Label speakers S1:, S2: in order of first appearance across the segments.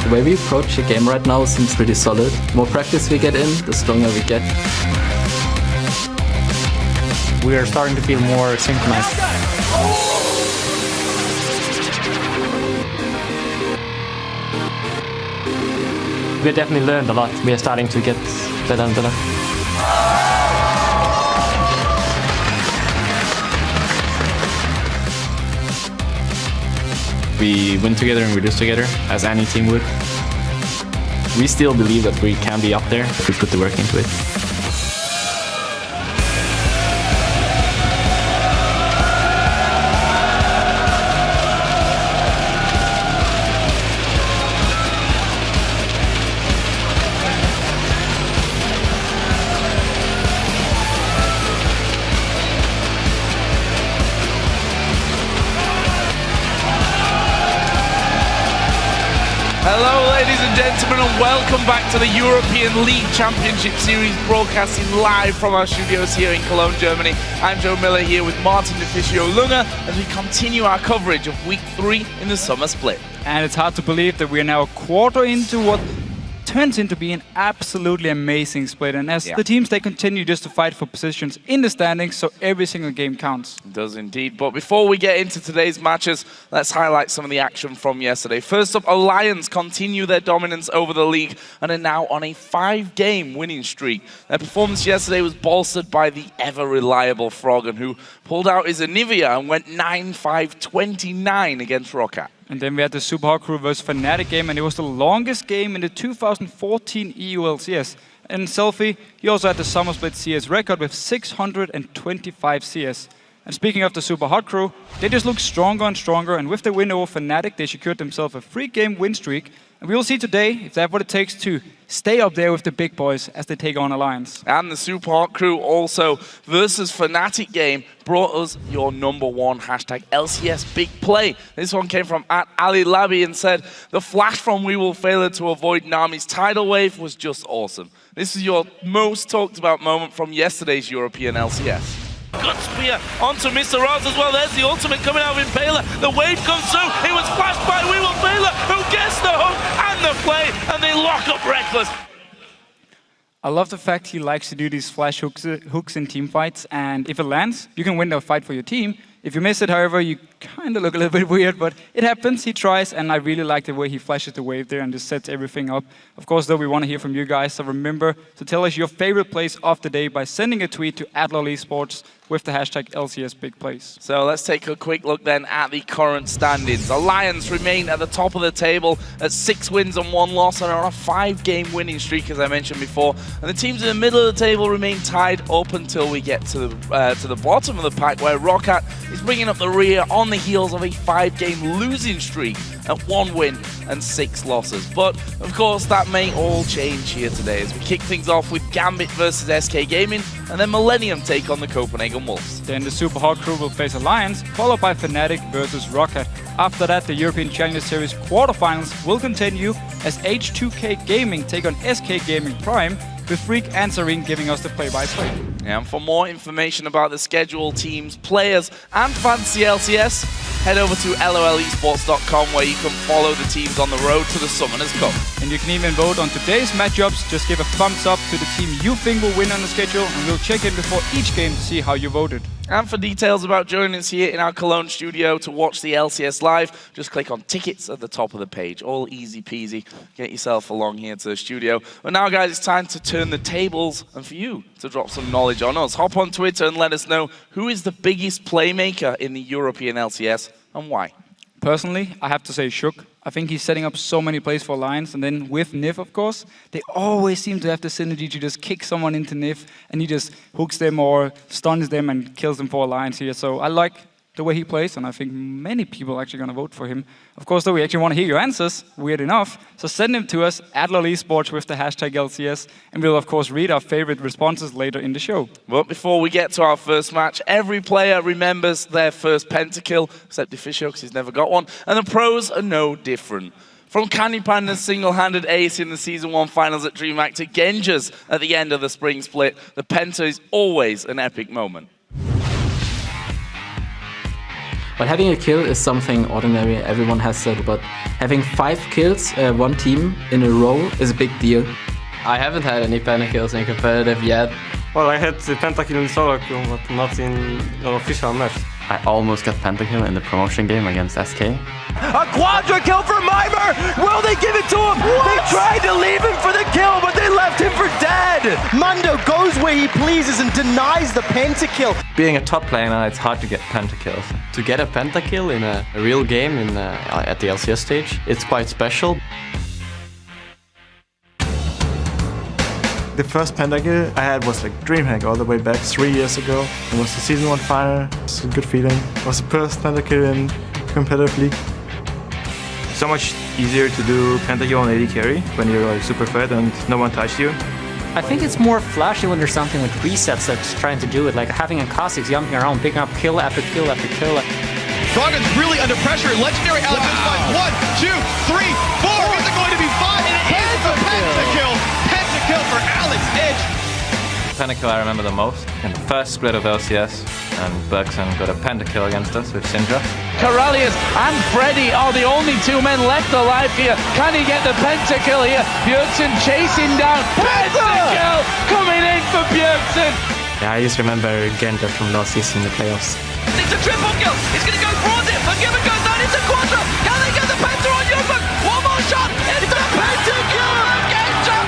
S1: The way we approach the game right now seems pretty solid. The more practice we get in, the stronger we get.
S2: We are starting to feel more synchronized. We definitely learned a lot. We are starting to get better and better.
S3: We win together and we lose together, as any team would. We still believe that we can be up there if we put the work into it.
S4: Hello ladies and gentlemen, and welcome back to the European League Championship Series, broadcasting live from our studios here in Cologne, Germany. I'm Joe Miller here with Martin Deficio Lunga as we continue our coverage of Week 3 in the summer split.
S5: And it's hard to believe that we're now a quarter into what turns into be an absolutely amazing split. And as the teams, they continue just to fight for positions in the standings, so every single game counts.
S4: It does indeed. But before we get into today's matches, let's highlight some of the action from yesterday. First up, Alliance continue their dominance over the league and are now on a 5-game winning streak. Their performance yesterday was bolstered by the ever-reliable Froggen, who pulled out his Anivia and went 9-5-29 against Rockat.
S5: And then we had the Super Hot Crew vs Fanatic game, and it was the longest game in the 2014 EU LCS. And Selfie, he also had the Summer Split CS record with 625 CS. And speaking of the Super Hot Crew, they just look stronger and stronger, and with the win over Fnatic, they secured themselves a 3-game win streak. And we will see today if they have what it takes to stay up there with the big boys as they take on Alliance.
S4: And the Super Hot Crew also versus Fnatic game brought us your #1 hashtag LCS big play. This one came from @AliLabi and said, "The flash from We Will Failure to avoid Nami's tidal wave was just awesome." This is your most talked about moment from yesterday's European LCS. Good spear onto Mr. Roz as well. There's the ultimate coming out of Impaler. The wave comes through. It was flashed by We Will Failure, who gets the hook and the play, and they lock up Reckless.
S5: I love the fact he likes to do these flash hooks in team fights, and if it lands, you can win the fight for your team. If you miss it, however, you kind of look a little bit weird, but it happens, he tries, and I really like the way he flashes the wave there and just sets everything up. Of course, though, we want to hear from you guys, so remember to tell us your favorite plays of the day by sending a tweet to @LolEsports with the hashtag LCS Big Plays.
S4: So let's take a quick look then at the current standings. Alliance remain at the top of the table at 6 wins and 1 loss and are on a 5-game winning streak, as I mentioned before. And the teams in the middle of the table remain tied up until we get to the bottom of the pack, where Rockat is bringing up the rear on the heels of a 5-game losing streak. at 1 win and 6 losses. But of course that may all change here today as we kick things off with Gambit versus SK Gaming and then Millennium take on the Copenhagen Wolves.
S5: Then the Super Hot crew will face Alliance, followed by Fanatic versus Rockat. After that, the European Challenger Series quarterfinals will continue as H2K Gaming take on SK Gaming Prime, with Freak and Serene giving us the play-by-play.
S4: And for more information about the schedule, teams, players, and fancy LCS, head over to lolesports.com where you can follow the teams on the road to the Summoners Cup.
S5: And you can even vote on today's matchups. Just give a thumbs up to the team you think will win on the schedule, and we'll check in before each game to see how you voted.
S4: And for details about joining us here in our Cologne studio to watch the LCS live, just click on tickets at the top of the page. All easy peasy. Get yourself along here to the studio. But now, guys, it's time to turn the tables and for you to drop some knowledge on us. Hop on Twitter and let us know who is the biggest playmaker in the European LCS and why.
S5: Personally, I have to say Shook. I think he's setting up so many plays for Alliance, and then with Nif, of course, they always seem to have the synergy to just kick someone into Nif, and he just hooks them or stuns them and kills them for Alliance here. So I like the way he plays, and I think many people are actually going to vote for him. Of course, though, we actually want to hear your answers, weird enough. So send them to us at LoLesports with the hashtag LCS, and we'll, of course, read our favorite responses later in the show.
S4: But before we get to our first match, every player remembers their first pentakill, except Deficio, because he's never got one, and the pros are no different. From Candy Panda's single-handed ace in the Season 1 finals at DreamHack to Genja's at the end of the spring split, the penta is always an epic moment.
S1: But having a kill is something ordinary, everyone has said, but having 5 kills, one team in a row is a big deal.
S6: I haven't had any pentakills in competitive yet.
S7: Well, I had the pentakill in solo queue, but not in an official match.
S8: I almost got pentakill in the promotion game against SK.
S9: A quadra kill for Mimer! Will they give it to him? What? They tried to leave him for the kill, but they left him for dead! Mundo goes where he pleases and denies the pentakill.
S6: Being a top player now, it's hard to get pentakills.
S8: To get a pentakill in a real game at the LCS stage, it's quite special.
S10: The first pentakill I had was like DreamHack all the way back 3 years ago. It was the Season 1 final. It's a good feeling. It was the first pentakill in competitive league.
S7: So much easier to do pentakill on AD carry when you're like super fed and no one touched you.
S2: I think it's more flashy when there's something with resets that's trying to do it, like having a Kha'Zix jumping around, picking up kill after kill after kill.
S9: Froggen's really under pressure. Legendary Alex finds 1, 2, 3, 4. Is it going to be 5? And it is the pentakill. Pentakill for Alex Edge.
S6: Pentakill I remember the most. In the first split of LCS, and Bergson got a pentakill against us with Syndra.
S4: Corralius and Freddy are the only 2 men left alive here. Can he get the pentakill here? Bjergsen chasing down. Pentakill coming in for Bjergsen.
S7: Yeah, I just remember Genja from last season in the playoffs.
S9: It's a triple kill. It's going to go for it. Forgiven goes down into Quadra. Can they get the penta on Youngbook? One more shot. It's the pentakill. Genja.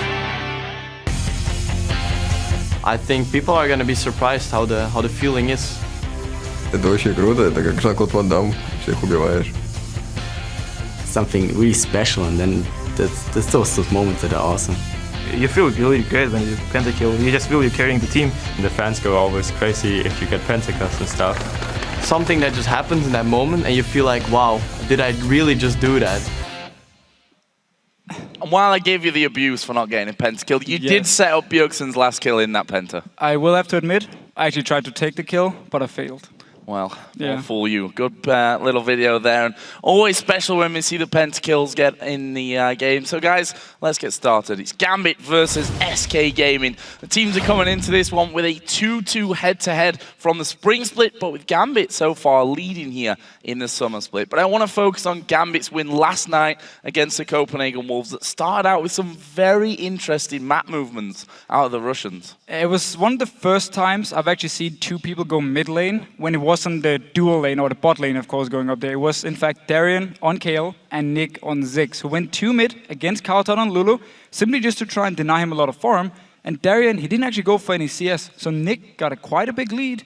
S8: I think people are gonna be surprised how the feeling is.
S11: Это очень круто, это как Жан-Клод Ван Дамм, всех убиваешь.
S12: Something really special, and then there's those moments that are awesome.
S7: You feel really great when you pentakill. You just feel you're carrying the team.
S6: And the fans go always crazy if you get pentakills and stuff.
S8: Something that just happens in that moment and you feel like, wow, did I really just do that?
S4: And while I gave you the abuse for not getting a pentakill, you did set up Bjergsen's last kill in that penta.
S5: I will have to admit, I actually tried to take the kill, but I failed.
S4: Well, won't fool you. Good little video there. And always special when we see the pentakills get in the game. So guys, let's get started. It's Gambit versus SK Gaming. The teams are coming into this one with a 2-2 head-to-head from the spring split, but with Gambit so far leading here in the summer split. But I want to focus on Gambit's win last night against the Copenhagen Wolves that started out with some very interesting map movements out of the Russians.
S5: It was one of the first times I've actually seen 2 people go mid lane when it wasn't the dual lane or the bot lane, of course, going up there. It was, in fact, Darian on KL and Nick on Ziggs, who went 2 mid against Kauton on Lulu, simply just to try and deny him a lot of farm. And Darian, he didn't actually go for any CS, so Nick got quite a big lead.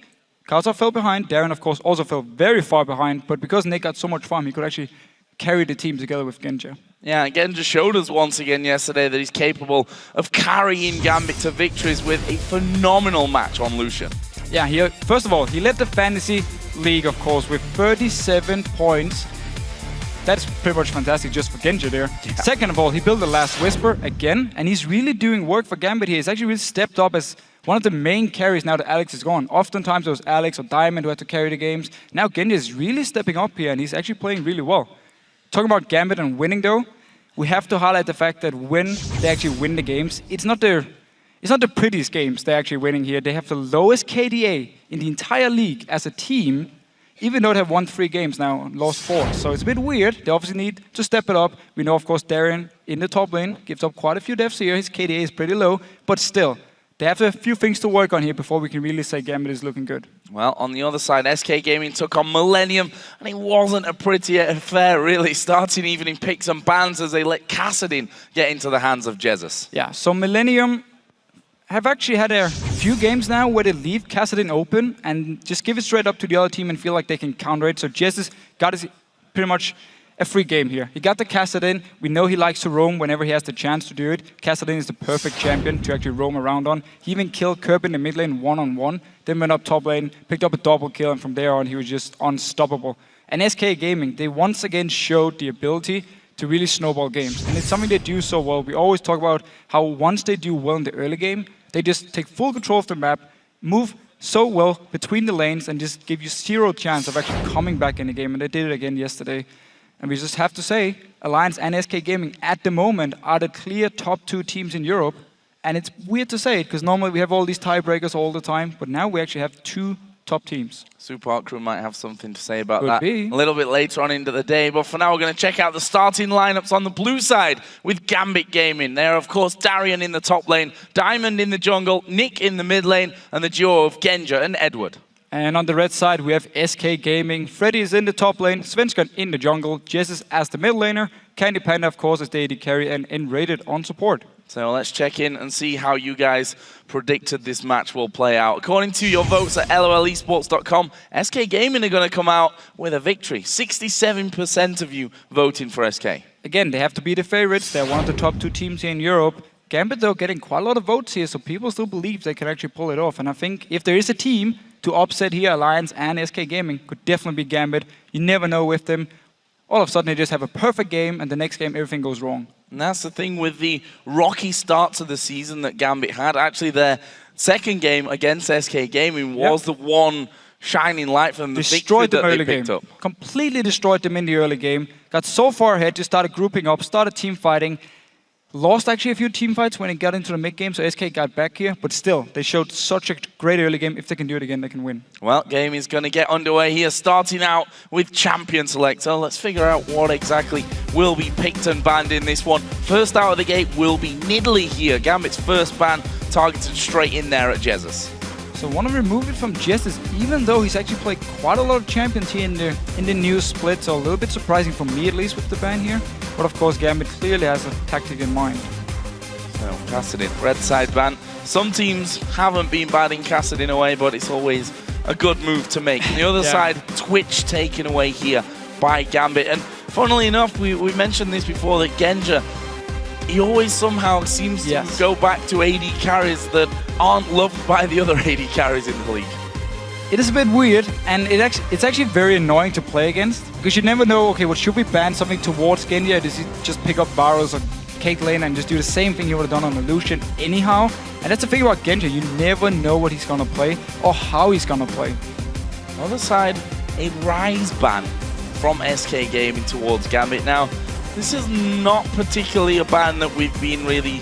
S5: Kauton fell behind. Darian, of course, also fell very far behind, but because Nick got so much farm, he could actually carry the team together with Genja.
S4: Yeah, Genja showed us once again yesterday that he's capable of carrying Gambit to victories with a phenomenal match on Lucian.
S5: Yeah, first of all, he led the Fantasy League, of course, with 37 points. That's pretty much fantastic just for Genji there. Yeah. Second of all, he built the last Whisper again, and he's really doing work for Gambit here. He's actually really stepped up as one of the main carries now that Alex is gone. Oftentimes it was Alex or Diamond who had to carry the games. Now Genji is really stepping up here, and he's actually playing really well. Talking about Gambit and winning though, we have to highlight the fact that when they actually win the games, it's not the prettiest games they're actually winning here. They have the lowest KDA in the entire league as a team, even though they have won 3 games now and lost 4. So it's a bit weird. They obviously need to step it up. We know, of course, Darren in the top lane gives up quite a few deaths here. His KDA is pretty low, but still, they have a few things to work on here before we can really say Gambit is looking good.
S4: Well, on the other side, SK Gaming took on Millennium, and it wasn't a pretty affair, really, starting even in picks and bans as they let Kassadin get into the hands of Jesus.
S5: Yeah, so Millennium have actually had a few games now where they leave Kassadin open and just give it straight up to the other team and feel like they can counter it. So Jesus got his pretty much a free game here. He got the Kassadin. We know he likes to roam whenever he has the chance to do it. Kassadin is the perfect champion to actually roam around on. He even killed Kerb in the mid lane one-on-one, then went up top lane, picked up a double kill, and from there on he was just unstoppable. And SK Gaming, they once again showed the ability to really snowball games. And it's something they do so well. We always talk about how once they do well in the early game, they just take full control of the map, move so well between the lanes, and just give you 0 chance of actually coming back in the game. And they did it again yesterday. And we just have to say, Alliance and SK Gaming at the moment are the clear top 2 teams in Europe. And it's weird to say it, because normally we have all these tiebreakers all the time, but now we actually have 2 top teams.
S4: Super Crew might have something to say about
S5: Could
S4: that
S5: be.
S4: a little bit later on into the day. But for now, we're going to check out the starting lineups on the blue side with Gambit Gaming. There, of course, Darian in the top lane, Diamond in the jungle, Nick in the mid lane, and the duo of Genja and Edward.
S5: And on the red side, we have SK Gaming. Freddy is in the top lane, Svensson in the jungle, Jesus as the mid laner, Candy Panda, of course, as the AD carry, and Enrated on support.
S4: So let's check in and see how you guys predicted this match will play out. According to your votes at lolesports.com, SK Gaming are going to come out with a victory. 67% of you voting for SK.
S5: Again, they have to be the favorites. They're one of the top 2 teams here in Europe. Gambit, though, getting quite a lot of votes here, so people still believe they can actually pull it off. And I think if there is a team to upset here, Alliance and SK Gaming, could definitely be Gambit. You never know with them. All of a sudden, they just have a perfect game, and the next game, everything goes wrong.
S4: And that's the thing with the rocky starts of the season that Gambit had. Actually, their second game against SK Gaming was the one shining light for them.
S5: Destroyed them early game. Completely destroyed them in the early game. Got so far ahead, just started grouping up, started team fighting. Lost actually a few team fights when it got into the mid game, so SK got back here. But still, they showed such a great early game. If they can do it again, they can win.
S4: Well, game is going to get underway here, starting out with Champion Select. So let's figure out what exactly will be picked and banned in this one. First out of the gate will be Nidalee here. Gambit's first ban targeted straight in there at Jesus.
S5: So want to remove it from Jesus, even though he's actually played quite a lot of champions here in the new split. So a little bit surprising for me, at least, with the ban here. But of course, Gambit clearly has a tactic in mind.
S4: So Kassadin, red side ban. Some teams haven't been banning Kassadin away, but it's always a good move to make. On the other side, Twitch taken away here by Gambit. And funnily enough, we mentioned this before, that Genja, he always somehow seems to go back to AD carries that aren't loved by the other AD carries in the league.
S5: It is a bit weird, and it's actually very annoying to play against, because you never know, okay, what should we ban something towards Genja? Does he just pick up Varus or Caitlyn and just do the same thing he would have done on Illusion anyhow? And that's the thing about Genja, you never know what he's gonna play or how he's gonna play.
S4: On the other side, a Rise ban from SK Gaming towards Gambit. Now, this is not particularly a ban that we've been really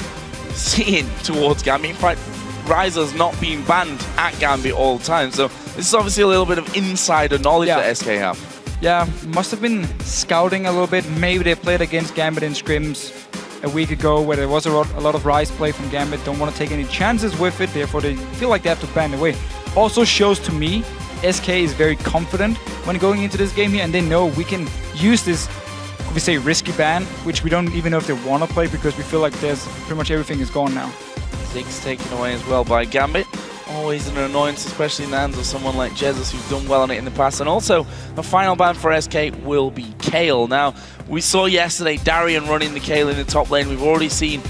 S4: seeing towards Gambit. In fact, Rise has not been banned at Gambit all the time, so this is obviously a little bit of insider knowledge that SK have.
S5: Yeah, must have been scouting a little bit. Maybe they played against Gambit in scrims a week ago where there was a lot of Rise play from Gambit. Don't want to take any chances with it, therefore they feel like they have to ban away. Also shows to me SK is very confident when going into this game here, and they know we can use this, we say, risky ban, which we don't even know if they want to play, because we feel like there's pretty much everything is gone now.
S4: 6 taken away as well by Gambit. Always an annoyance, especially in the hands of someone like Jesus, who's done well on it in the past. And also, the final ban for SK will be Kayle. Now, we saw yesterday Darian running the Kayle in the top lane. We've already seen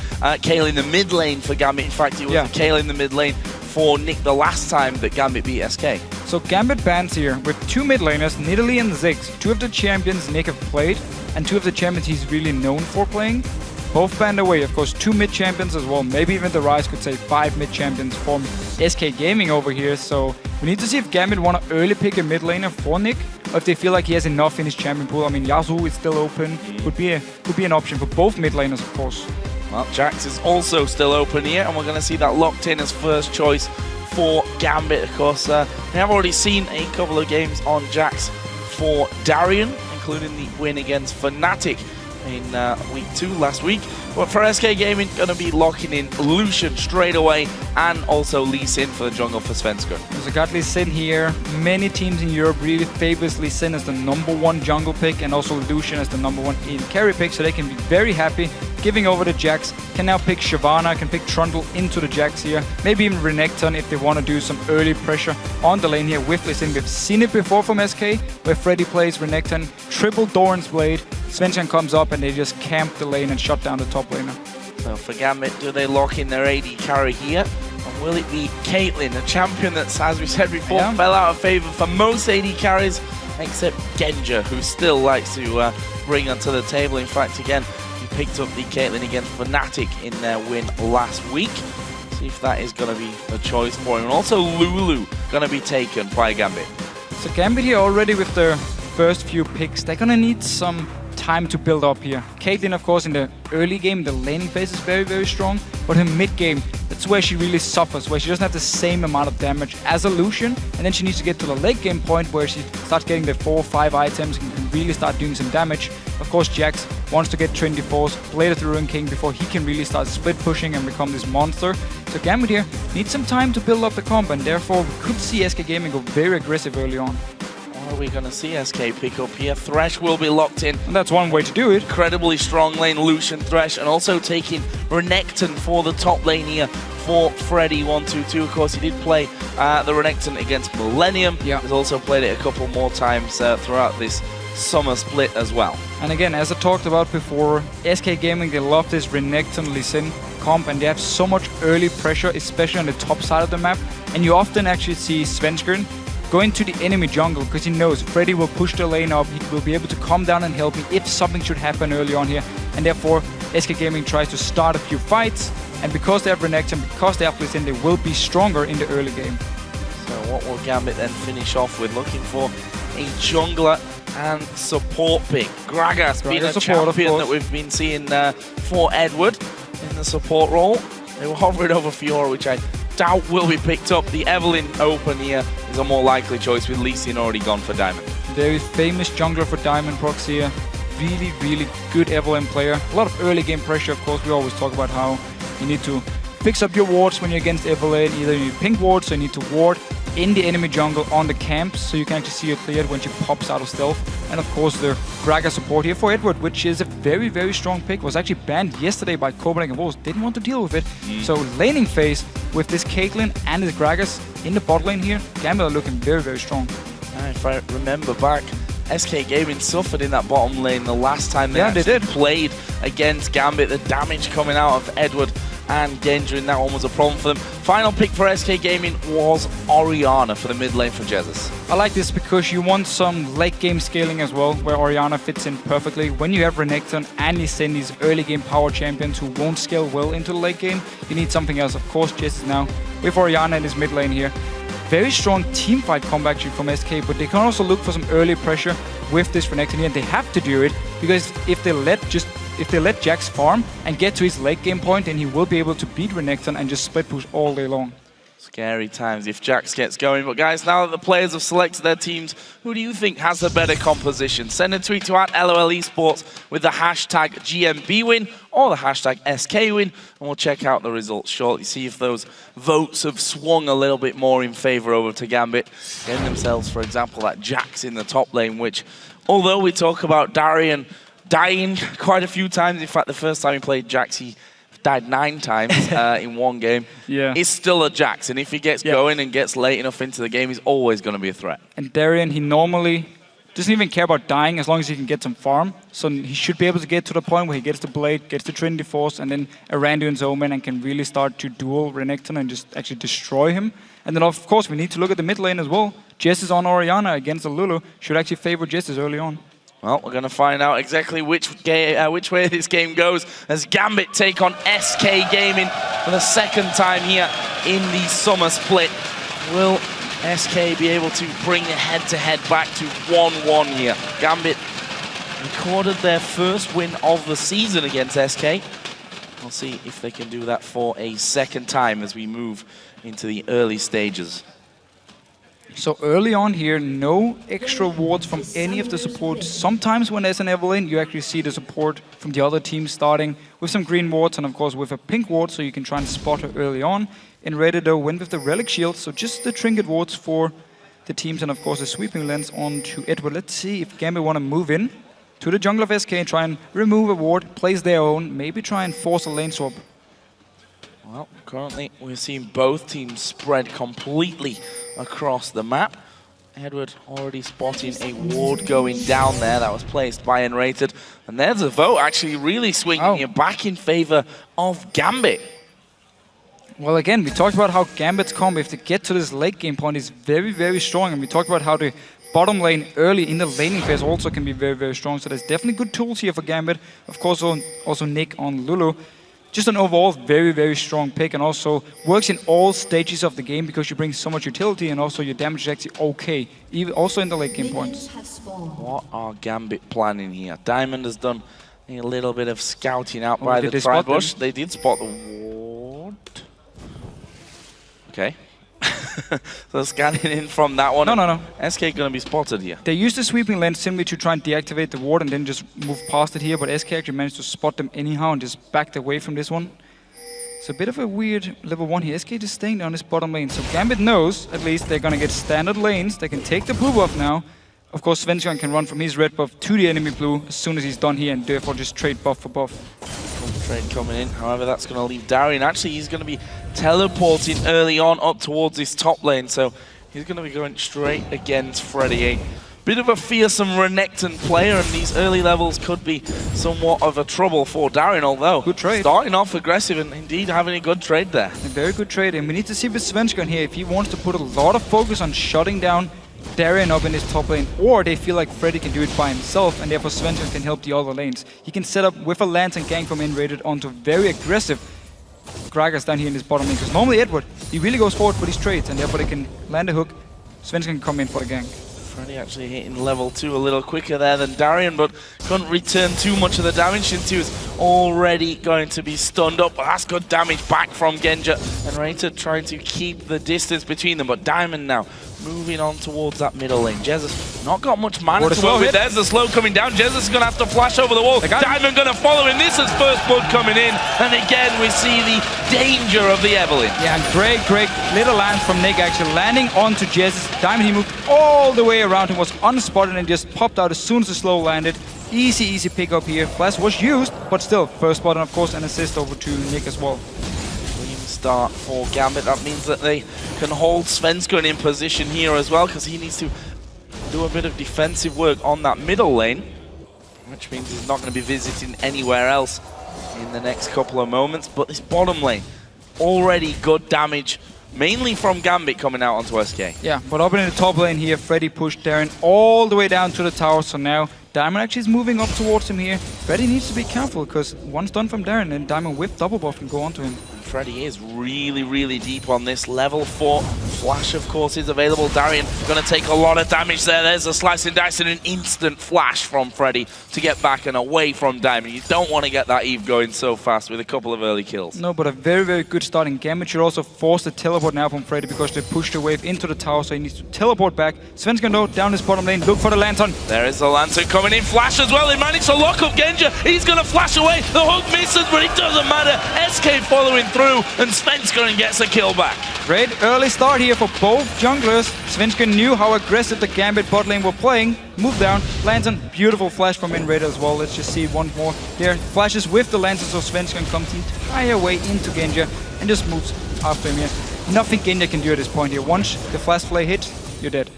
S4: Kayle in the mid lane for Gambit. In fact, it was Kayle in the mid lane for Nick the last time that Gambit beat SK.
S5: So Gambit bans here with 2 mid laners, Nidalee and Ziggs, 2 of the champions Nick have played. and two of the champions he's really known for playing. Both banned away, of course, 2 mid champions as well. Maybe even the Rise could say 5 mid champions from SK Gaming over here. So we need to see if Gambit want to early pick a mid laner for Nick, or if they feel like he has enough in his champion pool. I mean, Yasuo is still open. Could be an option for both mid laners, of course.
S4: Well, Jax is also still open here, and we're going to see that locked in as first choice for Gambit. Of course, we have already seen a couple of games on Jax for Darian, including the win against Fanatic in week 2 last week. But for SK Gaming, going to be locking in Lucian straight away, and also Lee Sin for the jungle for Svenskeren.
S5: So got Lee Sin here. Many teams in Europe really favors Lee Sin as the #1 jungle pick, and also Lucian as the #1 in carry pick, so they can be very happy giving over the Jax. Can now pick Shyvana, can pick Trundle into the Jax here. Maybe even Renekton if they want to do some early pressure on the lane here with Lee Sin. We've seen it before from SK, where Freddy plays Renekton, triple Doran's Blade, Svenskeren comes up and they just camp the lane and shut down the top laner.
S4: So for Gambit, do they lock in their AD carry here? Or will it be Caitlyn, a champion that's, as we said before, fell out of favor for most AD carries, except Genja, who still likes to bring onto the table. In fact, again, he picked up the Caitlyn against Fnatic in their win last week. See if that is going to be a choice for him. And also Lulu going to be taken by Gambit.
S5: So Gambit here already with their first few picks. They're going to need some time to build up here. Caitlyn, of course, in the early game, the laning phase is very, very strong, but her mid game, that's where she really suffers, where she doesn't have the same amount of damage as a Lucian, and then she needs to get to the late game point where she starts getting the 4 or 5 items and can really start doing some damage. Of course, Jax wants to get Trinity Force, play the Ruin King before he can really start split pushing and become this monster. So Gambit here needs some time to build up the comp, and therefore we could see SK Gaming go very aggressive early on.
S4: What are we going to see SK pick up here? Thresh will be locked in.
S5: And that's one way to do it.
S4: Incredibly strong lane, Lucian, Thresh, and also taking Renekton for the top lane here for Freddy 122. Of course, he did play the Renekton against Millennium.
S5: Yeah.
S4: He's also played it a couple more times throughout this summer split as well.
S5: And again, as I talked about before, SK Gaming, they love this Renekton Lee Sin comp, and they have so much early pressure, especially on the top side of the map. And you often actually see Svenskeren going to the enemy jungle because he knows Freddy will push the lane up, he will be able to come down and help me if something should happen early on here. And therefore, SK Gaming tries to start a few fights, and because they have Renekton, because they have Lee Sin, they will be stronger in the early game.
S4: So what will Gambit then finish off with? Looking for a jungler and support pick. Gragas being a champion that we've been seeing for Edward in the support role. They were hovering over Fiora, which I doubt will be picked up. The Evelyn open here is a more likely choice with Lee Sin already gone for Diamond.
S5: Very famous jungler for Diamond proxy here. Really, really good Evelyn player. A lot of early game pressure, of course. We always talk about how you need to fix up your wards when you're against Evelyn. Either you need pink wards, so you need to ward in the enemy jungle on the camps, so you can actually see her cleared when she pops out of stealth. And of course the Gragas support here for Edward, which is a very, very strong pick. Was actually banned yesterday by Copenhagen Wolves. Didn't want to deal with it. So laning phase with this Caitlyn and this Gragas in the bot lane here, Gambit are looking very, very strong.
S4: If I remember back, SK Gaming suffered in that bottom lane the last time they played against Gambit. The damage coming out of Edward and Genja in that one was a problem for them. Final pick for SK Gaming was Orianna for the mid lane for Jesus.
S5: I like this because you want some late game scaling as well, where Orianna fits in perfectly. When you have Renekton and Lee Sin, these early game power champions who won't scale well into the late game, you need something else. Of course, Jesus now with Orianna in his mid lane here. Very strong team fight comeback from SK, but they can also look for some early pressure with this Renekton here, and they have to do it because if they let Jax farm and get to his late game point, then he will be able to beat Renekton and just split push all day long.
S4: Scary times if Jax gets going. But guys, now that the players have selected their teams, who do you think has the better composition? Send a tweet to @LOLesports with the hashtag GMBwin or the hashtag SKWin, and we'll check out the results shortly. See if those votes have swung a little bit more in favor over to Gambit, getting themselves, for example, that Jax in the top lane, which, although we talk about Darian dying quite a few times, in fact, the first time he played Jax, he died 9 times in one game.
S5: Yeah.
S4: He's still a Jax, and if he gets going and gets late enough into the game, he's always going to be a threat.
S5: And Darian, he normally doesn't even care about dying as long as he can get some farm. So he should be able to get to the point where he gets the Blade, gets the Trinity Force, and then Aranduin's Omen, and can really start to duel Renekton and just actually destroy him. And then, of course, we need to look at the mid lane as well. Jess is on Orianna against the Lulu. Should actually favor Jess early on.
S4: Well, we're going to find out exactly which way this game goes as Gambit take on SK Gaming for the second time here in the summer split. Will SK be able to bring the head-to-head back to 1-1 here? Gambit recorded their first win of the season against SK. We'll see if they can do that for a second time as we move into the early stages.
S5: So early on here, no extra wards from any of the supports. Sometimes when there's an Evelyn, you actually see the support from the other team starting with some green wards and of course with a pink ward, so you can try and spot her early on. In Ro8 though went with the relic shield, so just the trinket wards for the teams and of course a sweeping lens on to Edward. Let's see if Gambit want to move in to the jungle of SK and try and remove a ward, place their own, maybe try and force a lane swap.
S4: Well, currently we're seeing both teams spread completely across the map. Edward already spotting a ward going down there that was placed by N-Rated. And there's a vote actually really swinging it back in favor of Gambit.
S5: Well, again, we talked about how Gambit's combo, if they get to this late game point, is very, very strong. And we talked about how the bottom lane early in the laning phase also can be very, very strong. So there's definitely good tools here for Gambit. Of course, also Nick on Lulu. Just an overall very, very strong pick, and also works in all stages of the game because you bring so much utility and also your damage is actually okay, even also in the late game points.
S4: What are Gambit planning here? Diamond has done a little bit of scouting out by the Tribush. They did spot the ward. Okay. So scanning in from that one.
S5: No.
S4: SK going to be spotted here.
S5: They used the sweeping lens simply to try and deactivate the ward and then just move past it here, but SK actually managed to spot them anyhow and just backed away from this one. It's a bit of a weird level 1 here. SK just staying down this bottom lane. So Gambit knows, at least, they're going to get standard lanes. They can take the blue buff now. Of course, Svensson can run from his red buff to the enemy blue as soon as he's done here and therefore just trade buff for buff.
S4: Trade coming in, however that's going to leave Darian. Actually, he's going to be teleporting early on up towards this top lane, so he's going to be going straight against Freddy. A bit of a fearsome Renekton player, and these early levels could be somewhat of a trouble for Darian, although
S5: good trade.
S4: Starting off aggressive and indeed having a good trade there.
S5: A very good trade, and we need to see with Svensson here if he wants to put a lot of focus on shutting down Darian up in his top lane, or they feel like Freddy can do it by himself and therefore Svensson can help the other lanes. He can set up with a lance and gank from N-Rated onto very aggressive Gragas down here in his bottom lane, because normally Edward, he really goes forward for these trades and therefore they can land a hook, Svensson can come in for the gank.
S4: Freddy actually hitting level 2 a little quicker there than Darian, but couldn't return too much of the damage since he was already going to be stunned up. But that's good damage back from Genja, and Rated trying to keep the distance between them, but Diamond now moving on towards that middle lane. Jesus not got much mana to work with. There's the slow coming down. Jesus is going to have to flash over the wall. Diamond going to follow him. This is first blood coming in. And again, we see the danger of the Evelyn.
S5: Yeah, and great little lance from Nick actually landing onto Jesus. Diamond, he moved all the way around him, was unspotted and just popped out as soon as the slow landed. Easy pick up here. Flash was used, but still, first spot and of course an assist over to Nick as well.
S4: Start for Gambit. That means that they can hold Svensson in position here as well, because he needs to do a bit of defensive work on that middle lane, which means he's not going to be visiting anywhere else in the next couple of moments. But this bottom lane, already good damage, mainly from Gambit coming out onto SK.
S5: Yeah, but up in the top lane here, Freddy pushed Darren all the way down to the tower, so now Diamond actually is moving up towards him here. Freddy needs to be careful, because once done from Darren, then Diamond with double buff can go onto him.
S4: Freddy is really deep on this. Level 4 flash, of course, is available. Darian going to take a lot of damage there. There's a slice and dice and an instant flash from Freddy to get back and away from Diamond. You don't want to get that Eve going so fast with a couple of early kills.
S5: No, but a very good start. And Gambit should also force the teleport now from Freddy, because they pushed the wave into the tower, so he needs to teleport back. Svensson though, down his bottom lane, look for the lantern.
S4: There is the lantern coming in. Flash as well. He managed to lock up Genja. He's going to flash away. The hook misses, but it doesn't matter. SK following through, and Svensson gets a kill back.
S5: Great early start here for both junglers. Svensson knew how aggressive the Gambit bot lane were playing. Move down, lantern, beautiful flash from N-Rated as well. Let's just see one more here. Flashes with the lantern, so Svensson comes the entire way into Genja and just moves after him here. Nothing Genja can do at this point here. Once the flash play hit, you're dead.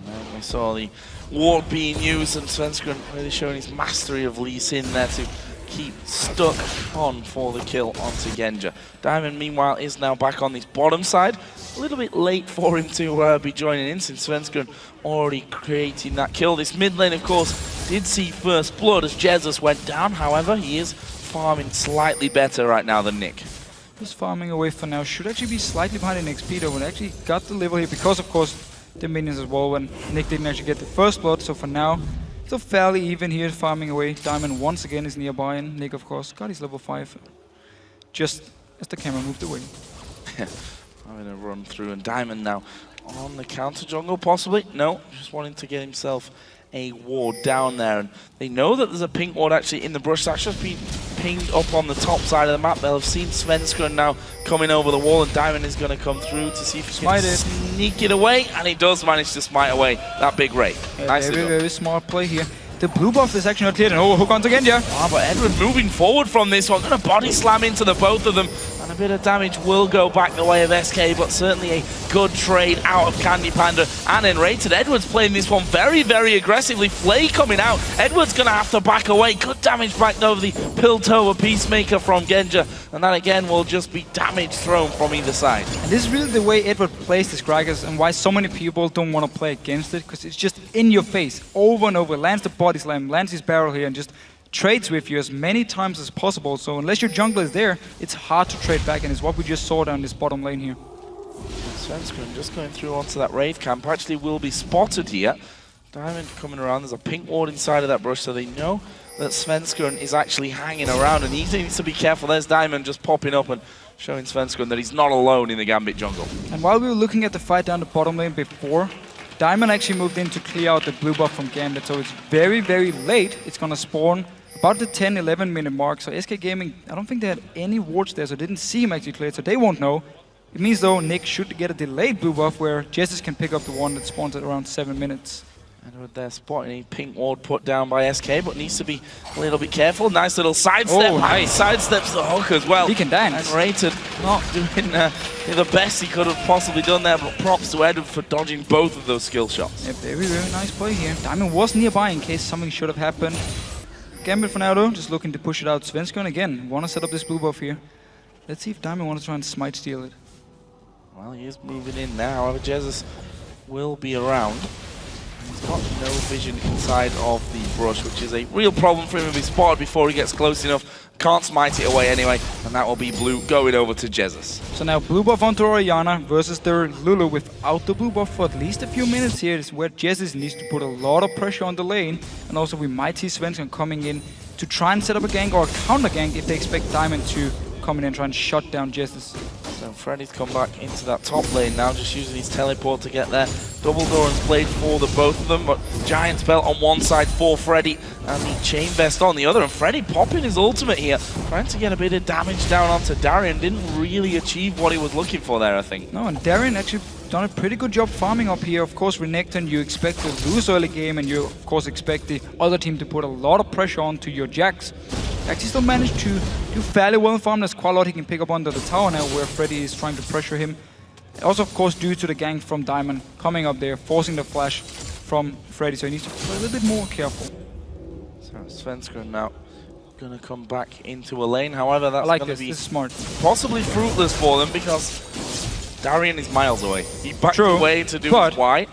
S4: And we saw the ward being used, and Svensson really showing his mastery of Lee Sin there to keep stuck on for the kill onto Genja. Diamond, meanwhile, is now back on this bottom side. A little bit late for him to be joining in, since Svensson already creating that kill. This mid lane, of course, did see first blood as Jesus went down. However, he is farming slightly better right now than Nick.
S5: Just farming away for now. Should actually be slightly behind in XP though, but actually got the level here because, of course, the minions as well when Nick didn't actually get the first blood. So for now, still fairly even here, farming away. Diamond once again is nearby, and Nick, of course, got his level 5 just as the camera moved away.
S4: I'm going to run through, and Diamond now on the counter jungle, possibly? No, just wanting to get himself a ward down there. And they know that there's a pink ward actually in the brush. That's just been pinged up on the top side of the map. They'll have seen Svenskeren now coming over the wall, and Diamond is going to come through to see if he can sneak it away. And he does manage to smite away that big Ray. Nicely done.
S5: Very smart play here. The blue buff is actually not cleared, and hook onto Genja.
S4: Ah, but Edward moving forward from this one, going to body slam into the both of them, and a bit of damage will go back the way of SK, but certainly a good trade out of Candy Panda and Enrated. Edward's playing this one very, very aggressively. Flay coming out. Edward's going to have to back away. Good damage back over the Piltover Peacemaker from Genja, and that again will just be damage thrown from either side.
S5: And this is really the way Edward plays this Gragas, and why so many people don't want to play against it, because it's just in your face over and over. Lands the body slam, lands his barrel here, and just trades with you as many times as possible. So unless your jungler is there, it's hard to trade back, and it's what we just saw down this bottom lane here.
S4: Svenskeren just going through onto that Wraith camp. Actually will be spotted here. Diamond coming around. There's a pink ward inside of that brush, so they know that Svenskeren is actually hanging around, and he needs to be careful. There's Diamond just popping up and showing Svenskeren that he's not alone in the Gambit jungle.
S5: And while we were looking at the fight down the bottom lane before, Diamond actually moved in to clear out the blue buff from Gambit, so it's very, very late. It's going to spawn about the 10-11 minute mark. So SK Gaming, I don't think they had any wards there, so didn't see him actually cleared, so they won't know. It means though Nick should get a delayed blue buff where Jesus can pick up the one that spawns at around 7 minutes.
S4: Edward there spotting a pink ward put down by SK, but needs to be a little bit careful. Nice little sidestep.
S5: Oh, nice.
S4: Sidesteps the hook as well.
S5: He can dance.
S4: And Rated not doing the best he could have possibly done there, but props to Edward for dodging both of those skill shots.
S5: Yeah, very, very nice play here. Diamond was nearby in case something should have happened. Gambit for now though, just looking to push it out. Svenskeren again, want to set up this blue buff here. Let's see if Diamond wants to try and smite steal it.
S4: Well, he is moving in now. However, Jesus will be around. He's got no vision inside of the brush, which is a real problem for him if he's spotted before he gets close enough. Can't smite it away anyway, and that will be blue going over to Jesus.
S5: So now blue buff onto Orianna versus their Lulu without the blue buff for at least a few minutes here is where Jesus needs to put a lot of pressure on the lane, and also we might see Svenskeren coming in to try and set up a gank or a counter gank if they expect Diamond to come in and try and shut down Jesus.
S4: So Freddy's come back into that top lane now, just using his teleport to get there. Double door and played for the both of them, but Giant Spell on one side for Freddy and the Chain Vest on the other. And Freddy popping his ultimate here, trying to get a bit of damage down onto Darien. Didn't really achieve what he was looking for there, I think.
S5: No, and Darien actually done a pretty good job farming up here. Of course, Renekton, you expect to lose early game, and you of course expect the other team to put a lot of pressure onto your Jax. Actually still managed to do fairly well in farm. There's quite a lot he can pick up under the tower now where Freddy is trying to pressure him. Also, of course, due to the gank from Diamond coming up there, forcing the flash from Freddy, so he needs to play a little bit more careful.
S4: So Svenskeren now going to come back into a lane. However, that's going to be
S5: smart.
S4: Possibly fruitless for them because Darien is miles away. He backed away to do his white.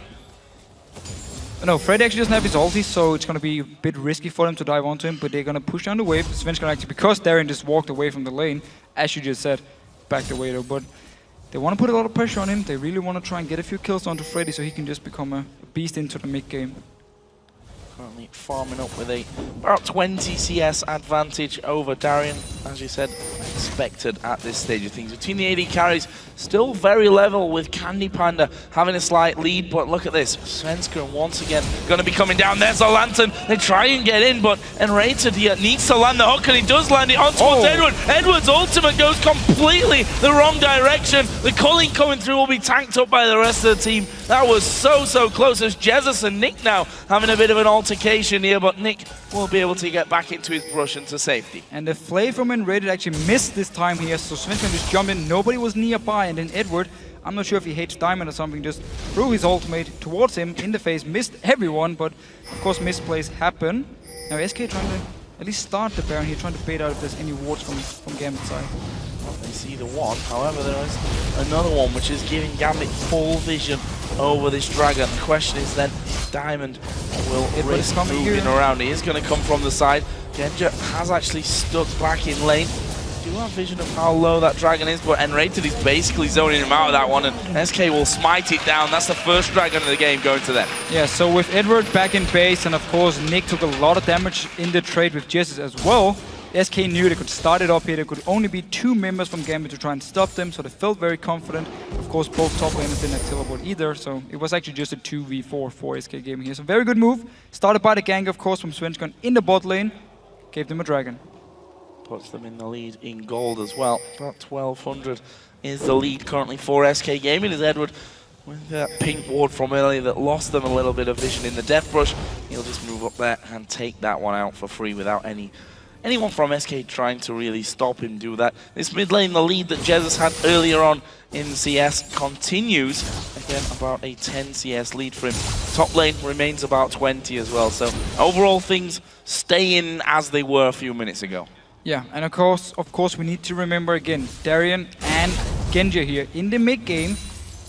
S5: No, Freddy actually doesn't have his ulti, so it's going to be a bit risky for them to dive onto him, but they're going to push down the wave. Svenskeren actually, because Darien just walked away from the lane, as you just said, backed away though, but they want to put a lot of pressure on him. They really want to try and get a few kills onto Freddy so he can just become a beast into the mid game.
S4: Currently farming up with a about 20 CS advantage over Darien, as you said, expected at this stage of things. Between the AD carries, still very level with Candy Panda having a slight lead, but look at this. Svenskeren once again going to be coming down. There's a Lantern. They try and get in, but Enrated here needs to land the hook, and he does land it on towards Edward. Edward's ultimate goes completely the wrong direction. The culling coming through will be tanked up by the rest of the team. That was so close as Jesus and Nick now having a bit of an altercation here, but Nick will be able to get back into his brush into safety.
S5: And the Flay from Enrated actually missed this time here, so Svenskeren just jumped in. Nobody was nearby, and then Edward, I'm not sure if he hates Diamond or something, just threw his ultimate towards him in the face, missed everyone, but of course misplays happen. Now SK trying to at least start the Baron here, trying to bait out if there's any wards from Gambit's side.
S4: Well, they see the one, however there is another one which is giving Gambit full vision over this dragon. The question is then if Diamond will risk moving around. He is going to come from the side. Genja has actually stuck back in lane. Do have vision of how low that dragon is, but N-Rated is basically zoning him out of that one, and SK will smite it down. That's the first dragon of the game going to them.
S5: Yeah, so with Edward back in base, and of course Nick took a lot of damage in the trade with Jesus as well, SK knew they could start it up here. There could only be 2 members from Gambit to try and stop them, so they felt very confident. Of course, both top laners didn't have teleport either, so it was actually just a 2v4 for SK Gaming here. So very good move. Started by the gank, of course, from Svensson in the bot lane. Gave them a dragon.
S4: Puts them in the lead in gold as well. About 1200 is the lead currently for SK Gaming, as Edward, with that pink ward from earlier that lost them a little bit of vision in the Death Brush, he'll just move up there and take that one out for free without anyone from SK trying to really stop him do that. This mid lane, the lead that Jesus had earlier on in CS continues. Again, about a 10 CS lead for him. Top lane remains about 20 as well. So overall things stay in as they were a few minutes ago.
S5: Yeah, and of course, we need to remember again, Darien and Genja here in the mid game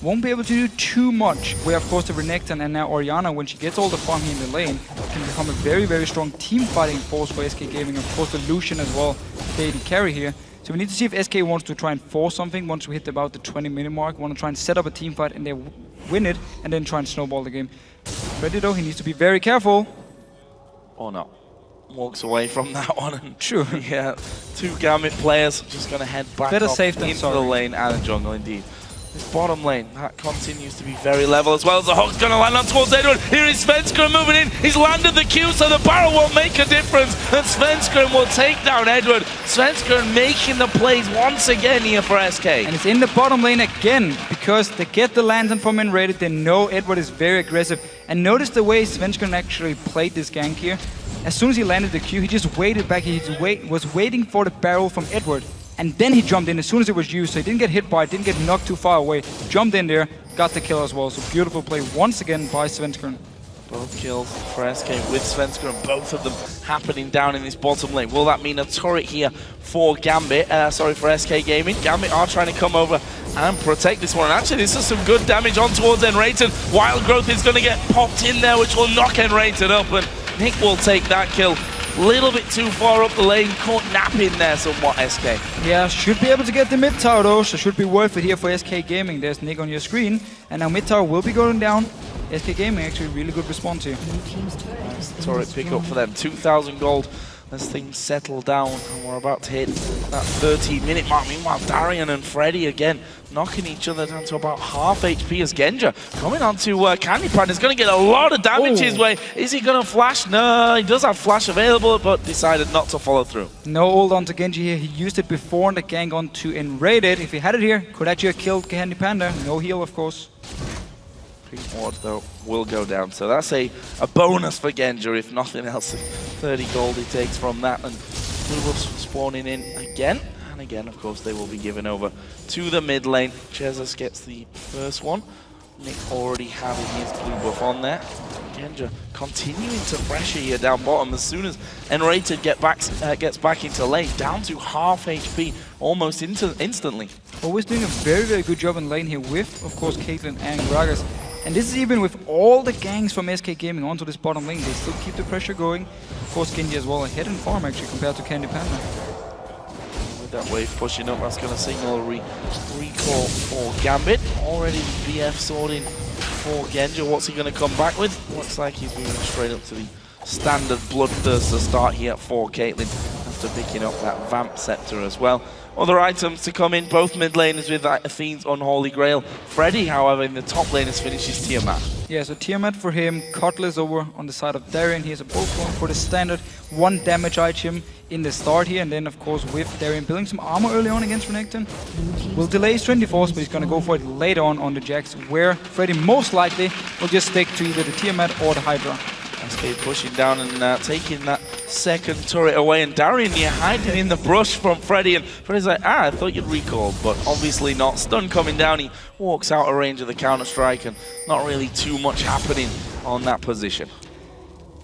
S5: won't be able to do too much. Where of course the Renekton and now Orianna, when she gets all the farm here in the lane, can become a very, very strong team fighting force for SK Gaming. Of course the Lucian as well, the AD carry here. So we need to see if SK wants to try and force something once we hit about the 20-minute mark. Want to try and set up a team fight and they win it, and then try and snowball the game. Freddy though, he needs to be very careful.
S4: Or not. Walks away from that one. And
S5: True.
S4: Yeah, 2 Gambit players just going to head back
S5: Better
S4: up
S5: safe than
S4: into
S5: sorry.
S4: the lane and the jungle indeed. This bottom lane, that continues to be very level as well as the hook's going to land on towards Edward. Here is Svenskeren moving in. He's landed the Q, so the barrel won't make a difference. And Svenskeren will take down Edward. Svenskeren making the plays once again here for SK.
S5: And it's in the bottom lane again, because they get the lantern from N-Rated. They know Edward is very aggressive. And notice the way Svenskeren actually played this gank here. As soon as he landed the Q, he just waited back. He was waiting for the barrel from Edward. And then he jumped in as soon as it was used, so he didn't get hit by it, didn't get knocked too far away. Jumped in there, got the kill as well. So beautiful play once again by Svenskeren.
S4: Both kills for SK with Svenskeren, both of them happening down in this bottom lane. Will that mean a turret here for Gambit? For SK Gaming. Gambit are trying to come over and protect this one. And actually, this is some good damage on towards N-Rated. Wild Growth is going to get popped in there, which will knock N-Rated up, and Nick will take that kill. Little bit too far up the lane, caught napping there somewhat, SK.
S5: Yeah, should be able to get the mid tower though, so should be worth it here for SK Gaming. There's Nick on your screen, and now mid tower will be going down. SK Gaming actually really good response here.
S4: Nice turret pick up for them, 2,000 gold as things settle down, and we're about to hit that 13-minute mark. Meanwhile, Darien and Freddy again knocking each other down to about half HP as Genja coming onto Candy Pan is going to get a lot of damage his way. Is he going to flash? No, he does have flash available, but decided not to follow through.
S5: No ult onto Genji here. He used it before in the gank onto N-Rated. If he had it here, could actually have killed Candy Panda. No heal, of course.
S4: Pink ward, though, will go down. So that's a bonus for Genja, if nothing else. 30 gold he takes from that, and Blue Buffs spawning in again. And again, of course, they will be given over to the mid lane. Jesus gets the first one. Nick already having his blue buff on there. Genja continuing to pressure here down bottom. As soon as N-Rated gets back into lane, down to half HP almost instantly.
S5: Always doing a very, very good job in lane here with, of course, Caitlyn and Gragas. And this is even with all the gangs from SK Gaming onto this bottom lane. They still keep the pressure going. Of course, Genji as well ahead in farm actually compared to Candy Panda.
S4: That wave pushing up, that's going to signal a recall for Gambit. Already BF sorting for Genja. What's he going to come back with? Looks like he's moving straight up to the standard Bloodthirster start here for Caitlyn after picking up that Vamp Scepter as well. Other items to come in, both mid laners with Athene's Unholy Grail. Freddy, however, in the top lane has finished his Tiamat.
S5: Yeah, so Tiamat for him, Cutlass over on the side of Darien. He has a both going for the standard 1 damage item in the start here, and then of course with Darien building some armor early on against Renekton. Will delay his 24s, but he's going to go for it later on the Jax, where Freddy most likely will just stick to either the Tiamat or the Hydra.
S4: SK pushing down and taking that second turret away, and Darien here hiding in the brush from Freddy, and Freddy's like, I thought you'd recall, but obviously not. Stun coming down, he walks out of range of the counter-strike, and not really too much happening on that position.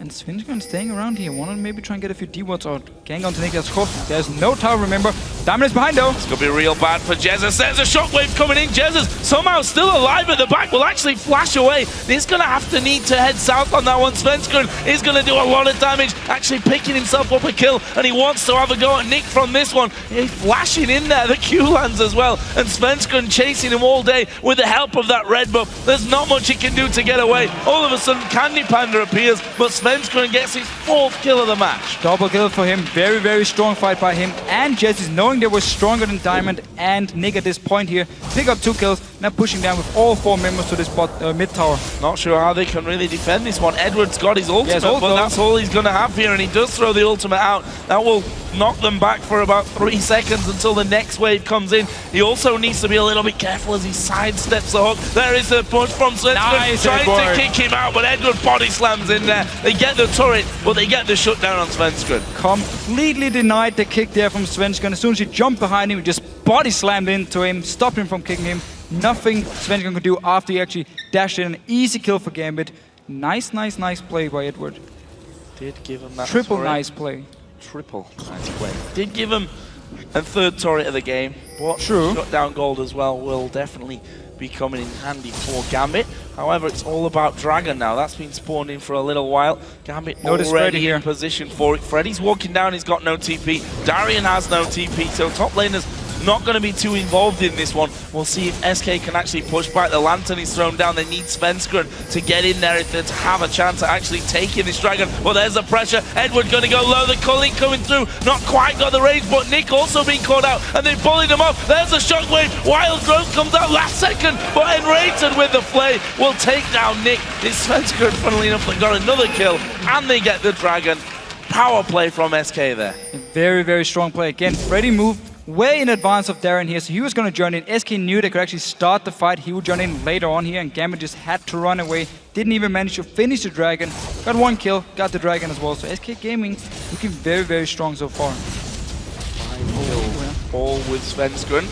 S5: And Svenskeren staying around here, wanted to maybe try and get a few D-wards out. Can't go to Nick, of course. There's no tower, remember. Diamond is behind though.
S4: It's going to be real bad for Jesus. There's a shockwave coming in. Jesus somehow still alive at the back, will actually flash away. He's going to need to head south on that one. Svenskeren is going to do a lot of damage, actually picking himself up a kill, and he wants to have a go at Nick from this one. He's flashing in there, the Q lands as well, and Svenskeren chasing him all day with the help of that red buff. There's not much he can do to get away. All of a sudden, Candy Panda appears, but Svenskeren gets his 4th kill of the match.
S5: Double kill for him. Very, very strong fight by him and Jesse's, knowing they were stronger than Diamond and Nick at this point here. Pick up 2 kills, now pushing down with all 4 members to this mid tower.
S4: Not sure how they can really defend this one. Edward's got his ultimate, but that's all he's going to have here, and he does throw the ultimate out. That will knock them back for about 3 seconds until the next wave comes in. He also needs to be a little bit careful as he sidesteps the hook. There is a punch from Svenskeren,
S5: nice,
S4: trying to kick him out, but Edward body slams in there. They get the turret, but they get the shutdown on Svenskeren.
S5: Completely denied the kick there from Svenskeren. As soon as he jumped behind him, he just body slammed into him, stopped him from kicking him. Nothing Svenskeren could do after he actually dashed in. An easy kill for Gambit. Nice, nice, nice play by Edward.
S4: Did give him that
S5: triple
S4: turret.
S5: Nice play.
S4: Triple nice play. Did give him a 3rd turret of the game, but
S5: true.
S4: Shutdown gold as well will definitely be coming in handy for Gambit. However, it's all about Dragon now. That's been spawned in for a little while. Gambit already in position for it. Freddy's walking down, he's got no TP. Darian has no TP, so top laner's not going to be too involved in this one. We'll see if SK can actually push back. The Lantern is thrown down. They need Svenskeren to get in there to have a chance at actually taking this Dragon. Well, there's the pressure. Edward going to go low. The culling coming through. Not quite got the range, but Nick also being caught out, and they bullied him off. There's a shockwave. Wild Growth comes out last second, but Enrated with the flay will take down Nick. It's Svenskeren, funnily enough, that got another kill, and they get the Dragon. Power play from SK there.
S5: Very, very strong play. Again, Freddy moved way in advance of Darren here, so he was going to join in. SK knew they could actually start the fight. He would join in later on here, and Gambit just had to run away. Didn't even manage to finish the Dragon. Got 1 kill, got the Dragon as well. So SK Gaming looking very, very strong so far.
S4: 5 kills, all with Svenskeren.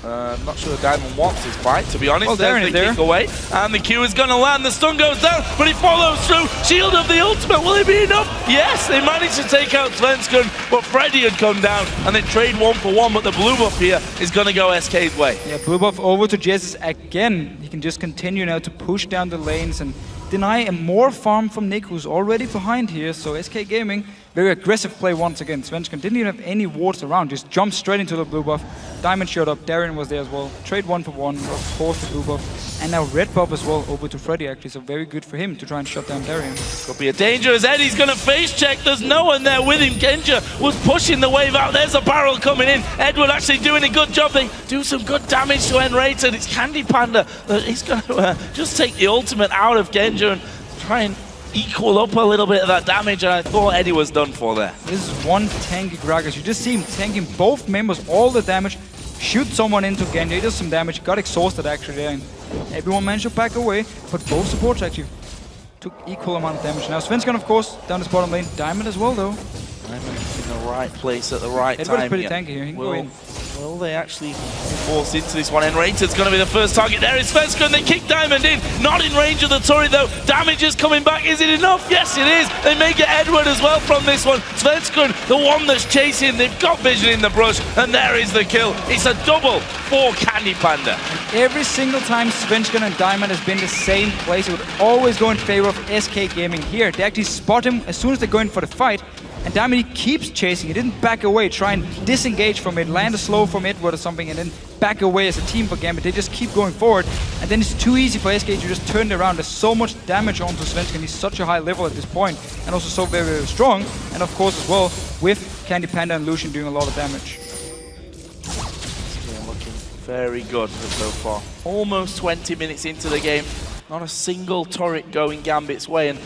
S4: Not sure Diamond wants this fight, to be honest.
S5: Well, Darren is there.
S4: Kick away, and the Q is going to land. The stun goes down, but he follows through. Shield of the ultimate, will it be enough? Yes, they managed to take out Svenskeren, but Freddy had come down, and they trade 1 for 1, but the blue buff here is going to go SK's way.
S5: Yeah, blue buff over to Jesus again. He can just continue now to push down the lanes and deny a more farm from Nick, who's already behind here. So SK Gaming, very aggressive play once again. Svenskeren didn't even have any wards around, just jumped straight into the blue buff. Diamond showed up, Darren was there as well. Trade 1 for 1, of course the blue buff. And now red buff as well over to Freddy actually, so very good for him to try and shut down Darren.
S4: Could be a danger as Eddie's going to face check. There's no one there with him. Genja was pushing the wave out. There's a barrel coming in. Edward actually doing a good job. They do some good damage to Enrated. It's Candy Panda. He's going to just take the ultimate out of Genja and try and equal up a little bit of that damage, and I thought Eddie was done for there.
S5: This is one tanky Gragas. You just see him tanking both members, all the damage, shoot someone into Genja, he does some damage, got exhausted actually there, and everyone managed to back away, but both supports actually took equal amount of damage. Now Svenskeren, of course, down this bottom lane. Diamond as well though.
S4: Diamond in the right place at the right time.
S5: Edward's pretty tanky here, he can go in.
S4: Will they actually force into this one? Enrated's going to be the first target. There is Svenskeren. They kick Diamond in. Not in range of the turret though. Damage is coming back. Is it enough? Yes, it is. They may get Edward as well from this one. Svenskeren, the one that's chasing. They've got vision in the brush, and there is the kill. It's a double for Candy Panda.
S5: Every single time Svenskeren and Diamond has been the same place, it would always go in favor of SK Gaming here. They actually spot him as soon as they're going for the fight. And Diamond, he keeps chasing. He didn't back away, try and disengage from it, land a slow from Edward or something, and then back away as a team for Gambit. They just keep going forward, and then it's too easy for SK to just turn it around. There's so much damage onto Svenskeren. He's such a high level at this point, and also so very, very strong. And of course, as well, with Candy Panda and Lucian doing a lot of damage.
S4: They're looking very good so far. Almost 20 minutes into the game. Not a single turret going Gambit's way, and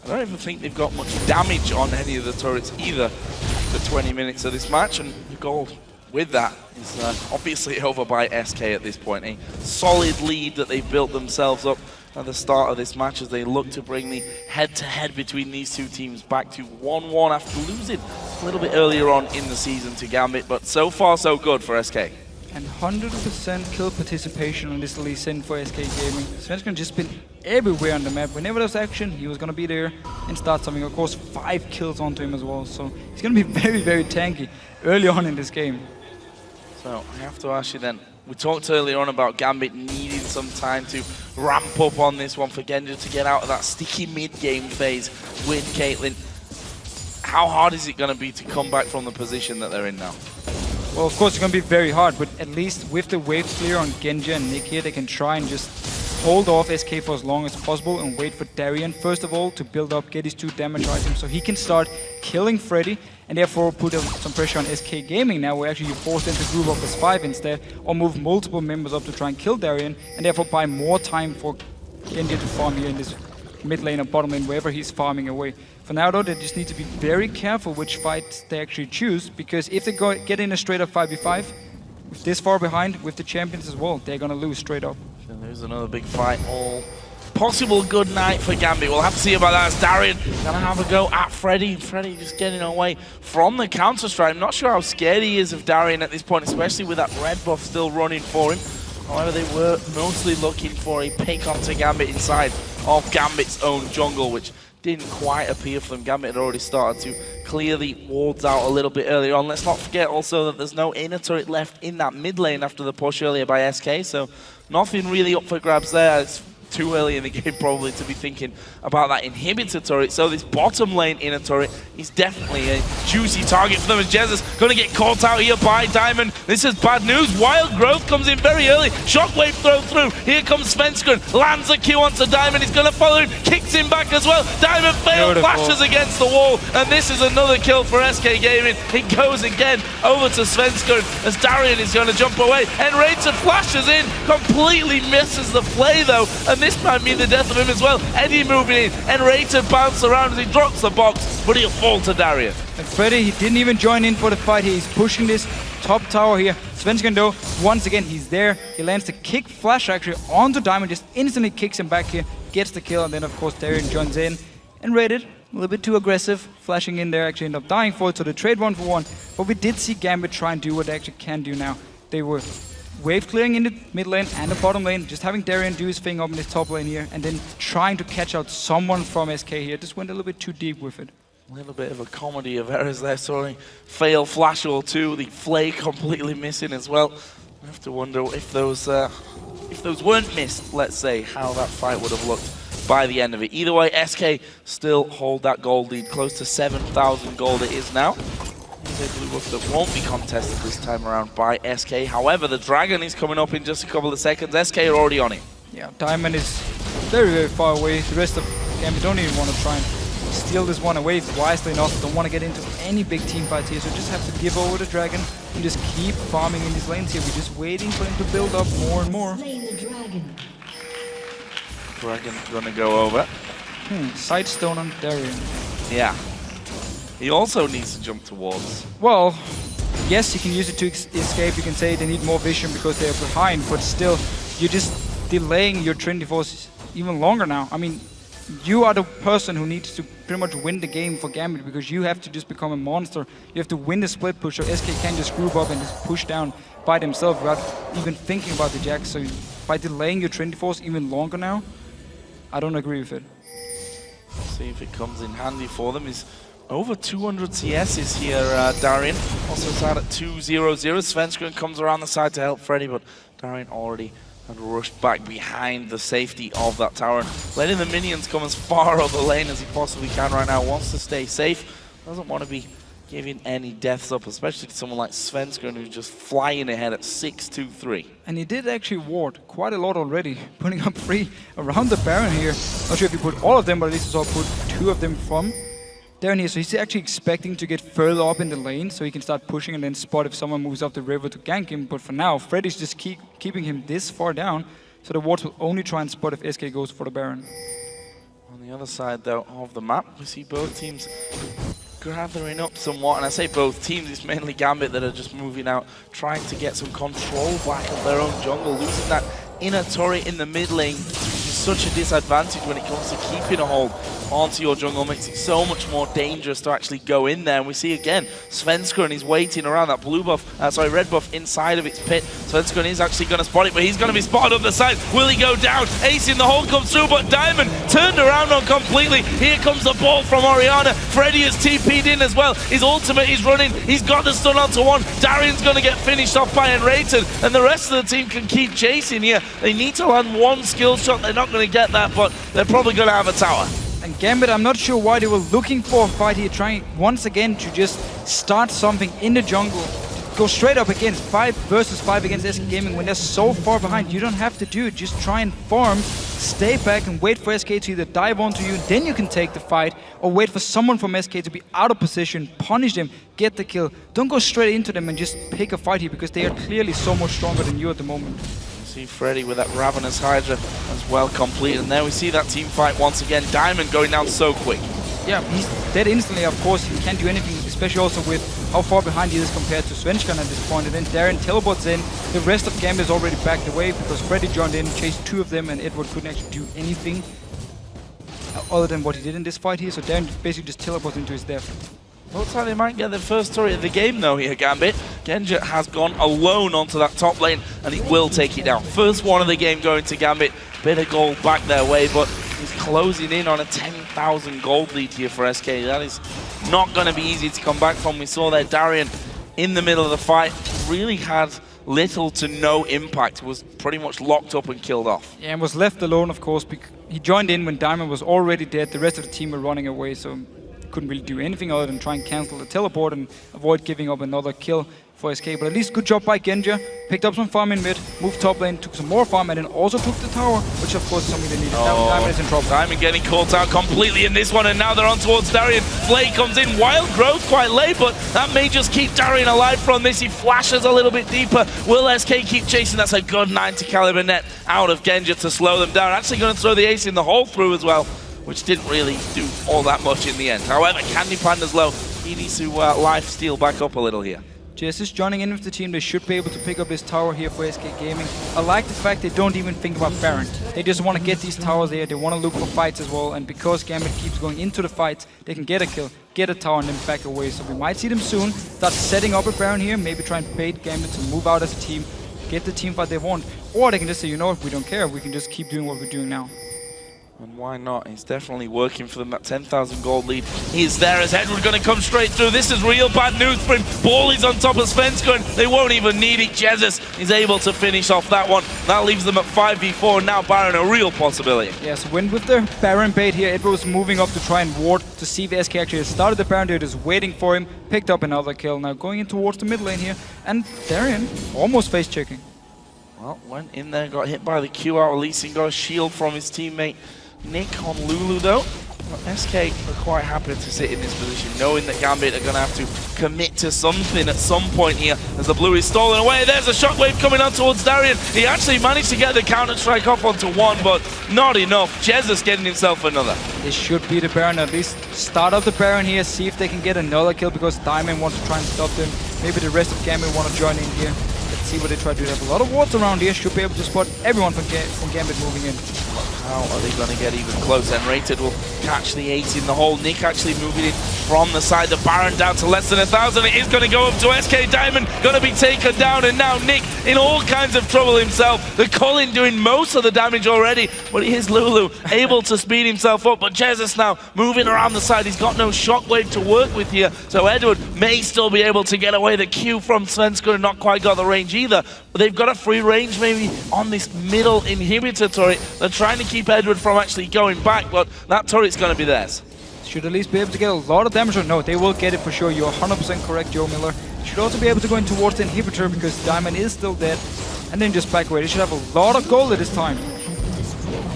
S4: I don't even think they've got much damage on any of the turrets either for 20 minutes of this match, and the goal with that is obviously over by SK at this point. A solid lead that they've built themselves up at the start of this match as they look to bring the head-to-head between these two teams back to 1-1 after losing a little bit earlier on in the season to Gambit, but so far so good for SK.
S5: And 100% kill participation on this Lee Sin for SK Gaming. Svensson just been everywhere on the map. Whenever there's action, he was gonna be there and start something. Of course, 5 kills onto him as well. So he's gonna be very, very tanky early on in this game.
S4: So I have to ask you then, we talked earlier on about Gambit needing some time to ramp up on this one for Genja to get out of that sticky mid-game phase with Caitlyn. How hard is it going to be to come back from the position that they're in now?
S5: Well, of course, it's going to be very hard, but at least with the wave clear on Genja and Nick here, they can try and just hold off SK for as long as possible and wait for Darien, first of all, to build up, get his 2 damage items so he can start killing Freddy and therefore put some pressure on SK Gaming now, where actually you force them to group up as 5 instead, or move multiple members up to try and kill Darien, and therefore buy more time for Genja to farm here in this mid lane or bottom lane, wherever he's farming away. For now though, they just need to be very careful which fights they actually choose, because if they get in a straight up 5v5, with this far behind, with the champions as well, they're gonna lose straight up.
S4: There's another big fight. All possible good night for Gambit. We'll have to see about that as Darien gonna have a go at Freddy. Freddy just getting away from the counter strike. I'm not sure how scared he is of Darien at this point, especially with that red buff still running for him. However, they were mostly looking for a pick onto Gambit inside of Gambit's own jungle, which didn't quite appear for them. Gambit had already started to clear the wards out a little bit earlier on. Let's not forget also that there's no inner turret left in that mid lane after the push earlier by SK, so nothing really up for grabs there. It's too early in the game probably to be thinking about that inhibitor turret. So this bottom lane inner turret is definitely a juicy target for them, as Jesus going to get caught out here by Diamond. This is bad news. Wild Growth comes in very early. Shockwave throw through. Here comes Svensson. Lands a Q onto Diamond. He's going to follow him. Kicks him back as well. Diamond failed. Flashes against the wall. And this is another kill for SK Gaming. It goes again over to Svensson as Darien is going to jump away. And Ro8 flashes in. Completely misses the play though. And this might mean the death of him as well. Eddie moving in, and Ro8 bounces around as he drops the box, but he'll fall to Darien.
S5: And Freddy, he didn't even join in for the fight here. He's pushing this top tower here. Svensson though, once again, he's there. He lands the kick flash actually onto Diamond, just instantly kicks him back here, gets the kill, and then of course Darien joins in. And Ro8, a little bit too aggressive, flashing in there, actually end up dying for it, so they trade 1 for 1. But we did see Gambit try and do what they actually can do now. They were wave clearing in the mid lane and the bottom lane, just having Darien do his thing up in this top lane here, and then trying to catch out someone from SK here. Just went a little bit too deep with it.
S4: A little bit of a comedy of errors there, sorry. Fail flash or 2, the flay completely missing as well. I have to wonder if those weren't missed, let's say, how that fight would have looked by the end of it. Either way, SK still hold that gold lead, close to 7,000 gold it is now. A blue buff that won't be contested this time around by SK. However, the Dragon is coming up in just a couple of seconds. SK are already on it.
S5: Yeah, Diamond is very, very far away. The rest of Gambit don't even want to try and steal this one away wisely enough. Don't want to get into any big team fights here, so just have to give over the Dragon and just keep farming in these lanes here. We're just waiting for him to build up more and more.
S4: Dragon's gonna go over.
S5: Sidestone on Darien.
S4: Yeah. He also needs to jump towards.
S5: Well, yes, you can use it to escape. You can say they need more vision because they're behind, but still, you're just delaying your Trinity Force even longer now. I mean, you are the person who needs to pretty much win the game for Gambit, because you have to just become a monster. You have to win the split push, so SK can't just group up and just push down by themselves without even thinking about the Jax. So by delaying your Trinity Force even longer now, I don't agree with it.
S4: See if it comes in handy for them. Is over 200 CSs here, Darien. Also side at 200. Svensson comes around the side to help Freddy, but Darien already had rushed back behind the safety of that tower, and letting the minions come as far up the lane as he possibly can right now. Wants to stay safe, doesn't want to be giving any deaths up, especially to someone like Svensson who's just flying ahead at 6-2-3.
S5: And he did actually ward quite a lot already, putting up 3 around the Baron here. Not sure if he put all of them, but at least he saw put 2 of them from Darien here. So he's actually expecting to get further up in the lane so he can start pushing and then spot if someone moves up the river to gank him. But for now, Freddy's just keeping him this far down, so the wards will only try and spot if SK goes for the Baron.
S4: On the other side though of the map, we see both teams gathering up somewhat, and I say both teams, it's mainly Gambit that are just moving out, trying to get some control back of their own jungle. Losing that inner turret in the mid lane is such a disadvantage when it comes to keeping a hold onto your jungle makes it so much more dangerous to actually go in there. And we see again, Svenskeren is waiting around that red buff inside of its pit. Svenskeren is actually going to spot it, but he's going to be spotted up the side. Will he go down? Ace in the hole comes through, but Diamond turned around on completely. Here comes the ball from Orianna. Freddy has TP'd in as well. His ultimate is running. He's got the stun onto one. Darian's going to get finished off by Enrated, and the rest of the team can keep chasing here. They need to land one skill shot. They're not going to get that, but they're probably going to have a tower.
S5: And Gambit, I'm not sure why they were looking for a fight here, trying once again to just start something in the jungle. Go straight up against 5 versus 5 against SK Gaming when they're so far behind. You don't have to do it, just try and farm, stay back and wait for SK to either dive onto you, then you can take the fight, or wait for someone from SK to be out of position, punish them, get the kill. Don't go straight into them and just pick a fight here, because they are clearly so much stronger than you at the moment.
S4: See Freddy with that Ravenous Hydra as well complete, and there we see that team fight once again. Diamond going down so quick.
S5: Yeah, he's dead instantly, of course. He can't do anything, especially also with how far behind he is compared to Svenskeren at this point. And then Darren teleports in. The rest of Gambit is already backed away because Freddy joined in, chased 2 of them, and Edward couldn't actually do anything other than what he did in this fight here. So Darren basically just teleports into his death.
S4: Looks like they might get their first story of the game though here, Gambit. Genja has gone alone onto that top lane, and he will take it down. First one of the game going to Gambit. Bit of gold back their way, but he's closing in on a 10,000 gold lead here for SK. That is not going to be easy to come back from. We saw there Darian in the middle of the fight really had little to no impact, was pretty much locked up and killed off.
S5: Yeah, and was left alone, of course. He joined in when Diamond was already dead. The rest of the team were running away, so couldn't really do anything other than try and cancel the teleport and avoid giving up another kill for SK. But at least good job by Genja. Picked up some farm in mid, moved top lane, took some more farm, and then also took the tower, which of course is something they needed. Now Diamond is in trouble.
S4: Diamond getting caught out completely in this one, and now they're on towards Darian. Flay comes in, wild growth quite late, but that may just keep Darian alive from this. He flashes a little bit deeper. Will SK keep chasing? That's a good 90 caliber net out of Genja to slow them down. Actually going to throw the ace in the hole through as well, which didn't really do all that much in the end. However, Candy Panda's low. He needs to life steal back up a little here.
S5: Jess is joining in with the team. They should be able to pick up this tower here for SK Gaming. I like the fact they don't even think about Baron. They just want to get these towers there. They want to look for fights as well. And because Gambit keeps going into the fights, they can get a kill, get a tower, and then back away. So we might see them soon start setting up a Baron here. Maybe try and bait Gambit to move out as a team, get the team fight they want. Or they can just say, you know what, we don't care. We can just keep doing what we're doing now.
S4: And why not? He's definitely working for them. That 10,000 gold lead is there as Edward going to come straight through. This is real bad news for him. Ball is on top of Svenskeren. They won't even need it. Jesus is able to finish off that one. That leaves them at 5v4. Now Baron a real possibility.
S5: Yeah, so when with the Baron bait here, Edward was moving up to try and ward to see if SK actually started the Baron. They're just waiting for him. Picked up another kill. Now going in towards the mid lane here. And Darren almost face checking.
S4: Well, went in there, got hit by the Q out, releasing, got a shield from his teammate Nick on Lulu though. Well, SK are quite happy to sit in this position, knowing that Gambit are going to have to commit to something at some point here as the blue is stolen away. There's a shockwave coming on towards Darian. He actually managed to get the counter-strike off onto one, but not enough. Jesus getting himself another.
S5: This should be the Baron, at least start up the Baron here, see if they can get another kill, because Diamond wants to try and stop them. Maybe the rest of Gambit want to join in here. Let's see what they try to do. They have a lot of wards around here, should be able to spot everyone from Gambit moving in.
S4: How are they going to get even closer? And Rated will catch the 8 in the hole. Nick actually moving in from the side. The Baron down to less than 1,000. It is going to go up to SK Diamond. Going to be taken down. And now Nick in all kinds of trouble himself. The Cullen doing most of the damage already. But here's Lulu able to speed himself up. But Jesus now moving around the side. He's got no shockwave to work with here. So Edward may still be able to get away. The Q from Svenskeren not quite got the range either. But they've got a free range maybe on this middle inhibitor turret. They're trying to keep Edward from actually going back, but that turret's going to be theirs.
S5: Should at least be able to get a lot of damage. Or no, they will get it for sure. You're 100% correct, Joe Miller. Should also be able to go in towards the inhibitor because Diamond is still dead. And then just back away. They should have a lot of gold at this time.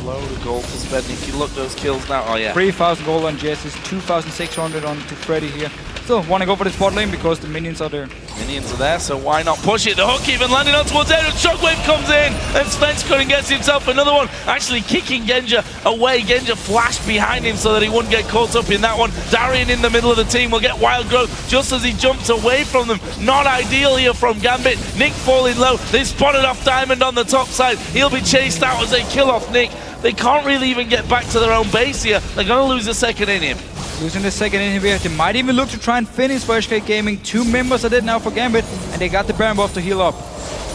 S4: Load of gold to spend. If you look those kills now, oh yeah.
S5: 3,000 gold on Jess, 2,600 on to Freddy here. still want to go for the spot lane because the minions are there.
S4: Minions are there, so why not push it? The hook even landing on towards Edward. Shockwave comes in, and Svenskeren gets himself another one. Actually kicking Genja away. Genja flashed behind him so that he wouldn't get caught up in that one. Darian in the middle of the team will get Wild Growth just as he jumps away from them. Not ideal here from Gambit. Nick falling low. They spotted off Diamond on the top side. He'll be chased out as they kill off Nick. They can't really even get back to their own base here. They're going to lose a second in him.
S5: Losing the second inhibitor. They might even look to try and finish for SK Gaming. 2 members are dead now for Gambit, and they got the Baron buff to heal up.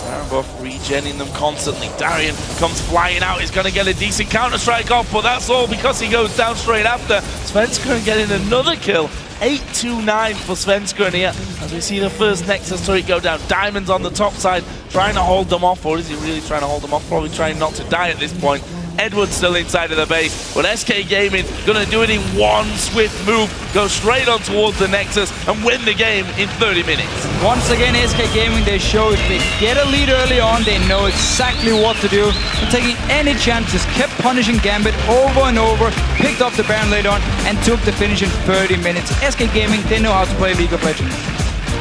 S4: Baron buff regenning them constantly. Darian comes flying out. He's going to get a decent counter-strike off, but that's all because he goes down straight after. Svenskeren getting another kill. 8-2-9 for Svenskeren here as we see the first Nexus turret go down. Diamond's on the top side trying to hold them off, or is he really trying to hold them off? Probably trying not to die at this point. Edward's still inside of the base, but SK Gaming gonna do it in one swift move, go straight on towards the Nexus and win the game in 30 minutes.
S5: Once again, SK Gaming, they show if they get a lead early on, they know exactly what to do. Not taking any chances, kept punishing Gambit over and over, picked up the Baron later on, and took the finish in 30 minutes. SK Gaming, they know how to play League of Legends.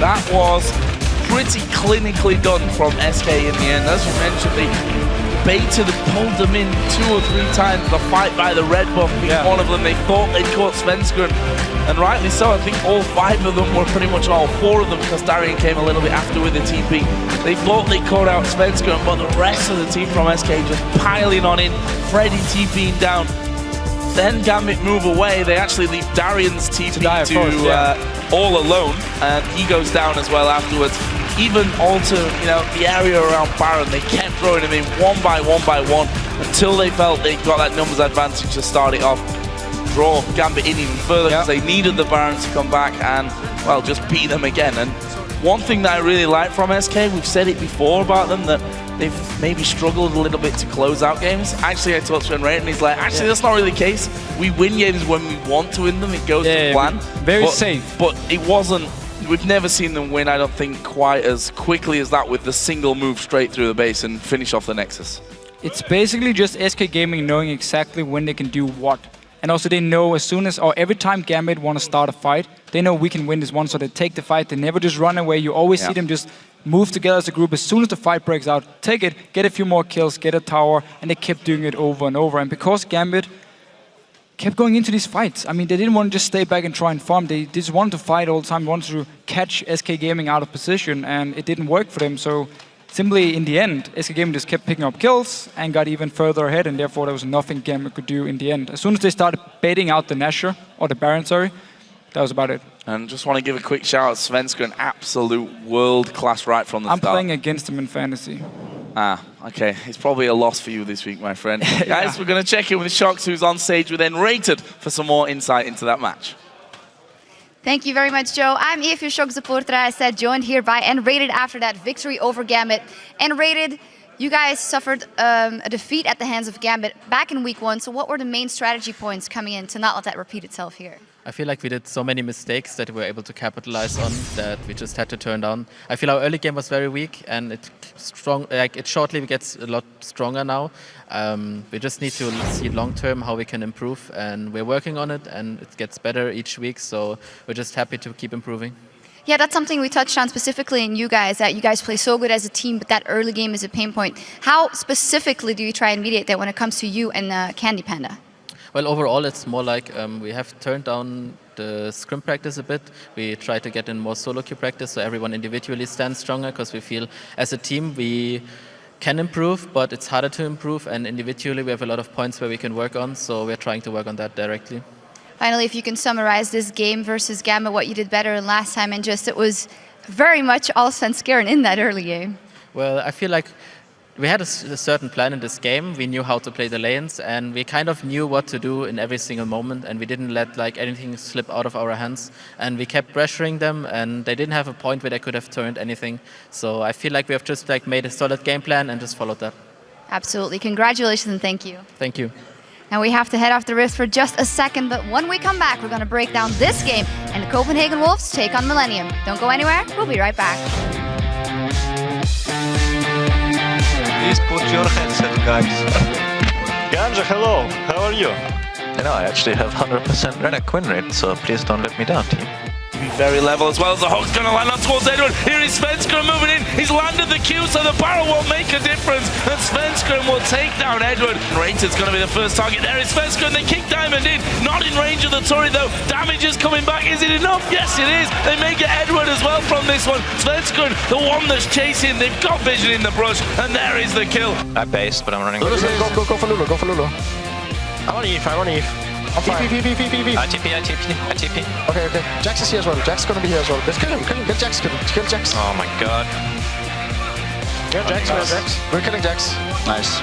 S4: That was pretty clinically done from SK in the end. As you mentioned, they baited and pulled them in 2 or 3 times. The fight by the red buff being one of them. They thought they'd caught Svenskeren, and rightly so. I think all 5 of them were pretty much all 4 of them, because Darian came a little bit after with the TP. They thought they caught out Svenskeren, but the rest of the team from SK just piling on in. Freddy TPing down. Then Gambit move away. They actually leave Darian's TP to all alone, and he goes down as well afterwards. Even alter, the area around Baron, they kept throwing him in one by one until they felt they got that numbers advantage to start it off. Draw Gambit in even further because they needed the Baron to come back and, well, just beat them again. And one thing that I really like from SK, we've said it before about them, that they've maybe struggled a little bit to close out games. Actually, I talked to Ro8 and he's like, actually, that's not really the case. We win games when we want to win them. It goes to plan.
S5: Very safe.
S4: But it wasn't. We've never seen them win, I don't think, quite as quickly as that with the single move straight through the base and finish off the Nexus.
S5: It's basically just SK Gaming knowing exactly when they can do what. And also they know as soon as, or every time Gambit want to start a fight, they know we can win this one, so they take the fight. They never just run away. You always see them just move together as a group. As soon as the fight breaks out, take it, get a few more kills, get a tower, and they kept doing it over and over. And because Gambit kept going into these fights. I mean, they didn't want to just stay back and try and farm. They just wanted to fight all the time, wanted to catch SK Gaming out of position, and it didn't work for them. So simply, in the end, SK Gaming just kept picking up kills and got even further ahead, and therefore there was nothing Gambit could do in the end. As soon as they started baiting out the Nashor, or the Baron, sorry, that was about it.
S4: And just want to give a quick shout out to Svenskeren, an absolute world-class right from the start.
S5: I'm playing against him in Fantasy.
S4: Ah, okay. It's probably a loss for you this week, my friend. Guys, we're going to check in with Shox, who's on stage with N-Rated, for some more insight into that match.
S13: Thank you very much, Joe. I'm EFU Shock supporter, I said, joined here by N-Rated after that victory over Gambit. N-Rated, you guys suffered a defeat at the hands of Gambit back in week 1. So what were the main strategy points coming in to not let that repeat itself here?
S14: I feel like we did so many mistakes that we were able to capitalize on that we just had to turn down. I feel our early game was very weak, and it shortly gets a lot stronger now. We just need to see long term how we can improve, and we're working on it, and it gets better each week. So we're just happy to keep improving.
S13: Yeah, that's something we touched on specifically in you guys, that you guys play so good as a team, but that early game is a pain point. How specifically do you try and mediate that when it comes to you and Candy Panda?
S14: Well, overall, it's more like we have turned down the scrim practice a bit. We try to get in more solo queue practice, so everyone individually stands stronger, because we feel as a team we can improve, but it's harder to improve, and individually we have a lot of points where we can work on, so we're trying to work on that directly.
S13: Finally, if you can summarize this game versus Gambit, what you did better than last time, and just it was very much all Svenskeren in that early game.
S14: Well, I feel like we had a certain plan in this game. We knew how to play the lanes, and we kind of knew what to do in every single moment, and we didn't let anything slip out of our hands. And we kept pressuring them, and they didn't have a point where they could have turned anything. So I feel like we have just made a solid game plan and just followed that.
S13: Absolutely. Congratulations and thank you.
S14: Thank you.
S13: Now we have to head off the Rift for just a second, but when we come back, we're going to break down this game, and the Copenhagen Wolves take on Millennium. Don't go anywhere. We'll be right back.
S15: Please put your headset, guys.
S16: Ganja, hello. How are you?
S15: I actually have 100% Renekton win rate, so please don't let me down, team.
S4: be very level as well as the hook's going to land on towards Edward. Here is Svenskeren moving in. He's landed the Q, so the barrel won't make a difference. And Svenskeren will take down Edward. Ro8's going to be the first target. There is Svenskeren. They kick Diamond in. Not in range of the turret though. Damage is coming back. Is it enough? Yes, it is. They may get Edward as well from this one. Svenskeren, the one that's chasing. They've got vision in the brush. And there is the kill.
S6: I based, but I'm running.
S9: Go for Lulu, go for Lulu. I'm on Eve, I'm fine.
S6: I TP.
S9: Okay. Jax is here as well. Jax is gonna be here as well. Let's kill him. Get Jax. Kill Jax.
S6: Oh my god.
S9: Yeah, Jax. We're killing Jax.
S6: Nice.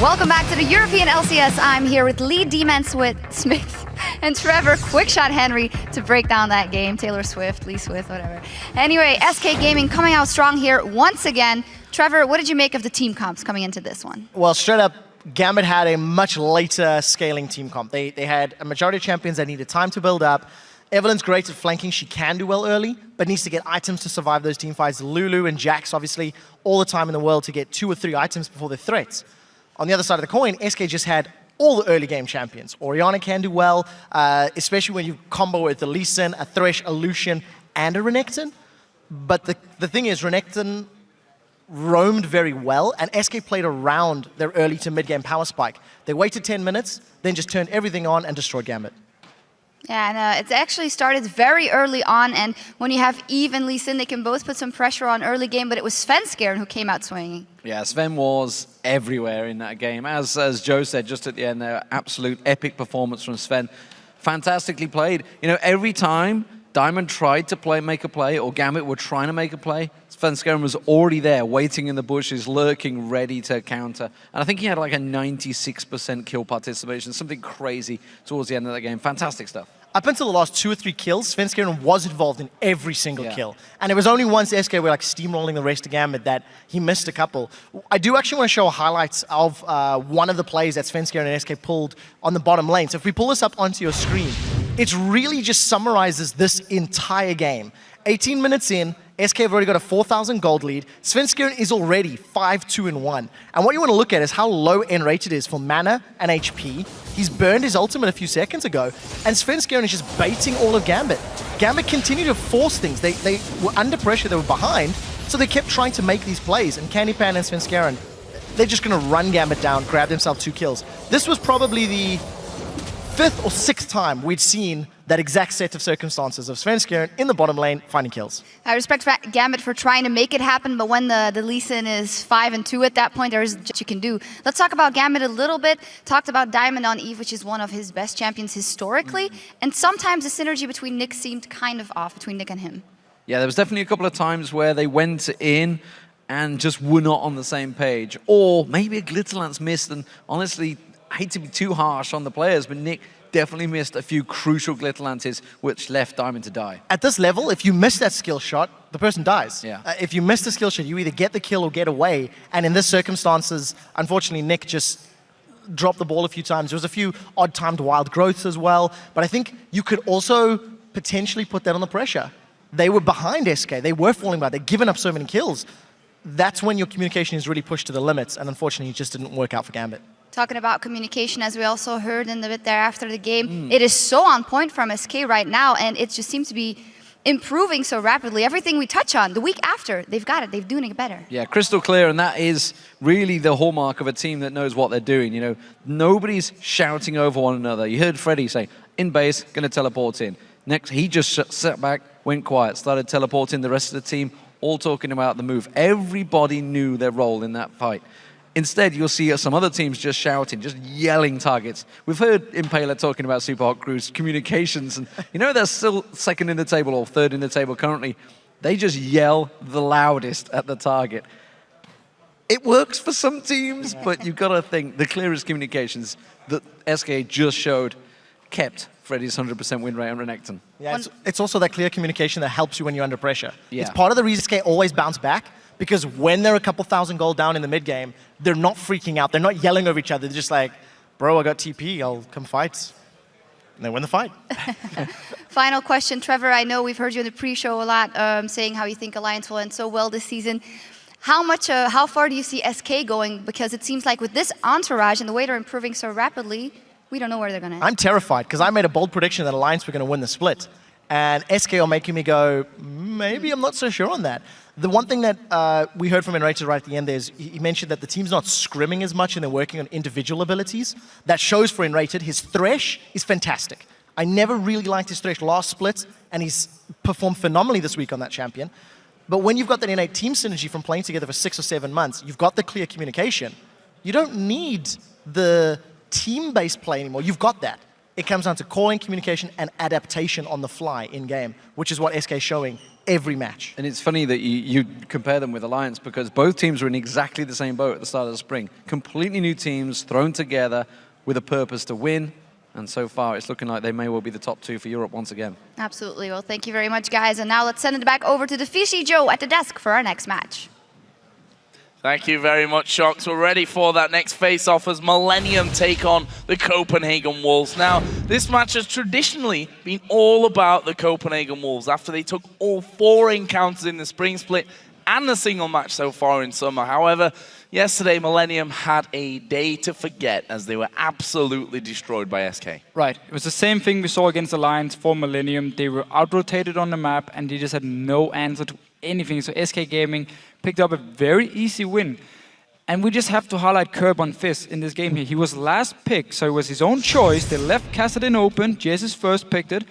S13: Welcome back to the European LCS. I'm here with Lee D-Man Smith and Trevor Quickshot Henry to break down that game. Taylor Swift, Lee Swift, whatever. Anyway, SK Gaming coming out strong here once again. Trevor, what did you make of the team comps coming into this one?
S9: Well, straight up, Gambit had a much later scaling team comp. They had a majority of champions that needed time to build up. Evelyn's great at flanking. She can do well early, but needs to get items to survive those team fights. Lulu and Jax, obviously, all the time in the world to get 2 or 3 items before they're threats. On the other side of the coin, SK just had all the early game champions. Orianna can do well, especially when you combo with a Lee Sin, a Thresh, a Lucian, and a Renekton. But the thing is, Renekton roamed very well, and SK played around their early to mid-game power spike. They waited 10 minutes, then just turned everything on and destroyed Gambit.
S13: Yeah, and it's actually started very early on, and when you have Eve and Lee Sin, they can both put some pressure on early game, but it was Svenskeren who came out swinging.
S17: Yeah, Sven was everywhere in that game. As Joe said just at the end there, absolute epic performance from Sven. Fantastically played. You know, every time Diamond tried to make a play, or Gambit were trying to make a play, Svenskeren was already there, waiting in the bushes, lurking, ready to counter. And I think he had like a 96% kill participation, something crazy towards the end of that game. Fantastic stuff.
S9: Up until the last 2 or 3 kills, Svenskeren was involved in every single kill. And it was only once SK were like steamrolling the rest of Gambit that he missed a couple. I do actually want to show highlights of one of the plays that Svenskeren and SK pulled on the bottom lane. So if we pull this up onto your screen, it really just summarizes this entire game. 18 minutes in, SK have already got a 4,000 gold lead. Svenskeren is already 5-2-1. And what you want to look at is how low end rate it is for mana and HP. He's burned his ultimate a few seconds ago, and Svenskeren is just baiting all of Gambit. Gambit continued to force things. They were under pressure, they were behind, so they kept trying to make these plays, and Candypan and Svenskeren they're just going to run Gambit down, grab themselves 2 kills. This was probably the 5th or 6th time we'd seen that exact set of circumstances of Svenskjern in the bottom lane finding kills.
S13: I respect Gambit for trying to make it happen, but when the Lee Sin is 5-2 at that point, there isn't much you can do. Let's talk about Gambit a little bit. Talked about Diamond on Eve, which is one of his best champions historically, and sometimes the synergy between Nick seemed kind of off, between Nick and him.
S17: Yeah, there was definitely a couple of times where they went in and just were not on the same page. Or maybe a Glitterlance missed, and honestly, I hate to be too harsh on the players, but Nick definitely missed a few crucial Glitterlances which left Diamond to die.
S9: At this level, if you miss that skill shot, the person dies.
S17: Yeah.
S9: If you miss the skill shot, you either get the kill or get away. And in this circumstances, unfortunately, Nick just dropped the ball a few times. There was a few odd-timed wild growths as well. But I think you could also potentially put that on the pressure. They were behind SK. They were falling behind. They'd given up so many kills. That's when your communication is really pushed to the limits. And unfortunately, it just didn't work out for Gambit.
S13: Talking about communication, as we also heard in the bit there after the game, it is so on point from SK right now, and it just seems to be improving so rapidly. Everything we touch on, the week after, they've got it. They're doing it better.
S17: Yeah, crystal clear, and that is really the hallmark of a team that knows what they're doing. You know, nobody's shouting over one another. You heard Freddie say, in base, going to teleport in. Next, he just sat back, went quiet, started teleporting the rest of the team, all talking about the move. Everybody knew their role in that fight. Instead, you'll see some other teams just shouting, just yelling targets. We've heard Impaler talking about Super Hot Crew's communications, and you know they're still 2nd in the table or 3rd in the table currently. They just yell the loudest at the target. It works for some teams, but you've got to think the clearest communications that SK just showed kept Freddy's 100% win rate on Renekton.
S9: Yeah, it's also that clear communication that helps you when you're under pressure.
S17: Yeah.
S9: It's part of the reason SK always bounce back, because when they're a couple thousand gold down in the mid game, they're not freaking out. They're not yelling over each other. They're just like, bro, I got TP. I'll come fight. And they win the fight.
S13: Final question, Trevor. I know we've heard you in the pre-show a lot saying how you think Alliance will end so well this season. How far do you see SK going? Because it seems like with this entourage and the way they're improving so rapidly, we don't know where they're going to end.
S9: I'm terrified because I made a bold prediction that Alliance were going to win the split. And SK are making me go, maybe I'm not so sure on that. The one thing that we heard from Enrated right at the end there is he mentioned that the team's not scrimming as much and they're working on individual abilities. That shows for Enrated. His Thresh is fantastic. I never really liked his Thresh last split, and he's performed phenomenally this week on that champion. But when you've got that innate team synergy from playing together for 6 or 7 months, you've got the clear communication. You don't need the team-based play anymore. You've got that. It comes down to calling, communication, and adaptation on the fly in-game, which is what SK is showing every match.
S17: And it's funny that you compare them with Alliance because both teams were in exactly the same boat at the start of the spring. Completely new teams thrown together with a purpose to win. And so far, it's looking like they may well be the top 2 for Europe once again.
S13: Absolutely. Well, thank you very much, guys. And now let's send it back over to the Fishy Joe at the desk for our next match.
S4: Thank you very much, Shocks. We're ready for that next face-off as Millennium take on the Copenhagen Wolves. Now, this match has traditionally been all about the Copenhagen Wolves after they took all 4 encounters in the spring split and the single match so far in summer. However, yesterday Millennium had a day to forget as they were absolutely destroyed by SK.
S5: Right. It was the same thing we saw against Alliance for Millennium. They were out-rotated on the map and they just had no answer to anything. So SK Gaming picked up a very easy win. And we just have to highlight Curb on Fizz in this game here. He was last pick, so it was his own choice. They left Kassadin open. JS's first picked it.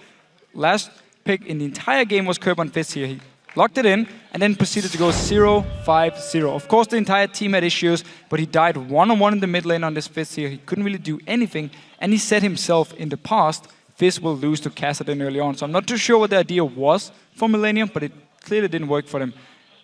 S5: Last pick in the entire game was Curb on Fizz here. He locked it in and then proceeded to go 0-5-0. Of course, the entire team had issues, but he died one-on-one in the mid lane on this Fizz here. He couldn't really do anything, and he said himself in the past, Fizz will lose to Kassadin early on. So I'm not too sure what the idea was for Millennium, but it clearly didn't work for them.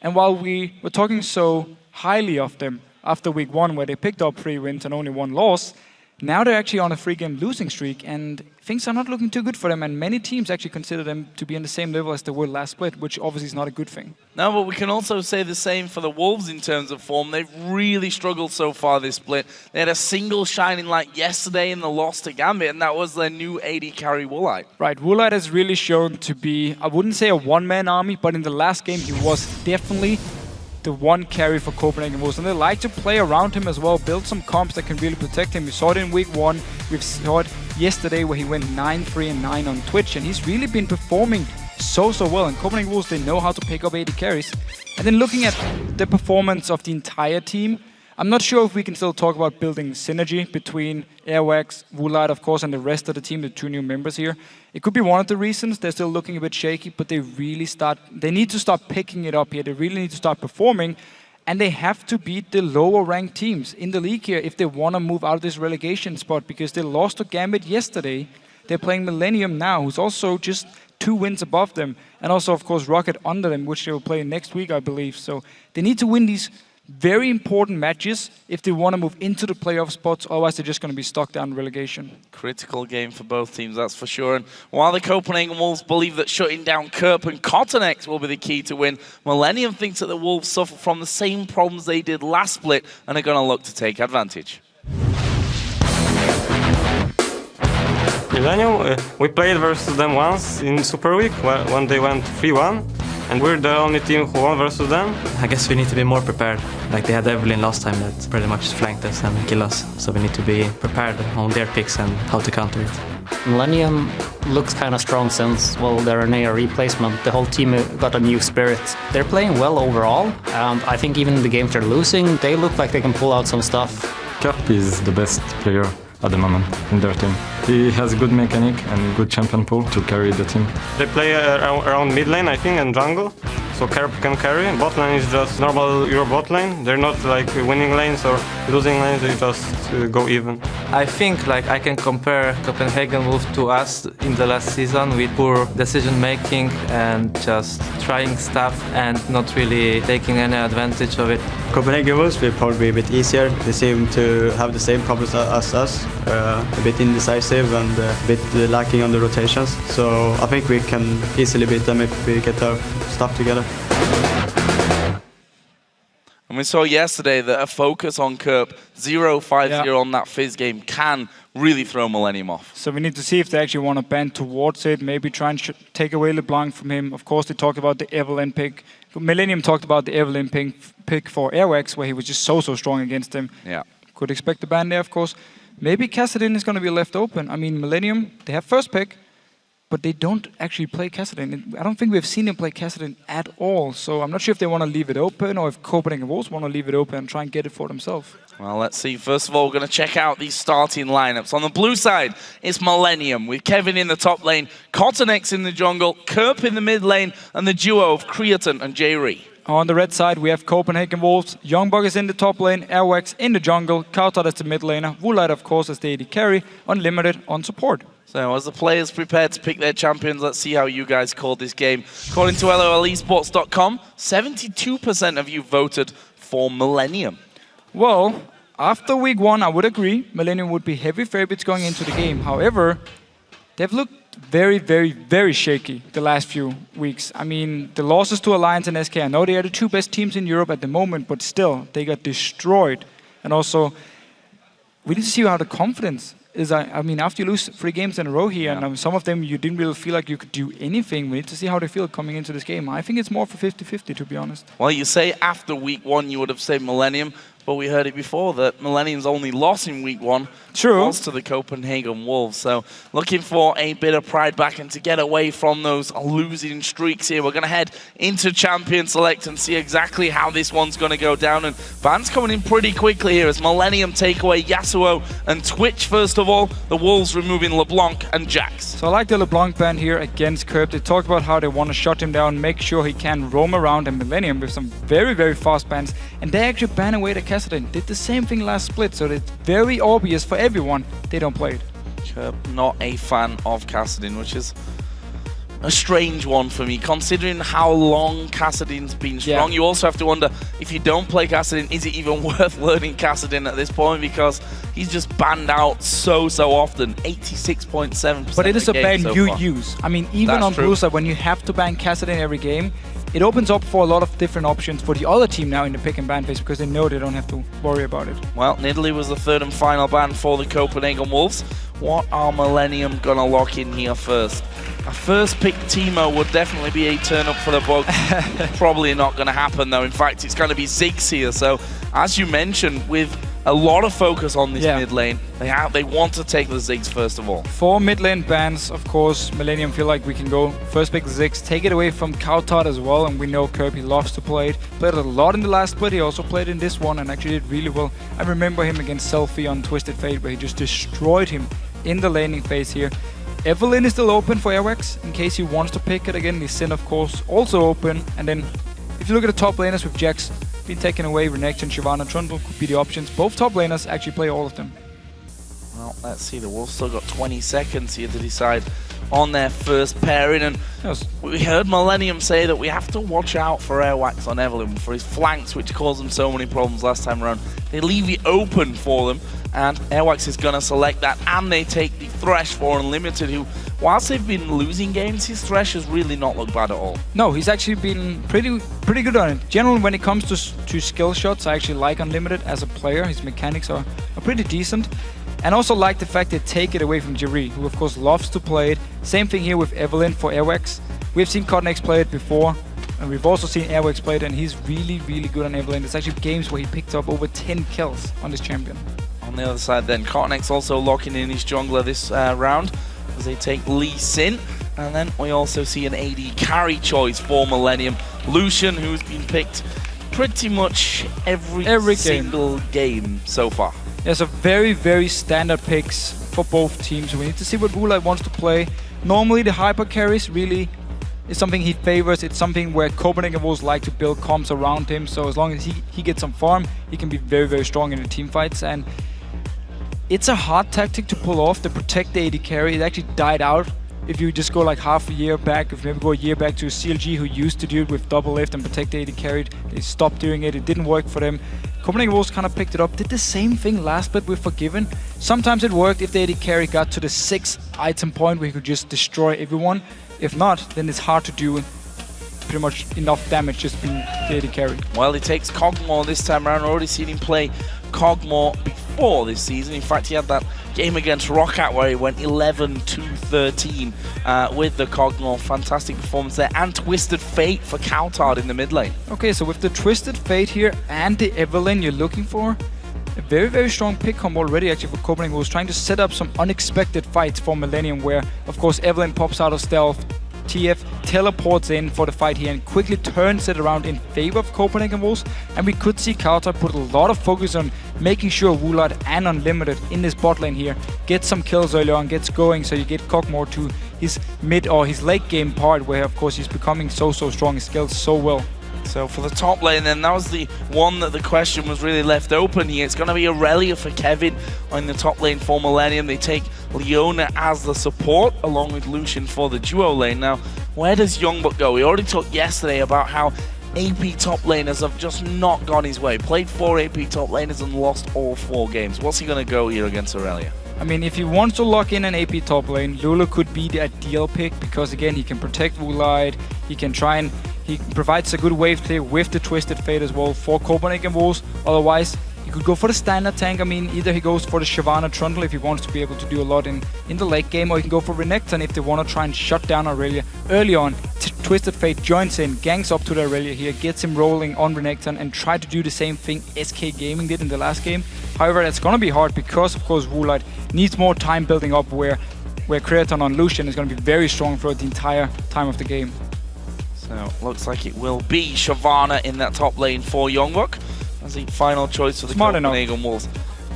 S5: And while we were talking so highly of them after week 1, where they picked up 3 wins and only 1 loss, now they're actually on a 3-game losing streak, and things are not looking too good for them, and many teams actually consider them to be on the same level as they were last split, which obviously is not a good thing.
S4: No, but we can also say the same for the Wolves in terms of form. They've really struggled so far this split. They had a single shining light yesterday in the loss to Gambit, and that was their new AD carry Woolite.
S5: Right, Woolite has really shown to be, I wouldn't say a one-man army, but in the last game he was definitely the one carry for Copenhagen Wolves, and they like to play around him as well, build some comps that can really protect him. We saw it in week 1, we saw it yesterday where he went 9-3-9 on Twitch, and he's really been performing so well. And Copenhagen Wolves, they know how to pick up AD carries. And then looking at the performance of the entire team, I'm not sure if we can still talk about building synergy between Airwax, Ro8, of course, and the rest of the team, the 2 new members here. It could be one of the reasons they're still looking a bit shaky, but they need to start picking it up here. They really need to start performing, and they have to beat the lower ranked teams in the league here if they want to move out of this relegation spot, because they lost to Gambit yesterday. They're playing Millennium now, who's also just 2 wins above them, and also, of course, Rockat under them, which they will play next week, I believe. So they need to win these very important matches if they want to move into the playoff spots, otherwise they're just going to be stuck down in relegation.
S4: Critical game for both teams, that's for sure. And while the Copenhagen Wolves believe that shutting down Kerp and Cottonex will be the key to win, Millennium thinks that the Wolves suffer from the same problems they did last split and are going to look to take advantage.
S18: Millennium, we played versus them once in Super Week when they went 3-1. And we're the only team who won versus them.
S19: I guess we need to be more prepared. Like they had Evelyn last time that pretty much flanked us and killed us. So we need to be prepared on their picks and how to counter it.
S2: Millennium looks kind of strong since, well, they're an AR replacement. The whole team got a new spirit. They're playing well overall. I think even the games they're losing, they look like they can pull out some stuff.
S20: Cap is the best player at the moment in their team. He has good mechanic and good champion pool to carry the team.
S18: They play around mid lane, I think, and jungle. So Kerp can carry. Bot lane is just normal Euro bot lane. They're not like winning lanes or losing lanes, they just go even.
S21: I think like I can compare Copenhagen Wolves to us in the last season with poor decision making and just trying stuff and not really taking any advantage of it.
S12: Copenhagen Wolves will probably be a bit easier. They seem to have the same problems as us, a bit indecisive and a bit lacking on the rotations. So I think we can easily beat them if we get our stuff together.
S4: And we saw yesterday that a focus on Kerp, 0-5-0 on that Fizz game, can really throw Millennium off.
S5: So we need to see if they actually want to bend towards it, maybe try and take away LeBlanc from him. Of course, they talked about the Evelyn pick. Millennium talked about the Evelyn pick for Airwax, where he was just so strong against him.
S4: Yeah.
S5: Could expect the ban there, of course. Maybe Kassadin is going to be left open. I mean, Millennium, they have first pick, but they don't actually play Kassadin. I don't think we've seen him play Kassadin at all. So I'm not sure if they want to leave it open or if Copenhagen Wolves want to leave it open and try and get it for themselves.
S4: Well, let's see. First of all, we're going to check out these starting lineups. On the blue side, it's Millennium with Kevin in the top lane, Cottonex in the jungle, Kerp in the mid lane, and the duo of Creaton and J-Ree.
S5: On the red side, we have Copenhagen Wolves. Youngbug is in the top lane, Airwax in the jungle, Kautat as the mid laner, Ro8, of course, as the AD carry, Unlimited on support.
S4: So as the players prepare to pick their champions, let's see how you guys called this game. According to LOLesports.com, 72% of you voted for Millennium.
S5: Well, after week 1, I would agree. Millennium would be heavy favorites going into the game. However, they've looked very shaky the last few weeks. I mean, the losses to Alliance and SK, I know they are the 2 best teams in Europe at the moment, but still, they got destroyed. And also, we need to see how the confidence is. I mean, after you lose 3 games in a row here, and some of them you didn't really feel like you could do anything, we need to see how they feel coming into this game. I think it's more for 50-50, to be honest.
S4: Well, you say after week 1 you would have said Millennium, but we heard it before that Millennium's only loss in week 1 was to the Copenhagen Wolves. So looking for a bit of pride back and to get away from those losing streaks here. We're going to head into Champion Select and see exactly how this one's going to go down. And bans coming in pretty quickly here as Millennium take away Yasuo and Twitch first of all. The Wolves removing LeBlanc and Jax.
S5: So I like the LeBlanc ban here against Kerp. They talked about how they want to shut him down, make sure he can roam around, and Millennium with some very fast bans. And they actually ban away the Kassadin. Did the same thing last split, so it's very obvious for everyone they don't play it.
S4: Kerp not a fan of Kassadin, which is a strange one for me, considering how long Kassadin's been strong. You also have to wonder, if you don't play Kassadin, is it even worth learning Kassadin at this point? Because he's just banned out so often, 86.7%.
S5: But it is a ban you use. I mean, even on blue side, when you have to ban Kassadin every game, it opens up for a lot of different options for the other team now in the pick and ban phase because they know they don't have to worry about it.
S4: Well, Nidalee was the 3rd and final ban for the Copenhagen Wolves. What are Millennium going to lock in here first? A first pick Teemo would definitely be a turn up for the bug. Probably not going to happen though. In fact, it's going to be Ziggs here. So as you mentioned, with a lot of focus on this mid lane. They want to take the Ziggs first of all.
S5: 4 mid lane bans, of course. Millennium feel like we can go first pick Ziggs, take it away from Cowtard as well, and we know Kirby loves to play it. Played it a lot in the last split, he also played in this one and actually did really well. I remember him against Selfie on Twisted Fate where he just destroyed him in the laning phase here. Evelyn is still open for Airwax in case he wants to pick it again. Lee Sin, of course, also open. And then if you look at the top laners with Jax being taken away, Renekton, Shyvana, Trundle could be the options. Both top laners actually play all of them.
S4: Well, let's see. The Wolves still got 20 seconds here to decide on their first pairing. And we heard Millennium say that we have to watch out for Airwax on Evelyn for his flanks, which caused them so many problems last time around. They leave it open for them, and Airwax is going to select that, and they take the Thresh for Unlimited, who, whilst they've been losing games, his Thresh has really not looked bad at all.
S5: No, he's actually been pretty good on it. Generally, when it comes to skill shots, I actually like Unlimited as a player. His mechanics are pretty decent. And also like the fact they take it away from Jerry, who of course loves to play it. Same thing here with Evelyn for Airwax. We've seen Cotnex play it before, and we've also seen Airwax play it, and he's really, really good on Evelyn. There's actually games where he picked up over 10 kills on this champion.
S4: On the other side then, Cotnex also locking in his jungler this round as they take Lee Sin. And then we also see an AD carry choice for Millennium. Lucian, who's been picked pretty much every single game so far.
S5: There's a very, very standard picks for both teams. We need to see what Ro8 wants to play. Normally the hyper carries really is something he favors. It's something where Copenhagen Wolves like to build comps around him. So as long as he gets some farm, he can be very, very strong in the team fights. And it's a hard tactic to pull off, the protect the AD carry. It actually died out. If you just go like half a year back, if you maybe go a year back to CLG, who used to do it with double lift and protect the AD carried, they stopped doing it. It didn't work for them. Copenhagen Wolves kind of picked it up, did the same thing last split with Forgiven. Sometimes it worked if the AD carry got to the 6th item point where he could just destroy everyone. If not, then it's hard to do pretty much enough damage just being the AD carry.
S4: Well, he takes Kog'Maw this time around. Already seen him play Kog'Maw before this season. In fact, he had that game against Rockat where he went 11-13 with the Kog'Maw. Fantastic performance there. And Twisted Fate for Cowtard in the mid lane.
S5: Okay, so with the Twisted Fate here and the Evelyn you're looking for, a very, very strong pick combo already actually for Copenhagen, who was trying to set up some unexpected fights for Millennium where, of course, Evelyn pops out of stealth, TF teleports in for the fight here and quickly turns it around in favor of Copenhagen Wolves. And we could see Cowtard put a lot of focus on making sure Ro8 and Unlimited in this bot lane here get some kills early on, gets going, so you get Kog'Maw to his mid or his late game part where, of course, he's becoming so strong, he scales so well.
S4: So for the top lane then, that was the one that the question was really left open here. It's going to be Aurelia for Kevin on the top lane for Millennium. They take Leona as the support along with Lucian for the duo lane. Now, where does Youngbuck go? We already talked yesterday about how AP top laners have just not gone his way. Played 4 AP top laners and lost all 4 games. What's he going to go here against Aurelia?
S5: I mean, if he wants to lock in an AP top lane, Lulu could be the ideal pick because, again, he can protect Ro8, he provides a good wave clear with the Twisted Fate as well for Copenhagen Wolves. Otherwise, he could go for the standard tank. I mean, either he goes for the Shyvana Trundle if he wants to be able to do a lot in the late game, or he can go for Renekton if they want to try and shut down Aurelia early on. Twisted Fate joins in, ganks up to the Aurelia here, gets him rolling on Renekton and try to do the same thing SK Gaming did in the last game. However, that's going to be hard because, of course, Ro8 needs more time building up where Creaton on Lucian is going to be very strong throughout the entire time of the game.
S4: So, looks like it will be Shyvana in that top lane for Youngbuck as the final choice for the Copenhagen Wolves.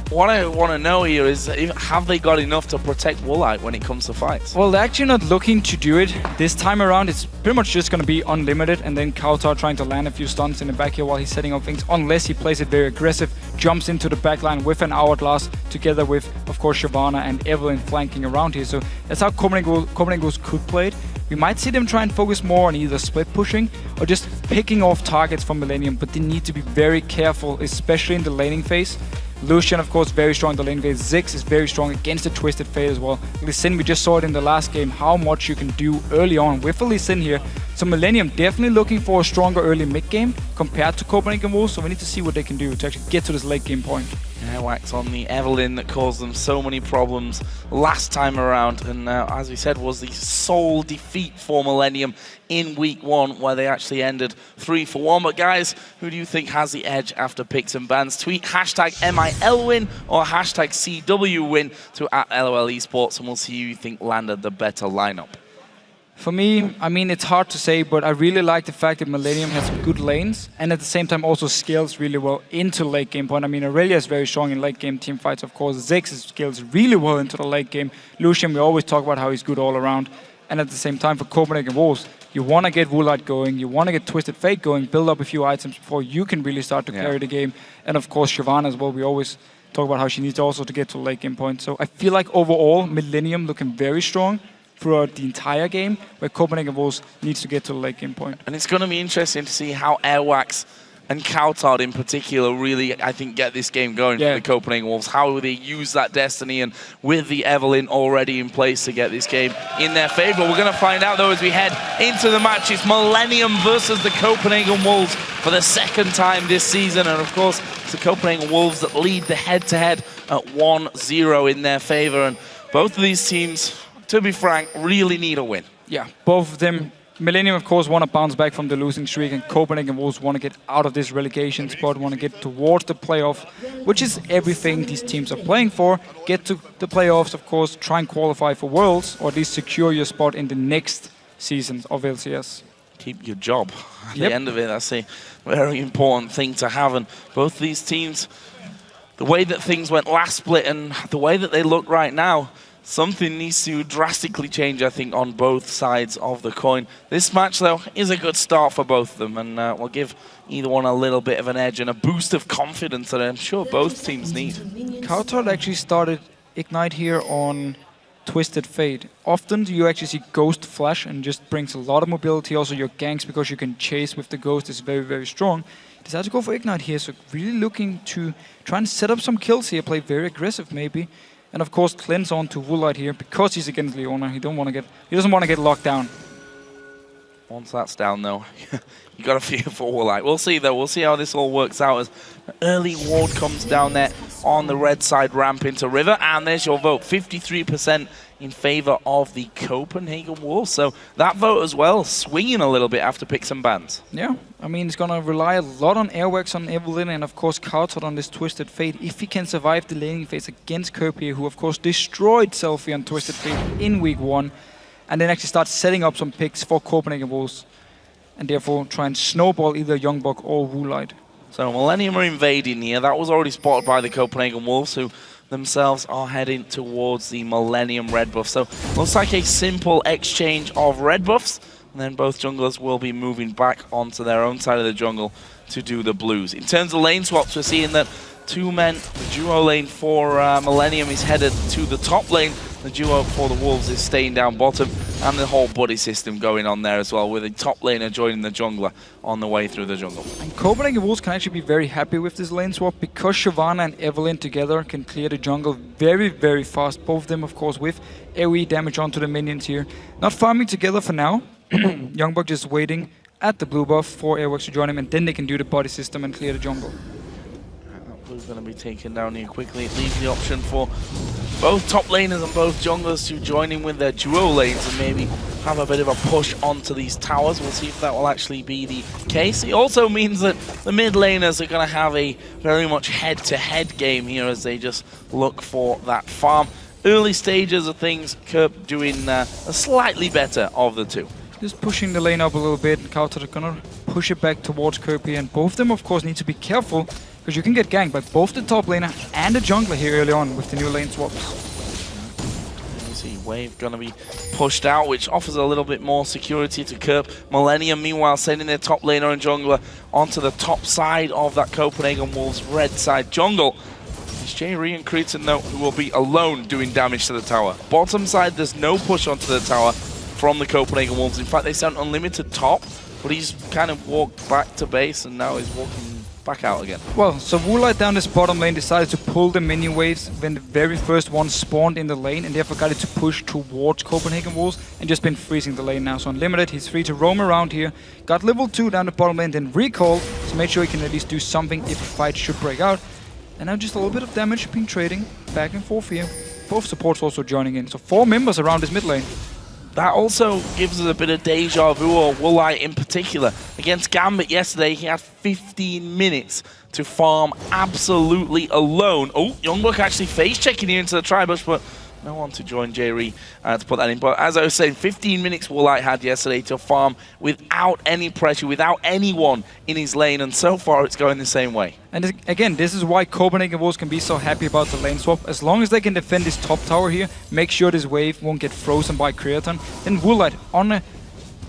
S4: What I want to know here is, have they got enough to protect Ro8 when it comes to fights?
S5: Well, they're actually not looking to do it. This time around, it's pretty much just going to be Unlimited, and then Cowtard trying to land a few stuns in the back here while he's setting up things, unless he plays it very aggressive, jumps into the backline with an Hourglass, together with, of course, Shyvana and Evelyn flanking around here. So that's how Copenhagen Wolves could play it. We might see them try and focus more on either split pushing or just picking off targets from Millennium, but they need to be very careful, especially in the laning phase. Lucian, of course, very strong in the lane phase. Ziggs is very strong against the Twisted Fate as well. Lee Sin, we just saw it in the last game, how much you can do early on with a Lee Sin here. So Millennium definitely looking for a stronger early mid game compared to Copenhagen Wolves, so we need to see what they can do to actually get to this late game point.
S4: Airwax on the Evelyn that caused them so many problems last time around, and as we said, was the sole defeat for Millennium in week 1, where they actually ended 3-1. But guys, who do you think has the edge after picks and bans? Tweet hashtag MILWin or hashtag CWWin to @LOL Esports, and we'll see who you think landed the better lineup.
S5: For me, I mean, it's hard to say, but I really like the fact that Millennium has good lanes and at the same time also scales really well into late game point. I mean, Aurelia is very strong in late game team fights, of course. Zex scales really well into the late game. Lucian, we always talk about how he's good all around. And at the same time, for Copenhagen Wolves, you want to get Woolite going, you want to get Twisted Fate going, build up a few items before you can really start to carry the game. And of course, Shyvana as well. We always talk about how she needs also to get to late game point. So I feel like overall, Millennium looking very strong throughout the entire game, where Copenhagen Wolves needs to get to the late game point.
S4: And it's going to be interesting to see how Airwax and Coutard in particular really, I think, get this game going for the Copenhagen Wolves. How will they use that Destiny, and with the Evelyn already in place to get this game in their favor? We're going to find out, though, as we head into the match. It's Millennium versus the Copenhagen Wolves for the second time this season. And, of course, it's the Copenhagen Wolves that lead the head-to-head at 1-0 in their favor. And both of these teams, to be frank, really need a win.
S5: Yeah, both of them. Millennium, of course, want to bounce back from the losing streak, and Copenhagen Wolves want to get out of this relegation spot, want to get towards the playoff, which is everything these teams are playing for. Get to the playoffs, of course, try and qualify for Worlds, or at least secure your spot in the next season of LCS.
S4: Keep your job at the end of it. That's a very important thing to have. And both these teams, the way that things went last split and the way that they look right now, something needs to drastically change, I think, on both sides of the coin. This match, though, is a good start for both of them, and will give either one a little bit of an edge and a boost of confidence that I'm sure both teams need.
S5: Coutard actually started Ignite here on Twisted Fate. Often you actually see Ghost Flash, and just brings a lot of mobility. Also your ganks, because you can chase with the Ghost, is very, very strong. Decided to go for Ignite here, so really looking to try and set up some kills here, play very aggressive maybe. And of course, cleanse on to Woolite here because he's against Leona. He doesn't want to get locked down.
S4: Once that's down, though, you got to fear for Woolite. We'll see, though. We'll see how this all works out as an early ward comes down there on the red side ramp into River. And there's your vote, 53% in favor of the Copenhagen Wolves. So that vote as well, swinging a little bit after picks and bans.
S5: Yeah, I mean, it's going to rely a lot on Airwax, on Evelyn, and of course Coutard on this Twisted Fate. If he can survive the laning phase against Kirby, who of course destroyed Selfie on Twisted Fate in week 1, and then actually start setting up some picks for Copenhagen Wolves, and therefore try and snowball either Youngbuck or Woolite.
S4: So Millennium are invading here. That was already spotted by the Copenhagen Wolves, who themselves are heading towards the Millennium red buff. So looks like a simple exchange of red buffs, and then both junglers will be moving back onto their own side of the jungle to do the blues. In terms of lane swaps, we're seeing that two men, the duo lane for Millennium is headed to the top lane. The duo for the Wolves is staying down bottom, and the whole buddy system going on there as well, with the top laner joining the jungler on the way through the jungle.
S5: And Copenhagen Wolves can actually be very happy with this lane swap, because Shyvana and Evelyn together can clear the jungle very, very fast. Both of them, of course, with AoE damage onto the minions here. Not farming together for now. Youngbuck just waiting at the blue buff for Airwax to join him, and then they can do the body system and clear the jungle.
S4: Blue's going to be taken down here quickly. It leaves the option for both top laners and both junglers to join in with their duo lanes and maybe have a bit of a push onto these towers. We'll see if that will actually be the case. It also means that the mid laners are going to have a very much head-to-head game here as they just look for that farm. Early stages of things, Kerp doing a slightly better of the two.
S5: Just pushing the lane up a little bit. Coutard are going to push it back towards Kirby, and both of them, of course, need to be careful, because you can get ganked by both the top laner and the jungler here early on with the new lane swaps.
S4: You see Wave going to be pushed out, which offers a little bit more security to Kerp. Millennium, meanwhile, sending their top laner and jungler onto the top side of that Copenhagen Wolves red side jungle. It's J-Re and Cretan, though, who will be alone doing damage to the tower. Bottom side, there's no push onto the tower from the Copenhagen Wolves. In fact, they sent Unlimited top, but he's kind of walked back to base and now he's walking back out again.
S5: Well, so Woolite down this bottom lane decided to pull the minion waves when the very first one spawned in the lane, and therefore got it to push towards Copenhagen Wolves and just been freezing the lane now. So Unlimited, he's free to roam around here. Got level 2 down the bottom lane, then recalled to make sure he can at least do something if a fight should break out. And now just a little bit of damage being trading back and forth here. Both supports also joining in. So 4 members around this mid lane.
S4: That also gives us a bit of deja vu, or Ro8 in particular. Against Gambit yesterday, he had 15 minutes to farm absolutely alone. Oh, Youngbuck actually face-checking here into the tri-bush, but no one to join Jerry to put that in. But as I was saying, 15 minutes Ro8 had yesterday to farm without any pressure, without anyone in his lane, and so far it's going the same way.
S5: And again, this is why Copenhagen Wolves can be so happy about the lane swap. As long as they can defend this top tower here, make sure this wave won't get frozen by Creaton, then Ro8 on a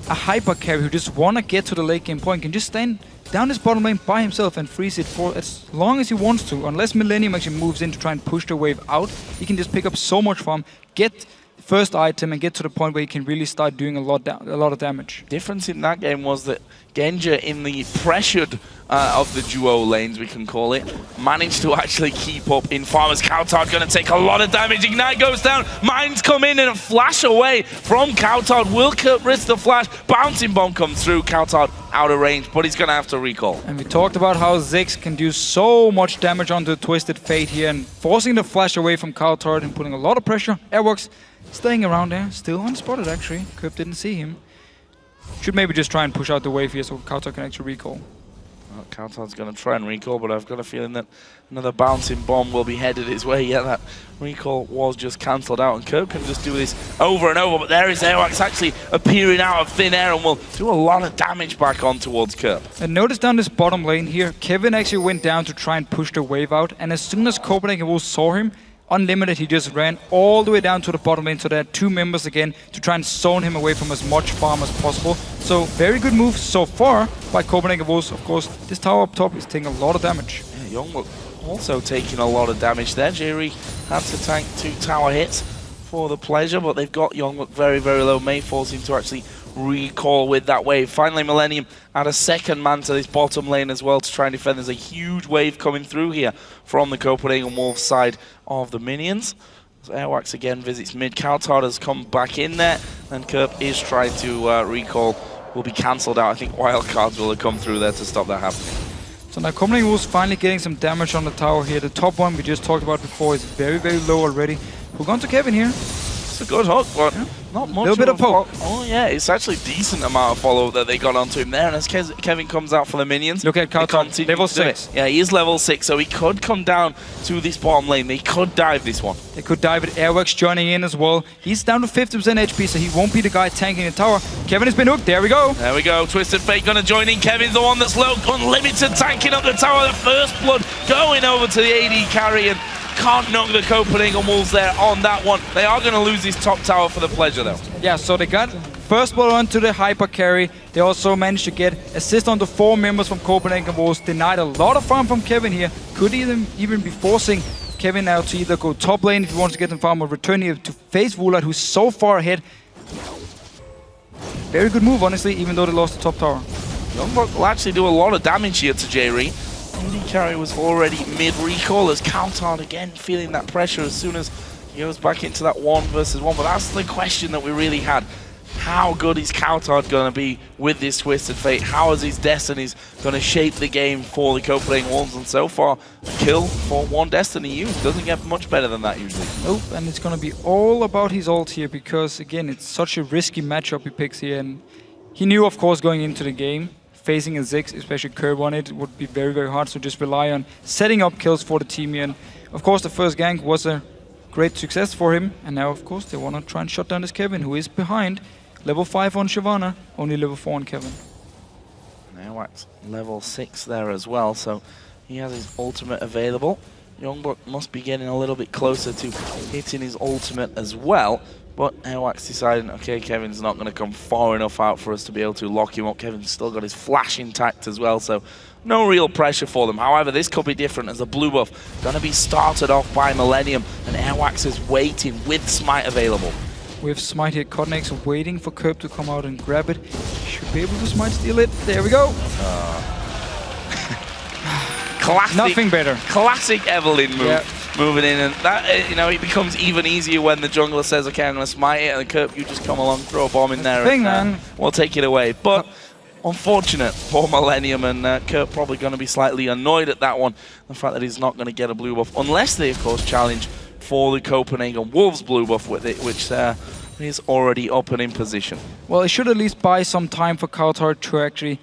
S5: hyper carry who just want to get to the late game point can just stand down this bottom lane by himself and freeze it for as long as he wants to. Unless Millennium actually moves in to try and push the wave out, he can just pick up so much farm, get first item and get to the point where he can really start doing a lot of damage.
S4: Difference in that game was that Genja, in the pressured of the duo lanes, we can call it, managed to actually keep up in farmers. Coutard going to take a lot of damage. Ignite goes down. Mines come in and a flash away from Coutard. Will Kurt risk the flash? Bouncing bomb comes through. Coutard out of range, but he's going to have to recall.
S5: And we talked about how Ziggs can do so much damage onto Twisted Fate here and forcing the flash away from Coutard and putting a lot of pressure. Airworks staying around there, still unspotted actually. Kurt didn't see him. Should maybe just try and push out the wave here so Coutard can actually recall.
S4: Well, Coutard's going to try and recall, but I've got a feeling that another bouncing bomb will be headed his way. Yeah, that recall was just cancelled out, and Kirk can just do this over and over, but there is Airwax actually appearing out of thin air and will do a lot of damage back on towards Kirk.
S5: And notice down this bottom lane here, Kevin actually went down to try and push the wave out, and as soon as Copenhagen Wolves saw him, Unlimited, he just ran all the way down to the bottom lane, so there are 2 members again to try and zone him away from as much farm as possible. So very good move so far by Copenhagen Wolves. Of course, this tower up top is taking a lot of damage.
S4: Yeah, Youngwood also taking a lot of damage there. Jerry had to tank 2 tower hits for the pleasure, but they've got Youngwood very, very low. May force him to actually recall with that wave. Finally, Millennium add a second man to this bottom lane as well to try and defend. There's a huge wave coming through here from the Copenhagen Wolves side of the minions. So Airwax again visits mid. Coutard has come back in there, and Kerp is trying to recall. Will be cancelled out. I think wildcards will have come through there to stop that happening.
S5: So now Copenhagen Wolves finally getting some damage on the tower here. The top one we just talked about before is very, very low already. We're going to Kevin here.
S4: It's a good hook, but not much.
S5: A little bit of poke.
S4: Oh yeah, it's actually a decent amount of follow that they got onto him there. And as Kevin comes out for the minions,
S5: look at Coutard, level 6.
S4: Yeah, he is level 6, so he could come down to this bottom lane. They could dive this one.
S5: They could dive it. Airworks joining in as well. He's down to 50% HP, so he won't be the guy tanking the tower. Kevin has been hooked. There we go.
S4: There we go. Twisted Fate going to join in. Kevin's the one that's low. Unlimited tanking up the tower. The first blood going over to the AD carry, and can't knock the Copenhagen Wolves there on that one. They are going to lose this top tower for the pleasure, though.
S5: Yeah, so they got first blood onto the hyper carry. They also managed to get assist on the 4 members from Copenhagen Wolves. Denied a lot of farm from Kevin here. Could even be forcing Kevin now to either go top lane if he wants to get some farm, or return here to face Ro8, who's so far ahead. Very good move, honestly, even though they lost the top tower.
S4: Youngbuck will actually do a lot of damage here to Jerry. AD carry was already mid-recall as Coutard again feeling that pressure as soon as he goes back into that 1 versus 1. But that's the question that we really had. How good is Coutard going to be with this Twisted Fate? How is his destinies going to shape the game for the Copenhagen Wolves? And so far, a kill for 1 Destiny used. Doesn't get much better than that usually.
S5: Nope, and it's going to be all about his ult here because, again, it's such a risky matchup he picks here. And he knew, of course, going into the game, facing a Ziggs, especially Curb on it, would be very, very hard. So just rely on setting up kills for the team here. And of course, the first gank was a great success for him. And now, of course, they want to try and shut down this Kevin, who is behind. Level 5 on Shyvana, only level 4 on Kevin.
S4: Now at level 6 there as well, so he has his ultimate available. Youngbuck must be getting a little bit closer to hitting his ultimate as well. But Airwax deciding, okay, Kevin's not going to come far enough out for us to be able to lock him up. Kevin's still got his flash intact as well, so no real pressure for them. However, this could be different as the blue buff going to be started off by Millennium, and Airwax is waiting with Smite available.
S5: With Smite here, Cotnex waiting for Kerb to come out and grab it. Should be able to Smite steal it. There we go.
S4: Classic.
S5: Nothing better.
S4: Classic Evelyn move.
S5: Yep.
S4: Moving in, and that, you know, it becomes even easier when the jungler says, okay, I'm going to smite it, and the Kerb, you just come along, throw a bomb in there,
S5: thing,
S4: and
S5: man.
S4: We'll take it away. But unfortunate for Millennium, and Kurt probably going to be slightly annoyed at that one. The fact that he's not going to get a blue buff, unless they, of course, challenge for the Copenhagen Wolves blue buff with it, which is already up and in position.
S5: Well, it should at least buy some time for Coulthard to actually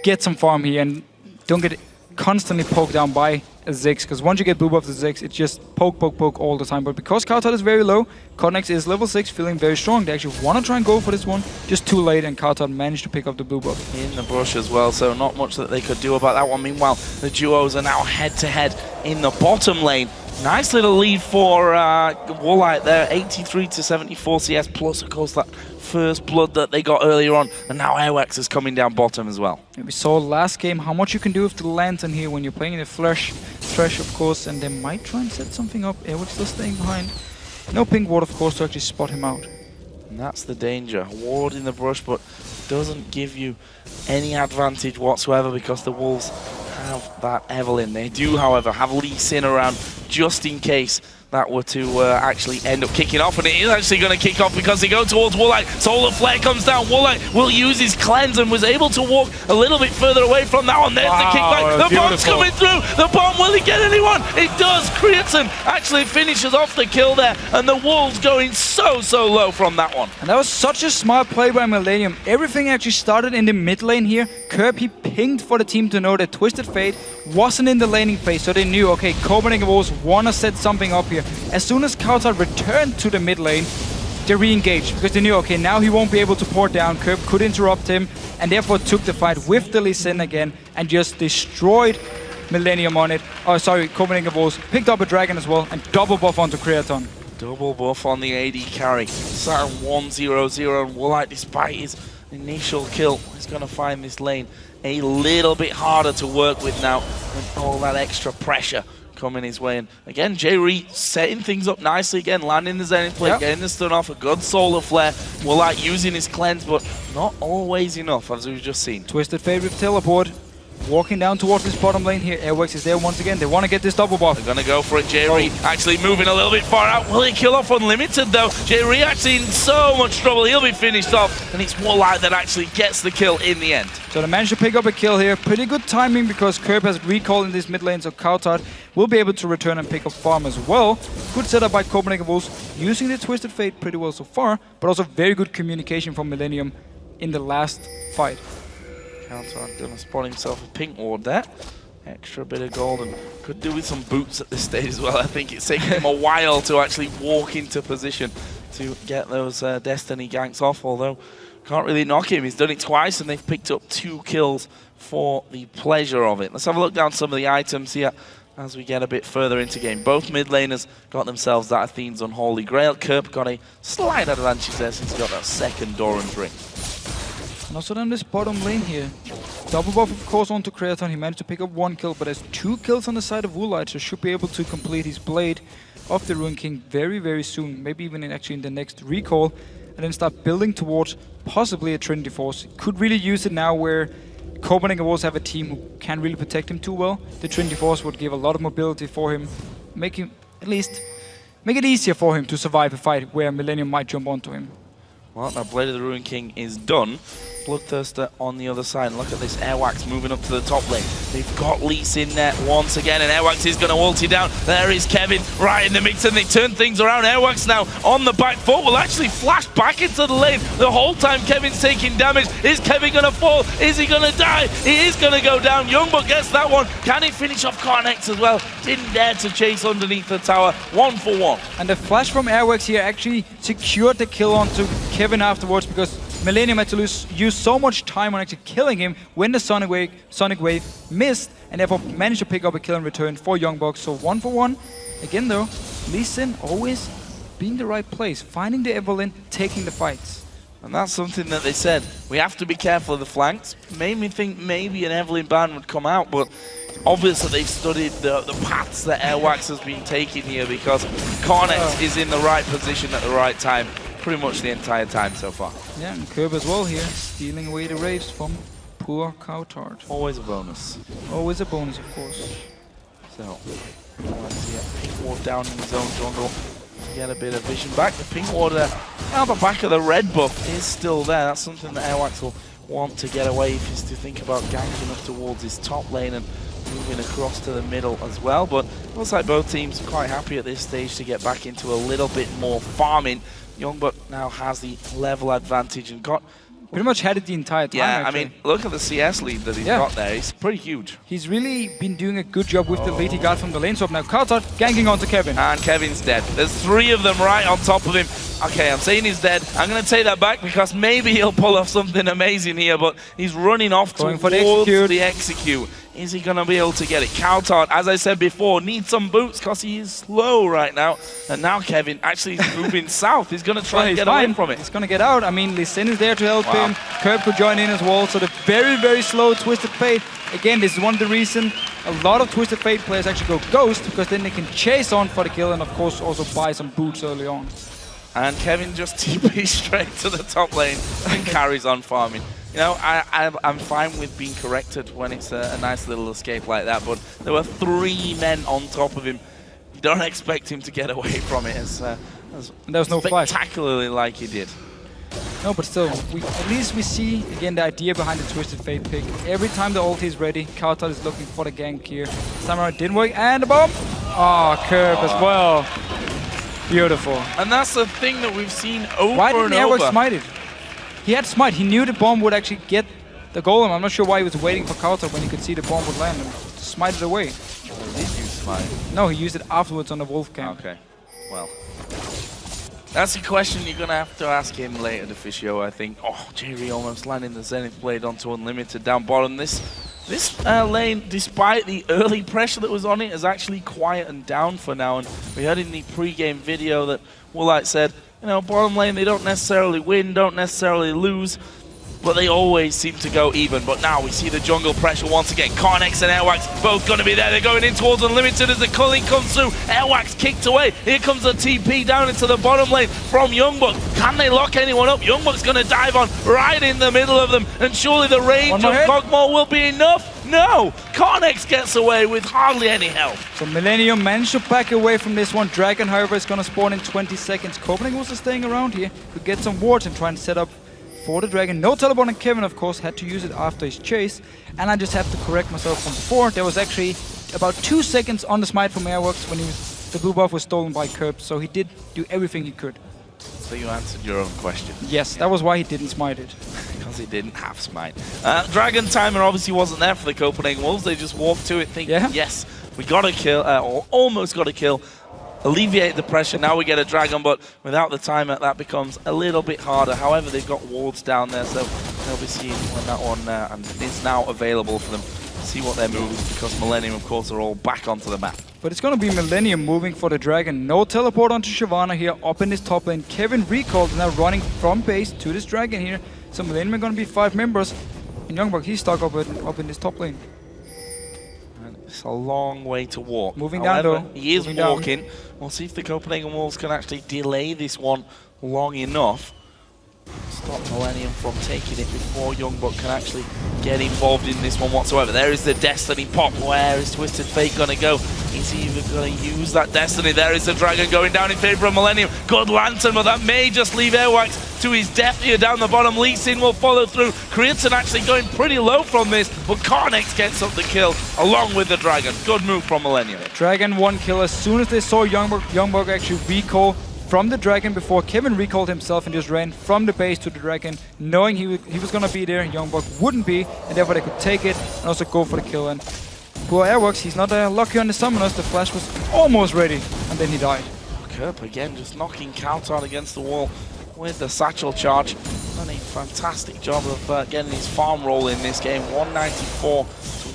S5: get some farm here and don't get constantly poked down by a Ziggs, because once you get blue buff the Ziggs, it's just poke, poke, poke all the time. But because Coulthard is very low, Connex is level 6, feeling very strong. They actually want to try and go for this one, just too late, and Coulthard managed to pick up the blue buff.
S4: In the bush as well, so not much that they could do about that one. Meanwhile, the duos are now head-to-head in the bottom lane. Nice little lead for Ro8 there, 83 to 74 CS, plus, of course, that first blood that they got earlier on, and now EUCS is coming down bottom as well.
S5: We saw last game how much you can do with the lantern here when you're playing in the Thresh, of course, and they might try and set something up. EUCS still staying behind. No pink ward, of course, to actually spot him out.
S4: And that's the danger. Ward in the brush, but doesn't give you any advantage whatsoever because the Wolves have that Evelyn. They do, however, have Lee Sin around just in case that were to actually end up kicking off, and it is actually going to kick off because they go towards Ro8. Solar Flare comes down. Ro8 will use his cleanse and was able to walk a little bit further away from that one. There's the kickback. The bomb's coming through. The bomb, will he get anyone? It does. Creatine actually finishes off the kill there, and the Wolves going so low from that one.
S5: And that was such a smart play by Millennium. Everything actually started in the mid lane here. Curb, he pinged for the team to know that Twisted Fate wasn't in the laning phase, so they knew, okay, Copenhagen Wolves want to set something up here. As soon as Coulthard returned to the mid lane, they re-engaged because they knew, okay, now he won't be able to pour down. Curb could interrupt him, and therefore took the fight with the Lee Sin again and just destroyed Millennium on it. Oh, sorry, Copenhagen Wolves picked up a dragon as well and double buff onto Creaton.
S4: Double buff on the AD carry. Sat 1-0-0, and Ro8, despite his initial kill, is going to find this lane a little bit harder to work with now with all that extra pressure coming his way. And again, J-Re setting things up nicely again, landing the Zenith plate, getting the stun off, a good solar flare. Ro8 using his cleanse, but not always enough, as we've just seen.
S5: Twisted Fate with teleport. Walking down towards this bottom lane here. EUCS is there once again. They want to get this double buff.
S4: They're going to go for it. J-Re actually moving a little bit far out. Will he kill off Unlimited though? J-Re actually in so much trouble. He'll be finished off. And it's Ro8 that actually gets the kill in the end.
S5: So they managed to pick up a kill here. Pretty good timing because Curb has recall in this mid lane. So Coulthard will be able to return and pick up farm as well. Good setup by Copenhagen Wolves. Using the Twisted Fate pretty well so far. But also very good communication from Millennium in the last fight.
S4: Coulthard gonna spot himself a pink ward there. Extra bit of gold, and could do with some boots at this stage as well. I think it's taken him a while to actually walk into position to get those Destiny ganks off, although can't really knock him. He's done it twice and they've picked up 2 kills for the pleasure of it. Let's have a look down some of the items here as we get a bit further into game. Both mid laners got themselves that Athene's Unholy Grail. Kerp got a slight advantage there since he got that second Doran's Ring.
S5: And also then this bottom lane here. Double buff, of course, onto Creaton. He managed to pick up 1 kill, but has 2 kills on the side of Ro8, so should be able to complete his Blade of the Ruin King very soon. Maybe even actually in the next recall. And then start building towards possibly a Trinity Force. Could really use it now where Copenhagen Wolves have a team who can't really protect him too well. The Trinity Force would give a lot of mobility for him. Make him, at least, make it easier for him to survive a fight where Millennium might jump onto him.
S4: Well, now Blade of the Ruin King is done. Bloodthirster on the other side. Look at this, EUCS moving up to the top lane. They've got Lee Sin there once again, and EUCS is going to ulti down. There is Kevin right in the mix, and they turn things around. EUCS now on the back foot will actually flash back into the lane. The whole time Kevin's taking damage. Is Kevin going to fall? Is he going to die? He is going to go down. Youngbuck gets that one. Can he finish off Carnex as well? Didn't dare to chase underneath the tower. 1 for 1.
S5: And the flash from EUCS here actually secured the kill onto Kevin afterwards, because Millennium had to use so much time on actually killing him when the Sonic Wave missed, and therefore managed to pick up a kill in return for Youngbuck. So 1 for 1. Again though, Lee Sin always being the right place, finding the Evelyn, taking the fights.
S4: And that's something that they said. We have to be careful of the flanks. Made me think maybe an Evelyn ban would come out, but obviously they've studied the paths that EUCS has been taking here, because Carnex is in the right position at the right time pretty much the entire time so far.
S5: Yeah, and Curb as well here, stealing away the Wraiths from poor Coulthard.
S4: Always a bonus.
S5: Always a bonus, of course.
S4: So, let's see a pink ward down in his own jungle. Get a bit of vision back. The pink ward on the back of the red buff is still there. That's something that EUCS will want to get away if he's to think about ganking up towards his top lane and moving across to the middle as well. But it looks like both teams are quite happy at this stage to get back into a little bit more farming. Youngbuck now has the level advantage and got...
S5: Pretty much had it the entire time.
S4: Yeah,
S5: actually.
S4: I mean, look at the CS lead that he's got there. It's pretty huge.
S5: He's really been doing a good job with the lead he got from the lane swap. Now Carter ganking onto Kevin.
S4: And Kevin's dead. There's 3 of them right on top of him. Okay, I'm saying he's dead. I'm going to take that back because maybe he'll pull off something amazing here, but he's running off towards the execute. Is he going to be able to get it? Coulthard, as I said before, needs some boots because he is slow right now. And now Kevin actually is moving south. He's going to try and get away from it.
S5: He's going to get out. I mean, Lee Sin is there to help him. Curb could join in as well. So the very, very slow Twisted Fate. Again, this is one of the reasons a lot of Twisted Fate players actually go Ghost, because then they can chase on for the kill and, of course, also buy some boots early on.
S4: And Kevin just TPs straight to the top lane and carries on farming. You know, I'm fine with being corrected when it's a nice little escape like that, but there were 3 men on top of him. You don't expect him to get away from it as
S5: there was no
S4: spectacularly like he did.
S5: No, but still, at least we see, again, the idea behind the Twisted Fate pick. Every time the ulti is ready, Coulthard is looking for the gank here. Samurai didn't work, and the bomb! Oh, Curb as well. Beautiful.
S4: And that's the thing that we've seen over
S5: Why didn't
S4: and over.
S5: Airworks smite it? He had smite. He knew the bomb would actually get the golem. I'm not sure why he was waiting for Coulthard when he could see the bomb would land and smite it away.
S4: Or did you smite?
S5: No, he used it afterwards on the wolf camp.
S4: Okay, well. That's a question you're going to have to ask him later, Deficio, I think. Oh, Jerry almost landing the Zenith Blade onto Unlimited down bottom. This lane, despite the early pressure that was on it, is actually quietened down for now. And we heard in the pre-game video that Woolite said, you know, bottom lane, they don't necessarily win, don't necessarily lose, but they always seem to go even. But now we see the jungle pressure once again. Carnex and Airwax both going to be there. They're going in towards Unlimited as the culling comes through. Airwax kicked away. Here comes the TP down into the bottom lane from Youngbuck. Can they lock anyone up? Youngbuck's going to dive on right in the middle of them. And surely the range of Kog'Maw will be enough. No! Carnex gets away with hardly any help.
S5: So Millennium managed to back away from this one. Dragon, however, is going to spawn in 20 seconds. Copenhagen also staying around here. Could get some wards and try and set up for the Dragon. No teleport, and Kevin, of course, had to use it after his chase. And I just have to correct myself from before. There was actually about 2 seconds on the smite from Airworks when the blue buff was stolen by Curb, so he did do everything he could.
S4: So you answered your own question.
S5: Yes, that was why he didn't smite it.
S4: Because he didn't have smite. Dragon timer obviously wasn't there for the Copenhagen Wolves. They just walked to it thinking, yes, we got a kill, or almost got a kill. Alleviate the pressure, now we get a Dragon, but without the timer, that becomes a little bit harder. However, they've got wards down there, so they'll be seeing when that one and it's now available for them to see what their moves, because Millennium, of course, are all back onto the map.
S5: But it's going to be Millennium moving for the Dragon. No teleport onto Shyvana here, up in his top lane. Kevin recalled, now running from base to this Dragon here. So Millennium are going to be 5 members. And Youngbuck, he's stuck up in his top lane.
S4: It's a long way to walk.
S5: Moving
S4: However,
S5: down though.
S4: He is walking. We'll see if the Copenhagen Wolves can actually delay this one long enough. Stop Millennium from taking it before Youngbuck can actually get involved in this one whatsoever. There is the Destiny pop. Where is Twisted Fate going to go? Is he even going to use that Destiny? There is the Dragon going down in favor of Millennium. Good Lantern, but that may just leave Airwax to his death here down the bottom. Lee Sin will follow through. Kriaton actually going pretty low from this, but Carnex gets up the kill along with the Dragon. Good move from Millennium.
S5: Dragon 1 kill as soon as they saw Youngbuck actually recall from the Dragon before Kevin recalled himself and just ran from the base to the Dragon, knowing he was going to be there. Youngbuck wouldn't be, and therefore they could take it and also go for the kill. And poor Airworks, he's not lucky on the summoners. The flash was almost ready, and then he died.
S4: Kerp again just knocking Coulthard against the wall with the satchel charge. Done a fantastic job of getting his farm roll in this game. 194 to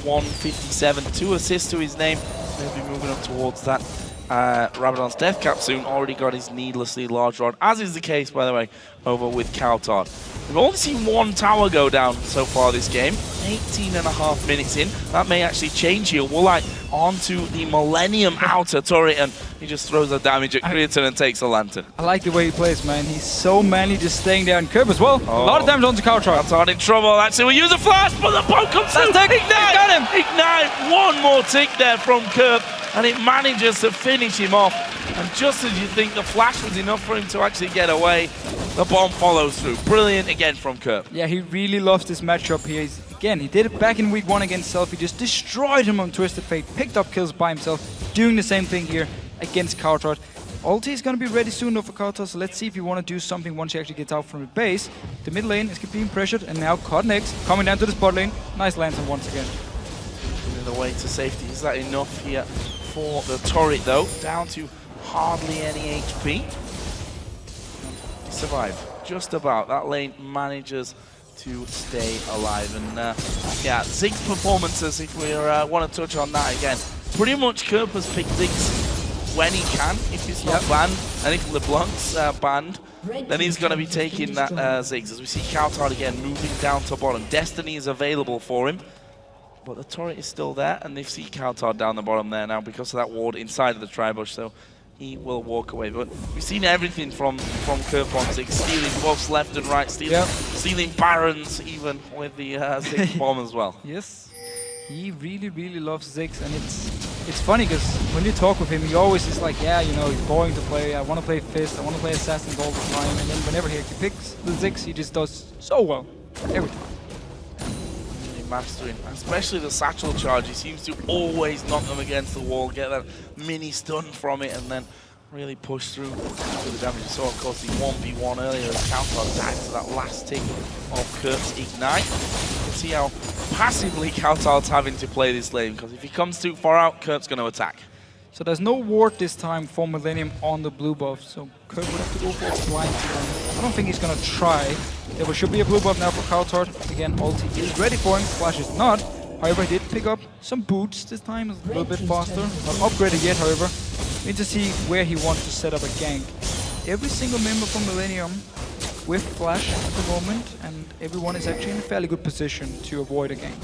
S4: 157. 2 assists to his name. He'll be moving up towards that. Rabadon's death cap soon. Already got his needlessly large rod, as is the case, by the way, over with Coulthard. We've only seen 1 tower go down so far this game. 18.5 minutes in. That may actually change here. Woolite onto the Millennium outer turret, and he just throws the damage at Kriaton and takes a Lantern.
S5: I like the way he plays, man. He's so manly just staying there, and Curb as well. A lot of damage onto Coulthard.
S4: Coulthard in trouble. Actually, we use a flash, but the bomb comes through. Ignite!
S5: Got him!
S4: Ignite! One more tick there from Curb, and it manages to finish him off. And just as you think the flash was enough for him to actually get away, the bomb follows through. Brilliant again from Kerp.
S5: Yeah, he really loves this matchup here. Again, he did it back in week 1 against Selfie, just destroyed him on Twisted Fate, picked up kills by himself, doing the same thing here against Kautrod. Ulti is going to be ready soon though for Kautrod, so let's see if you want to do something once he actually gets out from the base. The mid lane is being pressured, and now Codnex coming down to the spot lane. Nice lantern once again.
S4: Moving the way to safety. Is that enough here for the turret though? Down to hardly any HP. He survived, just about. That lane manages to stay alive. And yeah, Ziggs performances, if we want to touch on that again. Pretty much Kerp has picked Ziggs when he can. If he's not banned, and if LeBlanc's banned, then he's going to be taking that Ziggs. As we see Kautrod again moving down to bottom. Destiny is available for him, but the turret is still there, and they see Kautrod down the bottom there now because of that ward inside of the Tribush, so he will walk away. But we've seen everything from Kerp on Ziggs, stealing buffs left and right, stealing Barons even with the Ziggs bomb as well.
S5: Yes, he really, really loves Ziggs, and it's funny because when you talk with him, he always is like, yeah, you know, he's boring to play, I want to play Fist, I want to play Assassins all the time, and then whenever he picks the Ziggs, he just does so well, every time.
S4: Mastering, especially the satchel charge. He seems to always knock them against the wall, get that mini stun from it, and then really push through to the damage. You saw, of course, the 1v1 earlier as Kautrod died to that last tick of Kerp's Ignite. You can see how passively Kautrod's having to play this lane, because if he comes too far out, Kerp's going to attack.
S5: So there's no ward this time for Millennium on the blue buff, so Kerp would have to go for a blind stun. I don't think he's going to try. There should be a blue buff now for Kautrod. Again, ulti is ready for him, Flash is not. However, he did pick up some boots this time, a little bit faster. Not upgraded yet, however. We need to see where he wants to set up a gank. Every single member from Millennium with Flash at the moment, and everyone is actually in a fairly good position to avoid a gank.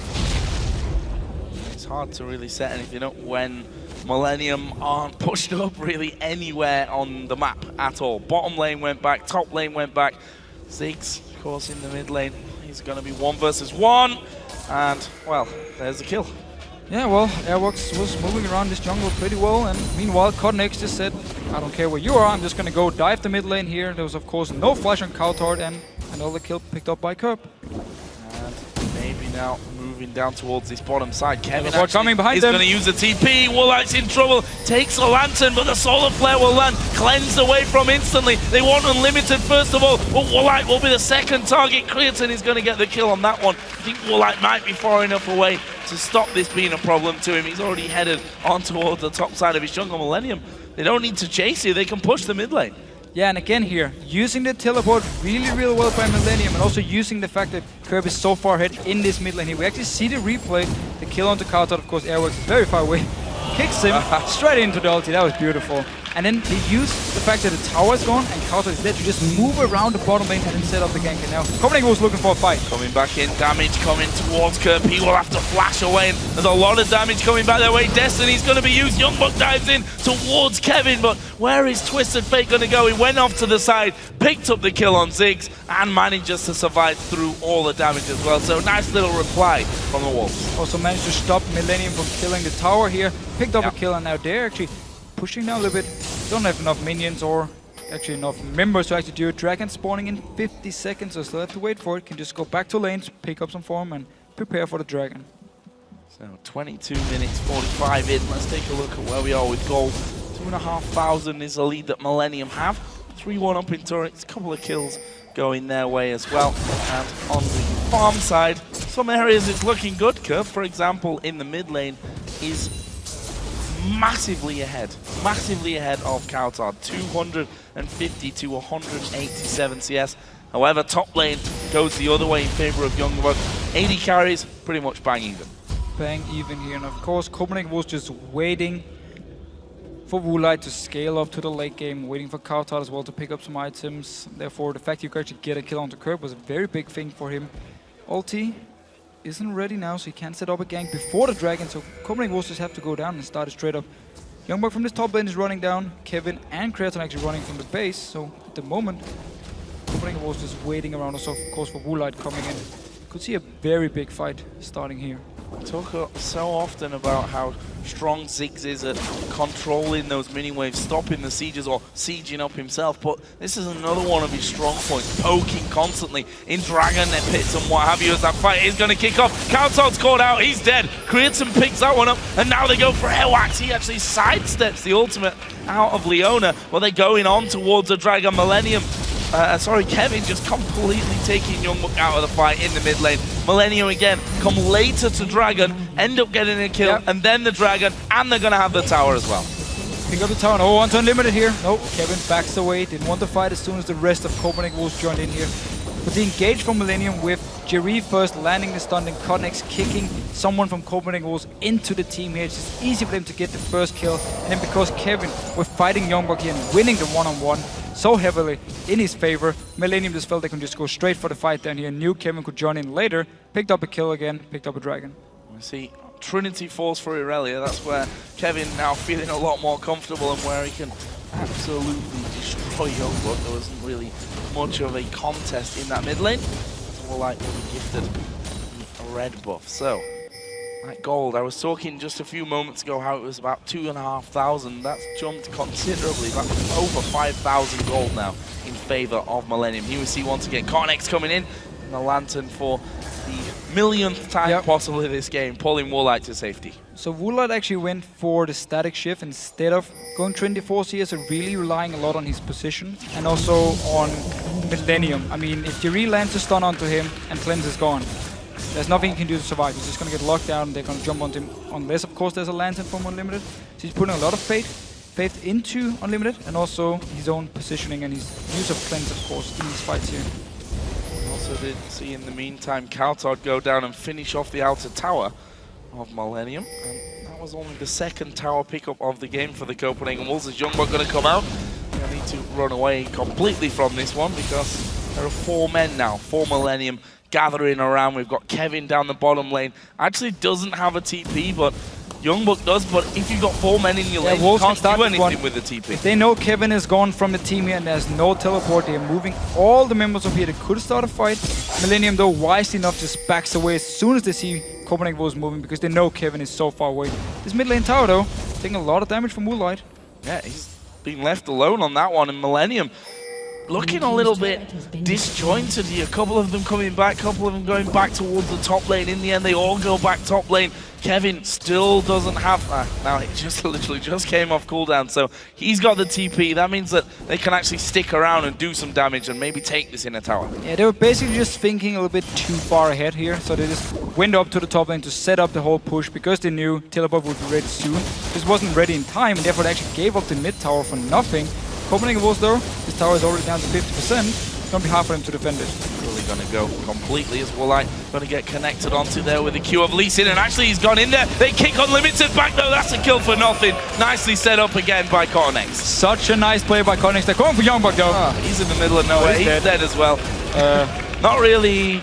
S4: It's hard to really set anything up when Millennium aren't pushed up really anywhere on the map at all. Bottom lane went back, top lane went back. Ziggs, of course, in the mid lane. He's going to be 1 versus 1. And, well, there's the kill.
S5: Yeah, well, Airworks was moving around this jungle pretty well. And meanwhile, Codnex just said, I don't care where you are, I'm just going to go dive the mid lane here. There was, of course, no flash on Kautrod, and another kill picked up by Kerp.
S4: And maybe now moving down towards this bottom side. Kevin
S5: coming behind
S4: is going to use the TP. Woolite's in trouble. Takes a lantern, but the solar flare will land. Cleansed away from instantly. They want unlimited first of all, but Woolite will be the second target. Creatine is going to get the kill on that one. I think Woolite might be far enough away to stop this being a problem to him. He's already headed on towards the top side of his jungle. Millennium, they don't need to chase you. They can push the mid lane.
S5: Yeah, and again here, using the teleport really, really well by Millennium, and also using the fact that Kerp is so far ahead in this mid lane here. We actually see the replay, the kill onto Kautrod, of course, Airworks very far away. Kicks him straight into the ulti, that was beautiful. And then they use the fact that the tower is gone and Kautrod is there to just move around the bottom lane and then set up the gank. And now Copenhagen was looking for a fight.
S4: Coming back in, damage coming towards Kerp. He will have to flash away, and there's a lot of damage coming back their way. Destiny's going to be used. Youngbuck dives in towards Kevin, but where is Twisted Fate going to go? He went off to the side, picked up the kill on Ziggs, and manages to survive through all the damage as well. So nice little reply from the Wolves.
S5: Also managed to stop Millennium from killing the tower here. Picked up a kill, and now they're actually pushing down a little bit. Don't have enough minions or actually enough members to actually do it. Dragon spawning in 50 seconds, so still have to wait for it. Can just go back to lanes, pick up some farm, and prepare for the dragon.
S4: So 22 minutes, 45 in. Let's take a look at where we are with gold. 2,500 is the lead that Millennium have. 3-1 up in turrets, a couple of kills going their way as well. And on the farm side, some areas it's looking good. Kerp, for example, in the mid lane is massively ahead of Kautrod, 250 to 187 CS. However, top lane goes the other way in favor of Youngbuck. 80 carries, pretty much bang even.
S5: Bang even here, and of course Copenhagen was just waiting for Woolite to scale up to the late game, waiting for Kautrod as well to pick up some items. Therefore, the fact you could actually get a kill onto Kerp was a very big thing for him. Ulti isn't ready now, so he can't set up a gank before the dragon, so Copenhagen Wolves just have to go down and start it straight up. Youngbuck from this top lane is running down, Kevin and Creaton actually running from the base, so at the moment Copenhagen Wolves just waiting around, also of course for Woolite coming in. Could see a very big fight starting here.
S4: Talk so often about how strong Ziggs is at controlling those mini waves, stopping the sieges or sieging up himself, but this is another one of his strong points, poking constantly in Dragon Net pits and what have you as that fight is going to kick off. Kautar's caught out, he's dead. Creaton picks that one up, and now they go for Airwax. He actually sidesteps the ultimate out of Leona, while they're going on towards the Dragon Millennium. Kevin just completely taking Youngbuck out of the fight in the mid lane. Millennium again come later to Dragon, end up getting a kill, and then the Dragon, and they're gonna have the tower as well.
S5: Pick up the tower. Oh, onto Unlimited here. No, Kevin backs away. Didn't want to fight as soon as the rest of Copenhagen Wolves joined in here. But the engage from Millennium with Jerry first landing the stun and Connex kicking someone from Copenhagen Wolves into the team here. It's just easy for them to get the first kill. And then because Kevin was fighting Youngbuck here and winning the one-on-one so heavily in his favor, Millennium just felt they could just go straight for the fight down here. Knew Kevin could join in later, picked up a kill again, picked up a Dragon.
S4: We see Trinity falls for Irelia. That's where Kevin now feeling a lot more comfortable and where he can absolutely destroy Youngbuck. There wasn't really much of a contest in that mid lane. It's more like being gifted a red buff. So, that gold, I was talking just a few moments ago how it was about 2,500. That's jumped considerably. That's over 5,000 gold now in favor of Millennium. Here we see once again Connex coming in, and the Lantern for the millionth time possibly this game, pulling Ro8 to safety.
S5: So Ro8 actually went for the static shift instead of going 24 CS, so really relying a lot on his position and also on Millennium. I mean, if Jerry lands a stun onto him and Cleanse is gone, there's nothing he can do to survive. He's just going to get locked down, they're going to jump onto him, unless of course there's a Lantern from Unlimited. So he's putting a lot of faith into Unlimited, and also his own positioning and his use of Cleanse, of course, in these fights here.
S4: Also did see in the meantime Kautar go down and finish off the outer tower of Millennium, and that was only the second tower pickup of the game for the Copenhagen Wolves. Is Youngbuck going to come out? They'll need to run away completely from this one because there are 4 men now, 4 Millennium gathering around. We've got Kevin down the bottom lane. Actually doesn't have a TP, but Youngbuck does. But if you've got 4 men in your lane, you can't do anything with the TP.
S5: If they know Kevin is gone from the team here and there's no teleport, they're moving all the members up here. They could start a fight. Millennium, though, wisely enough, just backs away as soon as they see Copenhagen Wolves moving because they know Kevin is so far away. This mid lane tower, though, taking a lot of damage from Ro8.
S4: Yeah, he's being left alone on that one, and Millennium looking a little bit disjointed here. A couple of them coming back, a couple of them going back towards the top lane. In the end, they all go back top lane. Kevin still doesn't have... now, it just literally just came off cooldown, so he's got the TP. That means that they can actually stick around and do some damage and maybe take this in a tower.
S5: Yeah, they were basically just thinking a little bit too far ahead here, so they just went up to the top lane to set up the whole push because they knew teleport would be ready soon. This wasn't ready in time, and therefore they actually gave up the mid tower for nothing. Copenhagen Wolves, though, this tower is already down to 50%. It's going to be hard for them to defend it.
S4: Really going to go completely as Ro8 going to get connected onto there with the Q of Lee Sin, and actually he's gone in there. They kick Unlimited back though. That's a kill for nothing. Nicely set up again by Connex.
S5: Such a nice play by Connex. They're going for Youngbuck though.
S4: He's in the middle of nowhere. He's dead as well. Not really.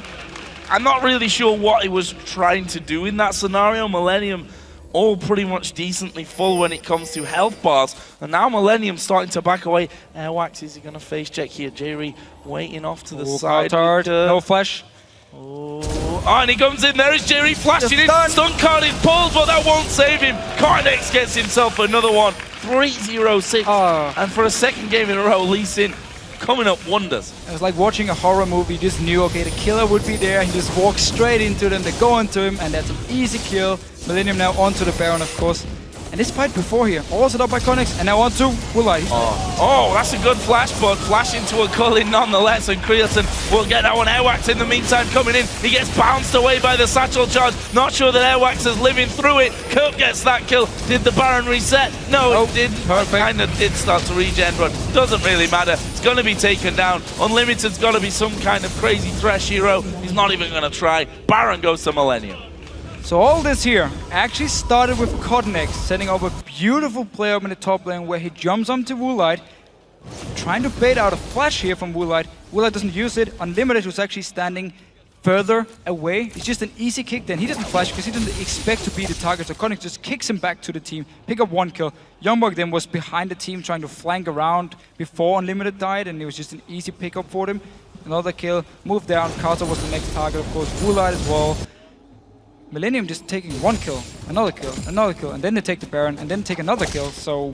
S4: I'm not really sure what he was trying to do in that scenario. Millennium all pretty much decently full when it comes to health bars. And now Millennium starting to back away. Airwax, is he going to face check here? Jerry waiting off to the side.
S5: No flash.
S4: Oh, and he comes in. There is Jerry flashing in. Stun card is pulled, but that won't save him. Connex gets himself another one. 3-0-6. And for a second game in a row, Lee Sin coming up wonders.
S5: It was like watching a horror movie. You just knew, okay, the killer would be there. He just walks straight into them. They go into him, and that's an easy kill. Millennium now onto the Baron, of course. And this fight before here, all set up by Connex, and now onto Ro8.
S4: Oh, that's a good flash, but flash into a culling nonetheless, and Creaton will get that one. Airwax in the meantime coming in. He gets bounced away by the satchel charge. Not sure that Airwax is living through it. Kurt gets that kill. Did the Baron reset? No, it didn't. Perfect. Kind of did start to regen, but doesn't really matter. It's going to be taken down. Unlimited's got to be some kind of crazy thresh hero. He's not even going to try. Baron goes to Millennium.
S5: So all this here actually started with Connex setting up a beautiful play up in the top lane where he jumps onto Ro8, trying to bait out a flash here from Ro8. Ro8 doesn't use it. Unlimited was actually standing further away. It's just an easy kick then. He doesn't flash because he doesn't expect to be the target. So Connex just kicks him back to the team, pick up 1 kill. Youngbuck then was behind the team trying to flank around before Unlimited died, and it was just an easy pickup for them. Another kill, move down. Carter was the next target, of course. Ro8 as well. Millennium just taking one kill, another kill, and then they take the Baron, and then take another kill. So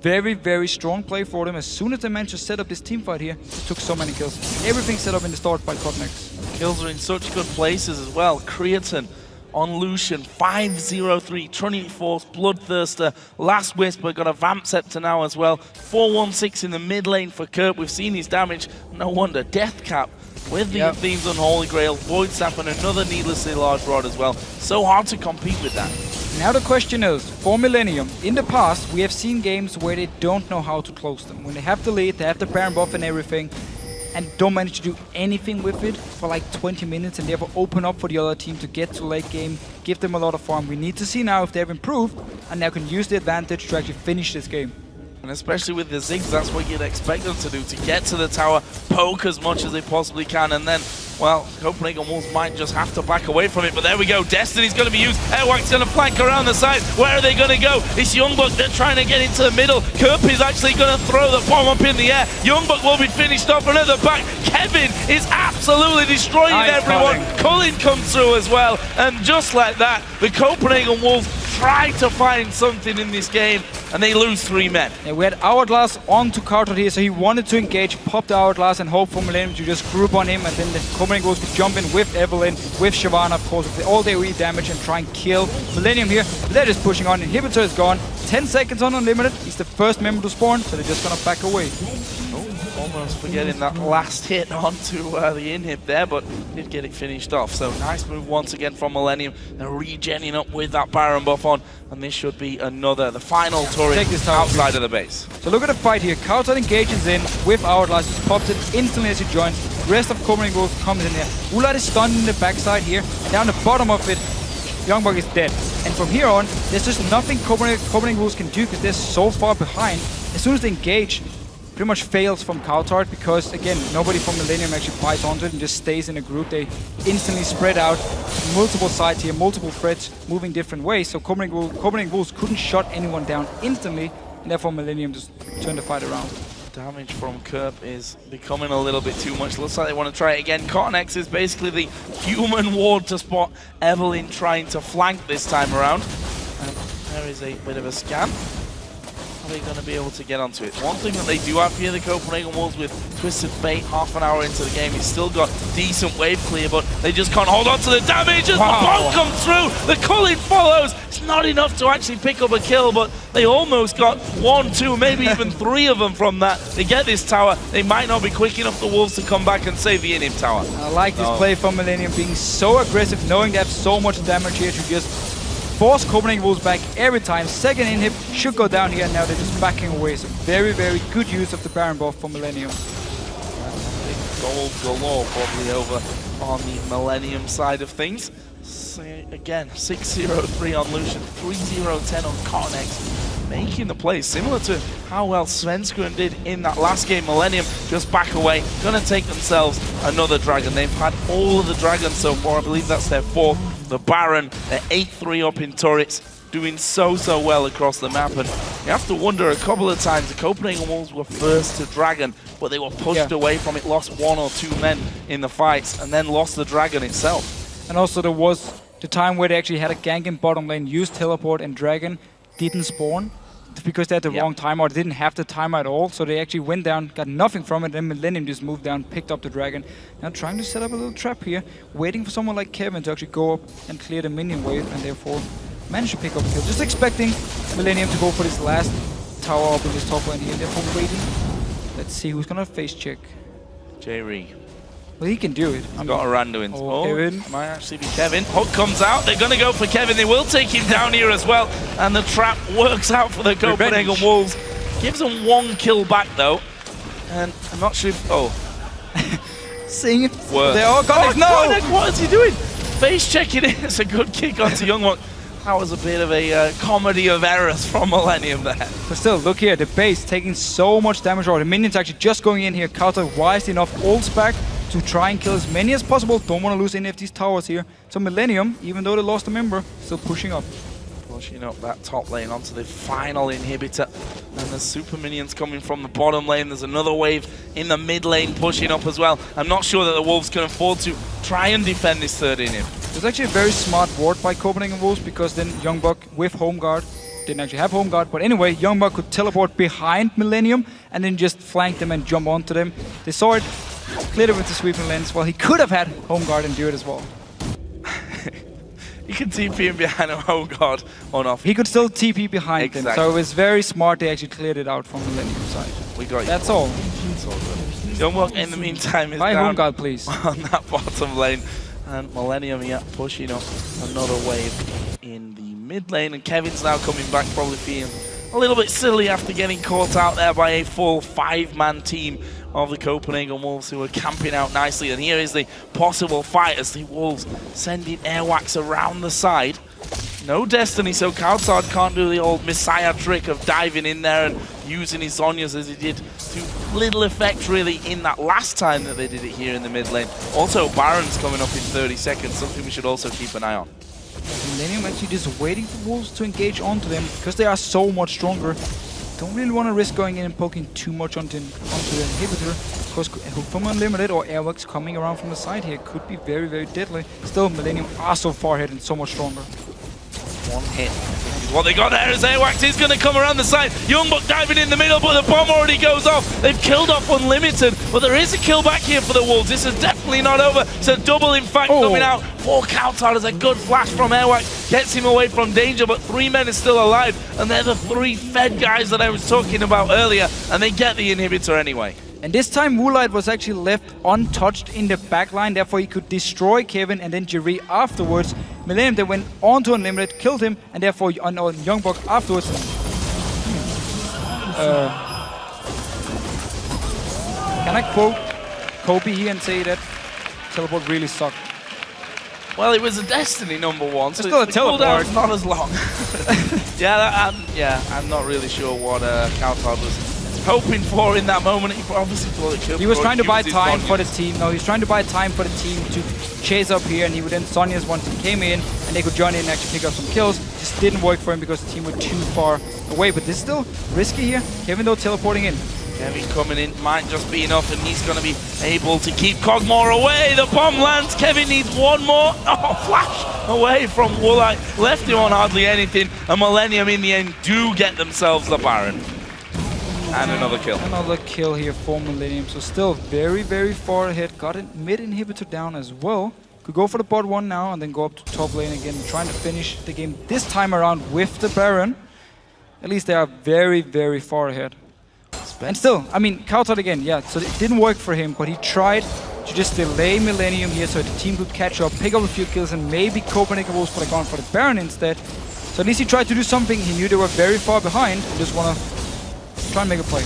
S5: very, very strong play for them. As soon as they managed to set up this team fight here, it took so many kills. Everything set up in the start by Cotnex.
S4: Kills are in such good places as well. Creatine on Lucian, 5-0-3, Trinity Force, Bloodthirster, Last Whisper, got a Vamp Scepter now as well. 4-1-6 in the mid lane for Kerp. We've seen his damage. No wonder. Death Cap with the Themes Unholy Grail, Void Staff, and another needlessly large rod as well. So hard to compete with that.
S5: Now the question is, for Millennium, in the past we have seen games where they don't know how to close them. When they have the lead, they have the Baron buff and everything, and don't manage to do anything with it for like 20 minutes and therefore open up for the other team to get to late game, give them a lot of farm. We need to see now if they've improved and now can use the advantage to actually finish this game.
S4: And especially with the Ziggs, that's what you'd expect them to do, to get to the tower, poke as much as they possibly can, and then, well, Copenhagen Wolves might just have to back away from it. But there we go, Destiny's going to be used, Airwank's going to flank around the side. Where are they going to go? It's Youngbuck, they're trying to get into the middle. Kerp is actually going to throw the bomb up in the air. Youngbuck will be finished off, and at the back, Kevin is absolutely destroying everyone. Cullen comes through as well, and just like that, the Copenhagen Wolves try to find something in this game, and they lose 3 men.
S5: Yeah, we had Hourglass on to Carter here, so he wanted to engage, pop the Hourglass and hope for Millennium to just group on him, and then the Copenhagen Wolves could jump in with Evelyn, with Shyvana, of course, with all their damage and try and kill Millennium here. They're just pushing on, Inhibitor is gone, 10 seconds on Unlimited, he's the first member to spawn, so they're just gonna back away.
S4: Almost forgetting that last hit onto the inhib there, but did get it finished off. So nice move once again from Millennium. They're regenning up with that Baron buff on, and this should be the final turret outside of the base.
S5: So look at the fight here. Kauta engages in with Hourglass, just pops it instantly as he joins. The rest of Copenhagen Wolves comes in here. Ullard is stunned in the backside here, and down the bottom of it, Youngbuck is dead. And from here on, there's just nothing Copenhagen Wolves can do because they're so far behind. As soon as they engage, pretty much fails from Coulthard because, again, nobody from Millennium actually bites onto it and just stays in a group. They instantly spread out multiple sides here, multiple threats, moving different ways. So Copenhagen Wolves couldn't shut anyone down instantly, and therefore Millennium just turned the fight around.
S4: Damage from Kerp is becoming a little bit too much. Looks like they want to try it again. Cotnex is basically the human ward to spot Evelyn trying to flank this time around. And there is a bit of a scan. Are they going to be able to get onto it? One thing that they do have here, the Copenhagen Wolves, with Twisted Fate half an hour into the game, he's still got decent wave clear, but they just can't hold on to the damage as the bomb comes through. The Culling follows. It's not enough to actually pick up a kill, but they almost got 1, 2, maybe even 3 of them from that. They get this tower. They might not be quick enough, the Wolves, to come back and save the inhib tower.
S5: I like this play from Millennium, being so aggressive, knowing they have so much damage here to just force Copenhagen Wolves back every time. Second inhib should go down here, and now they're just backing away. So very, very good use of the Baron buff for Millennium.
S4: Gold galore probably over on the Millennium side of things. So again, 6-0-3 on Lucian, 3-0-10 on Cotnex, making the play similar to how well Svenskeren did in that last game. Millennium just back away, gonna take themselves another dragon. They've had all of the dragons so far. I believe that's their 4th. The Baron, they're 8-3 up in turrets, doing so well across the map. And you have to wonder, a couple of times the Copenhagen Wolves were first to dragon, but they were pushed away from it, lost 1 or 2 men in the fights, and then lost the dragon itself.
S5: And also there was the time where they actually had a gank in bottom lane, used teleport, and dragon didn't spawn because they had the wrong timer, or they didn't have the timer at all. So they actually went down, got nothing from it, and Millennium just moved down, picked up the dragon. Now trying to set up a little trap here, waiting for someone like Kevin to actually go up and clear the minion wave, and therefore manage to pick up a kill. Just expecting Millennium to go for this last tower up in this top lane here, therefore waiting. Let's see who's gonna face check.
S4: J-Ree.
S5: Well, he can do it.
S4: He's got a Randuin.
S5: Kevin.
S4: Might actually be Kevin. Hook comes out. They're going to go for Kevin. They will take him down here as well. And the trap works out for the Copenhagen Wolves. Gives them 1 kill back, though. And I'm not sure if...
S5: Seeing it.
S4: They're
S5: all gone. No!
S4: What is he doing? Face checking it. It's a good kick onto Youngbuck. That was a bit of a comedy of errors from Millennium there.
S5: But still, look here. The base taking so much damage. Or the minions actually just going in here. Counter wise enough. Ults back to try and kill as many as possible. Don't want to lose any of these towers here. So Millennium, even though they lost a member, still pushing up.
S4: Pushing up that top lane onto the final inhibitor. And the super minions coming from the bottom lane. There's another wave in the mid lane pushing up as well. I'm not sure that the Wolves can afford to try and defend this 3rd inhib.
S5: There's actually a very smart ward by Copenhagen Wolves, because then Youngbuck with home guard, didn't actually have home guard, but anyway, Youngbuck could teleport behind Millennium and then just flank them and jump onto them. They saw it, cleared it with the sweeping lens. Well, he could have had home guard and do it as well.
S4: You can TP him behind a home guard on off.
S5: He could still TP behind them, so it was very smart they actually cleared it out from the Millennium side.
S4: We got you.
S5: That's all.
S4: That's all good. Youngbuck in the meantime is
S5: Buy
S4: down
S5: home guard, please.
S4: on that bottom lane. And Millennium, yeah, pushing up another wave in the mid lane. And Kevin's now coming back, probably feeling a little bit silly after getting caught out there by a full 5-man team of the Copenhagen Wolves, who are camping out nicely. And here is the possible fight as the Wolves sending airwax around the side. No Destiny, so Kautsard can't do the old Messiah trick of diving in there and using his Zhonya's as he did to little effect really in that last time that they did it here in the mid lane. Also, Baron's coming up in 30 seconds, something we should also keep an eye on.
S5: Millennium actually just waiting for Wolves to engage onto them because they are so much stronger. Don't really want to risk going in and poking too much onto the inhibitor, because Hook from Unlimited or Airwax coming around from the side here could be very, very deadly. Still, Millennium are so far ahead and so much stronger.
S4: One hit. What they got there is Airwax is going to come around the side. Youngbuck diving in the middle, but the bomb already goes off. They've killed off Unlimited, but there is a kill back here for the Wolves. This is definitely not over. It's a double, in fact, coming out for Kautsard as a good flash from Airwax gets him away from danger, but 3 men are still alive, and they're the 3 fed guys that I was talking about earlier, and they get the inhibitor anyway.
S5: And this time Woolite was actually left untouched in the backline, therefore he could destroy Kevin and then Jerry afterwards. Millennium then went on to Unlimited, killed him, and therefore on Youngbuck afterwards. Can I quote Kobe here and say that teleport really sucked?
S4: Well, it was a Destiny #1, so
S5: still a teleport.
S4: Not as long. I'm not really sure what Kautsard was hoping for in that moment. He obviously thought it could.
S5: He was trying to buy time for the team. No, he's trying to buy time for the team to chase up here, and he would then Sonya's once he came in, and they could join in and actually pick up some kills. Just didn't work for him because the team were too far away. But this is still risky here. Kevin though teleporting in.
S4: Kevin coming in might just be enough, and he's going to be able to keep Cogmore away. The bomb lands. Kevin needs one more. Oh, flash away from Woolite. Left him on hardly anything. And Millennium in the end do get themselves the Baron. And another kill.
S5: Another kill here for Millennium. So still very, very far ahead. Got a mid-inhibitor down as well. Could go for the bot 1 now and then go up to top lane again, trying to finish the game this time around with the Baron. At least they are very, very far ahead. And still, I mean, Kautsard again, yeah, so it didn't work for him, but he tried to just delay Millennium here so the team could catch up, pick up a few kills, and maybe Copenhagen Wolves would have gone for the Baron instead. So at least he tried to do something. He knew they were very far behind. Just want to try and make a play.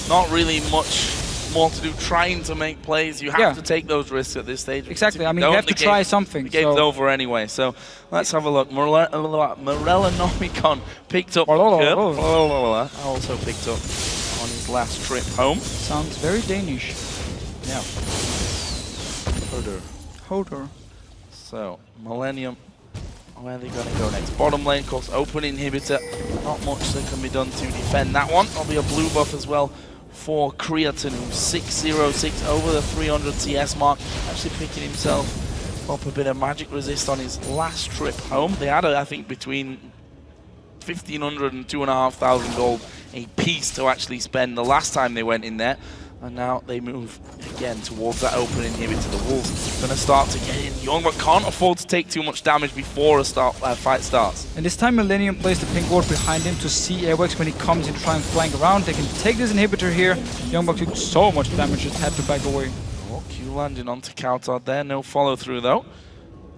S4: Not really much more to do trying to make plays. You have to take those risks at this stage.
S5: Exactly. I mean, you have to try something.
S4: The game's over anyway. So let's have a look. Morellonomicon picked up. Also picked up on his last trip home.
S5: Sounds very Danish.
S4: Yeah.
S5: Hodor.
S4: So Millennium, where are they going to go next? Bottom lane, of course, open inhibitor. Not much that can be done to defend that one. There'll be a blue buff as well for Creaton, who's 606 over the 300 CS mark. Actually picking himself up a bit of magic resist on his last trip home. They had, I think, between 1,500 and 2,500 gold a piece to actually spend the last time they went in there. And now they move again towards that open inhibitor. The Wolves are going to start to get in. Youngbuck can't afford to take too much damage before a fight starts.
S5: And this time Millennium plays the pink ward behind him to see Airwax when he comes in to try and flank around. They can take this inhibitor here. Youngbuck took so much damage, just had to back away.
S4: Oh, Q landing onto Kautsard there. No follow through though.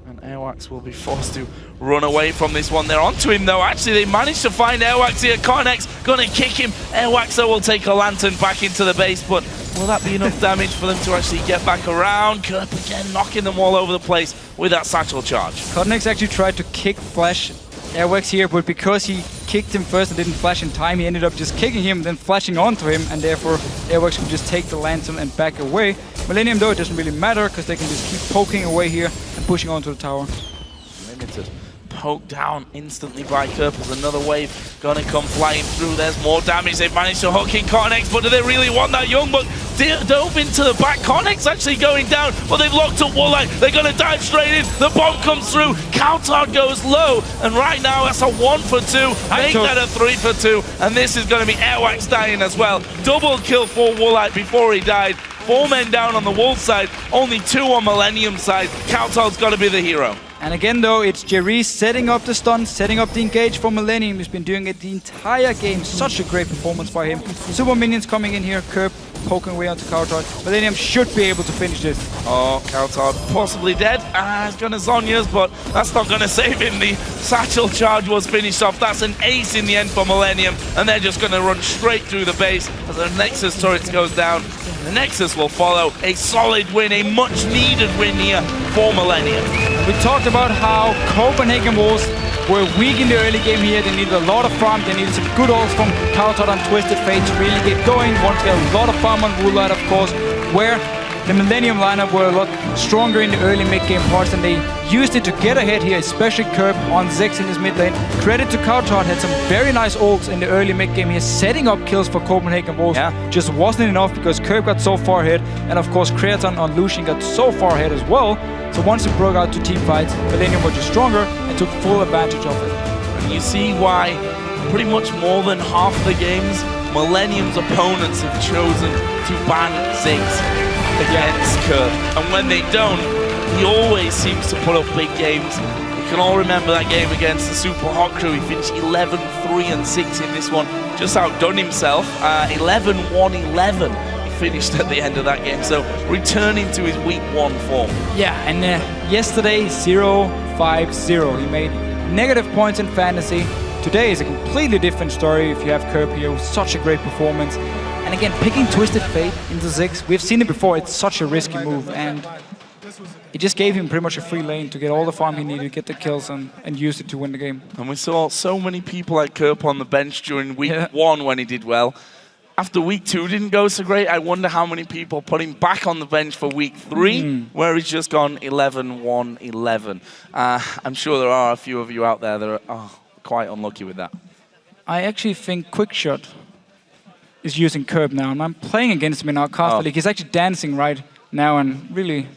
S4: And Airwax will be forced to run away from this one. They're onto him though. Actually, they managed to find Airwax here. Cornex gonna kick him. Airwax though will take a lantern back into the base, but will that be enough damage for them to actually get back around? Kerp again knocking them all over the place with that satchel charge.
S5: Cornex actually tried to kick flash Airwax here, but because he kicked him first and didn't flash in time, he ended up just kicking him, then flashing onto him, and therefore Airwax could just take the lantern and back away. Millennium though, it doesn't really matter, because they can just keep poking away here and pushing onto the tower.
S4: Limited. Poked down instantly by Kerp as another wave gonna come flying through. There's more damage. They've managed to hook in Cornex, but do they really want that? Youngbuck dove into the back. Connect's actually going down, but they've locked up Woolite. They're going to dive straight in. The bomb comes through. Countout goes low, and right now that's a 1 for 2. Make that a 3 for 2, and this is going to be Airwax dying as well. Double kill for Woolite before he died. 4 men down on the Wolf side, only 2 on Millennium side. Countout's got to be the hero.
S5: And again, though, it's Jerry setting up the stun, setting up the engage for Millennium. He's been doing it the entire game. Such a great performance by him. Super minions coming in here. Curb poking away onto Countout. Millennium should be able to finish this.
S4: Oh, Countout possibly dead. He's going to Zhonya's, but that's not going to save him. The satchel charge was finished off. That's an ace in the end for Millennium, and they're just going to run straight through the base as the Nexus turret goes down. The Nexus will follow. A solid win, a much-needed win here for Millennium.
S5: We talked about how Copenhagen Wolves were weak in the early game here. They needed a lot of farm. They needed some good ults from Countout and Twisted Fate to really get going. Wanted to get a lot of farm on Woolite, of course, where the Millennium lineup were a lot stronger in the early mid-game parts, and they used it to get ahead here, especially Curb on Zex in his mid lane. Credit to Countout, had some very nice ults in the early mid-game here, setting up kills for Copenhagen Wolves. Just wasn't enough because Curb got so far ahead, and of course Creaton on Lucian got so far ahead as well. So once it broke out to team fights, Millennium were just stronger and took full advantage of it.
S4: And you see why pretty much more than half the games, Millennium's opponents have chosen to ban Ziggs against Curb. And when they don't, he always seems to put up big games. You can all remember that game against the Super Hot Crew. He finished 11, 3 and 6 in this one. Just outdone himself. 11, 1, 11. Finished at the end of that game, so returning to his week 1 form.
S5: Yeah, and yesterday 0-5-0. He made negative points in fantasy. Today is a completely different story if you have Curb here with such a great performance. And again, picking Twisted Fate into Ziggs, we've seen it before, it's such a risky move, and it just gave him pretty much a free lane to get all the farm he needed, get the kills, and use it to win the game.
S4: And we saw so many people like Curb on the bench during week 1 when he did well. After week 2 didn't go so great, I wonder how many people put him back on the bench for week 3, where he's just gone 11, 1, 11. I'm sure there are a few of you out there that are quite unlucky with that.
S5: I actually think Quickshot is using Curb now, and I'm playing against him in our caster league. He's actually dancing right now and really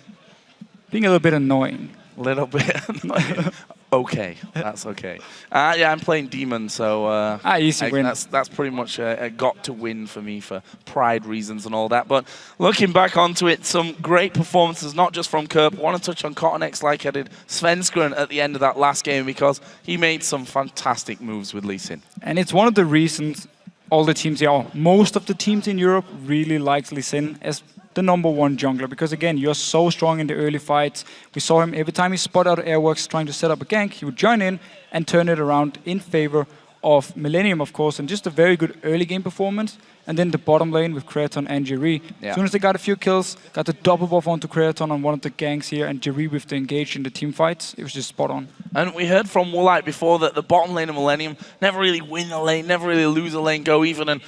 S5: being a little bit annoying.
S4: A little bit annoying. Okay, that's okay. Yeah, I'm playing Demon, so
S5: easy win.
S4: That's pretty much a got to win for me for pride reasons and all that. But looking back onto it, some great performances, not just from Curb. I want to touch on Cottonex like I did Svenskeren at the end of that last game because he made some fantastic moves with Lee Sin.
S5: And it's one of the reasons all the teams here, or most of the teams in Europe, really likes Lee Sin as the #1 jungler, because again, you're so strong in the early fights. We saw him every time he spot out Airworks trying to set up a gank, he would join in and turn it around in favor of Millennium, of course, and just a very good early game performance. And then the bottom lane with Creaton and Jerry. As soon as they got a few kills, got the double buff onto Creaton on one of the ganks here, and Jerry with the engage in the team fights, it was just spot on.
S4: And we heard from Woolite before that the bottom lane of Millennium never really win a lane, never really lose a lane, go even, and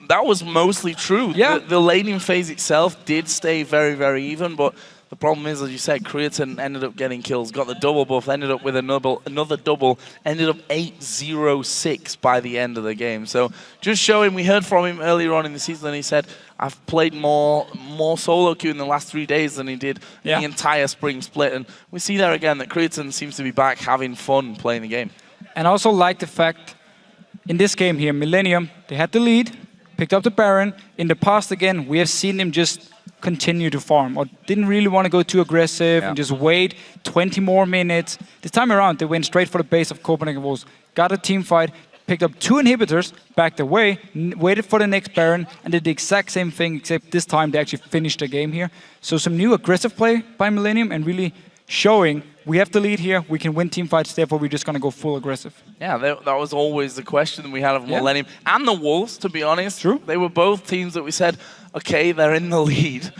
S4: that was mostly true. The laning phase itself did stay very, very even, but the problem is, as you said, Creaton ended up getting kills, got the double buff, ended up with another double, ended up 8-0-6 by the end of the game. So just showing, we heard from him earlier on in the season, and he said, I've played more solo queue in the last 3 days than he did the entire spring split. And we see there again that Creaton seems to be back having fun playing the game.
S5: And I also like the fact, in this game here, Millennium, they had the lead, picked up the Baron. In the past, again, we have seen him just continue to farm, or didn't really want to go too aggressive and just wait 20 more minutes. This time around, they went straight for the base of Copenhagen Wolves, got a team fight, picked up 2 inhibitors, backed away, waited for the next Baron, and did the exact same thing, except this time they actually finished the game here. So some new aggressive play by Millennium, and really showing we have the lead here, we can win team fights, therefore we're just going to go full aggressive.
S4: Yeah, that was always the question we had of Millennium. And the Wolves, to be honest.
S5: True.
S4: They were both teams that we said, okay, they're in the lead,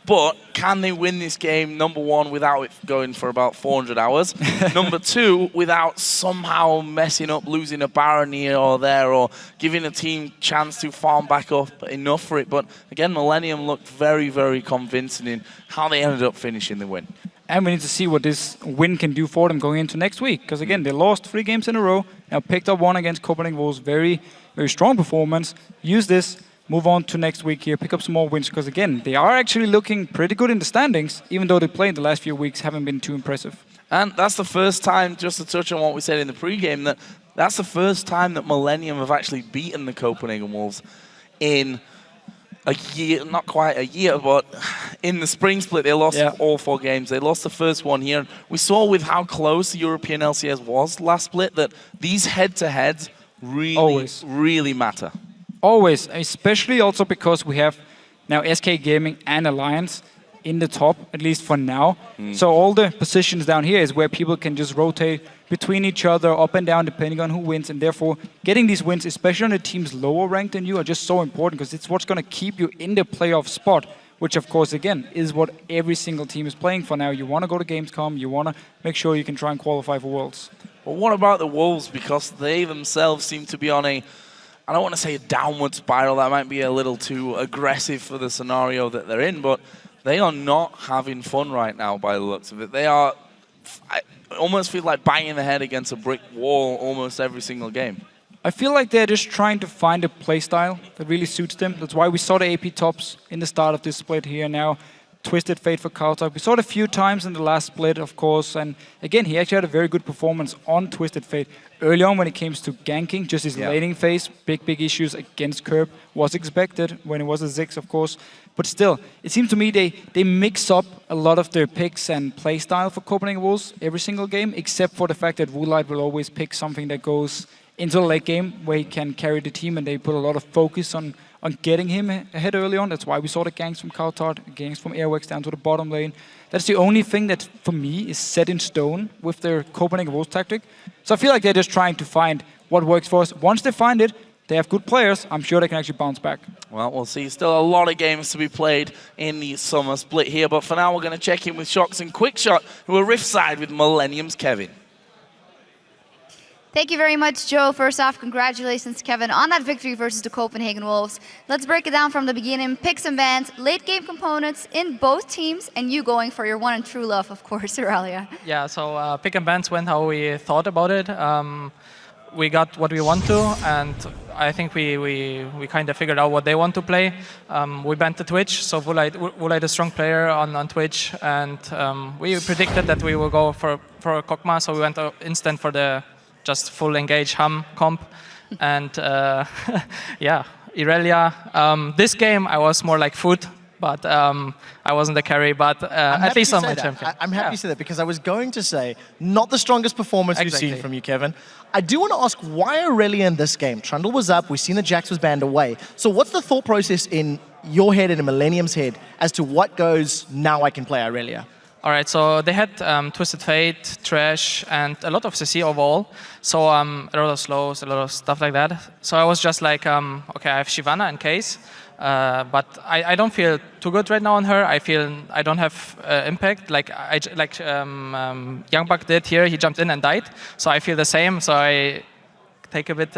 S4: but can they win this game, #1, without it going for about 400 hours? #2, without somehow messing up, losing a Baron here or there, or giving a team chance to farm back up enough for it. But again, Millennium looked very, very convincing in how they ended up finishing the win.
S5: And we need to see what this win can do for them going into next week. Because again, they lost 3 games in a row. Now picked up one against Copenhagen Wolves. Very, very strong performance. Use this, move on to next week here, pick up some more wins, because again, they are actually looking pretty good in the standings, even though they played the last few weeks haven't been too impressive.
S4: And that's the first time, just to touch on what we said in the pregame, that's the first time that Millennium have actually beaten the Copenhagen Wolves in a year, not quite a year, but in the spring split, they lost all 4 games. They lost the first one here. We saw with how close the European LCS was last split that these head-to-heads really matter.
S5: Always, especially also because we have now SK Gaming and Alliance in the top, at least for now. So all the positions down here is where people can just rotate between each other, up and down, depending on who wins. And therefore, getting these wins, especially on the teams lower ranked than you, are just so important because it's what's going to keep you in the playoff spot, which, of course, again, is what every single team is playing for now. You want to go to Gamescom. You want to make sure you can try and qualify for Worlds.
S4: But what about the Wolves? Because they themselves seem to be on a, I don't want to say a downward spiral. That might be a little too aggressive for the scenario that they're in, but they are not having fun right now by the looks of it. They are, I almost feel like banging the head against a brick wall almost every single game.
S5: I feel like they're just trying to find a playstyle that really suits them. That's why we saw the AP tops in the start of this split here now. Twisted Fate for Kautak. We saw it a few times in the last split, of course. And again, he actually had a very good performance on Twisted Fate. Early on when it came to ganking, just his laning phase, big issues against Curb was expected when it was a Ziggs, of course. But still, it seems to me they mix up a lot of their picks and playstyle for Copenhagen Wolves every single game, except for the fact that Woolite will always pick something that goes into the late game where he can carry the team, and they put a lot of focus on getting him ahead early on. That's why we saw the ganks from Kautar, ganks from Airwax down to the bottom lane. That's the only thing that, for me, is set in stone with their Copenhagen Wolves tactic. So I feel like they're just trying to find what works for us. Once they find it, they have good players. I'm sure they can actually bounce back.
S4: Well, we'll see. Still a lot of games to be played in the summer split here. But for now, we're going to check in with Shox and Quickshot, who are Rift side with Millennium's Kevin.
S13: Thank you very much, Joe. First off, congratulations, Kevin, on that victory versus the Copenhagen Wolves. Let's break it down from the beginning. Picks and bans, late game components in both teams, and you going for your one and true love, of course, Aurelia.
S3: Yeah, so pick and bans went how we thought about it. We got what we want to, and I think we kind of figured out what they want to play. We banned the Twitch, so Woolite is a strong player on Twitch, and we predicted that we will go for a Kokma, so we went instant for the just full engage hum comp. And yeah, Aurelia. This game I was more like food, but I wasn't the carry, but at least I'm a champion.
S9: I'm happy to say that because I was going to say, not the strongest performance we've seen from you, Kevin. I do want to ask, why Aurelia in this game? Trundle was up, we've seen that Jax was banned away. So what's the thought process in your head and in Millennium's head as to what goes, now I can play Aurelia?
S3: All right, so they had Twisted Fate, Trash, and a lot of CC overall. So a lot of slows, a lot of stuff like that. So I was just like, okay, I have Shyvana in case, but I don't feel too good right now on her. I feel I don't have impact like Youngbuck did here. He jumped in and died. So I feel the same. So I take a bit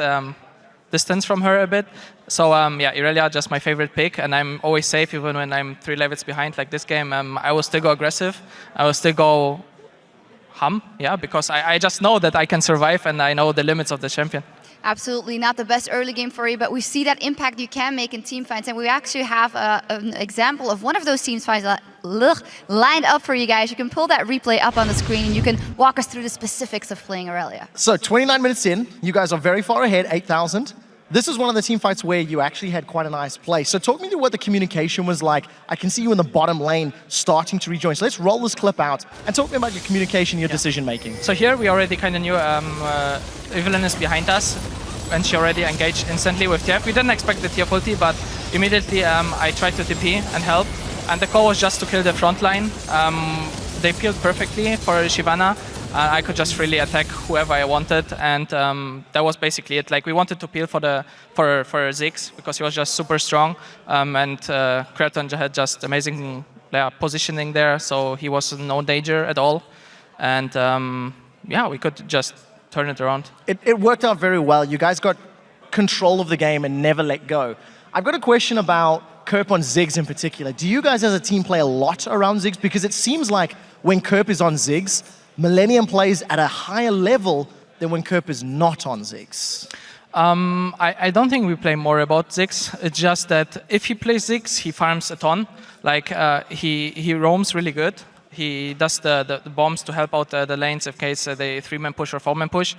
S3: distance from her a bit. So yeah, Aurelia just my favorite pick, and I'm always safe even when I'm 3 levels behind like this game. I will still go aggressive. I will still go hum, yeah, because I just know that I can survive and I know the limits of the champion.
S13: Absolutely not the best early game for you, but we see that impact you can make in team fights, and we actually have an example of one of those team fights lined up for you guys. You can pull that replay up on the screen and you can walk us through the specifics of playing Aurelia.
S9: So 29 minutes in, you guys are very far ahead, 8,000. This is one of the team fights where you actually had quite a nice play. So talk me through what the communication was like. I can see you in the bottom lane starting to rejoin. So let's roll this clip out and talk me about your communication, your decision making.
S3: So here we already kind of knew Evelyn is behind us, and she already engaged instantly with TF. We didn't expect the TF ulti, but immediately I tried to TP and help. And the call was just to kill the front line. They peeled perfectly for Shyvana. I could just really attack whoever I wanted, and that was basically it. Like we wanted to peel for Ziggs because he was just super strong, and Kreaton had just amazing positioning there, so he was no danger at all, and yeah, we could just turn it around.
S9: It worked out very well. You guys got control of the game and never let go. I've got a question about Kerp on Ziggs in particular. Do you guys as a team play a lot around Ziggs? Because it seems like when Kerp is on Ziggs, Millennium plays at a higher level than when Kerp is not on Ziggs.
S3: I don't think we play more about Ziggs. It's just that if he plays Ziggs, he farms a ton. Like he roams really good. He does the bombs to help out the lanes in case they 3-man push or 4-man push.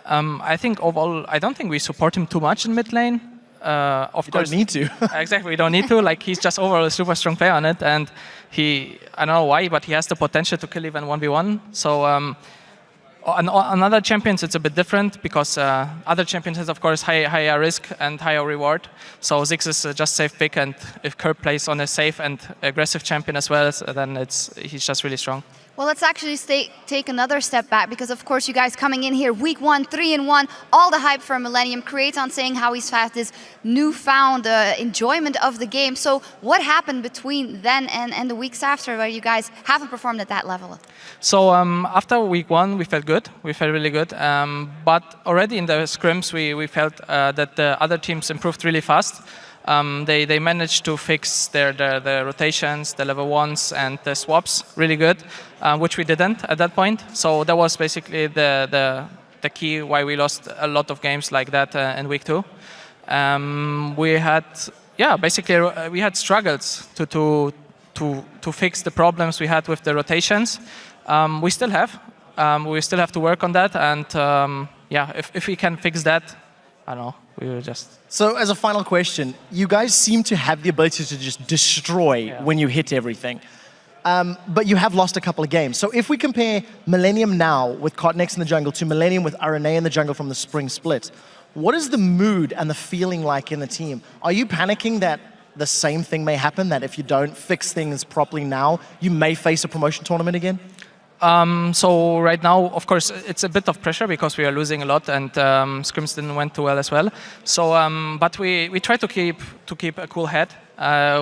S3: I think overall, I don't think we support him too much in mid lane. Of course,
S9: don't need to.
S3: Exactly, we don't need to. Like he's just overall a super strong player on it, and I don't know why, but he has the potential to kill even 1v1. So on other champions, it's a bit different because other champions has, of course, higher risk and higher reward. So Ziggs is just safe pick, and if Kerb plays on a safe and aggressive champion as well, then he's just really strong.
S13: Well, let's actually take another step back because, of course, you guys coming in here, week 1, 3-1, all the hype for Millennium, Creaton saying how he's had this newfound enjoyment of the game. So what happened between then and the weeks after where you guys haven't performed at that level?
S3: So after week 1, we felt good. We felt really good. But already in the scrims, we felt that the other teams improved really fast. They managed to fix the rotations, the level 1s, and the swaps really good, which we didn't at that point. So that was basically the key why we lost a lot of games like that in week 2. We had, basically we had struggles to fix the problems we had with the rotations. We still have. We still have to work on that, and if we can fix that, I don't know. We were just...
S9: So as a final question, you guys seem to have the ability to just destroy when you hit everything. But you have lost a couple of games. So if we compare Millennium now with Cotnex in the jungle to Millennium with RNA in the jungle from the spring split, what is the mood and the feeling like in the team? Are you panicking that the same thing may happen, that if you don't fix things properly now, you may face a promotion tournament again?
S3: So right now, of course, it's a bit of pressure because we are losing a lot, and scrims didn't went too well as well. So, but we try to keep a cool head.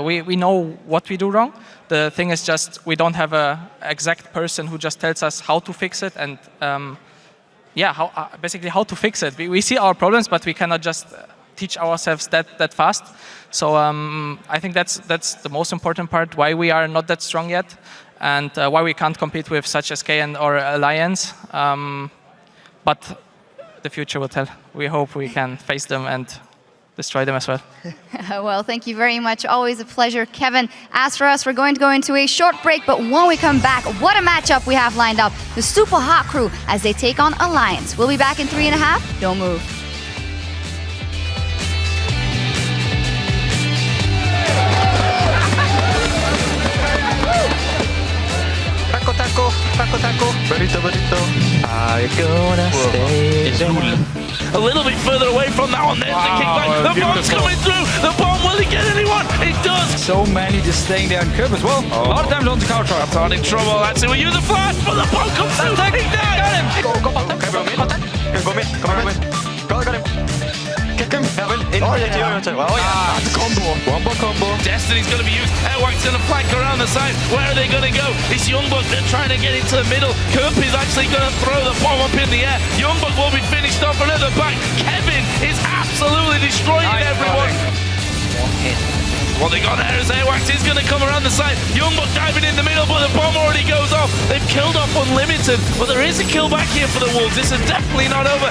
S3: We know what we do wrong. The thing is just we don't have a exact person who just tells us how to fix it, and basically how to fix it. We see our problems, but we cannot just teach ourselves that fast. So I think that's the most important part. Why we are not that strong yet. And why we can't compete with such as SK or Alliance. But the future will tell. We hope we can face them and destroy them as well.
S13: Well, thank you very much. Always a pleasure. Kevin, as for us, we're going to go into a short break, but when we come back, what a matchup we have lined up. The Super Hot Crew as they take on Alliance. We'll be back in 3.5. Don't move.
S11: Taco, burrito. I'm gonna stay.
S4: A little bit further away from that one. There's the kickback. The bomb's coming through. The bomb, will it get anyone? It does.
S5: So many just staying there on curb as well. A lot of times on the counter.
S4: That's not in trouble. That's it. We use the flash, but the bomb comes through. Got him.
S11: Got him. Kick him. One more combo.
S4: Destiny's going to be used. Airwax going to flank around the side. Where are they going to go? It's Youngbuck. They're trying to get into the middle. Kerp is actually going to throw the bomb up in the air. Youngbuck will be finished off another back. Kevin is absolutely destroying everyone. What they got there is Airwax is going to come around the side. Youngbuck diving in the middle, but the bomb already goes off. They've killed off Unlimited, but there is a kill back here for the Wolves. This is definitely not over.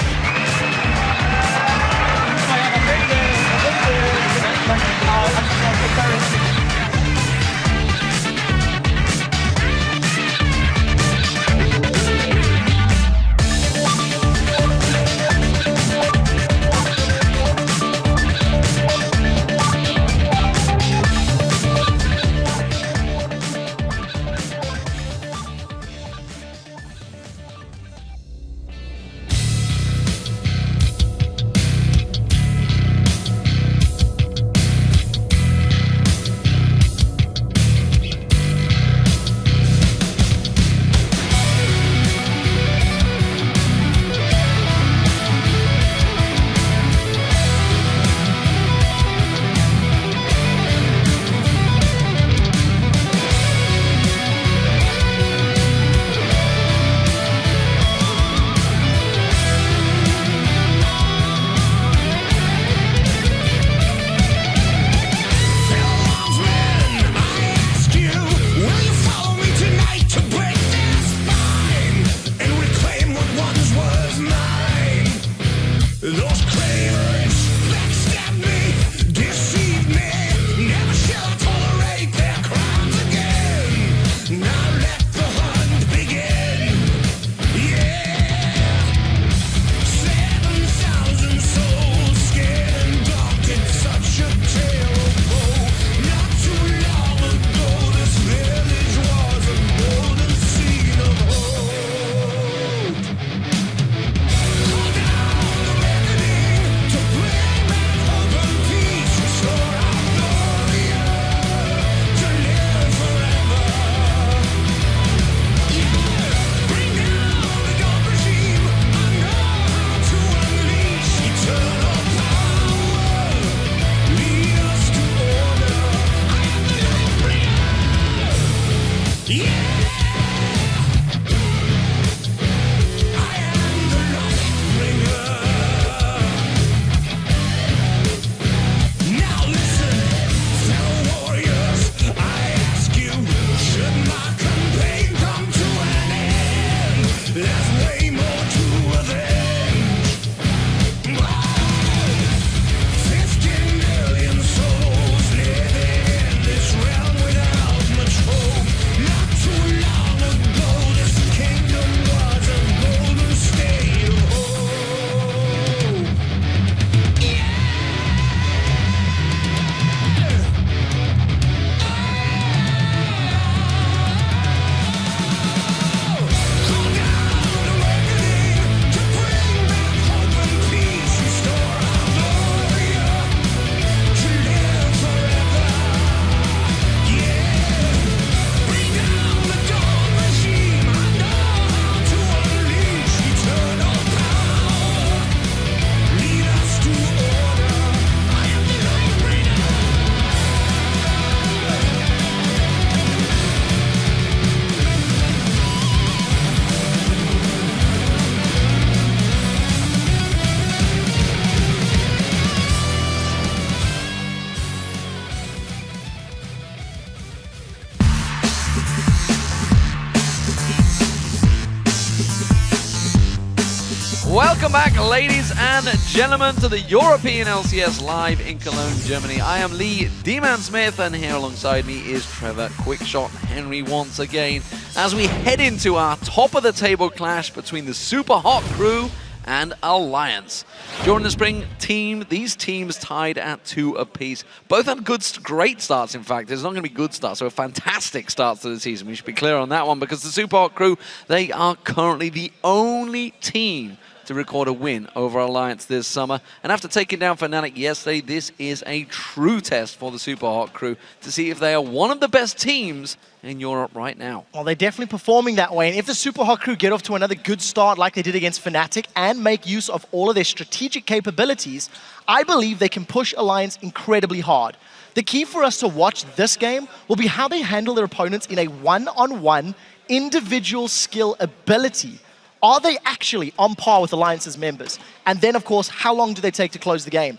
S17: Welcome back, ladies and gentlemen, to the European LCS live in Cologne, Germany. I am Lee D-Man Smith, and here alongside me is Trevor Quickshot Henry once again, as we head into our top-of-the-table clash between the Super Hot Crew and Alliance. During the spring team, these teams tied at 2 apiece. Both had great starts, in fact. There's not going to be good starts, so a fantastic start to the season. We should be clear on that one, because the Super Hot Crew, they are currently the only team to record a win over Alliance this summer. And after taking down Fanatic yesterday, this is a true test for the Super Hot Crew to see if they are one of the best teams in Europe right now.
S9: Well, they're definitely performing that way. And if the Super Hot Crew get off to another good start like they did against Fnatic and make use of all of their strategic capabilities, I believe they can push Alliance incredibly hard. The key for us to watch this game will be how they handle their opponents in a one-on-one individual skill ability. Are they actually on par with Alliance's members? And then, of course, how long do they take to close the game?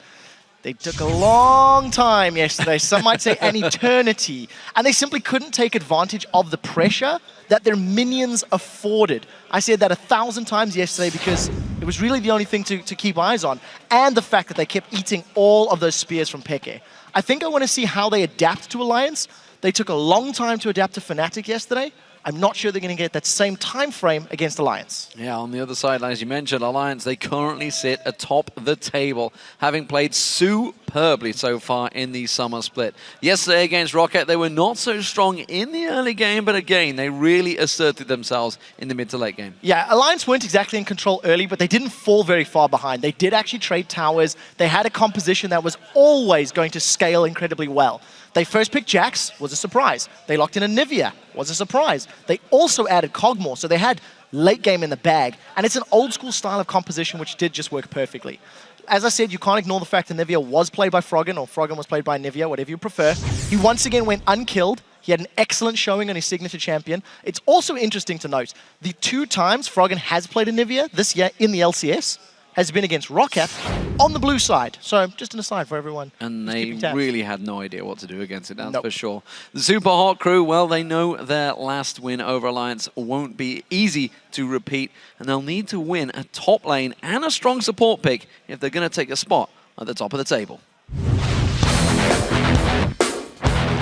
S9: They took a long time yesterday, some might say an eternity, and they simply couldn't take advantage of the pressure that their minions afforded. I said that 1,000 times yesterday because it was really the only thing to keep eyes on, and the fact that they kept eating all of those spears from Peke. I think I want to see how they adapt to Alliance. They took a long time to adapt to Fnatic yesterday. I'm not sure they're going to get that same time frame against Alliance.
S17: Yeah, on the other side, as you mentioned, Alliance, they currently sit atop the table, having played superbly so far in the summer split. Yesterday against Rockat, they were not so strong in the early game, but again, they really asserted themselves in the mid to late game.
S9: Yeah, Alliance weren't exactly in control early, but they didn't fall very far behind. They did actually trade towers. They had a composition that was always going to scale incredibly well. They first picked Jax, was a surprise. They locked in a Nivea, was a surprise. They also added Cogmore, so they had late game in the bag. And it's an old school style of composition which did just work perfectly. As I said, you can't ignore the fact that Nivea was played by Froggen, or Froggen was played by Nivea, whatever you prefer. He once again went unkilled. He had an excellent showing on his signature champion. It's also interesting to note, the 2 times Froggen has played a Nivea this year in the LCS has been against Rockat on the blue side. So just an aside for everyone.
S17: And they really had no idea what to do against it, that's for sure. The Super Hot Crew, well, they know their last win over Alliance won't be easy to repeat, and they'll need to win a top lane and a strong support pick if they're going to take a spot at the top of the table.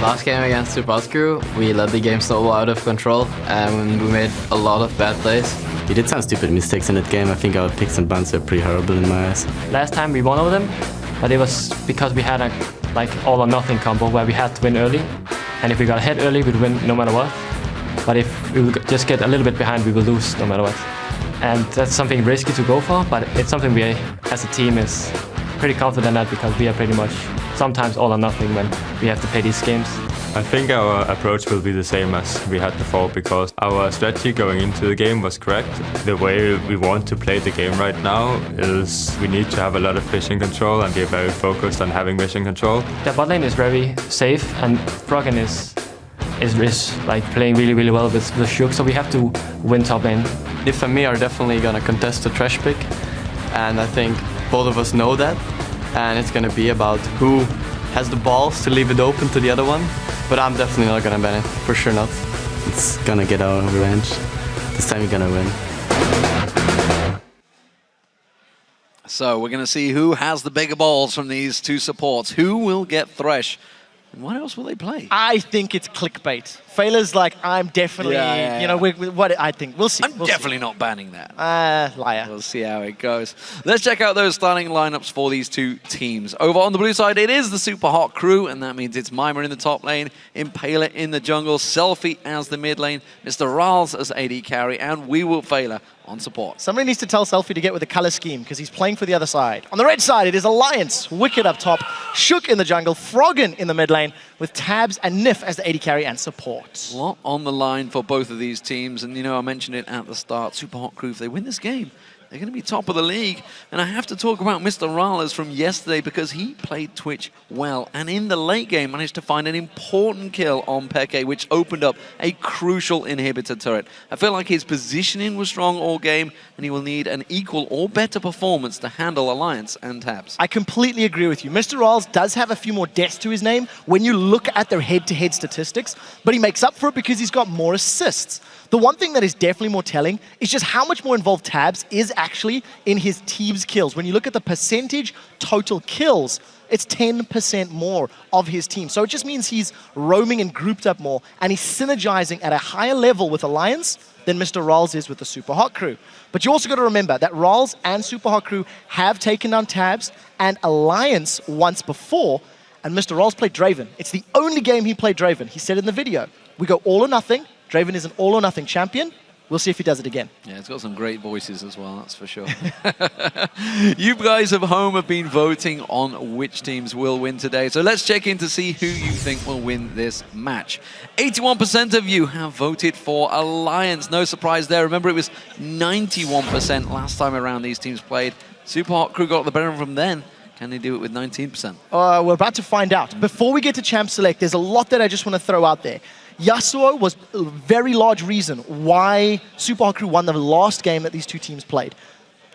S8: Last game against Super Hot Crew, we let the game snowball out of control and we made a lot of bad plays.
S19: We did some stupid mistakes in that game. I think our picks and bans were pretty horrible in my eyes.
S2: Last time we won over them, but it was because we had a all or nothing combo where we had to win early, and if we got ahead early, we'd win no matter what. But if we would just get a little bit behind, we will lose no matter what. And that's something risky to go for, but it's something we, as a team, is pretty confident at because we are pretty much sometimes all or nothing when we have to play these games.
S20: I think our approach will be the same as we had before because our strategy going into the game was correct. The way we want to play the game right now is we need to have a lot of vision control and be very focused on having vision control.
S2: The bot lane is very safe and Froggen is playing really well with Shook, so we have to win top lane.
S8: Nif and me are definitely gonna contest the trash pick, and I think both of us know that, and it's gonna be about who has the balls to leave it open to the other one, but I'm definitely not gonna ban it, for sure not.
S19: It's gonna get our revenge. This time we're gonna win.
S17: So we're gonna see who has the bigger balls from these 2 supports. Who will get Thresh? And what else will they play?
S9: I think it's clickbait. Failer's like, I'm definitely, you know, what I think. We'll see.
S17: I'm definitely not banning that.
S9: Liar.
S17: We'll see how it goes. Let's check out those starting lineups for these 2 teams. Over on the blue side, it is the Super Hot Crew, and that means it's Mima in the top lane, Impaler in the jungle, Selfie as the mid lane, Mr. Rals as AD carry, and We Will Failer on support.
S9: Somebody needs to tell Selfie to get with the color scheme because he's playing for the other side. On the red side, it is Alliance, Wicked up top, Shook in the jungle, Froggen in the mid lane, with Tabs and Nif as the AD carry and support.
S17: A lot on the line for both of these teams, and you know, I mentioned it at the start, Super Hot Crew, if they win this game, they're going to be top of the league. And I have to talk about Mr. Rales from yesterday because he played Twitch well. And in the late game, managed to find an important kill on Peke, which opened up a crucial inhibitor turret. I feel like his positioning was strong all game, and he will need an equal or better performance to handle Alliance and Tabs.
S9: I completely agree with you. Mr. Rales does have a few more deaths to his name when you look at their head-to-head statistics, but he makes up for it because he's got more assists. The one thing that is definitely more telling is just how much more involved Tabs is actually in his team's kills. When you look at the percentage total kills, it's 10% more of his team. So it just means he's roaming and grouped up more, and he's synergizing at a higher level with Alliance than Mr. Ro8 is with the Super Hot Crew. But you also got to remember that Ro8 and Super Hot Crew have taken down Tabs and Alliance once before, and Mr. Ro8 played Draven. It's the only game he played Draven. He said in the video, we go all or nothing. Draven is an all or nothing champion. We'll see if he does it again.
S17: Yeah, it's got some great voices as well, that's for sure. You guys at home have been voting on which teams will win today. So let's check in to see who you think will win this match. 81% of you have voted for Alliance. No surprise there. Remember, it was 91% last time around these teams played. Super Hot Crew got the better from then. Can they do it with 19%?
S9: We're about to find out. Before we get to Champ Select, there's a lot that I just want to throw out there. Yasuo was a very large reason why Super Hot Crew won the last game that these two teams played.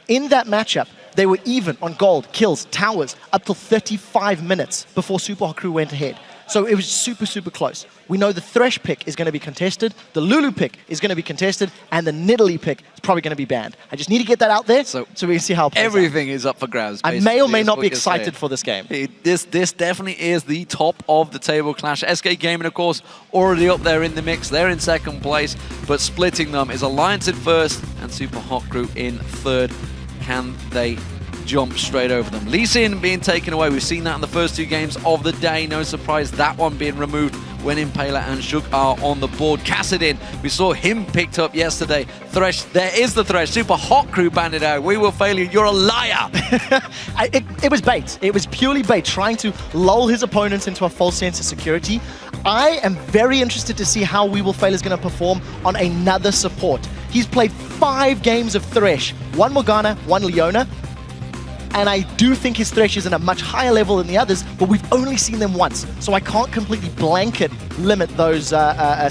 S9: In that matchup, they were even on gold, kills, towers, up till 35 minutes before Super Hot Crew went ahead. So it was super, super close. We know the Thresh pick is going to be contested, the Lulu pick is going to be contested, and the Nidalee pick is probably going to be banned. I just need to get that out there so we can see how it plays
S17: everything is up for grabs.
S9: I may or may not be excited for this game.
S17: This definitely is the top of the table clash. SK Gaming, of course, already up there in the mix. They're in second place, but splitting them is Alliance in first and Super Hot Crew in third. Can they jump straight over them? Lee Sin being taken away. We've seen that in the first two games of the day. No surprise that one being removed when Impaler and Shug are on the board. Kassadin, we saw him picked up yesterday. Thresh, there is the Thresh. Super Hot Crew banded out. We will fail you. You're a liar.
S9: It was bait. It was purely bait, trying to lull his opponents into a false sense of security. I am very interested to see how We Will Fail is going to perform on another support. He's played 5 games of Thresh, 1 Morgana, 1 Leona. And I do think his Thresh is in a much higher level than the others, but we've only seen them once. So I can't completely blanket limit those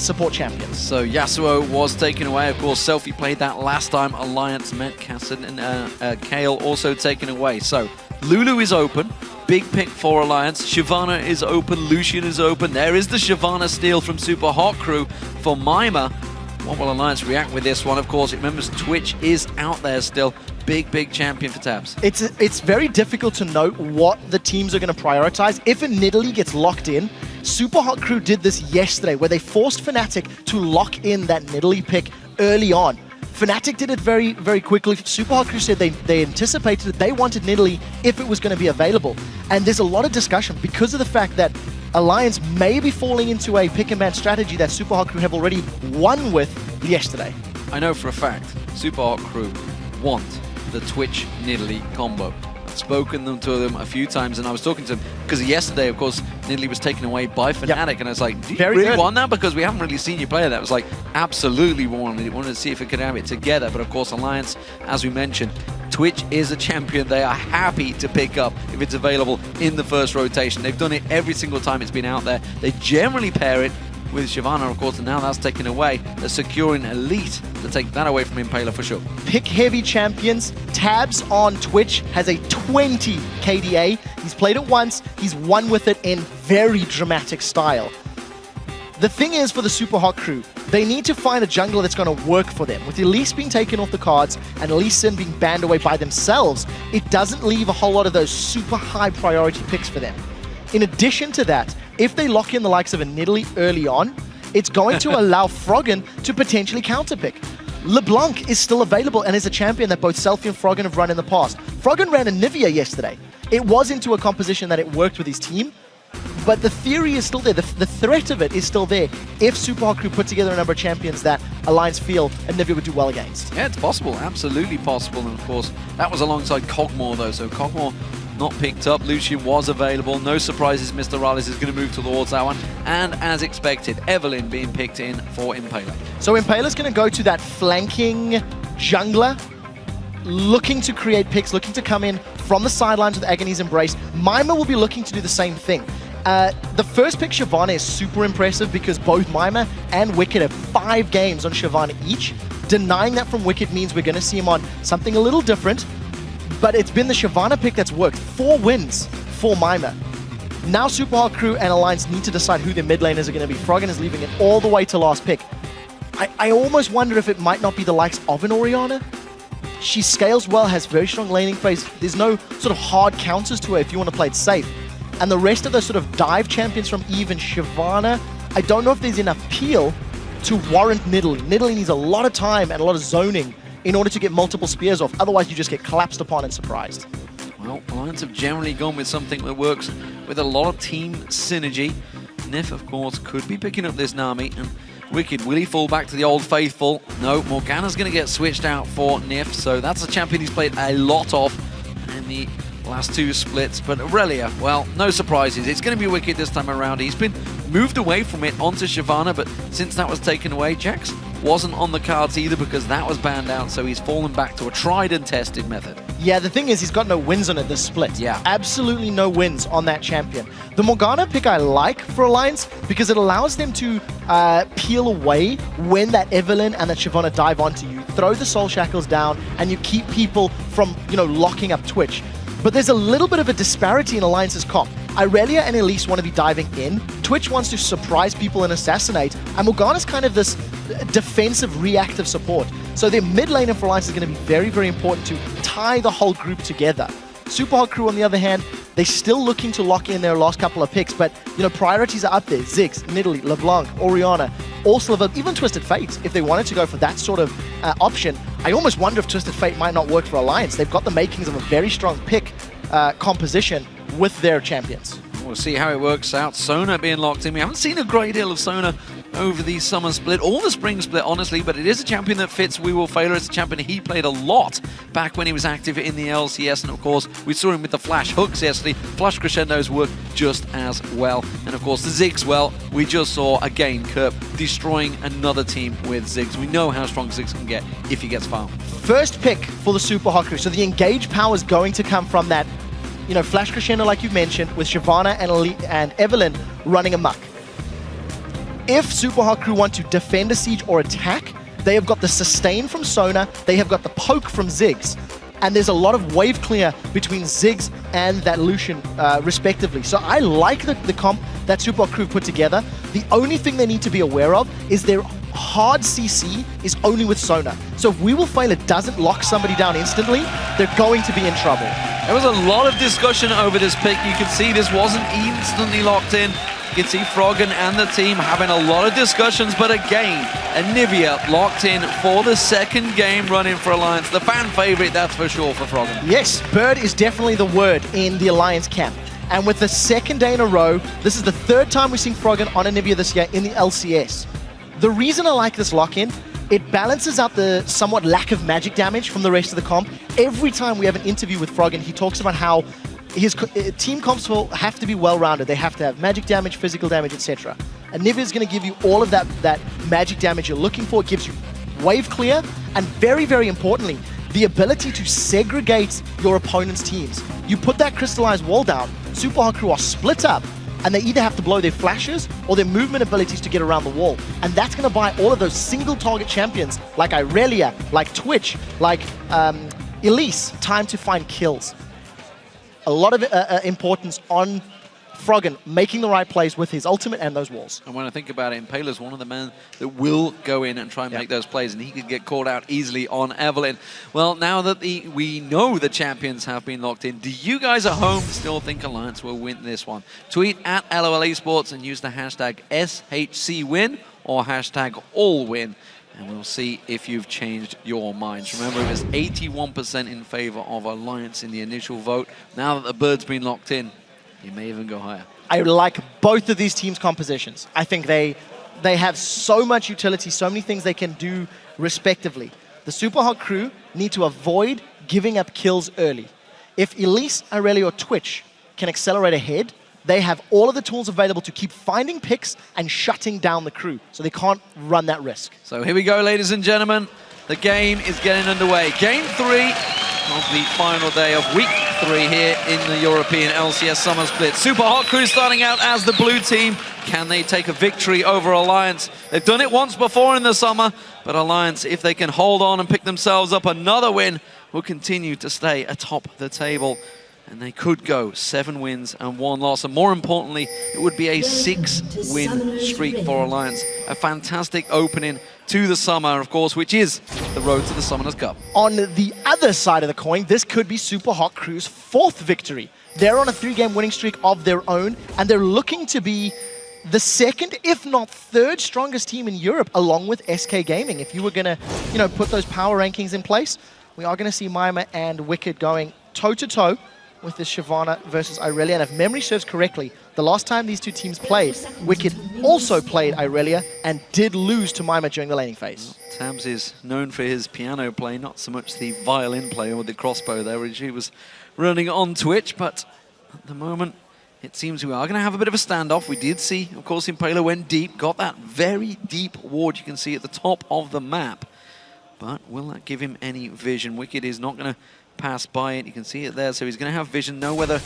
S9: support champions.
S17: So Yasuo was taken away. Of course, Selfie played that last time Alliance met Kassadin, and Kale also taken away. So Lulu is open. Big pick for Alliance. Shyvana is open. Lucian is open. There is the Shyvana steal from Super Hot Crew for Mima. What will Alliance react with this one? Of course, it remembers Twitch is out there still. Big champion for Tabs.
S9: It's very difficult to know what the teams are going to prioritize. If a Nidalee gets locked in, Super Hot Crew did this yesterday where they forced Fnatic to lock in that Nidalee pick early on. Fnatic did it very, very quickly. Super Hot Crew said they anticipated it. They wanted Nidalee if it was going to be available. And there's a lot of discussion because of the fact that Alliance may be falling into a pick and ban strategy that Super Hot Crew have already won with yesterday.
S17: I know for a fact Super Hot Crew want the Twitch Nidalee combo. I've spoken to them a few times, and I was talking to them because yesterday, of course, Nidalee was taken away by Fnatic, and I was like, do you really want that? Because we haven't really seen you play that. I was like, absolutely wanted to see if we could have it together. But of course, Alliance, as we mentioned, Twitch is a champion they are happy to pick up if it's available in the first rotation. They've done it every single time it's been out there. They generally pair it with Shyvana, of course, and now that's taken away. They're securing Elite to take that away from Impaler for sure.
S9: Pick-heavy champions. Tabs on Twitch has a 20 KDA. He's played it once. He's won with it in very dramatic style. The thing is, for the Super Hot Crew, they need to find a jungler that's going to work for them. With Elise being taken off the cards and Lee Sin being banned away by themselves, it doesn't leave a whole lot of those super high priority picks for them. In addition to that, if they lock in the likes of a Nidalee early on, it's going to allow Froggen to potentially counterpick. LeBlanc is still available and is a champion that both Selfie and Froggen have run in the past. Froggen ran a Nivea yesterday. It was into a composition that it worked with his team, but the theory is still there. The threat of it is still there if Super Hot Crew put together a number of champions that Alliance feel and Nivea would do well against.
S17: Yeah, it's possible. Absolutely possible. And of course, that was alongside Cogmore, though. So Cogmore not picked up. Lucian was available. No surprises. Mr. Rallis is going to move towards that one. And as expected, Evelyn being picked in for Impaler.
S9: So Impaler's going to go to that flanking jungler, looking to create picks, looking to come in from the sidelines with Agony's Embrace. Mima will be looking to do the same thing. The first pick, Shyvana, is super impressive because both Mima and Wicked have 5 games on Shyvana each. Denying that from Wicked means we're going to see him on something a little different. But it's been the Shyvana pick that's worked. 4 wins for Mima. Now Super Hot Crew and Alliance need to decide who their mid laners are going to be. Froggen is leaving it all the way to last pick. I almost wonder if it might not be the likes of an Orianna. She scales well, has very strong laning phase. There's no sort of hard counters to her if you want to play it safe. And the rest of those sort of dive champions from Eve and Shyvana, I don't know if there's enough peel to warrant Nidalee. Nidalee needs a lot of time and a lot of zoning in order to get multiple spears off. Otherwise, you just get collapsed upon and surprised.
S17: Well, Alliance have generally gone with something that works with a lot of team synergy. Nif, of course, could be picking up this Nami. And Wicked, will he fall back to the old faithful? No, Morgana's going to get switched out for Nif, so that's a champion he's played a lot of in the last 2 splits. But Aurelia, well, no surprises. It's going to be Wicked this time around. He's been moved away from it onto Shyvana, but since that was taken away, Jax wasn't on the cards either because that was banned out, so he's fallen back to a tried and tested method.
S9: Yeah, the thing is he's got no wins on it this split.
S17: Yeah.
S9: Absolutely no wins on that champion. The Morgana pick I like for Alliance because it allows them to peel away when that Evelynn and that Shyvana dive onto you, throw the soul shackles down, and you keep people from, you know, locking up Twitch. But there's a little bit of a disparity in Alliance's comp. Irelia and Elise want to be diving in. Twitch wants to surprise people and assassinate. And Morgana's kind of this defensive, reactive support. So their mid laner for Alliance is going to be very, very important to tie the whole group together. Super Hot Crew, on the other hand, they're still looking to lock in their last couple of picks, but, you know, priorities are up there. Ziggs, Nidalee, LeBlanc, Orianna, all Silver, even Twisted Fate, if they wanted to go for that sort of option. I almost wonder if Twisted Fate might not work for Alliance. They've got the makings of a very strong pick composition with their champions.
S17: We'll see how it works out. Sona being locked in. We haven't seen a great deal of Sona over the summer split, or the spring split, honestly, but it is a champion that fits We Will Failure. It's a champion he played a lot back when he was active in the LCS, and of course, we saw him with the Flash hooks yesterday. Flash crescendos work just as well. And of course, the Ziggs, well, we just saw, again, Kerp destroying another team with Ziggs. We know how strong Ziggs can get if he gets farmed.
S9: First pick for the Super Hot Crew. So the engage power is going to come from that, you know, Flash crescendo, like you've mentioned, with Shyvana and Evelynn running amok. If Super Hot Crew want to defend a siege or attack, they have got the sustain from Sona, they have got the poke from Ziggs, and there's a lot of wave clear between Ziggs and that Lucian, respectively. So I like the comp that Super Hot Crew put together. The only thing they need to be aware of is their hard CC is only with Sona. So if We Will Fail it doesn't lock somebody down instantly, they're going to be in trouble.
S17: There was a lot of discussion over this pick. You could see this wasn't instantly locked in. You can see Froggen and the team having a lot of discussions, but again, Anivia locked in for the second game running for Alliance. The fan favorite, that's for sure, for Froggen.
S9: Yes, Bird is definitely the word in the Alliance camp. And with the second day in a row, this is the third time we've seen Froggen on Anivia this year in the LCS. The reason I like this lock-in, it balances out the somewhat lack of magic damage from the rest of the comp. Every time we have an interview with Froggen, he talks about how his team comps will have to be well-rounded. They have to have magic damage, physical damage, etc. Anivia is going to give you all of that magic damage you're looking for. It gives you wave clear, and very, very importantly, the ability to segregate your opponent's teams. You put that crystallized wall down, Super Hot Crew are split up, and they either have to blow their flashes or their movement abilities to get around the wall. And that's going to buy all of those single target champions like Irelia, like Twitch, like Elise, time to find kills. A lot of importance on Froggen making the right plays with his ultimate and those walls.
S17: And when I think about it, Impaler's one of the men that will go in and try and make those plays, and he could get caught out easily on Evelynn. Well, now that we know the champions have been locked in, do you guys at home still think Alliance will win this one? Tweet at LOL Esports and use the hashtag SHCWin or hashtag AllWin. And we'll see if you've changed your minds. Remember, it was 81% in favor of Alliance in the initial vote. Now that the Bird's been locked in, you may even go higher.
S9: I like both of these teams' compositions. I think they have so much utility, so many things they can do respectively. The Super Hot Crew need to avoid giving up kills early. If Elise, Irelia, or Twitch can accelerate ahead, they have all of the tools available to keep finding picks and shutting down the crew, so they can't run that risk.
S17: So here we go, ladies and gentlemen. The game is getting underway. Game 3 of the final day of week 3 here in the European LCS Summer Split. Super Hot Crew starting out as the blue team. Can they take a victory over Alliance? They've done it once before in the summer, but Alliance, if they can hold on and pick themselves up another win, will continue to stay atop the table. and they could go 7 wins and 1 loss. And more importantly, it would be a 6-win streak for Alliance. A fantastic opening to the summer, of course, which is the road to the Summoners Cup.
S9: On the other side of the coin, this could be Super Hot Crew's 4th victory. They're on a 3-game winning streak of their own, and they're looking to be the 2nd, if not 3rd strongest team in Europe, along with SK Gaming. If you were gonna, put those power rankings in place, we are gonna see Mima and Wicked going toe-to-toe with the Shyvana versus Irelia. And if memory serves correctly, the last time these two teams played, Wicked also played Irelia and did lose to Mima during the laning phase.
S17: Tabs is known for his piano play, not so much the violin play with the crossbow there, which he was running on Twitch, but at the moment, it seems we are going to have a bit of a standoff. We did see, of course, Impaler went deep, got that very deep ward you can see at the top of the map. But will that give him any vision? Wicked is not going to pass by it. You can see it there, so he's going to have vision, know whether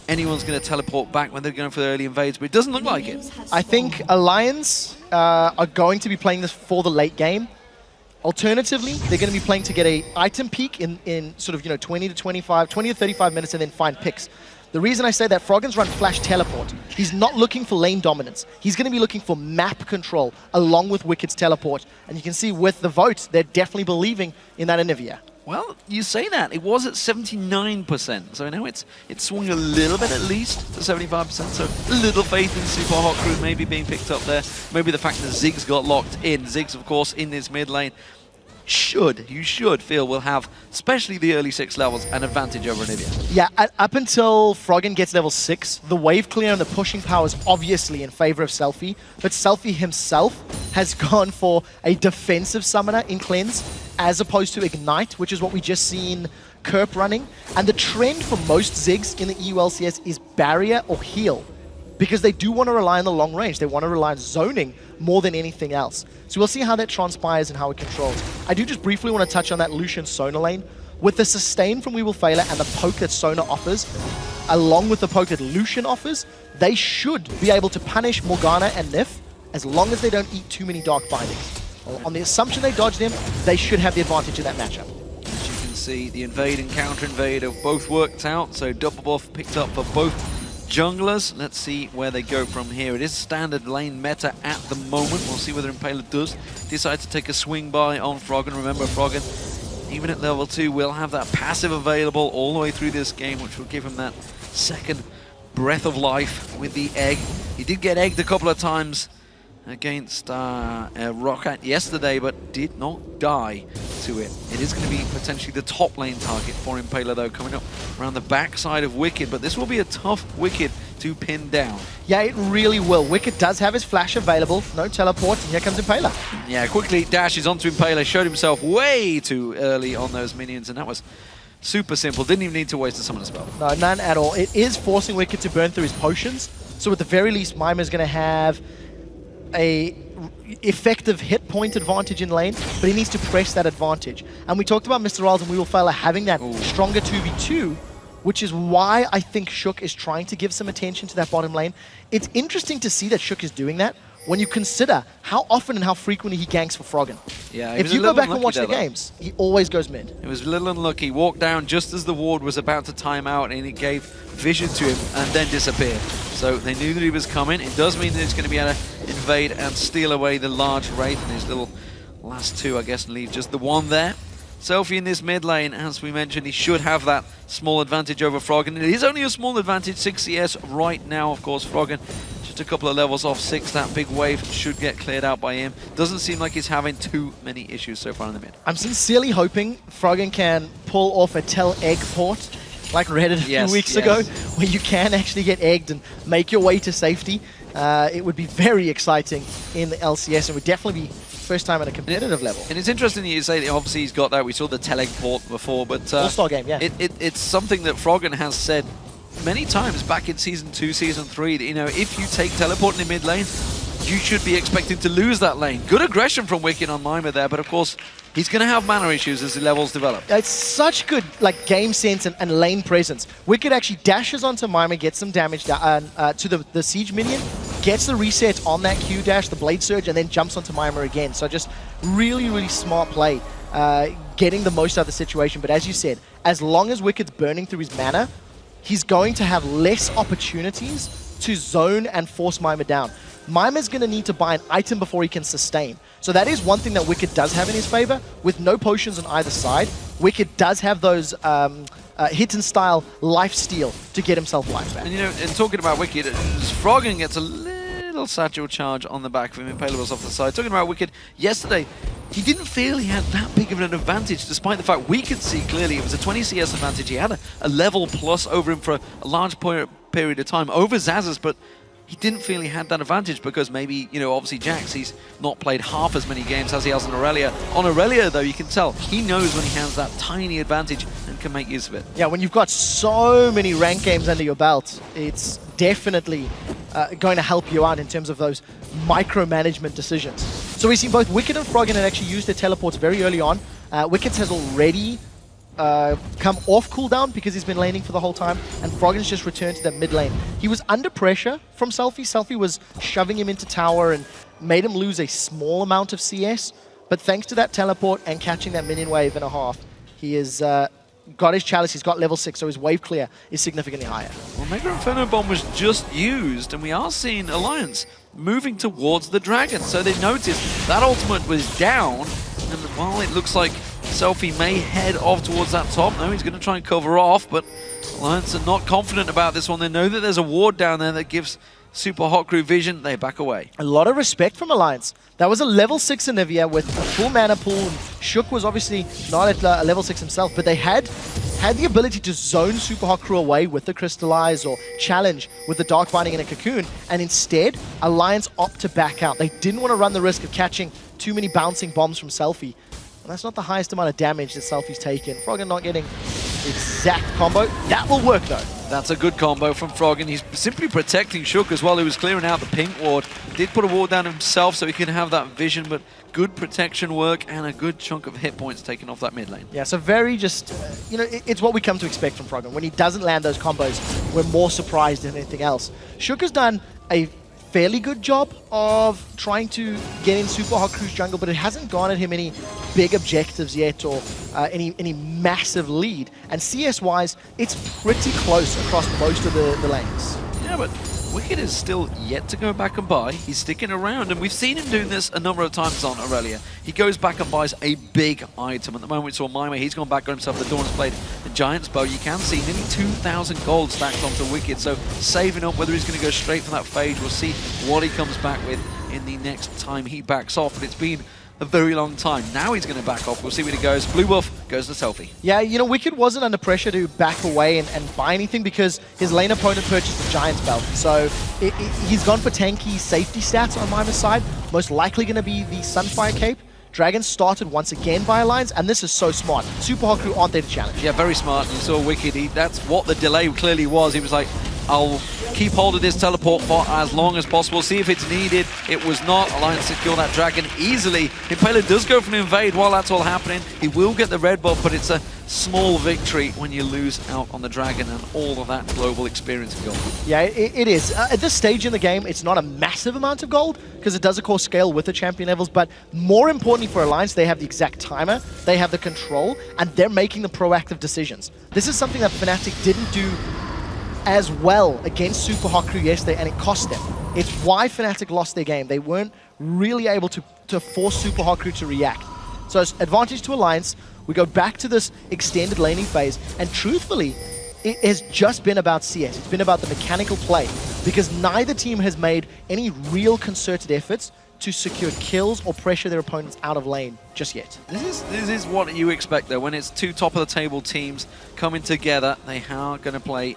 S17: anyone's going to teleport back, when they're going for the early invades, but it doesn't look like it.
S9: I think Alliance are going to be playing this for the late game. Alternatively, they're going to be playing to get a item peak in sort of 20 to 35 minutes and then find picks. The reason I say that, Froggen's run flash teleport. He's not looking for lane dominance. He's going to be looking for map control along with Wicked's teleport. And you can see with the votes, they're definitely believing in that Inivia.
S17: Well, you say that. It was at 79%, so now it's swung a little bit at least to 75%, so a little faith in Super Hot Crew maybe being picked up there. Maybe the fact that Ziggs got locked in. Ziggs, of course, in this mid lane. You should feel will have, especially the early 6 levels, an advantage over Anivia.
S9: Yeah, up until Froggen gets level 6, the wave clear and the pushing power is obviously in favor of Selfie, but Selfie himself has gone for a defensive summoner in Cleanse as opposed to Ignite, which is what we just seen Kerp running. And the trend for most Ziggs in the EULCS is barrier or heal, because they do want to rely on the long range. They want to rely on zoning more than anything else. So we'll see how that transpires and how it controls. I do just briefly want to touch on that Lucian Sona lane. With the sustain from We Will Fail It and the poke that Sona offers, along with the poke that Lucian offers, they should be able to punish Morgana and Nif as long as they don't eat too many Dark Bindings. Well, on the assumption they dodge them, they should have the advantage in that matchup.
S17: As you can see, the invade and counter invade have both worked out, so double buff picked up for both junglers. Let's see where they go from here. It is standard lane meta at the moment. We'll see whether Impaler does decide to take a swing by on Froggen. Remember, Froggen, even at level 2, will have that passive available all the way through this game, which will give him that second breath of life with the egg. He did get egged a couple of times against Rockat yesterday, but did not die to it. It is going to be potentially the top lane target for Impaler, though, coming up around the backside of Wicked, but this will be a tough Wicked to pin down.
S9: Yeah, it really will. Wicked does have his flash available, no teleport, and here comes Impaler.
S17: Yeah, quickly dashes onto Impaler, showed himself way too early on those minions, and that was super simple. Didn't even need to waste a summoner spell.
S9: No, none at all. It is forcing Wicked to burn through his potions, so at the very least, Mima is going to have a effective hit point advantage in lane, but he needs to press that advantage. And we talked about Mr. Riles and We Will Fail having that stronger 2v2, which is why I think Shook is trying to give some attention to that bottom lane. It's interesting to see that Shook is doing that when you consider how often and how frequently he ganks for Froggen.
S17: Yeah,
S9: if you go back and watch the games, he always goes mid.
S17: It was a little unlucky. Walked down just as the ward was about to time out, and it gave vision to him and then disappeared. So they knew that he was coming. It does mean that he's going to be able to invade and steal away the large Wraith and his little last 2, I guess, and leave just the 1 there. Selfie in this mid lane, as we mentioned, he should have that small advantage over Froggen. It is only a small advantage, 6 CS right now, of course. Froggen just a couple of levels off 6. That big wave should get cleared out by him. Doesn't seem like he's having too many issues so far in the mid.
S9: I'm sincerely hoping Froggen can pull off a tell egg port like Reddit a few weeks ago, where you can actually get egged and make your way to safety. It would be very exciting in the LCS, and would definitely be first time at a competitive level.
S17: And it's interesting that you say that obviously he's got that. We saw the Teleg port before, but
S9: All-Star game, yeah.
S17: It's something that Froggen has said many times back in Season 2, Season 3, that, if you take teleport in the mid lane, you should be expecting to lose that lane. Good aggression from Wicked on Mima there, but of course, he's going to have mana issues as the levels develop.
S9: It's such good game sense and lane presence. Wicked actually dashes onto Mima, gets some damage to the Siege minion, gets the reset on that Q dash, the Blade Surge, and then jumps onto Mima again. So just really, really smart play, getting the most out of the situation. But as you said, as long as Wicked's burning through his mana, he's going to have less opportunities to zone and force Mima down. Mima's going to need to buy an item before he can sustain. So that is one thing that Wicked does have in his favor. With no potions on either side, Wicked does have those hit and style life steal to get himself life back.
S17: And you know, in talking about Wicked, Froggen gets a little satchel charge on the back of him. Impala was off the side. Talking about Wicked, yesterday, he didn't feel he had that big of an advantage, despite the fact we could see clearly it was a 20 CS advantage. He had a level plus over him for a large period of time over Zazas, but he didn't feel he had that advantage because maybe, you know, obviously Jax, he's not played half as many games as he has on Aurelia. On Aurelia, though, you can tell he knows when he has that tiny advantage and can make use of it.
S9: Yeah, when you've got so many ranked games under your belt, it's definitely going to help you out in terms of those micromanagement decisions. So we've seen both Wicked and Froggen had actually used their teleports very early on. Wicked has already come off cooldown because he's been laning for the whole time, and Froggen's just returned to that mid lane. He was under pressure from Selfie. Selfie was shoving him into tower and made him lose a small amount of CS, but thanks to that teleport and catching that minion wave and a half, he has got his chalice, he's got level 6, so his wave clear is significantly higher.
S17: Well, Mega Inferno Bomb was just used, and we are seeing Alliance moving towards the dragon, so they noticed that ultimate was down, and while it looks like Selfie may head off towards that top. No, he's going to try and cover off, but Alliance are not confident about this one. They know that there's a ward down there that gives Super Hot Crew vision. They back away.
S9: A lot of respect from Alliance. That was a level 6 Anivia with a full mana pool. And Shook was obviously not at a level 6 himself, but they had the ability to zone Super Hot Crew away with the Crystallize or challenge with the Dark Binding and a Cocoon, and instead, Alliance opt to back out. They didn't want to run the risk of catching too many bouncing bombs from Selfie. And that's not the highest amount of damage that Selfie's taken. Froggen not getting the exact combo. That will work, though.
S17: That's a good combo from Froggen. He's simply protecting Shook as well. He was clearing out the pink ward. Did put a ward down himself so he can have that vision, but good protection work and a good chunk of hit points taken off that mid lane.
S9: Yeah, so very just, you know, it's what we come to expect from Froggen. When he doesn't land those combos, we're more surprised than anything else. Shook has done a fairly good job of trying to get in Super Hot Crew's jungle, but it hasn't garnered him any big objectives yet or any massive lead. And CS-wise, it's pretty close across most of the lanes.
S17: Yeah, but Wicked is still yet to go back and buy. He's sticking around, and we've seen him doing this a number of times on Aurelia. He goes back and buys a big item. At the moment we saw Mima, he's gone back, got himself the Dawn's Blade, the Giant's Bow. You can see nearly 2,000 gold stacked onto Wicked, so saving up whether he's going to go straight for that Phage. We'll see what he comes back with in the next time he backs off, but it's been a very long time. Now he's going to back off. We'll see where he goes. Blue buff goes to Selfie.
S9: Yeah, you know, Wicked wasn't under pressure to back away and buy anything because his lane opponent purchased the Giant's Belt. So he's gone for tanky safety stats on Mima's side. Most likely going to be the Sunfire Cape. Dragon started once again by Alliance, and this is so smart. Super Hot Crew aren't there to challenge.
S17: Yeah, very smart. You saw Wicked. That's what the delay clearly was. He was like, I'll keep hold of this teleport for as long as possible, see if it's needed. It was not. Alliance secure that dragon easily. Impala does go for an invade while that's all happening. He will get the red buff, but it's a small victory when you lose out on the dragon and all of that global experience of gold.
S9: Yeah, it is. At this stage in the game, it's not a massive amount of gold because it does, of course, scale with the champion levels, but more importantly for Alliance, they have the exact timer, they have the control, and they're making the proactive decisions. This is something that Fnatic didn't do as well against Super Hot Crew yesterday, and it cost them. It's why Fnatic lost their game. They weren't really able to force Super Hot Crew to react. So it's advantage to Alliance. We go back to this extended laning phase, and truthfully, it has just been about CS. It's been about the mechanical play, because neither team has made any real concerted efforts to secure kills or pressure their opponents out of lane just yet.
S17: This is what you expect, though. When it's two top-of-the-table teams coming together, they are going to play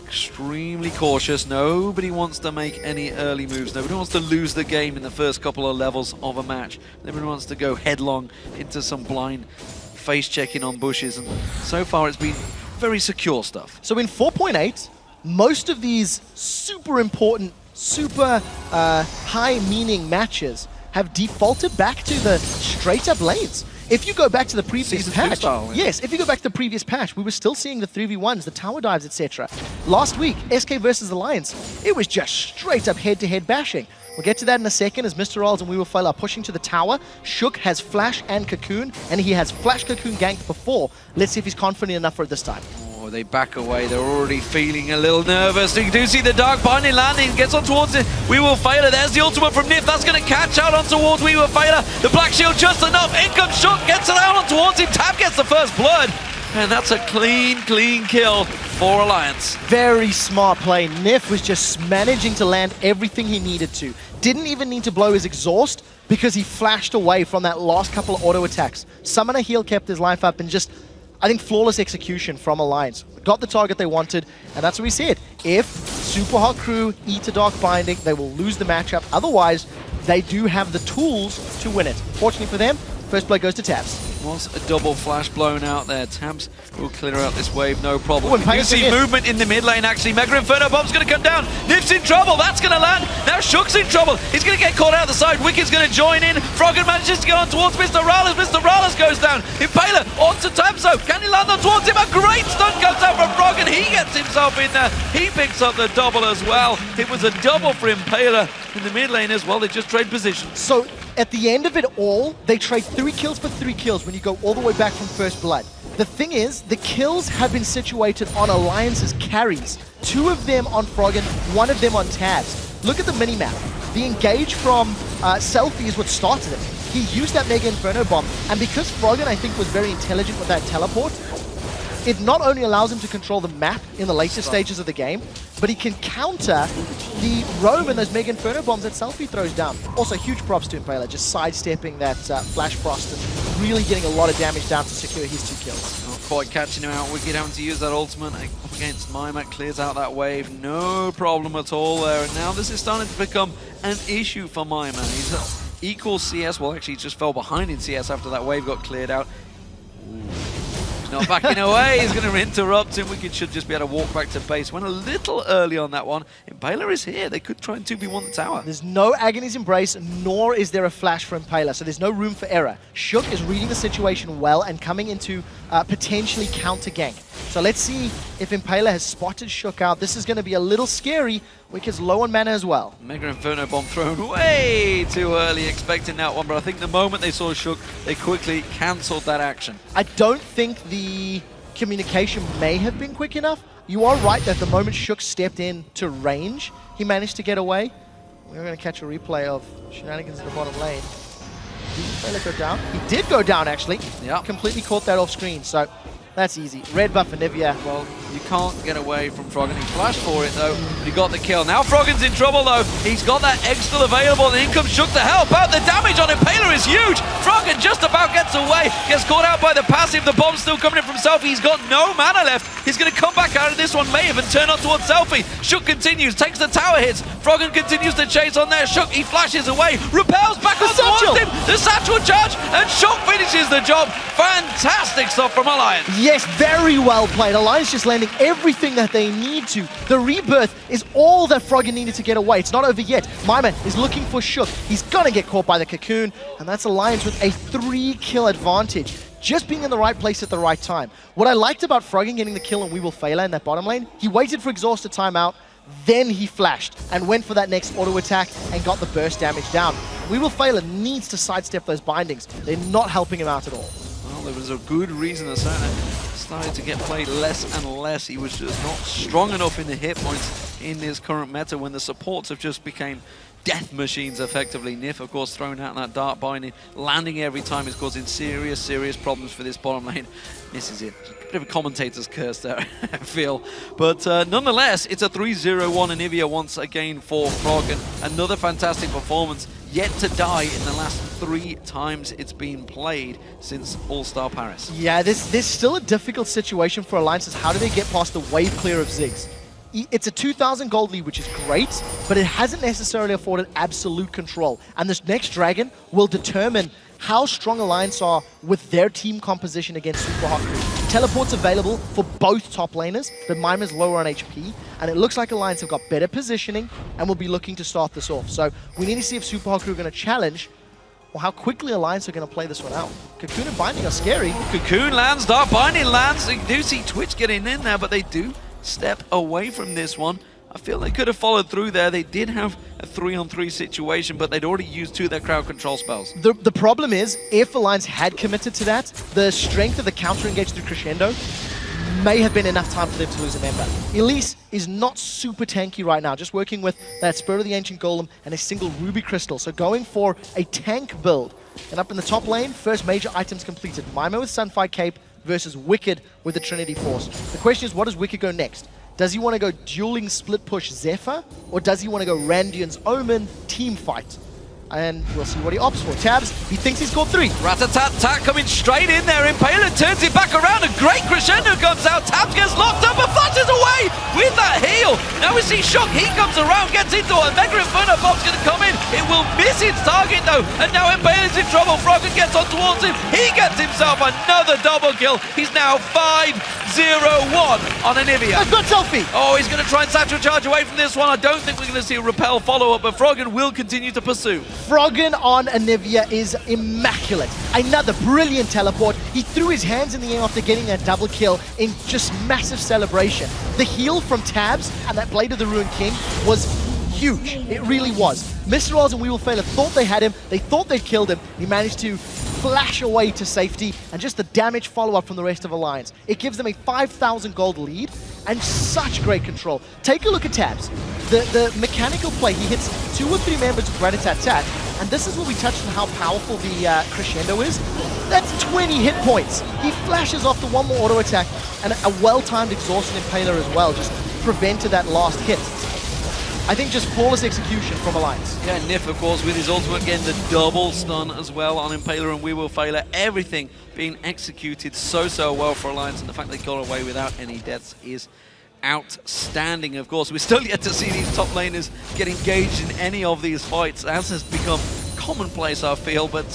S17: extremely cautious. Nobody wants to make any early moves. Nobody wants to lose the game in the first couple of levels of a match. Nobody wants to go headlong into some blind face checking on bushes. And so far it's been very secure stuff.
S9: So in 4.8, most of these super important, super high meaning matches have defaulted back to the straight up lanes. If you go back to the previous patch, yes, if you go back to the previous patch, we were still seeing the 3v1s, the tower dives, etc. Last week, SK versus Alliance, it was just straight up head-to-head bashing. We'll get to that in a second as Mr. Rolls and We Will Fail are pushing to the tower. Shook has Flash and Cocoon, and he has Flash Cocoon ganked before. Let's see if he's confident enough for it this time.
S17: Oh, Oh, they back away. They're already feeling a little nervous. You do see the Dark Binding landing. Gets on towards it. We Will Fail It. There's the ultimate from Nif. That's going to catch out on towards We Will Fail It. The Black Shield just enough. In comes Shook. Gets it out on towards him. Tab gets the first blood. And that's a clean kill for Alliance.
S9: Very smart play. Nif was just managing to land everything he needed to. Didn't even need to blow his exhaust because he flashed away from that last couple of auto attacks. Summoner heal kept his life up and just, I think, flawless execution from Alliance. Got the target they wanted, and that's what we said. If Super Hot Crew eat a Dark Binding, they will lose the matchup. Otherwise, they do have the tools to win it. Fortunately for them, first blood goes to Tabs.
S17: Was a double flash blown out there. Tabs will clear out this wave, no problem.
S9: Ooh,
S17: you see movement in the mid lane, actually. Mega Inferno Bomb's going to come down. Nif's in trouble. That's going to land. Now Shook's in trouble. He's going to get caught out the side. Wicked's going to join in. Froggen manages to get on towards Mr. Rallis. Mr. Rallis goes down. Impaler onto Tabso. Can he land on towards him? A great stun comes out from Froggen. He gets himself in there. He picks up the double as well. It was a double for Impaler in the mid lane as well. They just trade positions.
S9: So at the end of it all, they trade 3 kills for 3 kills when you go all the way back from first blood. The thing is, the kills have been situated on Alliance's carries. 2 of them on Froggen, 1 of them on Tabs. Look at the minimap. The engage from Selfie is what started it. He used that Mega Inferno Bomb, and because Froggen, I think, was very intelligent with that teleport, it not only allows him to control the map in the later stages of the game, but he can counter the roam and those Mega Inferno Bombs that Selfie throws down. Also, huge props to Impaler, just sidestepping that Flash Frost and really getting a lot of damage down to secure his 2 kills.
S17: Not quite catching him out. Wicked having to use that ultimate up against Maimak, clears out that wave. No problem at all there. And now this is starting to become an issue for Maimak. He's at equal CS. Well, actually, he just fell behind in CS after that wave got cleared out. He's not backing away. He's going to interrupt him. Wicked should just be able to walk back to base. Went a little early on that one. Impaler is here. They could try and 2v1 the tower.
S9: There's no Agony's Embrace, nor is there a flash for Impaler, so there's no room for error. Shook is reading the situation well and coming into potentially counter gank. So let's see if Impaler has spotted Shook out. This is going to be a little scary. Wicked's low on mana as well.
S17: Mega Inferno Bomb thrown way too early, expecting that one, but I think the moment they saw Shook, they quickly cancelled that action.
S9: I don't think the communication may have been quick enough. You are right that the moment Shook stepped in to range, he managed to get away. We're going to catch a replay of shenanigans in the bottom lane. Did Impaler go down? He did go down, actually.
S17: Yeah.
S9: Completely caught that off screen, so that's easy. Red buff for Nivea.
S17: Well, you can't get away from Froggen. He flashed for it, though, but he got the kill. Now Froggen's in trouble, though. He's got that egg still available, and in comes Shook to help out. The damage on Impaler is huge. Froggen just about gets away. Gets caught out by the passive. The bomb's still coming in from Selfie. He's got no mana left. He's going to come back out of this one, Maeve, and turn on towards Selfie. Shook continues, takes the tower hits. Froggen continues to chase on there. Shook, he flashes away. Repels back on towards him. The satchel charge, and Shook finishes the job. Fantastic stuff from Alliance.
S9: Yes, very well played. Alliance just landing everything that they need to. The rebirth is all that Froggen needed to get away. It's not over yet. Maiman is looking for Shook. He's gonna get caught by the cocoon, and that's Alliance with a 3-kill advantage. Just being in the right place at the right time. What I liked about Froggen getting the kill on We Will Fail in that bottom lane, he waited for exhaust to time out, then he flashed and went for that next auto attack and got the burst damage down. We Will Fail needs to sidestep those bindings. They're not helping him out at all.
S17: Well, there was a good reason that Sana started to get played less and less. He was just not strong enough in the hit points in his current meta when the supports have just became death machines, effectively. Nif, of course, throwing out that Dark Binding, landing every time is causing serious problems for this bottom lane. This is it. A bit of a commentator's curse there, I feel. But nonetheless, it's a 3-0-1 Anivia once again for Froggen. Another fantastic performance, yet to die in the last 3 times it's been played since All-Star Paris.
S9: Yeah, there's still a difficult situation for Alliances. How do they get past the wave clear of Ziggs? It's a 2,000 gold lead, which is great, but it hasn't necessarily afforded absolute control. And this next dragon will determine how strong Alliance are with their team composition against Super Hot Crew. Teleport's available for both top laners, but Maima's lower on HP, and it looks like Alliance have got better positioning and will be looking to start this off. So we need to see if Super Hot Crew are going to challenge, or how quickly Alliance are going to play this one out. Cocoon and Binding are scary.
S17: Cocoon lands, Dark Binding lands. You do see Twitch getting in there, but they do step away from this one. I feel they could have followed through there. They did have a 3-on-3 situation, but they'd already used 2 of their crowd control spells.
S9: The problem is, if Alliance had committed to that, the strength of the counter engage through Crescendo may have been enough time for them to lose a member. Elise is not super tanky right now, just working with that Spirit of the Ancient Golem and a single Ruby Crystal. So going for a tank build. And up in the top lane, first major items completed. Mima with Sunfire Cape versus Wicked with the Trinity Force. The question is, what does Wicked go next? Does he want to go dueling split push Zephyr, or does he want to go Randian's Omen team fight? And we'll see what he opts for. Tabs, he thinks he's scored 3.
S17: Rat-a-tat-tat coming straight in there. Impaler turns it back around. A great crescendo comes out. Tabs gets locked up and flashes away with that heal. Now we see Shock. He comes around, gets into a Mega Inferno bomb's going to come in. It will miss its target though. And now Impaler's in trouble. Froggen gets on towards him. He gets himself another double kill. He's now 5-0-1 on Anivia.
S9: That's not Selfie.
S17: Oh, he's going to try and satchel charge away from this one. I don't think we're going to see a repel follow-up, but Froggen will continue to pursue.
S9: Froggen on Anivia is immaculate. Another brilliant teleport. He threw his hands in the air after getting that double kill in just massive celebration. The heal from Tabs and that Blade of the Ruined King was huge. It really was. Mr. Oz and We Will Fail thought they had him. They thought they'd killed him. He managed to flash away to safety, and just the damage follow-up from the rest of Alliance. It gives them a 5,000 gold lead and such great control. Take a look at Tabs. The mechanical play, he hits 2 or 3 members with rat-a-tat-tat, and this is where we touched on how powerful the crescendo is. That's 20 hit points. He flashes off the one more auto attack, and a well-timed exhaustion impaler as well, just prevented that last hit. I think just flawless execution from Alliance.
S17: Yeah, Nif, of course, with his ultimate getting the double stun as well on Impaler and We Will Fail. Everything being executed so well for Alliance, and the fact they got away without any deaths is outstanding. Of course, we're still yet to see these top laners get engaged in any of these fights, as has become commonplace, I feel, but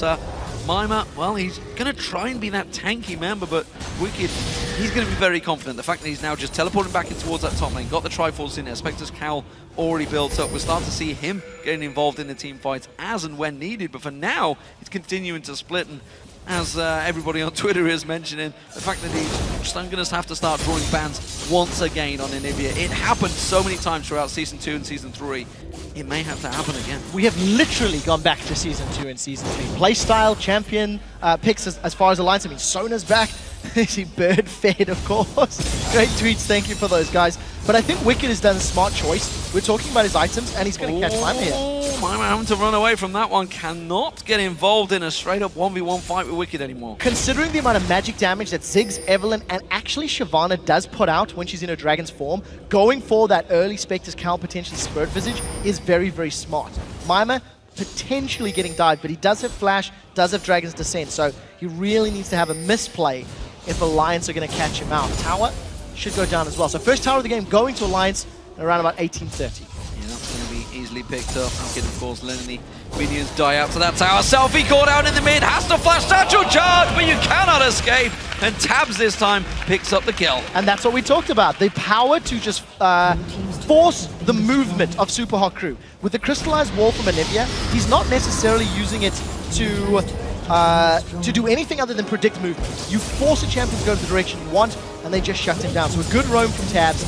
S17: Mima, well, he's going to try and be that tanky member, but Wicked, he's going to be very confident. The fact that he's now just teleporting back in towards that top lane, got the Triforce in there, Spectre's Cowl already built up. We'll start to see him getting involved in the team fights as and when needed, but for now, he's continuing to split, and as everybody on Twitter is mentioning, the fact that he's just going to have to start drawing bans once again on Anivia. It happened so many times throughout Season 2 and Season 3. It may have to happen again.
S9: We have literally gone back to Season 2 and Season 3. Playstyle, champion picks as far as Alliance. I mean, Sona's back. He bird fed, of course. Great tweets, thank you for those guys. But I think Wicked has done a smart choice. We're talking about his items, and he's going to catch Mima here.
S17: Mima having to run away from that one. Cannot get involved in a straight-up 1v1 fight with Wicked anymore.
S9: Considering the amount of magic damage that Ziggs, Evelynn, and actually Shyvana does put out when she's in her Dragon's form, going for that early Spectre's Cowl, potentially Spirit Visage, is very smart. Mima potentially getting dived, but he does have Flash, does have Dragon's Descent, so he really needs to have a misplay if Alliance are going to catch him out. Tower should go down as well. So first tower of the game going to Alliance around about 1830.
S17: Yeah, that's going to be easily picked up. Wicked, of course, letting the minions die out to that tower. Selfie caught out in the mid, has to flash satchel charge, but you cannot escape. And Tabs this time picks up the kill.
S9: And that's what we talked about. The power to just force the movement of Super Hot Crew. With the crystallized wall from Anivia, he's not necessarily using it to do anything other than predict movement. You force a champion to go to the direction you want, and they just shut him down. So a good roam from Tabs.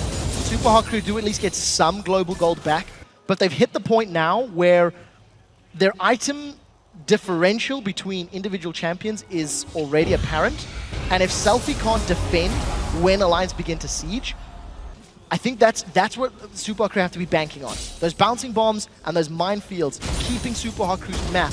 S9: Super Hot Crew do at least get some global gold back, but they've hit the point now where their item differential between individual champions is already apparent, and if Selfie can't defend when Alliance begin to siege, I think that's what Super Hot Crew have to be banking on. Those bouncing bombs and those minefields, keeping Super Hot Crew's map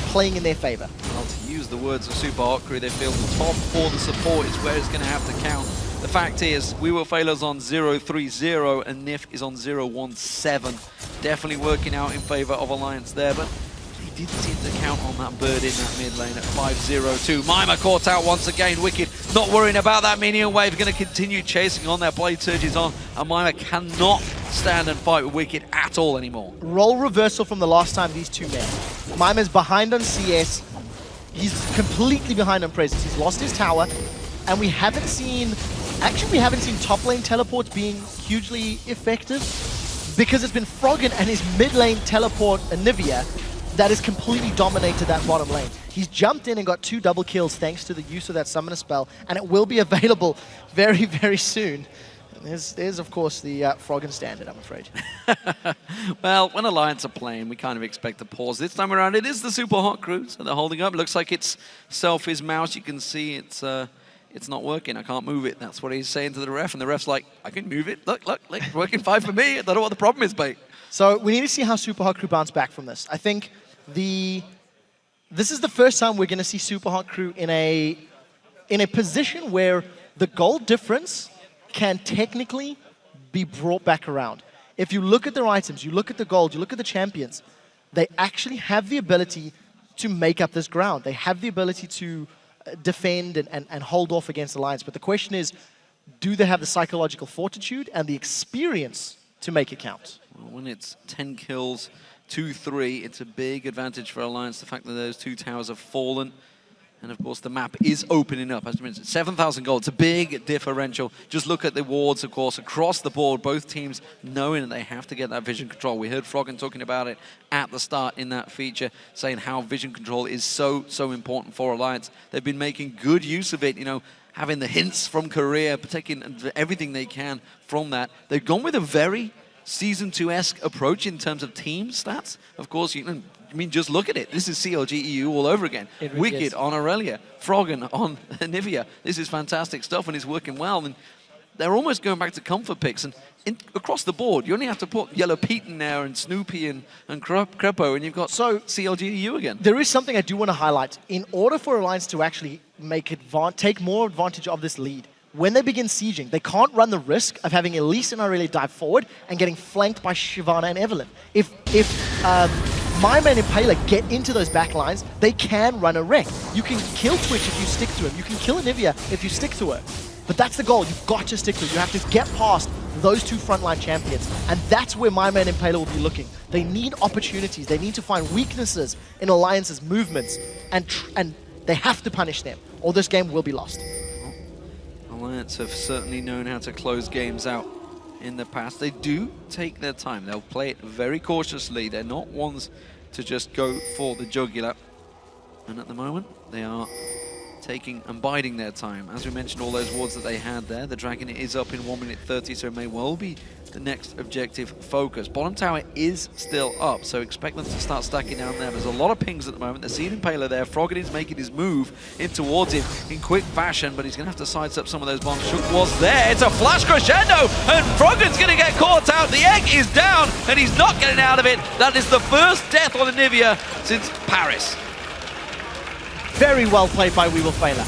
S9: playing in their favor.
S17: Well, to use the words of Super Hot Crew, they feel the top for the support is where it's going to have to count. The fact is, We Will Fail is on 0-3-0 and Nif is on 0-1-7. Definitely working out in favor of Alliance there, but he did seem to count on that bird in that mid lane at 5-0-2. Mima caught out once again. Wicked not worrying about that minion wave, going to continue chasing on. Their blade surges on, and Mima cannot stand and fight with Wicked at all anymore.
S9: Role reversal from the last time these two met. Mima's behind on CS. He's completely behind on presence. He's lost his tower, and we haven't seen top lane teleports being hugely effective because it's been Froggen and his mid lane teleport Anivia that has completely dominated that bottom lane. He's jumped in and got 2 double kills thanks to the use of that summoner spell, and it will be available very soon. There's of course the Froggen standard, I'm afraid.
S17: Well, when Alliance are playing, we kind of expect a pause. This time around, it is the Super Hot Crew, so they're holding up. Looks like it's Selfie's mouse. You can see it's it's not working. I can't move it. That's what he's saying to the ref. And the ref's like, I can move it. Look, it's working fine for me. I don't know what the problem is, mate.
S9: So we need to see how Super Hot Crew bounce back from this. I think this is the first time we're going to see Super Hot Crew in a position where the gold difference can technically be brought back around. If you look at their items, you look at the gold, you look at the champions, they actually have the ability to make up this ground. They have the ability to defend and hold off against Alliance. But the question is, do they have the psychological fortitude and the experience to make it count?
S17: Well, when it's 10 kills, 2-3, it's a big advantage for Alliance, the fact that those 2 towers have fallen. And of course, the map is opening up. As I mentioned, 7,000 gold. It's a big differential. Just look at the wards, of course, across the board. Both teams knowing that they have to get that vision control. We heard Froggen talking about it at the start in that feature, saying how vision control is so important for Alliance. They've been making good use of it, you know, having the hints from Korea, taking everything they can from that. They've gone with a very Season 2-esque approach in terms of team stats. Of course, I mean, just look at it. This is CLG EU all over again. Really Wicked is. On Aurelia, Froggen on Nivea. This is fantastic stuff and it's working well. And they're almost going back to comfort picks. And across the board, you only have to put Yellow Pete in there and Snoopy and Crepo, and you've got CLG EU again.
S9: There is something I do want to highlight. In order for Alliance to actually take more advantage of this lead, when they begin sieging, they can't run the risk of having Elise and Aurelia dive forward and getting flanked by Shyvana and Evelynn. If Mime and Impaler get into those back lines, they can run a wreck. You can kill Twitch if you stick to him. You can kill Anivia if you stick to her. But that's the goal. You've got to stick to it. You have to get past those 2 frontline champions. And that's where Mime and Impaler will be looking. They need opportunities. They need to find weaknesses in Alliance's movements. And they have to punish them, or this game will be lost.
S17: Alliance have certainly known how to close games out in the past. They do take their time. They'll play it very cautiously. They're not ones to just go for the jugular. And at the moment, they are taking and biding their time. As we mentioned, all those wards that they had there, the Dragon is up in 1 minute 30, so it may well be the next objective focus. Bottom tower is still up, so expect them to start stacking down there. There's a lot of pings at the moment. They're seeing Impaler there. Froggen is making his move in towards him in quick fashion, but he's going to have to sidestep some of those bombs. Shook was there. It's a flash crescendo, and Froggen's going to get caught out. The egg is down, and he's not getting out of it. That is the first death on Anivia since Paris.
S9: Very well played by We Will Failure.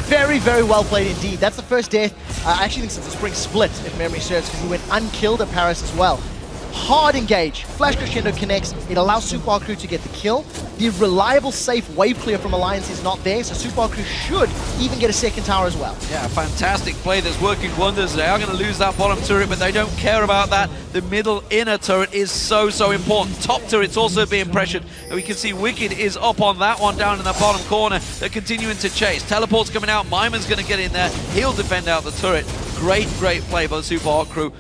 S9: Very, very well played indeed. That's the first death, I actually think, since the spring split, if memory serves, because he went unkilled at Paris as well. Hard engage. Flash Crescendo connects. It allows Super Hot Crew to get the kill. The reliable, safe wave clear from Alliance is not there, so Super Hot Crew should even get a second tower as well.
S17: Yeah, fantastic play that's working wonders. They are going to lose that bottom turret, but they don't care about that. The middle inner turret is so important. Top turret's also being pressured. And we can see Wicked is up on that one down in the bottom corner. They're continuing to chase. Teleport's coming out. Mimer's going to get in there. He'll defend out the turret. Great play by the Super Hot Crew.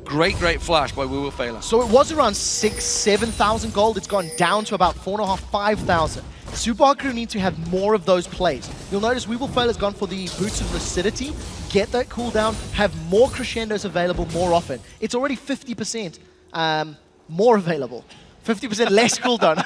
S17: Great flash by We Will Failure.
S9: So it was around 6,000-7,000 gold. It's gone down to about 4,500-5,000. Super Hot Crew need to have more of those plays. You'll notice We Will Failure has gone for the Boots of Lucidity. Get that cooldown, have more crescendos available more often. It's already 50% more available. 50% less cooldown.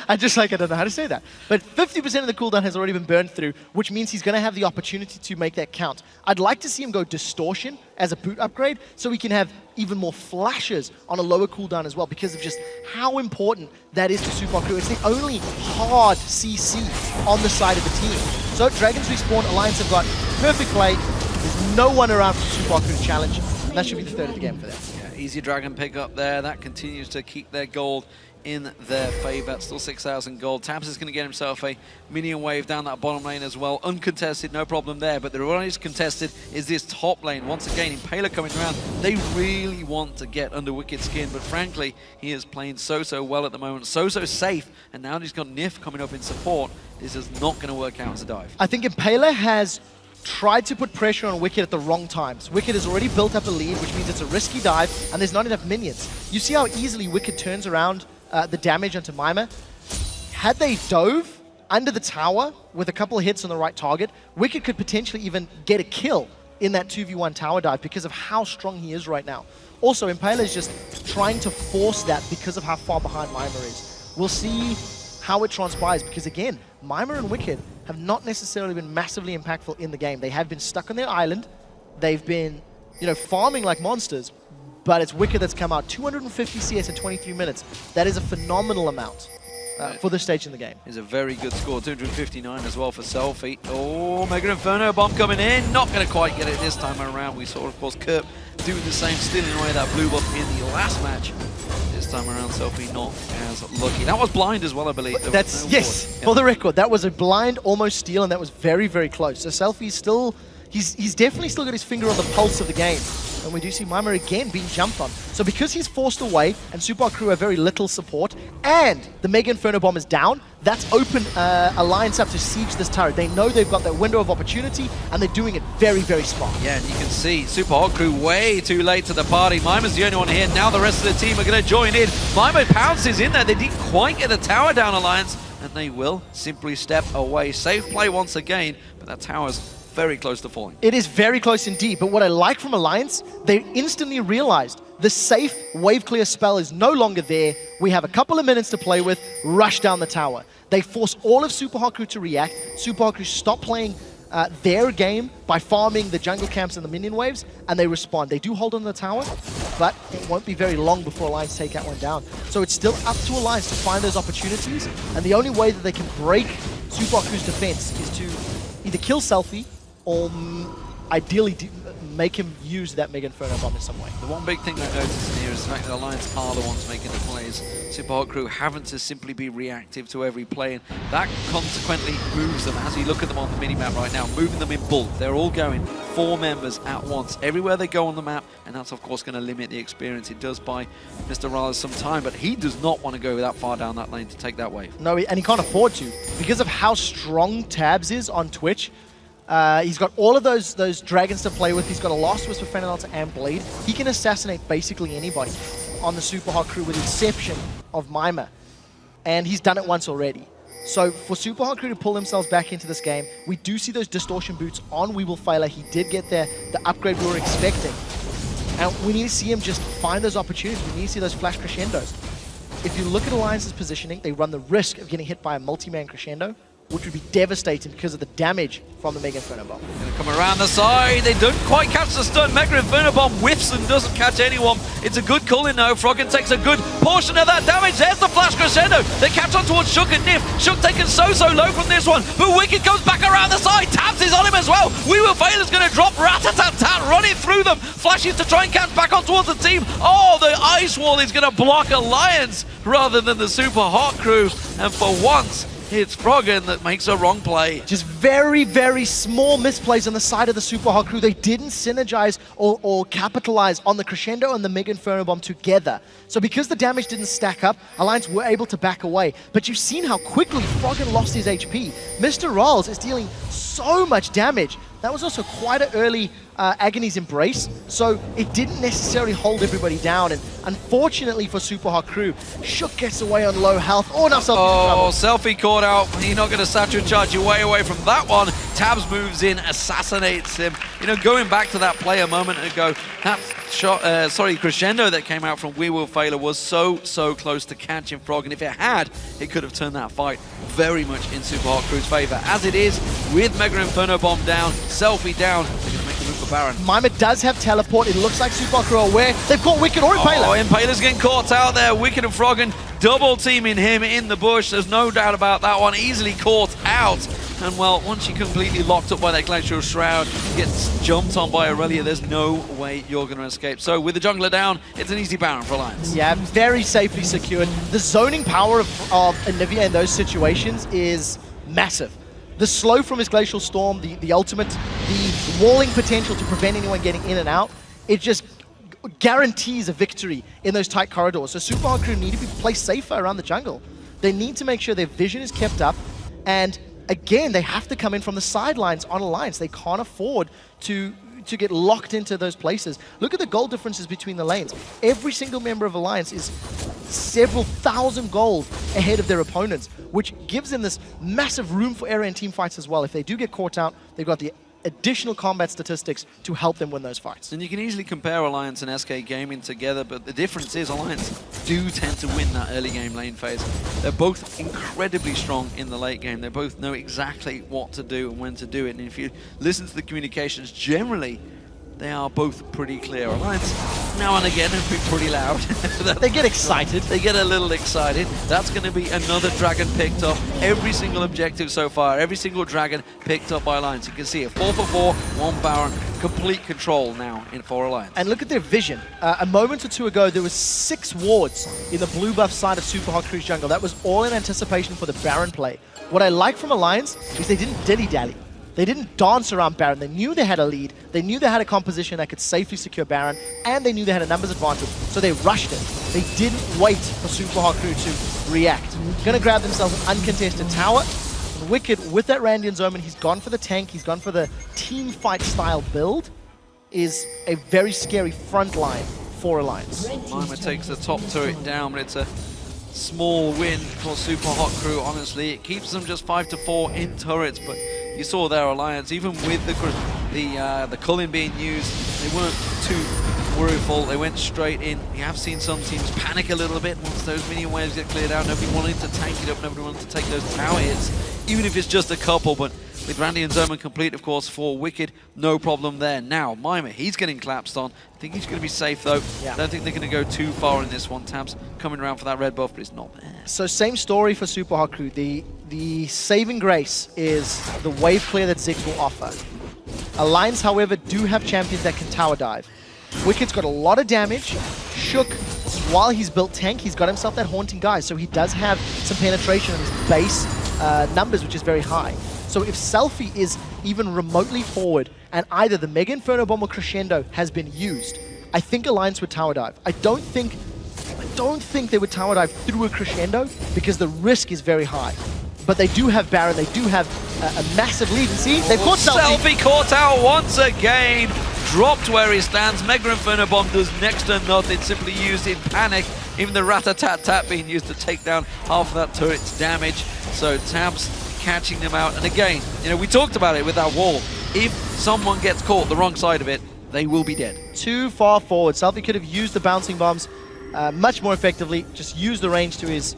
S9: I don't know how to say that. But 50% of the cooldown has already been burned through, which means he's going to have the opportunity to make that count. I'd like to see him go Distortion as a boot upgrade, so we can have even more flashes on a lower cooldown as well, because of just how important that is to Super Hot Crew. It's the only hard CC on the side of the team. So Dragons Respawn, Alliance have got perfect play. There's no one around for Super Hot Crew to challenge, and that should be the third of the game for them.
S17: Easy Dragon pick up there. That continues to keep their gold in their favor. Still 6,000 gold. Tabs is going to get himself a minion wave down that bottom lane as well. Uncontested, no problem there. But the one is contested is this top lane. Once again, Impaler coming around. They really want to get under Wicked skin. But frankly, he is playing so well at the moment. So safe. And now he's got Nif coming up in support. This is not going to work out as a dive.
S9: I think Impaler has tried to put pressure on Wicked at the wrong times. Wicked has already built up a lead, which means it's a risky dive, and there's not enough minions. You see how easily Wicked turns around the damage onto Mima? Had they dove under the tower with a couple of hits on the right target, Wicked could potentially even get a kill in that 2v1 tower dive because of how strong he is right now. Also, Impaler is just trying to force that because of how far behind Mima is. We'll see how it transpires, because again, Mima and Wicked have not necessarily been massively impactful in the game. They have been stuck on their island. They've been, farming like monsters, but it's Wicked that's come out. 250 CS in 23 minutes. That is a phenomenal amount for this stage in the game.
S17: Is a very good score, 259 as well for Selfie. Oh, Mega Inferno bomb coming in. Not going to quite get it this time around. We saw, of course, Kurt doing the same, stealing away that blue buff in the last match. This time around, Selfie not as lucky. That was blind as well, I believe.
S9: That's, yes, for the record, that was a blind almost steal, and that was very, very close. So Selfie's still, he's definitely still got his finger on the pulse of the game. And we do see Mima again being jumped on. So because he's forced away and Super Hot Crew have very little support and the Mega Inferno Bomb is down, that's opened Alliance up to siege this turret. They know they've got that window of opportunity and they're doing it very, very smart.
S17: Yeah, and you can see Super Hot Crew way too late to the party. Mima's the only one here. Now the rest of the team are going to join in. Mima pounces in there. They didn't quite get the tower down, Alliance, and they will simply step away. Safe play once again, but that tower's very close to falling.
S9: It is very close indeed, but what I like from Alliance, they instantly realized the safe wave clear spell is no longer there. We have a couple of minutes to play with, rush down the tower. They force all of Super Hot Crew to react. Super Hot Crew stop playing their game by farming the jungle camps and the minion waves, and they respond. They do hold on the tower, but it won't be very long before Alliance take that one down. So it's still up to Alliance to find those opportunities, and the only way that they can break Super Hot Crew's defense is to either kill Selfie or ideally make him use that Mega Inferno Bomb in some way.
S17: The one big thing I noticed in here is the fact that Alliance are the ones making the plays. Super Hot Crew having to simply be reactive to every play, and that consequently moves them, as we look at them on the minimap right now, moving them in bulk. They're all going 4 members at once, everywhere they go on the map, and that's of course going to limit the experience. It does buy Mr. Rales some time, but he does not want to go that far down that lane to take that wave.
S9: No, and he can't afford to. Because of how strong Tabs is on Twitch, he's got all of those dragons to play with. He's got a Last Whisper, Fanatic, and Blade. He can assassinate basically anybody on the Super Hot Crew with the exception of Mima. And he's done it once already. So for Super Hot Crew to pull themselves back into this game, we do see those distortion boots on We Will Failure. He did get the upgrade we were expecting. And we need to see him just find those opportunities. We need to see those flash crescendos. If you look at Alliance's positioning, they run the risk of getting hit by a multi-man crescendo, which would be devastating because of the damage from the Mega Inferno Bomb.
S17: Gonna come around the side, they don't quite catch the stun. Mega Inferno Bomb whiffs and doesn't catch anyone. It's a good call in though. Froggen takes a good portion of that damage. There's the flash crescendo. They catch on towards Shook and Nif. Shook taken so low from this one, but Wicked goes back around the side. Tabs is on him as well. We Will Fail is gonna drop Rat-a-tat-tat, running through them. Flashes to try and catch back on towards the team. Oh, the ice wall is gonna block Alliance rather than the Super Hot Crew. And for once, it's Froggen that makes a wrong play.
S9: Just very, very small misplays on the side of the Super Hot Crew. They didn't synergize or capitalize on the crescendo and the Mega Inferno Bomb together. So because the damage didn't stack up, Alliance were able to back away. But you've seen how quickly Froggen lost his HP. Mr. Rolls is dealing so much damage. That was also quite an early Agony's Embrace, so it didn't necessarily hold everybody down, and unfortunately for Super Hot Crew, Shook gets away on low health. Oh, now
S17: Selfie caught out. He's not going to satchel charge you way away from that one. Tabs moves in, assassinates him. You know, going back to that play a moment ago, that shot, crescendo that came out from We Will Failure was so close to catching Frog, and if it had, it could have turned that fight very much in Super Hot Crew's favor. As it is, with Mega Inferno Bomb down, Selfie down, they're going to make the move for Baron.
S9: Mima does have teleport. It looks like Super Hot Crew are aware. They've caught Wicked or Impaler.
S17: Oh, Impaler's getting caught out there. Wicked and Froggen double teaming him in the bush. There's no doubt about that one. Easily caught out. And well, once you're completely locked up by that Glacial Shroud, gets jumped on by Aurelia, there's no way you're going to escape. So with the jungler down, it's an easy Baron for Alliance.
S9: Yeah, very safely secured. The zoning power of Anivia in those situations is massive. The slow from his Glacial Storm, the ultimate, the walling potential to prevent anyone getting in and out, it just guarantees a victory in those tight corridors. So Super Hot Crew need to be placed safer around the jungle. They need to make sure their vision is kept up, and again, they have to come in from the sidelines on Alliance. They can't afford to get locked into those places. Look at the gold differences between the lanes. Every single member of Alliance is several thousand gold ahead of their opponents, which gives them this massive room for error in team fights as well. If they do get caught out, they've got the additional combat statistics to help them win those fights.
S17: And you can easily compare Alliance and SK Gaming together, but the difference is Alliance do tend to win that early game lane phase. They're both incredibly strong in the late game. They both know exactly what to do and when to do it. And if you listen to the communications, generally, they are both pretty clear. Alliance, now and again, have been pretty loud.
S9: They get excited.
S17: They get a little excited. That's going to be another dragon picked up. Every single objective so far, every single dragon picked up by Alliance. You can see it, 4 for 4, 1 Baron, complete control now for Alliance.
S9: And look at their vision. A moment or two ago, there was 6 wards in the blue buff side of Super Hot Crew's jungle. That was all in anticipation for the Baron play. What I like from Alliance is they didn't dilly-dally. They didn't dance around Baron. They knew they had a lead. They knew they had a composition that could safely secure Baron, and they knew they had a numbers advantage, so they rushed it. They didn't wait for Super Hot Crew to react. Gonna grab themselves an uncontested tower. And Wicked, with that Randian's Omen, he's gone for the tank, he's gone for the team fight style build, is a very scary front line for Alliance.
S17: Mima takes the top turret down, but it's a small win for Super Hot Crew, honestly. It keeps them just 5 to 4 in turrets, but you saw their Alliance, even with the culling being used, they weren't too worryful. They went straight in. You have seen some teams panic a little bit once those minion waves get cleared out. Nobody wanted to tank it up, nobody wanted to take those tower hits, even if it's just a couple, but with Randy and Zerman complete, of course, for Wicked, no problem there. Now, Mima, he's getting collapsed on. I think he's going to be safe, though.
S9: Yeah.
S17: I don't think they're going to go too far in this one. Tabs coming around for that red buff, but it's not there.
S9: So same story for Super Hot Crew. The saving grace is the wave clear that Ziggs will offer. Alliance, however, do have champions that can tower dive. Wicked's got a lot of damage. Shook, while he's built tank, he's got himself that Haunting Guy, so he does have some penetration in his base numbers, which is very high. So if Selfie is even remotely forward and either the Mega Inferno Bomb or Crescendo has been used, I think Alliance would tower dive. I don't think they would tower dive through a Crescendo because the risk is very high. But they do have Baron, they do have a massive lead. And see, they've caught Selfie.
S17: Selfie caught out once again. Dropped where he stands. Mega Inferno Bomb does next to nothing, simply used in panic. Even the rat-a-tat-tat being used to take down half of that turret's damage. So Tabs catching them out. And again, you know, we talked about it with that wall. If someone gets caught the wrong side of it, they will be dead.
S9: Too far forward. Selfie could have used the bouncing bombs much more effectively, just use the range to his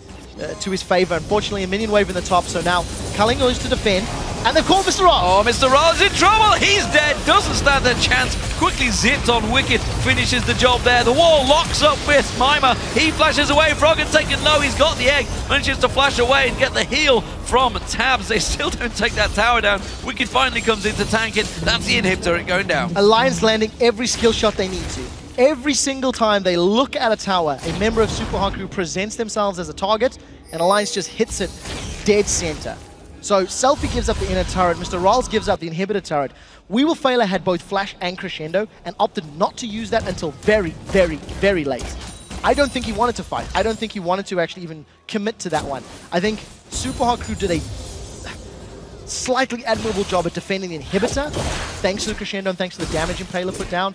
S9: favor. Unfortunately, a minion wave in the top, so now Culling goes to defend, and they've caught Mr. Roll.
S17: Oh, Mr. Roll is in trouble. He's dead. Doesn't stand a chance. Quickly zipped on Wicked. Finishes the job there. The wall locks up with Mima. He flashes away. Froggen taken low. He's got the egg. Manages to flash away and get the heal from Tabs. They still don't take that tower down. Wicked finally comes in to tank it. That's the inhibitor going down.
S9: Alliance landing every skill shot they need to. Every single time they look at a tower, a member of Super Hot Crew presents themselves as a target, and Alliance just hits it dead center. So Selfie gives up the inner turret, Mr. Rolls gives up the inhibitor turret. We Will Failure had both Flash and Crescendo and opted not to use that until very, very, very late. I don't think he wanted to fight. I don't think he wanted to actually even commit to that one. I think Super Hot Crew did a slightly admirable job at defending the inhibitor, thanks to the Crescendo and thanks to the damage Impaler put down,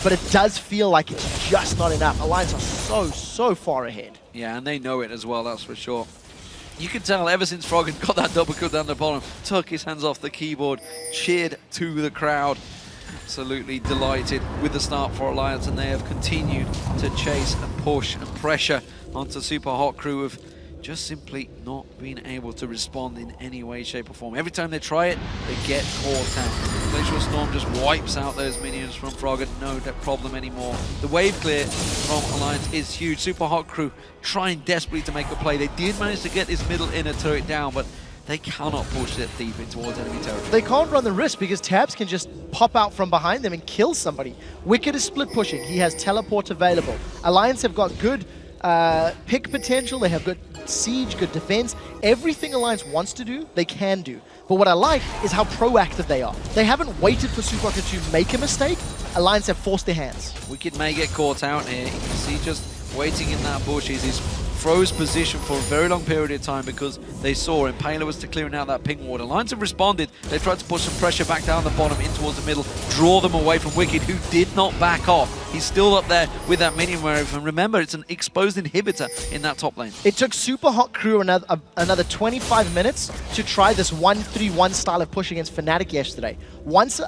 S9: but it does feel like it's just not enough. Alliance are so far ahead.
S17: Yeah, and they know it as well, that's for sure. You can tell ever since Froggen got that double kill down the bottom, took his hands off the keyboard, cheered to the crowd. Absolutely delighted with the start for Alliance, and they have continued to chase and push and pressure onto Super Hot Crew of just simply not being able to respond in any way, shape or form. Every time they try it, they get caught out. Glacial Storm just wipes out those minions from Froggen. No problem anymore. The wave clear from Alliance is huge. Super Hot Crew trying desperately to make a play. They did manage to get this middle inner turret down, but they cannot push it deep in towards enemy territory.
S9: They can't run the risk because Tabs can just pop out from behind them and kill somebody. Wicked is split pushing. He has teleport available. Alliance have got good pick potential. They have good siege, good defense. Everything Alliance wants to do, they can do. But what I like is how proactive they are. They haven't waited for Super Hot Crew to make a mistake. Alliance have forced their hands.
S17: Wicked may get caught out here. You can see just waiting in that bush is his froze position for a very long period of time because they saw Impaler was to clearing out that ping ward. Alliance have responded. They tried to push some pressure back down the bottom in towards the middle, draw them away from Wicked, who did not back off. He's still up there with that minion wave, and remember, it's an exposed inhibitor in that top lane.
S9: It took Super Hot Crew another 25 minutes to try this 1-3-1 style of push against Fnatic yesterday. Once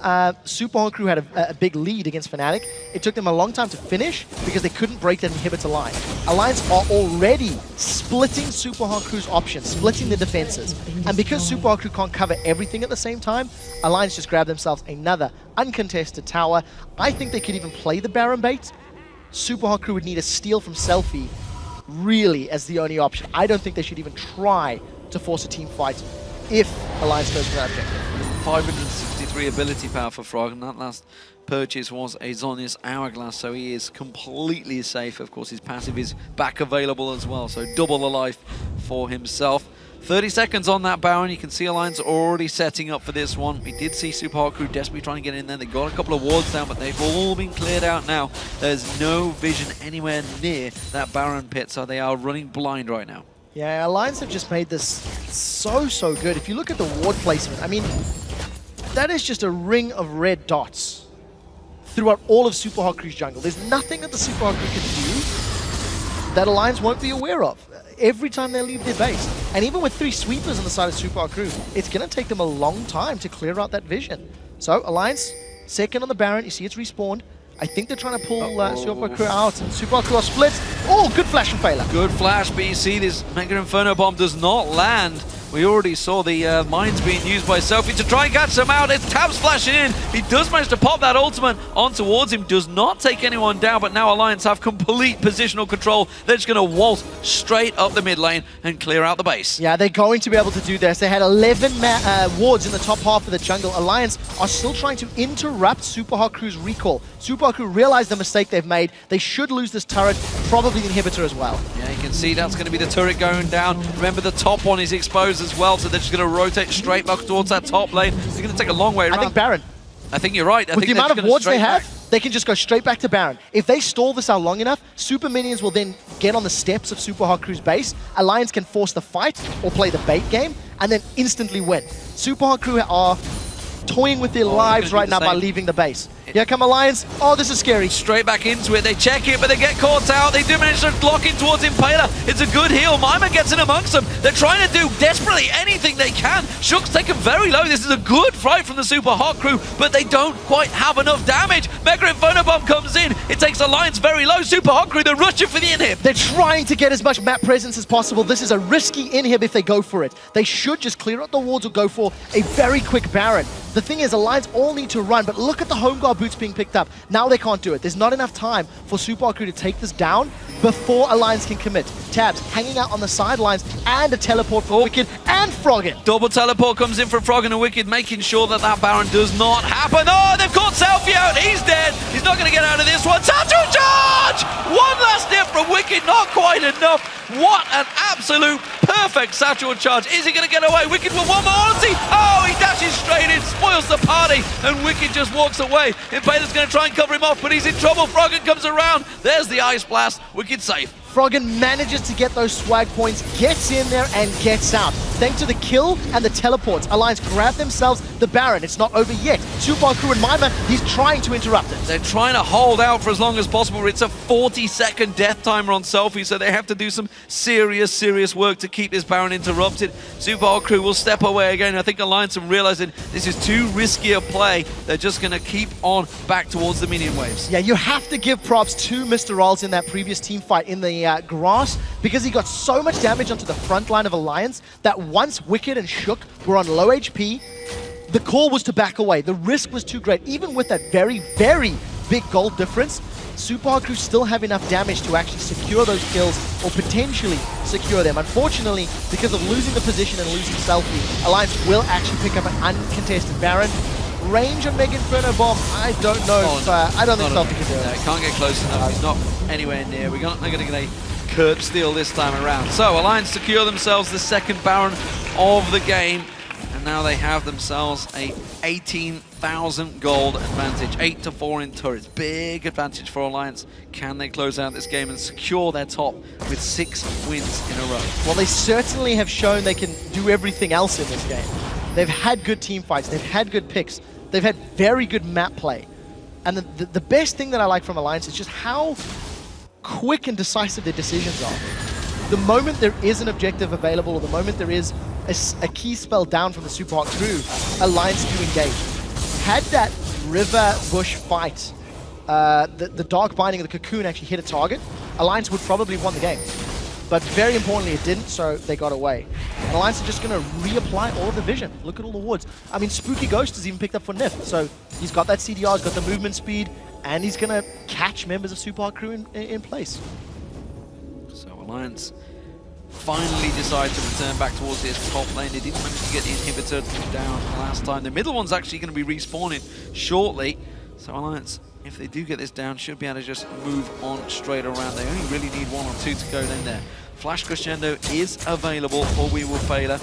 S9: Super Hot Crew had a big lead against Fnatic, it took them a long time to finish because they couldn't break that inhibitor line. Alliance are already splitting Super Hot Crew's options, splitting the defenses. And because Super Hot Crew can't cover everything at the same time, Alliance just grabbed themselves another uncontested tower. I think they could even play the Baron bait. Super Hot Crew would need a steal from Selfie really as the only option. I don't think they should even try to force a team fight if Alliance goes for that objective.
S17: 563 ability power for Frog, and that last purchase was a Zhonya's Hourglass, so he is completely safe. Of course, his passive is back available as well, so double the life for himself. 30 seconds on that Baron. You can see Alliance already setting up for this one. We did see Super Hot Crew desperately trying to get in there. They got a couple of wards down, but they've all been cleared out now. There's no vision anywhere near that Baron pit, so they are running blind right now.
S9: Yeah, Alliance have just made this so good. If you look at the ward placement, I mean, that is just a ring of red dots throughout all of Super Hot Crew's jungle. There's nothing that the Super Hot Crew can do that Alliance won't be aware of every time they leave their base. And even with 3 sweepers on the side of Super Hot Crew, it's going to take them a long time to clear out that vision. So Alliance, second on the Baron. You see it's respawned. I think they're trying to pull Super Hot Crew out, and Super Hot Crew are split. Oh, good flash from Failer.
S17: Good flash, but you see this Mega Inferno Bomb does not land. We already saw the mines being used by Selfie to try and catch them out. It's Tabs flashing in. He does manage to pop that ultimate on towards him. Does not take anyone down, but now Alliance have complete positional control. They're just going to waltz straight up the mid lane and clear out the base.
S9: Yeah, they're going to be able to do this. They had 11 wards in the top half of the jungle. Alliance are still trying to interrupt Super Hot Crew's recall. Super Hot Crew realize the mistake they've made. They should lose this turret, probably the inhibitor as well.
S17: Yeah, you can see that's going to be the turret going down. Remember, the top one is exposed as well, so they're just going to rotate straight back towards that top lane. They're going to take a long way around.
S9: I think Baron.
S17: I think you're right.
S9: With the amount of wards they have, they can just go straight back to Baron. If they stall this out long enough, Super Minions will then get on the steps of Super Hot Crew's base. Alliance can force the fight or play the bait game and then instantly win. Super Hot Crew are toying with their lives right now by leaving the base. Here come Alliance. Oh, this is scary.
S17: Straight back into it. They check it, but they get caught out. They do manage to lock in towards Impaler. It's a good heal. Mima gets in amongst them. They're trying to do desperately anything they can. Shook's taken very low. This is a good fight from the Super Hot Crew, but they don't quite have enough damage. Mega Inferno Bomb comes in. It takes Alliance very low. Super Hot Crew, they're rushing for the inhib.
S9: They're trying to get as much map presence as possible. This is a risky inhib if they go for it. They should just clear out the wards or go for a very quick Baron. The thing is, Alliance all need to run, but look at the home guard boots being picked up. Now they can't do it. There's not enough time for Super Hot Crew to take this down before Alliance can commit. Tabs hanging out on the sidelines, and a teleport for Wicked and Froggen.
S17: Double teleport comes in for Froggen and Wicked, making sure that that Baron does not happen. Oh, they've caught Selfie out. He's dead. He's not going to get out of this one. Satchel charge! One last hit from Wicked, not quite enough. What an absolute perfect satchel charge. Is he going to get away? Wicked with one more ulti. Oh, he dashes straight in, spoils the party, and Wicked just walks away. Impaler's going to try and cover him off, but he's in trouble. Froggen comes around. There's the Ice Blast. Wicked safe.
S9: Froggen manages to get those swag points, gets in there and gets out. Thanks to the kill and the teleports, Alliance grab themselves the Baron. It's not over yet. Super Hot Crew and Mima, he's trying to interrupt it.
S17: They're trying to hold out for as long as possible. It's a 40-second death timer on Selfie, so they have to do some serious work to keep this Baron interrupted. Super Hot Crew will step away again. I think Alliance are realizing this is too risky a play. They're just going to keep on back towards the minion waves.
S9: Yeah, you have to give props to Mr. Rolls in that previous team fight in the grass, because he got so much damage onto the front line of Alliance that once Wicked and Shook were on low HP, the call was to back away. The risk was too great. Even with that very big gold difference, Super Hot Crew still have enough damage to actually secure those kills or potentially secure them. Unfortunately, because of losing the position and losing Selfie, Alliance will actually pick up an uncontested Baron. Range of Mega Inferno Bomb, I don't know if, I don't think Selfie can do it.
S17: No, can't get close enough. He's not anywhere near. We're not going to get a curb steal this time around. So Alliance secure themselves the second Baron of the game, and now they have themselves a 18,000 gold advantage, 8-4 in turrets. Big advantage for Alliance. Can they close out this game and secure their top with 6 wins in a row?
S9: Well, they certainly have shown they can do everything else in this game. They've had good team fights, they've had good picks, they've had very good map play. And the best thing that I like from Alliance is just how quick and decisive their decisions are. The moment there is an objective available, or the moment there is a key spell down from the Superhawk crew, Alliance do engage. Had that river bush fight, the Dark Binding of the Cocoon actually hit a target, Alliance would probably have won the game. But very importantly, it didn't, so they got away. And Alliance are just going to reapply all of the vision. Look at all the wards. I mean, Spooky Ghost is even picked up for Nif, so he's got that CDR, he's got the movement speed, and he's going to catch members of Superhawk crew in place.
S17: So Alliance finally decide to return back towards this top lane. They didn't manage to get the inhibitor down last time. The middle one's actually going to be respawning shortly. So Alliance, if they do get this down, should be able to just move on straight around. They only really need 1 or 2 to go in there. Flash Crescendo is available for We Will Failure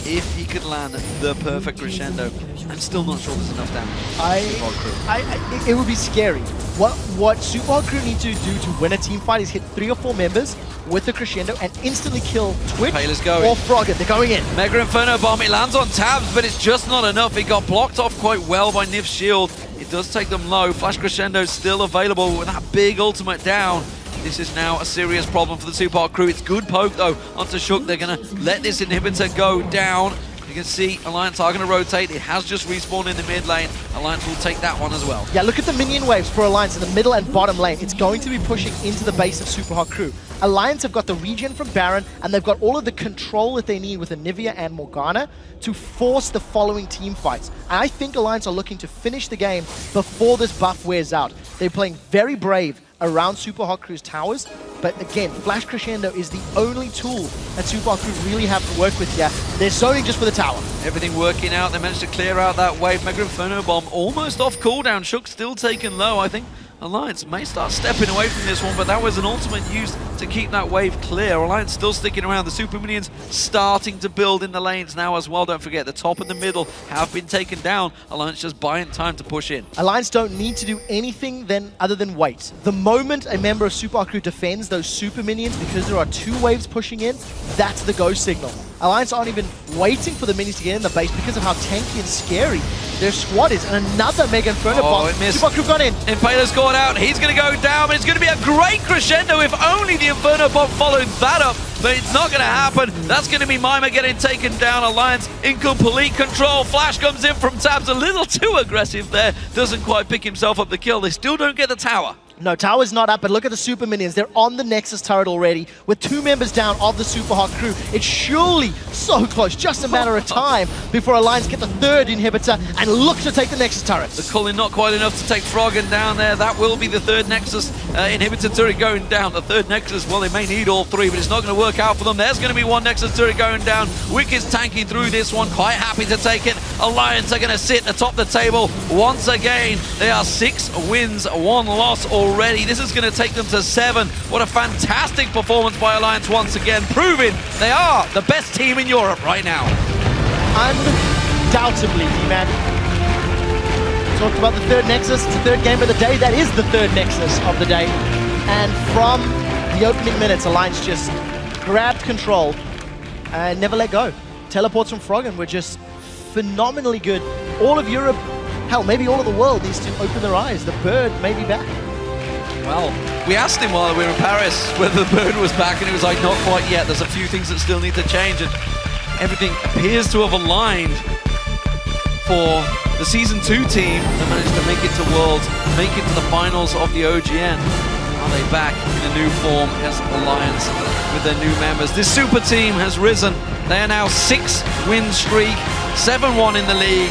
S17: if he could land the perfect crescendo. I'm still not sure there's enough damage.
S9: It would be scary. What Superhawk crew need to do to win a team fight is hit 3 or 4 members with the crescendo and instantly kill Twitch or Frogget. They're going in.
S17: Mega Inferno Bomb, it lands on tabs, but it's just not enough. It got blocked off quite well by Nif's shield. It does take them low. Flash Crescendo is still available with that big ultimate down. This is now a serious problem for the Superhawk crew. It's good poke though onto Shook. They're going to let this inhibitor go down. You can see Alliance are going to rotate. It has just respawned in the mid lane. Alliance will take that one as well.
S9: Yeah, look at the minion waves for Alliance in the middle and bottom lane. It's going to be pushing into the base of Superhawk crew. Alliance have got the regen from Baron, and they've got all of the control that they need with Anivia and Morgana to force the following team fights. And I think Alliance are looking to finish the game before this buff wears out. They're playing very brave around Superhawk crew's towers, but again, Flash Crescendo is the only tool that Superhawk crew really have to work with here. They're zoning just for the tower.
S17: Everything working out. They managed to clear out that wave. Mega Inferno Bomb almost off cooldown. Shook still taken low. I think Alliance may start stepping away from this one, but that was an ultimate used to keep that wave clear. Alliance still sticking around. The Super Minions starting to build in the lanes now as well. Don't forget, the top and the middle have been taken down. Alliance just buying time to push in.
S9: Alliance don't need to do anything other than wait. The moment a member of Superhawk crew defends those Super Minions, because there are 2 waves pushing in, that's the go signal. Alliance aren't even waiting for the minions to get in the base because of how tanky and scary their squad is. And another Mega Inferno bomb.
S17: It missed.
S9: Superhawk crew got in.
S17: Impaler's gone out. He's going to go down, but it's going to be a great crescendo if only the Inferno bomb followed that up. But it's not going to happen. That's going to be Mima getting taken down. Alliance in complete control. Flash comes in from tabs, a little too aggressive there. Doesn't quite pick himself up the kill. They still don't get the tower.
S9: No, tower's not up, but look at the Super Minions. They're on the Nexus turret already with 2 members down of the Superhawk crew. It's surely so close, just a matter of time before Alliance get the 3rd inhibitor and look to take the Nexus turrets.
S17: The culling not quite enough to take Froggen down there. That will be the 3rd Nexus inhibitor turret going down. The 3rd Nexus, well, they may need all 3, but it's not going to work out for them. There's going to be 1 Nexus turret going down. Wicked's tanking through this one, quite happy to take it. Alliance are going to sit atop the table once again. They are 6 wins, 1 loss already. This is going to take them to 7. What a fantastic performance by Alliance once again, proving they are the best team in Europe right now.
S9: Undoubtedly, D-Man. Talked about the 3rd Nexus. It's the 3rd game of the day. That is the 3rd Nexus of the day. And from the opening minutes, Alliance just grabbed control and never let go. Teleports from Froggen were just phenomenally good. All of Europe, hell, maybe all of the world needs to open their eyes. The bird may be back.
S17: Well, we asked him while we were in Paris whether the bird was back, and he was like, not quite yet. There's a few things that still need to change, and everything appears to have aligned for the Season 2 team that managed to make it to Worlds, make it to the finals of the OGN. Are they back in a new form as Alliance with their new members? This super team has risen. They are now 6-win streak, 7-1 in the league.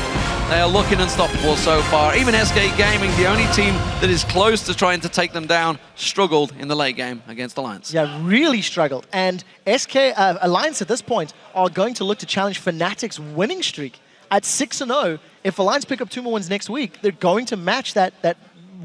S17: They are looking unstoppable so far. Even SK Gaming, the only team that is close to trying to take them down, struggled in the late game against Alliance.
S9: Yeah, really struggled. And Alliance at this point are going to look to challenge Fnatic's winning streak at 6-0. If Alliance pick up 2 more wins next week, they're going to match that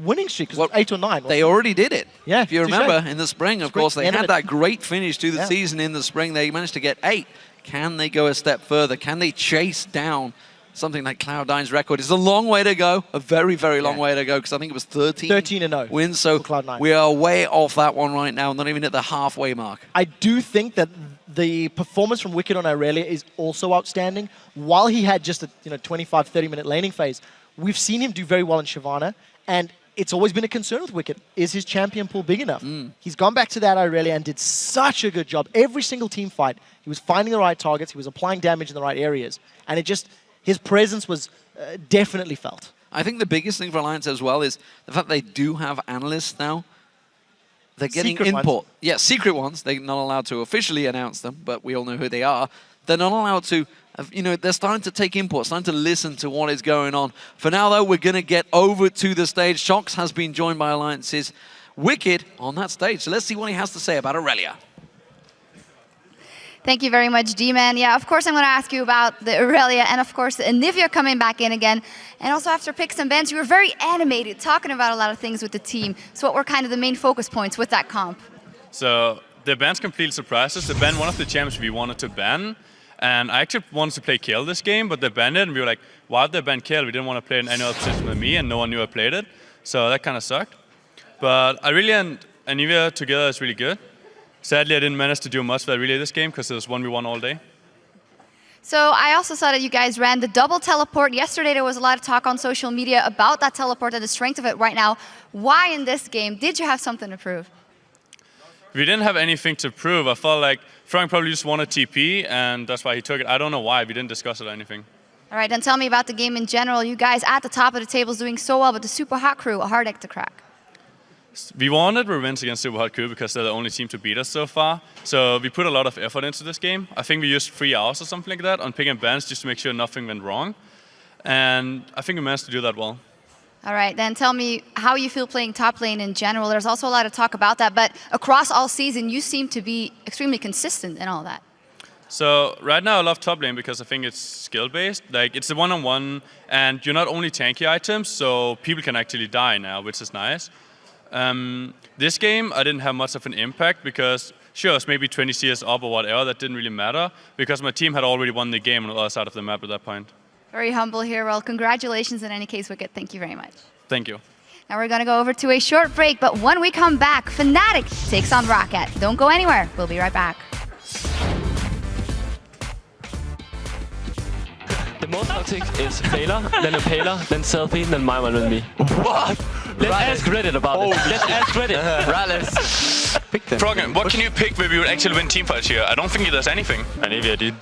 S9: winning streak, because 8 or 9.
S17: They already did it.
S9: Yeah,
S17: if you remember, in the spring, of course, they had that great finish to the season in the spring. They managed to get 8. Can they go a step further? Can they chase down something like Cloud9's record? It's a long way to go, a very, very long way to go, because I think it was 13 wins, so we are way off that one right now, not even at the halfway mark.
S9: I do think that the performance from Wicked on Irelia is also outstanding. While he had just a 25-30 minute laning phase, we've seen him do very well in Shyvana, and it's always been a concern with Wicked. Is his champion pool big enough? He's gone back to that Irelia and did such a good job. Every single team fight, he was finding the right targets, he was applying damage in the right areas, and his presence was definitely felt.
S17: I think the biggest thing for Alliance as well is the fact they do have analysts now. They're getting
S9: Secret
S17: input.
S9: ones.
S17: Yeah, secret ones. They're not allowed to officially announce them, but we all know who they are. They're not allowed to, they're starting to take input, starting to listen to what is going on. For now, though, we're going to get over to the stage. Shox has been joined by Alliance's Wicked on that stage. So let's see what he has to say about Irelia.
S13: Thank you very much, D-Man. Yeah, of course I'm going to ask you about the Irelia and, of course, Anivia coming back in again. And also after picks and bans, you were very animated, talking about a lot of things with the team. So what were kind of the main focus points with that comp?
S1: So the bans completely surprised us. They banned one of the champs we wanted to ban. And I actually wanted to play Kill this game, but they banned it. And we were like, why did they ban Kill? We didn't want to play in any other position with me, and no one knew I played it. So that kind of sucked. But Irelia and Anivia together is really good. Sadly, I didn't manage to do much with Irelia this game because it was 1v1 all day.
S13: So I also saw that you guys ran the double teleport. Yesterday there was a lot of talk on social media about that teleport and the strength of it right now. Why in this game? Did you have something to prove?
S1: We didn't have anything to prove. I felt like Frank probably just wanted TP, and that's why he took it. I don't know why. We didn't discuss it or anything.
S13: All right, then tell me about the game in general. You guys at the top of the table is doing so well, but the Super Hot crew, a hard egg to crack.
S1: We wanted revenge against Super Hot Crew because they're the only team to beat us so far. So we put a lot of effort into this game. I think we used 3 hours or something like that on pick and bans just to make sure nothing went wrong. And I think we managed to do that well.
S13: All right, then tell me how you feel playing top lane in general. There's also a lot of talk about that, but across all season, you seem to be extremely consistent in all that.
S1: So right now I love top lane because I think it's skill-based. Like, it's a one-on-one, and you're not only tanky items, so people can actually die now, which is nice. This game, I didn't have much of an impact because, sure, it's maybe 20 CS up or whatever, that didn't really matter because my team had already won the game on the other side of the map at that point.
S13: Very humble here. Well, congratulations in any case, Wicked. Thank you very much.
S1: Thank you.
S13: Now we're going to go over to a short break, but when we come back, Fanatic takes on Rockat. Don't go anywhere. We'll be right back.
S2: The most toxic is Failure, then Impaler, then Selfie, then my one with me.
S22: What?
S2: Let's ask Reddit about it. Let's ask Reddit.
S22: Rallis.
S1: Froggen, what can you pick where we would actually win teamfights here? I don't think he does anything.
S20: Anivia did.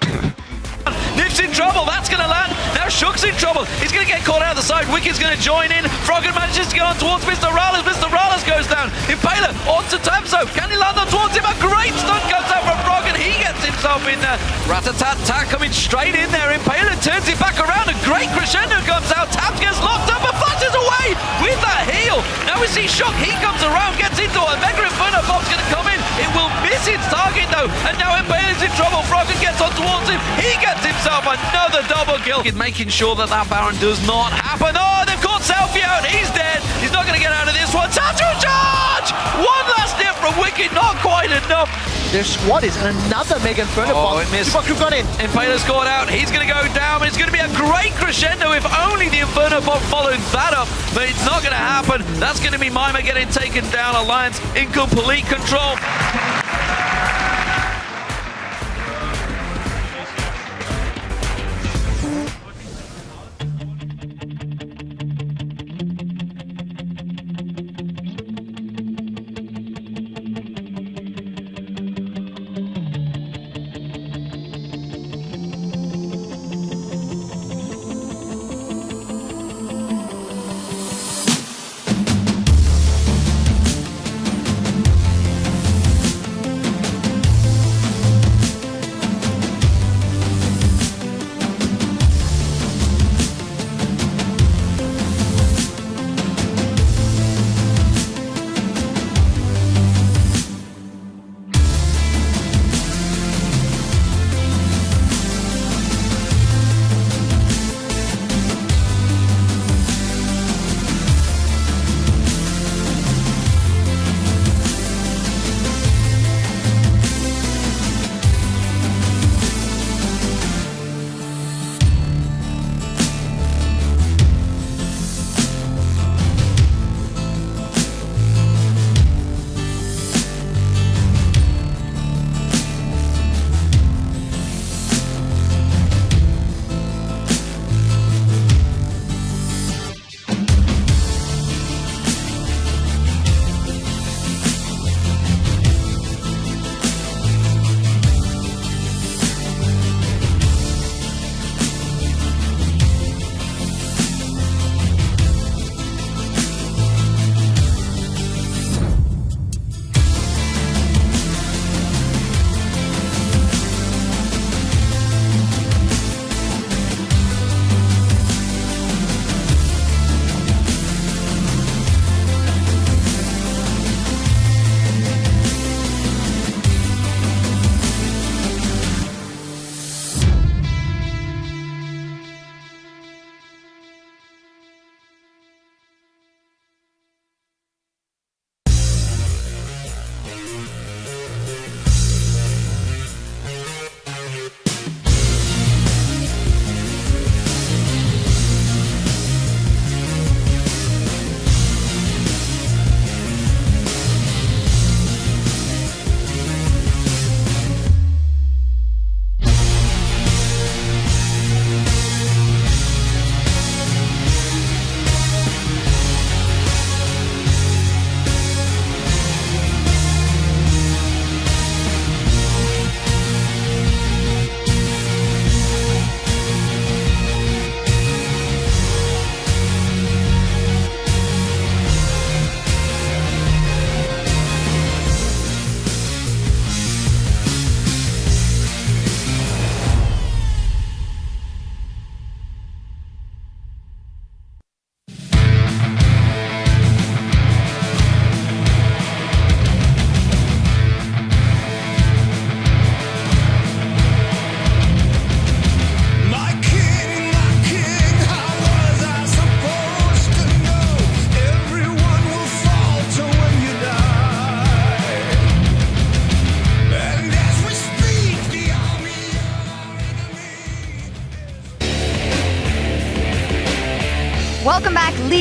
S17: Nif's in trouble, that's going to land. Now Shook's in trouble. He's going to get caught out the side. Wicked's going to join in. Froggen manages to go on towards Mr. Rallis. Mr. Rallis goes down. Impaler onto Tamso. Can he land on towards him? A great stunt comes out from Froggen. He gets himself in there. Rat-a-tat-tat coming straight in there. Impaler turns it back around. A great crescendo comes out. Tams gets locked up and flashes away with that heal. Now we see Shook. He comes around, gets into a Mega Inferno bomb's going to come in. It will miss its target though. And now Impaler's in trouble. Froggen gets on towards him. He gets himself another double kill. He's making sure that that Baron does not happen. Oh, they've caught Selfie out. He's dead. He's not going to get out of this one. Tattoo charge! One last hit from Wicked. Not quite enough.
S9: Their squad is another Mega Inferno bomb.
S17: It missed.
S9: Super crew got in.
S17: Impaler's caught out. He's going to go down. It's going to be a great crescendo if only the Inferno bomb followed that up. But it's not going to happen. That's going to be Mima getting taken down. Alliance in complete control.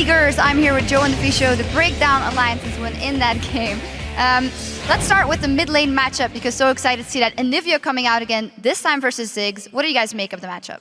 S13: Leaguers. I'm here with Joe and the Fisho to break down Alliance's win in that game. Let's start with the mid lane matchup because so excited to see that Anivia coming out again, this time versus Ziggs. What do you guys make of the matchup?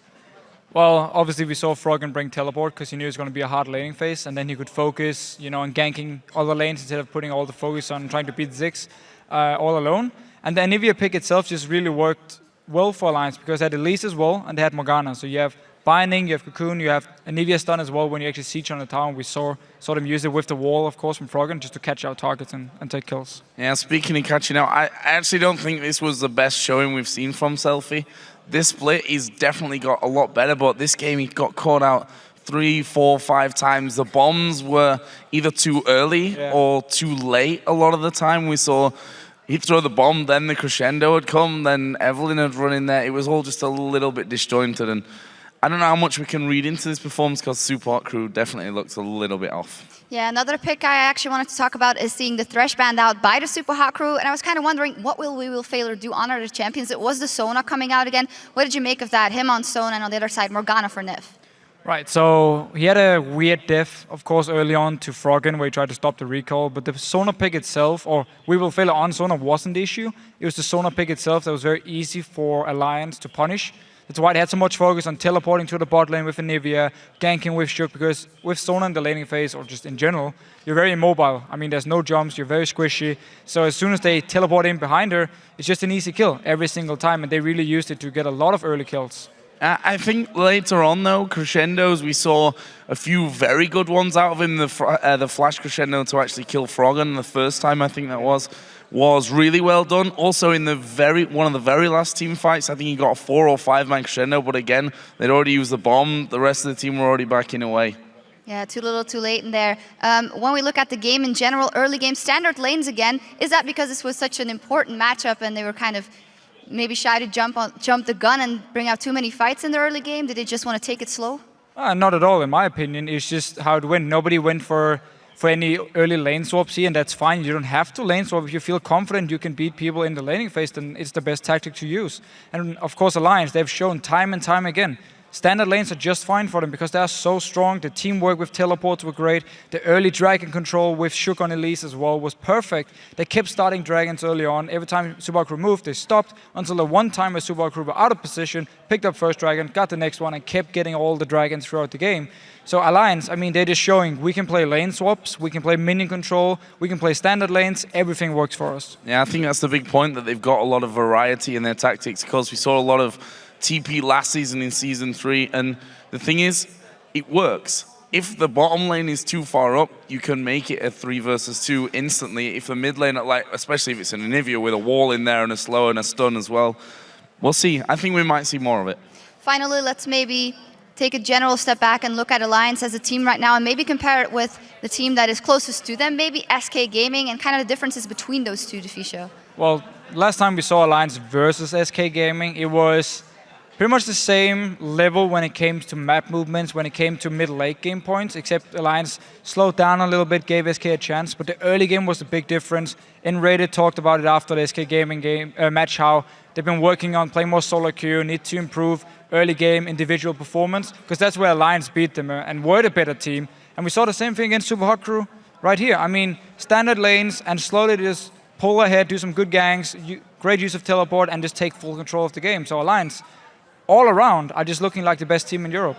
S5: Well, obviously we saw Froggen bring teleport because he knew it was going to be a hard laning phase, and then he could focus, on ganking other lanes instead of putting all the focus on trying to beat Ziggs all alone. And the Anivia pick itself just really worked well for Alliance because they had Elise as well, and they had Morgana. So you have Binding, you have Cocoon, you have Anivia stun as well when you actually siege on the tower. We saw them use it with the wall, of course, from Froggen just to catch out targets and take kills.
S4: Yeah, speaking of catching out, I actually don't think this was the best showing we've seen from Selfie. This split, he's definitely got a lot better, but this game he got caught out 3, 4, 5 times. The bombs were either too early or too late a lot of the time. We saw he'd throw the bomb, then the crescendo would come, then Evelyn would run in there. It was all just a little bit disjointed, and I don't know how much we can read into this performance because Super Hot Crew definitely looks a little bit off.
S13: Yeah, another pick I actually wanted to talk about is seeing the Thresh banned out by the Super Hot Crew, and I was kind of wondering, what will We Will Failure do on the champions? It was the Sona coming out again. What did you make of that? Him on Sona, and on the other side, Morgana for Nif.
S5: Right, so he had a weird diff, of course, early on to Froggen where he tried to stop the recall, but the Sona pick itself, or We Will Failure on Sona wasn't the issue. It was the Sona pick itself that was very easy for Alliance to punish. That's why they had so much focus on teleporting to the bot lane with Anivia, ganking with Shook, because with Sona in the laning phase, or just in general, you're very immobile. I mean, there's no jumps, you're very squishy. So as soon as they teleport in behind her, it's just an easy kill every single time, and they really used it to get a lot of early kills.
S4: I think later on, though, crescendos, we saw a few very good ones out of him. The flash crescendo to actually kill Froggen the first time, I think that was really well done. Also, in the one of the very last team fights, I think he got a 4 or 5 man crescendo, but again, they'd already used the bomb. The rest of the team were already backing away.
S13: Yeah, too little, too late in there. When we look at the game in general, early game standard lanes again, is that because this was such an important matchup and they were kind of maybe shy to jump the gun and bring out too many fights in the early game? Did they just want to take it slow?
S5: Not at all, in my opinion. It's just how it went. Nobody went for any early lane swaps here, and that's fine. You don't have to lane swap. If you feel confident you can beat people in the laning phase, then it's the best tactic to use. And of course, Alliance, they've shown time and time again, standard lanes are just fine for them because they are so strong. The teamwork with teleports were great. The early dragon control with Shook on Elise as well was perfect. They kept starting dragons early on. Every time Super Crew moved, they stopped until the one time where Super Crew were out of position, picked up first dragon, got the next one, and kept getting all the dragons throughout the game. So Alliance, I mean, they're just showing we can play lane swaps, we can play minion control, we can play standard lanes, everything works for us.
S4: Yeah, I think that's the big point, that they've got a lot of variety in their tactics because we saw a lot of TP last season in Season 3, and the thing is, it works. If the bottom lane is too far up, you can make it a 3 versus 2 instantly. If the mid lane, especially if it's an Anivia with a wall in there and a slow and a stun as well, we'll see. I think we might see more of it.
S13: Finally, let's maybe take a general step back and look at Alliance as a team right now and maybe compare it with the team that is closest to them, maybe SK Gaming, and kind of the differences between those two, Defisho.
S5: Well, last time we saw Alliance versus SK Gaming, it was pretty much the same level when it came to map movements, when it came to mid-late game points, except Alliance slowed down a little bit, gave SK a chance, but the early game was the big difference. Rated talked about it after the SK Gaming game match, how they've been working on playing more solo queue, need to improve early game individual performance, because that's where Alliance beat them and were the better team. And we saw the same thing against Super Hot Crew right here. I mean, standard lanes and slowly just pull ahead, do some good ganks, great use of teleport, and just take full control of the game. So Alliance, all around, are just looking like the best team in Europe.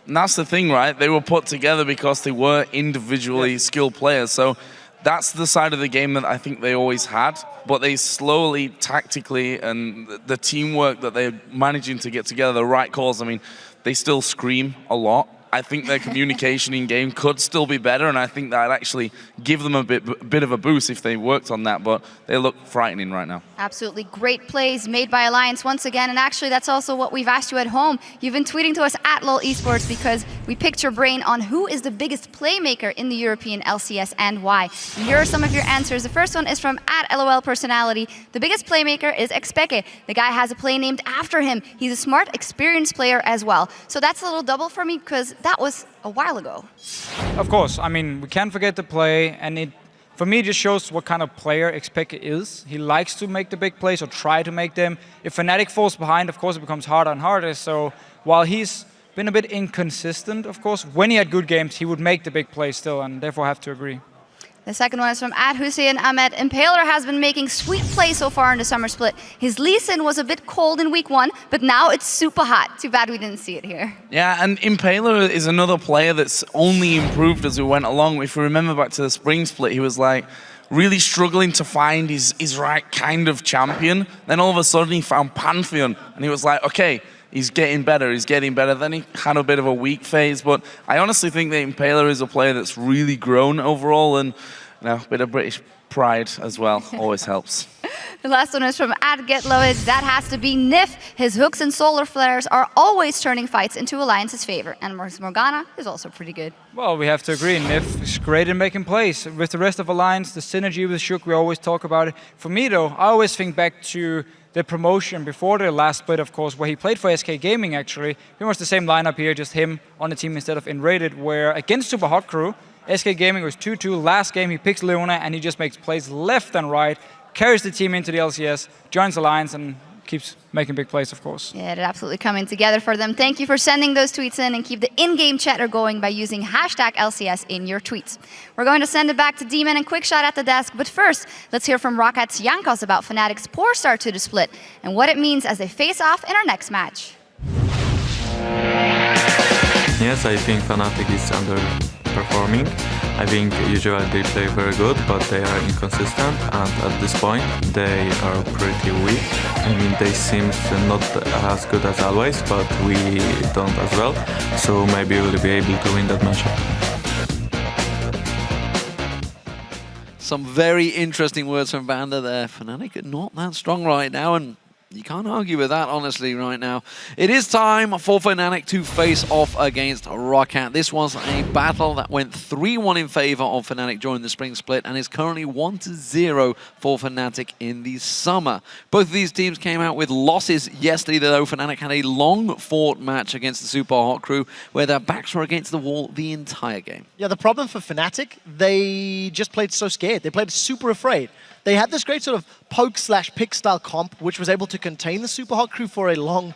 S4: And that's the thing, right? They were put together because they were individually skilled players. So that's the side of the game that I think they always had, but they slowly, tactically, and the teamwork that they're managing to get together, the right calls, I mean, they still scream a lot. I think their communication in game could still be better, and I think that'd actually give them a bit of a boost if they worked on that, but they look frightening right now.
S13: Absolutely great plays made by Alliance once again, and actually that's also what we've asked you at home. You've been tweeting to us at LOL Esports because we picked your brain on who is the biggest playmaker in the European LCS and why. And here are some of your answers. The first one is from at LOL Personality. The biggest playmaker is Expeke. The guy has a play named after him. He's a smart, experienced player as well. So that's a little double for me because that was a while ago.
S5: Of course, I mean, we can't forget the play, and it, for me, just shows what kind of player Expeke is. He likes to make the big plays or try to make them. If Fanatic falls behind, of course, it becomes harder and harder. So while he's been a bit inconsistent, of course. When he had good games, he would make the big plays still, and therefore I have to agree.
S13: The second one is from Hussein Ahmed. Impaler has been making sweet plays so far in the summer split. His Lee Sin was a bit cold in week 1, but now it's super hot. Too bad we didn't see it here.
S4: Yeah, and Impaler is another player that's only improved as we went along. If we remember back to the spring split, he was like really struggling to find his right kind of champion. Then all of a sudden he found Pantheon, and he was like, okay, he's getting better, he's getting better. Then he had a bit of a weak phase, but I honestly think that Impaler is a player that's really grown overall, and a bit of British pride as well always helps.
S13: The last one is from @GetLowered. That has to be Nif. His hooks and solar flares are always turning fights into Alliance's favor, and Morgana is also pretty good.
S5: Well, we have to agree, Nif is great in making plays. With the rest of Alliance, the synergy with Shook, we always talk about it. For me though, I always think back to the promotion before the last split, of course, where he played for SK Gaming actually. Pretty much the same lineup here, just him on the team instead of in Rated, where against Super Hot Crew, SK Gaming was 2-2. Last game, he picks Leona, and he just makes plays left and right, carries the team into the LCS, joins Alliance, and keeps making big plays, of course.
S13: Yeah, it absolutely coming together for them. Thank you for sending those tweets in, and keep the in-game chatter going by using #LCS in your tweets. We're going to send it back to Demon and Quick Shot at the desk, but first, let's hear from Rockat's Jankos about Fnatic's poor start to the split and what it means as they face off in our next match.
S20: Yes, I think Fnatic is underperforming. I think usually they play very good, but they are inconsistent, and at this point they are pretty weak. I mean, they seem not as good as always, but we don't as well. So maybe we'll be able to win that matchup.
S17: Some very interesting words from Vander there. Fnatic are not that strong right now, and you can't argue with that, honestly, right now. It is time for Fnatic to face off against Rockat. This was a battle that went 3-1 in favor of Fnatic during the spring split and is currently 1-0 for Fnatic in the summer. Both of these teams came out with losses yesterday, though. Fnatic had a long-fought match against the Super Hot Crew where their backs were against the wall the entire game.
S9: Yeah, the problem for Fnatic, they just played so scared. They played super afraid. They had this great sort of poke/pick style comp, which was able to contain the Super Hot Crew for a long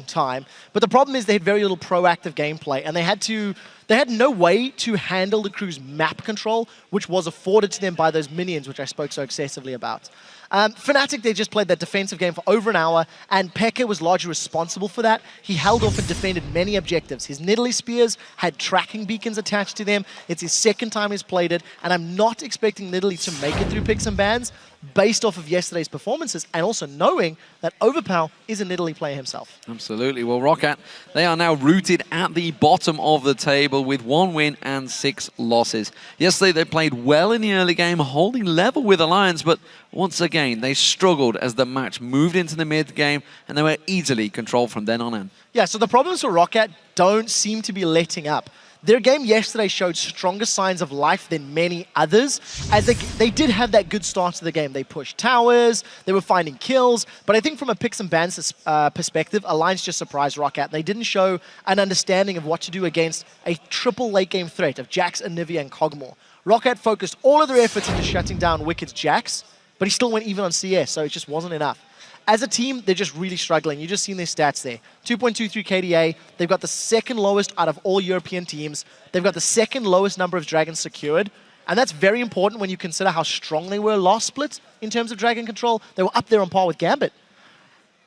S9: time. But the problem is they had very little proactive gameplay, and they had no way to handle the crew's map control, which was afforded to them by those minions, which I spoke so excessively about. Fnatic, they just played that defensive game for over an hour, and Pekka was largely responsible for that. He held off and defended many objectives. His Nidalee Spears had tracking beacons attached to them. It's his second time he's played it, and I'm not expecting Nidalee to make it through picks and bans based off of yesterday's performances, and also knowing that Overpow is a Nidalee player himself.
S17: Absolutely. Well, Rockat, they are now rooted at the bottom of the table with 1 win and 6 losses. Yesterday, they played well in the early game, holding level with Alliance, but once again, they struggled as the match moved into the mid-game, and they were easily controlled from then on in.
S9: Yeah, so the problems for Rockat don't seem to be letting up. Their game yesterday showed stronger signs of life than many others, as they did have that good start to the game. They pushed towers, they were finding kills, but I think from a picks and bans perspective, Alliance just surprised Rockat. They didn't show an understanding of what to do against a triple late game threat of Jax, Anivia, and Kog'Maw. Rockat focused all of their efforts into shutting down Wicked's Jax, but he still went even on CS, so it just wasn't enough. As a team, they're just really struggling. You've just seen their stats there. 2.23 KDA. They've got the second lowest out of all European teams. They've got the second lowest number of dragons secured. And that's very important when you consider how strong they were last split in terms of dragon control. They were up there on par with Gambit.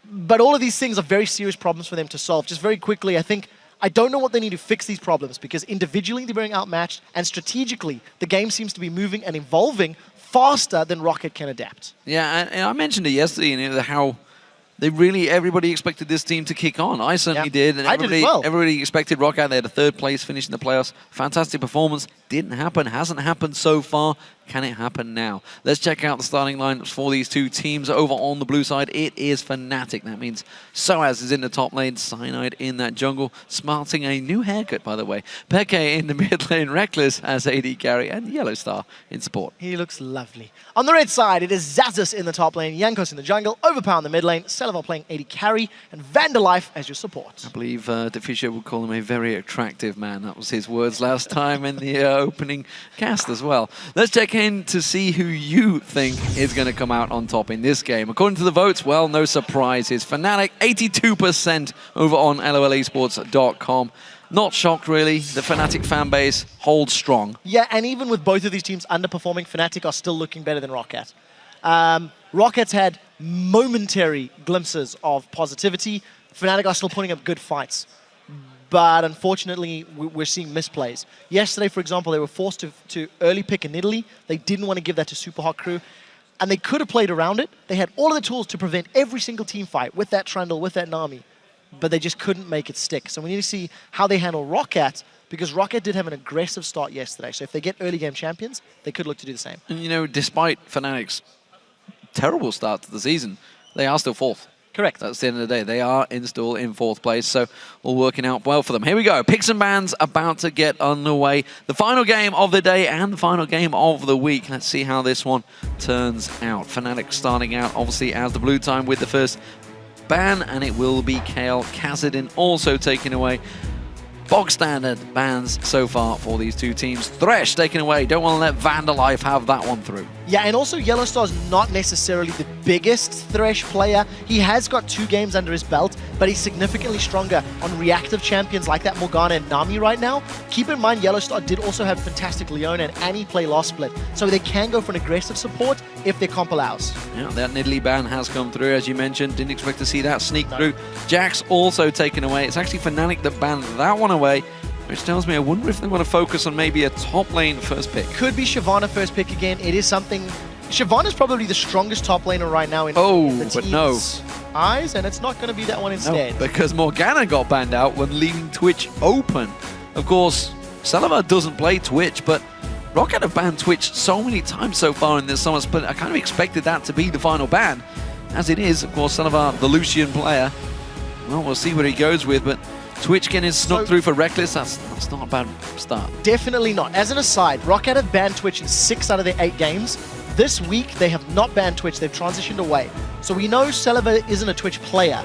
S9: But all of these things are very serious problems for them to solve. Just very quickly, I don't know what they need to fix these problems, because individually they're being outmatched, and strategically the game seems to be moving and evolving faster than Rockat can adapt.
S17: Yeah, and I mentioned it yesterday, how everybody expected this team to kick on. I certainly did, and everybody expected Rockat. They had a 3rd place finish in the playoffs. Fantastic performance. Didn't happen, hasn't happened so far. Can it happen now? Let's check out the starting lineups for these two teams. Over on the blue side, it is Fnatic. That means Soaz is in the top lane, Cyanide in that jungle, smarting a new haircut, by the way. Peke in the mid lane, Reckless as AD carry, and Yellow Star in support.
S9: He looks lovely. On the red side, it is Xaxus in the top lane, Jankos in the jungle, Overpower in the mid lane, Celavar playing AD carry, and Vanderlife as your support.
S17: I believe Defisha would call him a very attractive man. That was his words last time in the opening cast as well. Let's check in tend to see who you think is going to come out on top in this game. According to the votes, well, no surprises. Fnatic, 82% over on LOLesports.com. Not shocked, really. The Fnatic fan base holds strong.
S9: Yeah, and even with both of these teams underperforming, Fnatic are still looking better than Rockat. Rockat's had momentary glimpses of positivity. Fnatic are still putting up good fights. But unfortunately, we're seeing misplays. Yesterday, for example, they were forced to early pick in Italy. They didn't want to give that to Super Hot Crew. And they could have played around it. They had all of the tools to prevent every single team fight with that Trundle, with that Nami. But they just couldn't make it stick. So we need to see how they handle Rockat, because Rockat did have an aggressive start yesterday. So if they get early game champions, they could look to do the same.
S17: And you know, despite Fnatic's terrible start to the season, they are still 4th.
S9: Correct.
S17: That's the end of the day. They are still in 4th place, so all working out well for them. Here we go. Picks and bans about to get underway. The final game of the day and the final game of the week. Let's see how this one turns out. Fnatic starting out, obviously, as the blue time with the first ban, and it will be Kale Khazadin also taken away. Bog standard bans so far for these two teams. Thresh taken away. Don't want to let Vandalife have that one through.
S9: Yeah, and also Yellowstar's not necessarily the biggest Thresh player. He has got 2 games under his belt, but he's significantly stronger on reactive champions like that Morgana and Nami right now. Keep in mind, Yellowstar did also have fantastic Leona and Annie play last split, so they can go for an aggressive support if their comp allows.
S17: Yeah, that Nidalee ban has come through, as you mentioned. Didn't expect to see that sneak through. Jax also taken away. It's actually Fnatic that banned that one away, which tells me I wonder if they want to focus on maybe a top lane first pick.
S9: Could be Shyvana first pick again. It is something... Shyvana's probably the strongest top laner right now in the team's eyes, and it's not going to be that one instead.
S17: No, because Morgana got banned out when leaving Twitch open. Of course, Celaver doesn't play Twitch, but Rockat have banned Twitch so many times so far in this summer split. I kind of expected that to be the final ban. As it is, of course, Celaver, the Lucian player. Well, we'll see what he goes with, but Twitch getting snuck through for Reckless, that's not a bad start.
S9: Definitely not. As an aside, Rockat have banned Twitch in 6 out of their 8 games. This week, they have not banned Twitch. They've transitioned away. So we know Celaver isn't a Twitch player.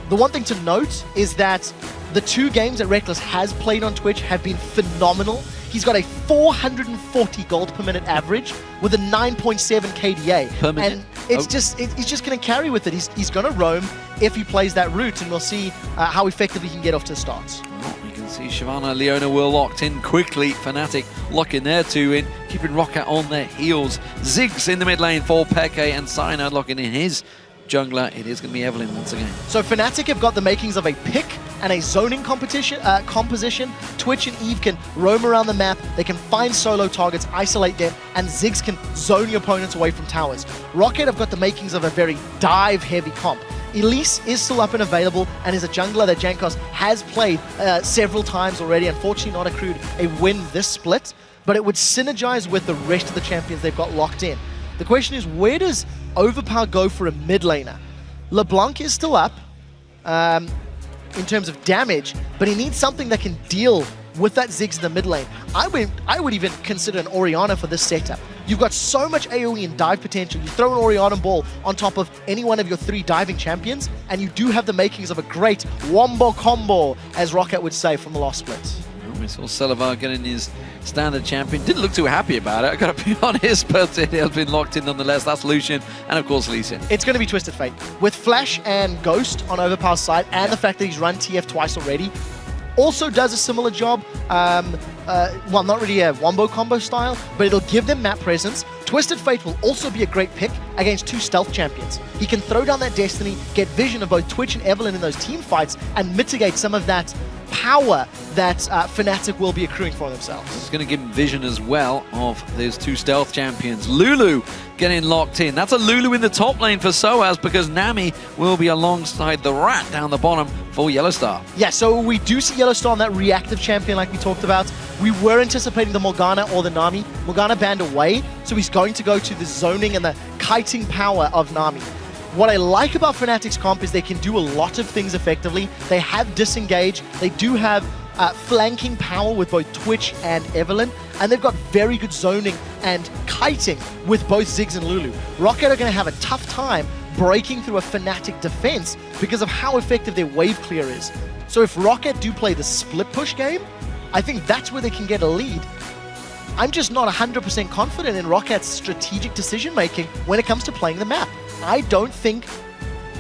S9: The one thing to note is that the 2 games that Reckless has played on Twitch have been phenomenal. He's got a 440 gold per minute average with a 9.7 KDA.
S17: Per minute.
S9: And it's he's just going to carry with it. He's going to roam if he plays that route, and we'll see how effectively he can get off to the starts.
S17: Well, you can see Shyvana, Leona were locked in quickly. Fnatic locking their 2 in, keeping Rockat on their heels. Ziggs in the mid lane for Peke, and Cyanide locking in his jungler. It is going to be Evelynn once again.
S9: So Fnatic have got the makings of a pick and a zoning composition. Twitch and Eve can roam around the map. They can find solo targets, isolate them, and Ziggs can zone your opponents away from towers. Rockat have got the makings of a very dive-heavy comp. Elise is still up and available and is a jungler that Jankos has played several times already. Unfortunately not accrued a win this split, but it would synergize with the rest of the champions they've got locked in. The question is, where does Overpower go for a mid laner? LeBlanc is still up in terms of damage, but he needs something that can deal with that Ziggs in the mid lane. I would even consider an Orianna for this setup. You've got so much AoE and dive potential. You throw an Orianna ball on top of any one of your 3 diving champions, and you do have the makings of a great wombo combo, as Rockat would say from the last split.
S17: We saw Celaver getting his standard champion. Didn't look too happy about it, I gotta be honest, but it has been locked in nonetheless. That's Lucian, and of course Lee Sin.
S9: It's going to be Twisted Fate. With Flash and Ghost on Overpower's side, and the fact that he's run TF twice already, also does a similar job. Well, not really a wombo combo style, but it'll give them map presence. Twisted Fate will also be a great pick against 2 stealth champions. He can throw down that Destiny, get vision of both Twitch and Evelynn in those team fights, and mitigate some of that power that Fnatic will be accruing for themselves.
S17: It's going to give him vision as well of those 2 stealth champions. Lulu getting locked in. That's a Lulu in the top lane for Soaz, because Nami will be alongside the Rat down the bottom for Yellowstar.
S9: Yeah, so we do see Yellowstar on that reactive champion like we talked about. We were anticipating the Morgana or the Nami. Morgana banned away, so he's going to go to the zoning and the kiting power of Nami. What I like about Fnatic's comp is they can do a lot of things effectively. They have disengage. They do have flanking power with both Twitch and Evelynn, and they've got very good zoning and kiting with both Ziggs and Lulu. Rockat are going to have a tough time breaking through a Fnatic defense because of how effective their wave clear is. So if Rockat do play the split push game, I think that's where they can get a lead. I'm just not 100% confident in Rockat's strategic decision-making when it comes to playing the map. I don't think,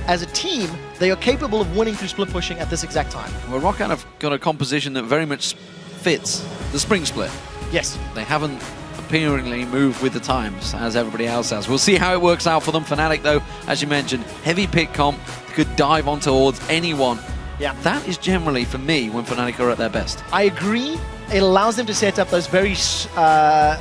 S9: as a team, they are capable of winning through split pushing at this exact time.
S17: Well, Rockat have got a composition that very much fits the spring split.
S9: Yes.
S17: They haven't appearingly moved with the times, as everybody else has. We'll see how it works out for them. Fnatic, though, as you mentioned, heavy pick comp, could dive on towards anyone.
S9: Yeah.
S17: That is generally, for me, when Fnatic are at their best.
S9: I agree. It allows them to set up those very trademarked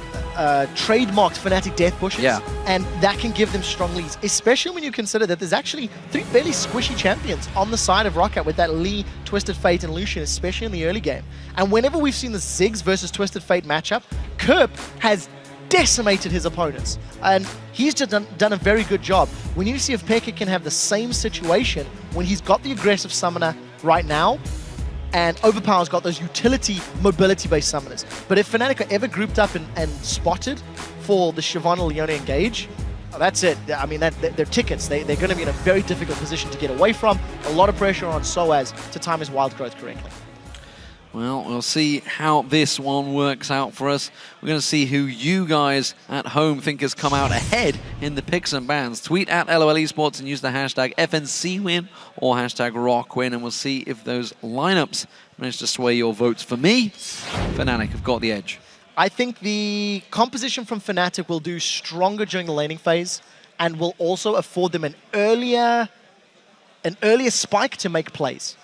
S9: Fnatic death bushes, and that can give them strong leads, especially when you consider that there's actually 3 fairly squishy champions on the side of Rockat with that Lee, Twisted Fate, and Lucian, especially in the early game. And whenever we've seen the Ziggs versus Twisted Fate matchup, Kerp has decimated his opponents, and he's just done a very good job. We need to see if Pekka can have the same situation when he's got the aggressive summoner right now, and Overpower's got those utility, mobility-based summoners. But if Fnatic are ever grouped up and spotted for the Shyvana Leona engage, that's it. I mean, they're tickets. They're going to be in a very difficult position to get away from. A lot of pressure on Soaz to time his wild growth correctly.
S17: Well, we'll see how this one works out for us. We're going to see who you guys at home think has come out ahead in the picks and bans. Tweet at LOL Esports and use the hashtag FNCWin or hashtag RockWin, and we'll see if those lineups manage to sway your votes. For me, Fnatic have got the edge.
S9: I think the composition from Fnatic will do stronger during the laning phase and will also afford them an earlier spike to make plays.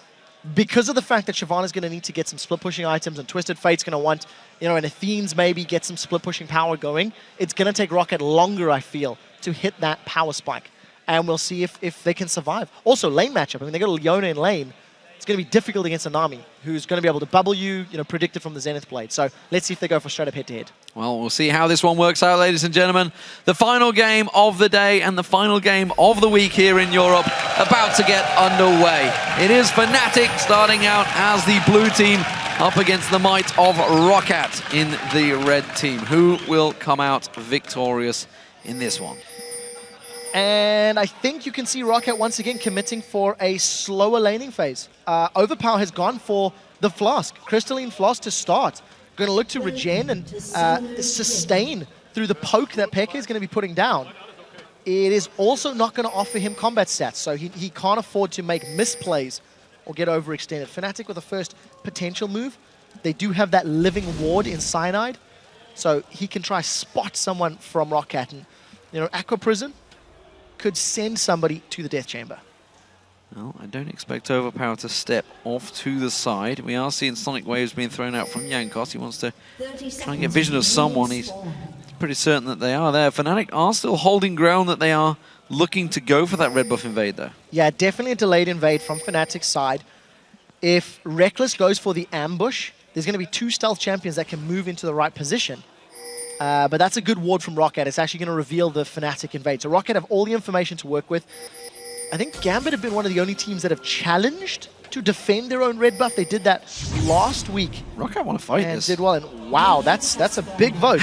S9: Because of the fact that Shyvana's going to need to get some split pushing items and Twisted Fate's going to want, and Athene's maybe get some split pushing power going, it's going to take Rockat longer, I feel, to hit that power spike. And we'll see if they can survive. Also, lane matchup. I mean, they got Leona in lane. It's going to be difficult against a Nami, who's going to be able to bubble you, predicted from the Zenith Blade. So let's see if they go for straight up head-to-head.
S17: Well, we'll see how this one works out, ladies and gentlemen. The final game of the day and the final game of the week here in Europe about to get underway. It is Fnatic starting out as the blue team up against the might of Rockat in the red team. Who will come out victorious in this one?
S9: And I think you can see Rockat once again committing for a slower laning phase. Overpower has gone for the Flask, Crystalline Flask to start. Going to look to regen and sustain through the poke that Pekka is going to be putting down. It is also not going to offer him combat stats, so he can't afford to make misplays or get overextended. Fnatic with the first potential move. They do have that living ward in Cyanide, so he can try spot someone from Rockat. And, Aqua Prison could send somebody to the death chamber.
S17: Well, I don't expect Overpower to step off to the side. We are seeing Sonic Waves being thrown out from Jankos. He wants to try and get vision of someone. He's pretty certain that they are there. Fnatic are still holding ground, that they are looking to go for that red buff invade, though.
S9: Yeah, definitely a delayed invade from Fnatic's side. If Reckless goes for the ambush, there's going to be 2 stealth champions that can move into the right position. But that's a good ward from Rockat. It's actually going to reveal the Fnatic invade. So Rockat have all the information to work with. I think Gambit have been one of the only teams that have challenged to defend their own red buff. They did that last week.
S17: Rockat want to fight
S9: and
S17: this.
S9: Did well. And wow, that's a big vote.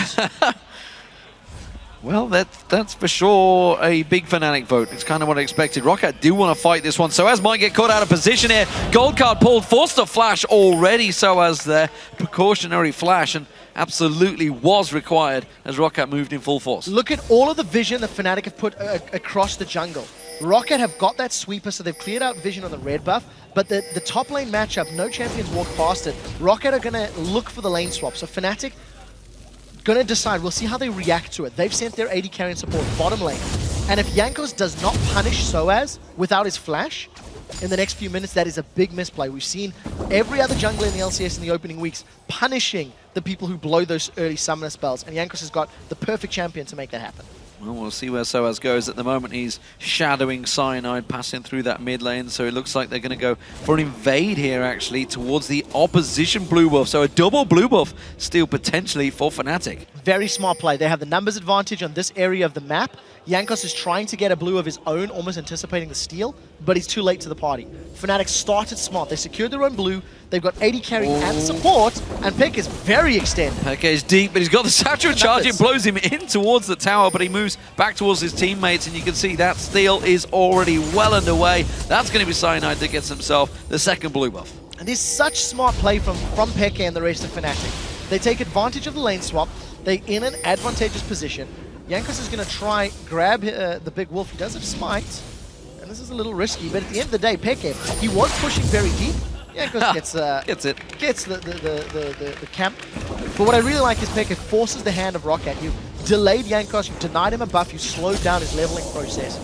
S17: Well, that's for sure a big Fnatic vote. It's kind of what I expected. Rockat do want to fight this one. Soaz might get caught out of position here. Gold card pulled, forced to flash already. Soaz there, precautionary flash, and absolutely was required as Rockat moved in full force.
S9: Look at all of the vision that Fnatic have put across the jungle. Rockat have got that sweeper, so they've cleared out vision on the red buff, but the top lane matchup, no champions walk past it. Rockat are going to look for the lane swap, so Fnatic going to decide. We'll see how they react to it. They've sent their AD carry and support bottom lane, and if Jankos does not punish Soaz without his flash in the next few minutes, that is a big misplay. We've seen every other jungler in the LCS in the opening weeks punishing the people who blow those early summoner spells, and Jankos has got the perfect champion to make that happen.
S17: Well, we'll see where Soaz goes. At the moment, he's shadowing Cyanide, passing through that mid lane, so it looks like they're going to go for an invade here, actually, towards the opposition blue buff. So a double blue buff steal potentially for Fnatic.
S9: Very smart play. They have the numbers advantage on this area of the map. Jankos is trying to get a blue of his own, almost anticipating the steal, but he's too late to the party. Fnatic started smart. They secured their own blue. They've got AD carry and support, and Pekka is very extended.
S17: Pekka is deep, but he's got the satchel charge. It blows him in towards the tower, but he moves back towards his teammates, and you can see that steal is already well underway. That's going to be Cyanide that gets himself the second blue buff.
S9: And there's such smart play from Pekka and the rest of Fnatic. They take advantage of the lane swap. They're in an advantageous position. Jankos is going to try grab the big wolf. He does have smite, and this is a little risky, but at the end of the day, Peke, he was pushing very deep. Jankos gets the camp. But what I really like is Peke forces the hand of Rockat. You delayed Jankos, you denied him a buff, you slowed down his leveling process.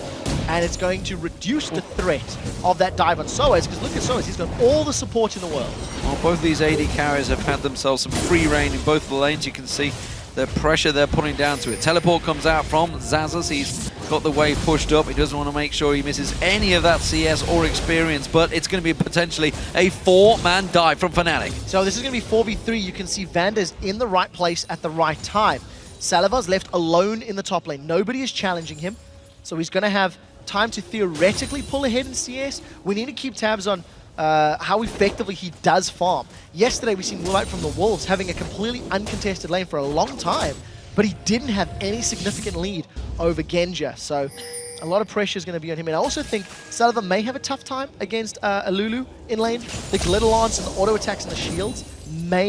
S9: And it's going to reduce the threat of that dive on Soaz, because look at Soaz, he's got all the support in the world.
S17: Well, both these AD carries have had themselves some free reign in both the lanes. You can see the pressure they're putting down to it. Teleport comes out from Zazas. He's got the wave pushed up. He doesn't want to make sure he misses any of that CS or experience, but it's going to be potentially a 4-man dive from Fnatic.
S9: So this is going to be 4v3. You can see Vanda's in the right place at the right time. Salivar's left alone in the top lane. Nobody is challenging him, so he's going to have time to theoretically pull ahead in CS. We need to keep tabs on how effectively he does farm. Yesterday we seen Ro8 from the Wolves having a completely uncontested lane for a long time, but he didn't have any significant lead over Genja, so a lot of pressure is going to be on him. And I also think Salivar may have a tough time against Lulu in lane. The glitter lance and the auto attacks and the shields may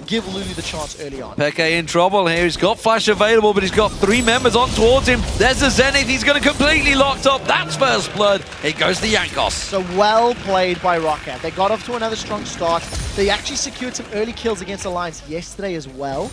S9: give Lulu the chance early on.
S17: Peke in trouble here. He's got flash available, but he's got 3 members on towards him. There's the Zenith. He's going to completely locked up. That's first blood. It goes to Jankos.
S9: So well played by Rockat. They got off to another strong start. They actually secured some early kills against Alliance yesterday as well.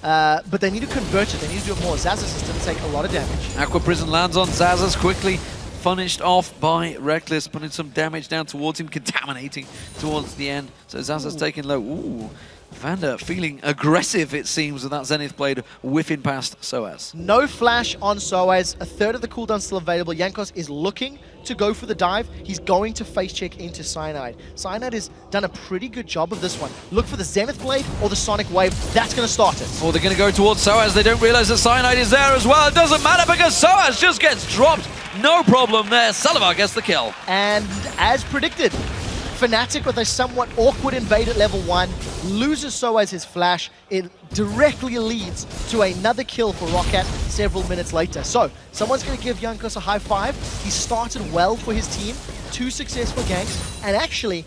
S9: But they need to convert it. They need to do it more. Zazas is going to take a lot of damage.
S17: Aqua Prison lands on Zazas quickly. Punished off by Reckless, putting some damage down towards him, contaminating towards the end. So Zazas taking low. Ooh, Vanda feeling aggressive, it seems, with that Zenith Blade whiffing past Soaz.
S9: No flash on Soaz. A third of the cooldown still available. Jankos is looking to go for the dive. He's going to face check into Cyanide. Cyanide has done a pretty good job of this one. Look for the Zenith Blade or the Sonic Wave. That's going to start it.
S17: Oh, they're going to go towards Soaz. They don't realize that Cyanide is there as well. It doesn't matter because Soaz just gets dropped. No problem there. Salivar gets the kill.
S9: And as predicted, Fnatic with a somewhat awkward invade at level 1, loses Soaz his flash. It directly leads to another kill for Rockat several minutes later. So, someone's going to give Jankos a high five. He started well for his team, 2 successful ganks, and actually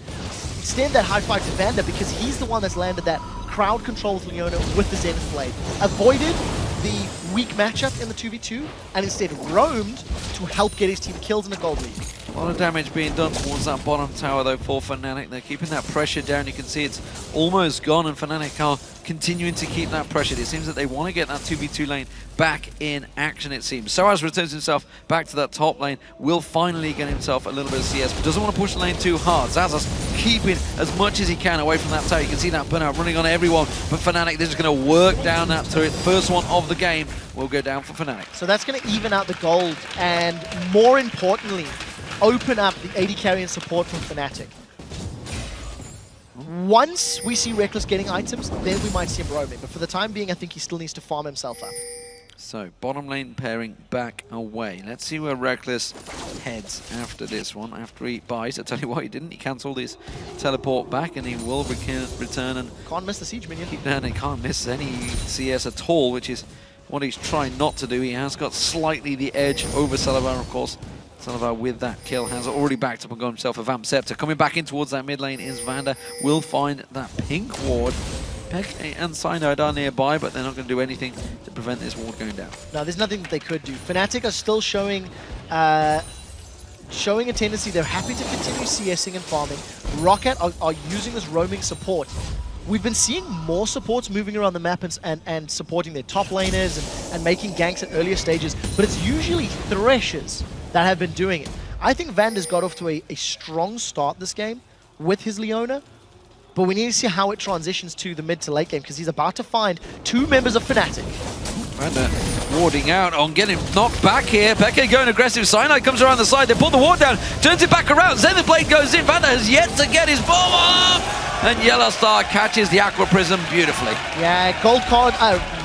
S9: extend that high five to Vanda because he's the one that's landed that crowd control with Leona with the Zenith Blade. Avoided the weak matchup in the 2v2 and instead roamed to help get his team kills in a gold lead.
S17: A lot of damage being done towards that bottom tower though for Fnatic. They're keeping that pressure down. You can see it's almost gone and Fnatic are continuing to keep that pressure. It seems that they want to get that 2v2 lane back in action, it seems. Soaz returns himself back to that top lane. Will finally get himself a little bit of CS, but doesn't want to push the lane too hard. Zazas keeping as much as he can away from that tower. You can see that burnout running on everyone, but Fnatic, they're just going to work down that turret. First one of the game will go down for Fnatic.
S9: So that's going to even out the gold and more importantly, open up the AD carry and support from Fnatic. Once we see Reckless getting items, then we might see him roaming. But for the time being, I think he still needs to farm himself up.
S17: So, bottom lane pairing back away. Let's see where Reckless heads after this one, after he buys. I tell you what, he didn't. He cancelled his teleport back, and he will return and...
S9: Can't miss the siege minion.
S17: Keep down, he can't miss any CS at all, which is what he's trying not to do. He has got slightly the edge over Salivar, of course. Salivar with that kill has already backed up and got himself a Vamp Scepter. Coming back in towards that mid lane is Vanda. Will find that pink ward. Peke and Cyanide are nearby, but they're not going to do anything to prevent this ward going down.
S9: No, there's nothing that they could do. Fnatic are still showing a tendency. They're happy to continue CSing and farming. Rockat are using this roaming support. We've been seeing more supports moving around the map and supporting their top laners and making ganks at earlier stages, but it's usually Threshers that have been doing it. I think Vanda's got off to a strong start this game with his Leona, but we need to see how it transitions to the mid to late game because he's about to find 2 members of Fnatic.
S17: Vanda warding out on getting knocked back here. Peke going aggressive. Cyanide comes around the side. They pull the ward down, turns it back around. Zenith Blade goes in. Vanda has yet to get his bomb off. And Yellow Star catches the Aqua Prism beautifully.
S9: Yeah,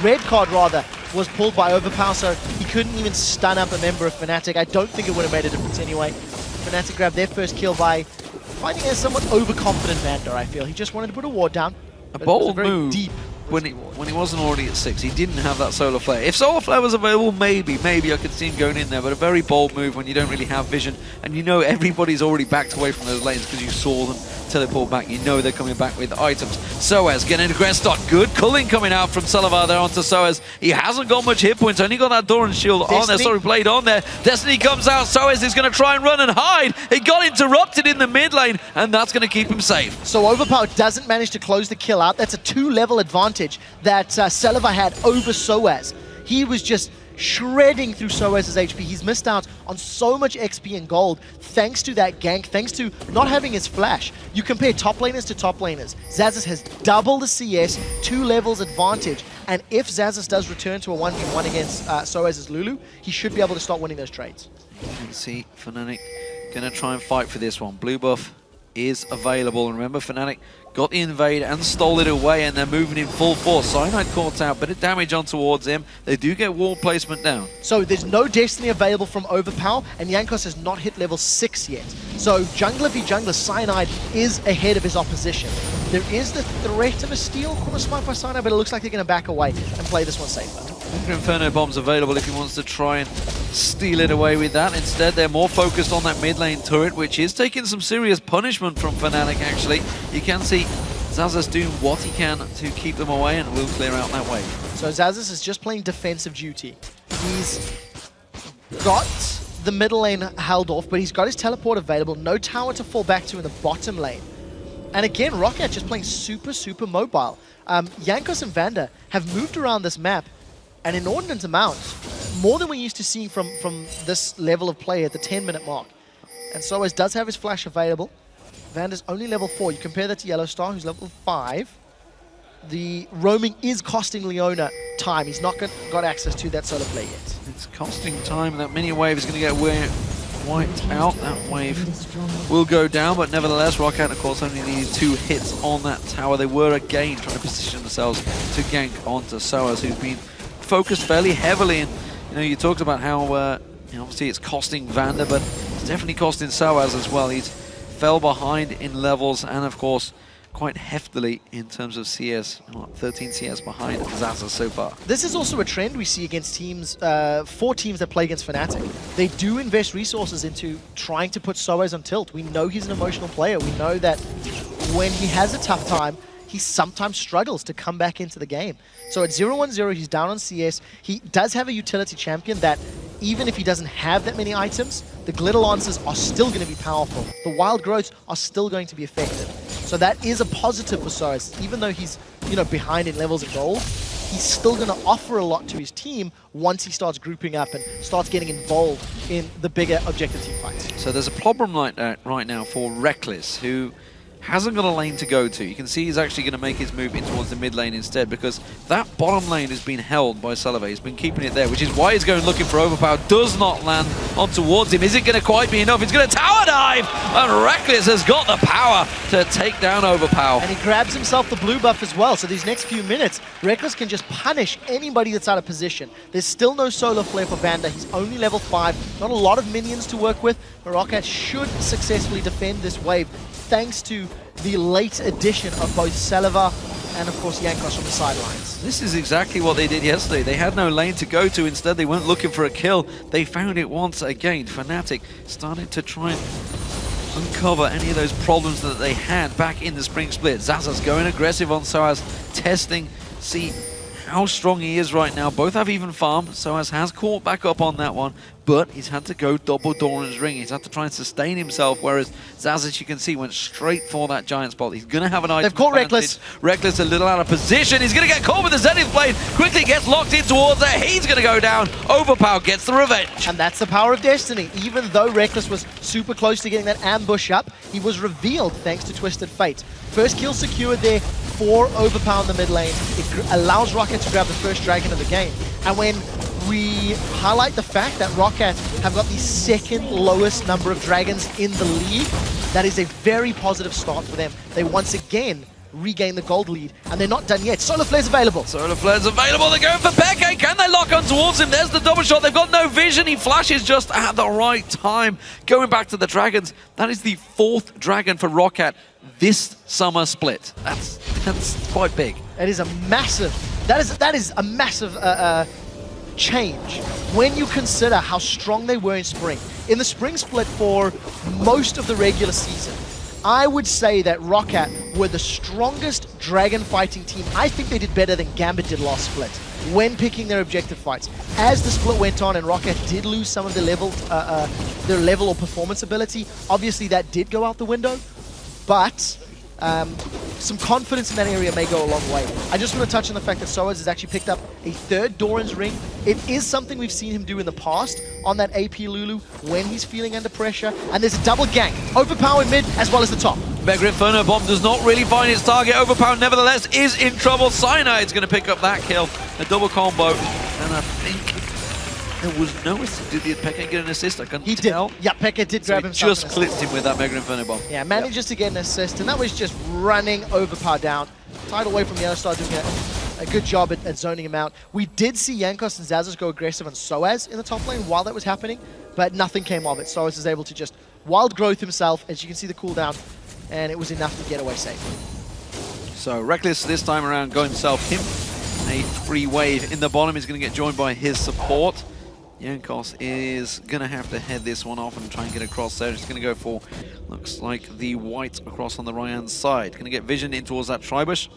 S9: red card rather, was pulled by Overpower, so he couldn't even stun up a member of Fnatic. I don't think it would have made a difference anyway. Fnatic grabbed their first kill by finding a somewhat overconfident Vanda, I feel. He just wanted to put a ward down.
S17: A bold
S9: very
S17: move.
S9: Deep
S17: when he wasn't already at 6, he didn't have that Solar Flare. If Solar Flare was available, maybe I could see him going in there, but a very bold move when you don't really have vision, and you know everybody's already backed away from those lanes because you saw them teleport back. You know they're coming back with items. Soaz getting a great start. Good culling coming out from Salavar there onto Soaz. He hasn't got much hit points, only got that Doran shield on there, sorry, blade on there. Destiny comes out, Soaz is going to try and run and hide. He got interrupted in the mid lane, and that's going to keep him safe.
S9: So Overpower doesn't manage to close the kill out. That's a 2-level advantage that Salavar had over Soaz. He was just shredding through Soaz's HP. He's missed out on so much XP and gold thanks to that gank, thanks to not having his flash. You compare top laners to top laners. Xaxus has double the CS, 2 levels advantage, and if Xaxus does return to a 1v1 against Soaz's Lulu, he should be able to start winning those trades.
S17: You can see Fnatic gonna try and fight for this one. Blue buff is available, and remember Fnatic got the invade and stole it away, and they're moving in full force. Cyanide caught out, bit of damage on towards him. They do get wall placement down.
S9: So there's no Destiny available from Overpower, and Jankos has not hit level 6 yet. So jungler v jungler, Cyanide is ahead of his opposition. There is the threat of a steal corner smite by Cyanide, but it looks like they're going to back away and play this one safer.
S17: Inferno bomb's available if he wants to try and steal it away with that. Instead, they're more focused on that mid lane turret, which is taking some serious punishment from Fnatic, actually. You can see Xaxus doing what he can to keep them away, and will clear out that wave.
S9: So Xaxus is just playing defensive duty. He's got the middle lane held off, but he's got his teleport available. No tower to fall back to in the bottom lane. And again, Rockat just playing super mobile. Jankos and Vander have moved around this map an inordinate amount, more than we're used to seeing from this level of play at the 10-minute mark. And Soaz does have his flash available. Vander's only level 4. You compare that to Yellowstar, who's level 5. The roaming is costing Leona time. He's not got access to that solar play yet.
S17: It's costing time, and that mini wave is going to get wiped out. That wave will go down, but nevertheless, Rockat, of course, only needed 2 hits on that tower. They were again trying to position themselves to gank onto Soaz, who's been focused fairly heavily. And you know, you talked about how you know, obviously it's costing Vander, but it's definitely costing Soaz as well. He's fell behind in levels, and of course quite heftily in terms of CS. 13 CS behind Xaxus so far.
S9: This is also a trend we see against teams, 4 teams that play against Fnatic. They do invest resources into trying to put Soaz on tilt. We know he's an emotional player. We know that when he has a tough time, he sometimes struggles to come back into the game. So at 0-1-0, he's down on CS. He does have a utility champion that, even if he doesn't have that many items, the glitter lancers are still going to be powerful. The wild growths are still going to be effective. So that is a positive for Soaz. Even though he's, you know, behind in levels of gold, he's still going to offer a lot to his team once he starts grouping up and starts getting involved in the bigger objective team fights.
S17: So there's a problem like that right now for Reckless, who hasn't got a lane to go to. You can see he's actually going to make his move in towards the mid lane instead, because that bottom lane has been held by Salave. He's been keeping it there, which is why he's going looking for Overpower. Does not land on towards him. Is it going to quite be enough? He's going to tower dive, and Reckless has got the power to take down Overpower.
S9: And he grabs himself the blue buff as well, so these next few minutes, Reckless can just punish anybody that's out of position. There's still no solar flare for Vander. He's only level 5. Not a lot of minions to work with, but Rockat should successfully defend this wave, thanks to the late addition of both Salavar and, of course, Jankos from the sidelines.
S17: This is exactly what they did yesterday. They had no lane to go to. Instead, they went looking for a kill. They found it once again. Fnatic started to try and uncover any of those problems that they had back in the spring split. Xaxus going aggressive on Soaz, testing, see how strong he is right now. Both have even farm. Soaz has caught back up on that one, but he's had to go double Doran's ring. He's had to try and sustain himself, whereas Xaxus, you can see, went straight for that giant spot. He's going to have an item.
S9: They've caught
S17: advantage.
S9: Reckless.
S17: Reckless a little out of position. He's going to get caught with the Zenith Blade. Quickly gets locked in towards there. He's going to go down. Overpower gets the revenge.
S9: And that's the power of Destiny. Even though Reckless was super close to getting that ambush up, he was revealed thanks to Twisted Fate. First kill secured there for Overpower in the mid lane. It allows Rockat to grab the first dragon of the game. And when we highlight the fact that Rockat have got the second lowest number of dragons in the league, that is a very positive start for them. They once again regain the gold lead, and they're not done yet. Solar Flare's available.
S17: Solar Flare's available. They're going for Peke. Can they lock on towards him? There's the double shot. They've got no vision. He flashes just at the right time. Going back to the dragons. That is the 4th dragon for Rockat this summer split. That's quite big.
S9: It is a massive, that is a massive change when you consider how strong they were in spring. In the spring split for most of the regular season, I would say that Rockat were the strongest dragon fighting team. I think they did better than Gambit did last split when picking their objective fights. As the split went on and Rockat did lose some of their level or performance ability, obviously that did go out the window, but some confidence in that area may go a long way. I just want to touch on the fact that Soaz has actually picked up a third Doran's ring. It is something we've seen him do in the past on that AP Lulu when he's feeling under pressure. And there's a double gank. Overpower in mid as well as the top.
S17: Mega Inferno Bomb does not really find its target. Overpower nevertheless is in trouble. Cyanide's going to pick up that kill. A double combo. And I think there was no assist. Did Pekka get an assist? I couldn't tell.
S9: Yeah, Pekka did grab himself.
S17: Just clipped him with that Mega Inferno Bomb.
S9: Yeah, manages to get an assist, and that was just running Overpower down. Tied away from Yellowstar, doing a good job at zoning him out. We did see Jankos and Zazas go aggressive on Soaz in the top lane while that was happening, but nothing came of it. Soaz is able to just wild growth himself, as you can see the cooldown, and it was enough to get away safely.
S17: So Reckless this time around going himself. Him, a free wave in the bottom. He's going to get joined by his support. Jankos is going to have to head this one off and try and get across there. He's going to go for, looks like, the white across on the right-hand side. Going to get vision in towards that Tribush.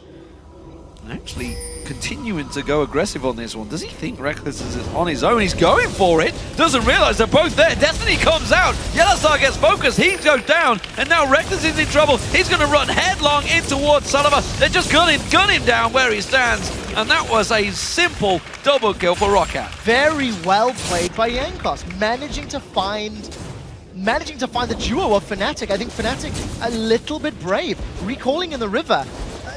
S17: Actually continuing to go aggressive on this one. Does he think Reckless is on his own? He's going for it. Doesn't realize they're both there. Destiny comes out. Yellowstar gets focused. He goes down. And now Reckless is in trouble. He's going to run headlong in towards Sullivan. They're just gun him down where he stands. And that was a simple double kill for Rockat.
S9: Very well played by Jankos, managing to find the duo of Fanatic. I think Fanatic a little bit brave, recalling in the river.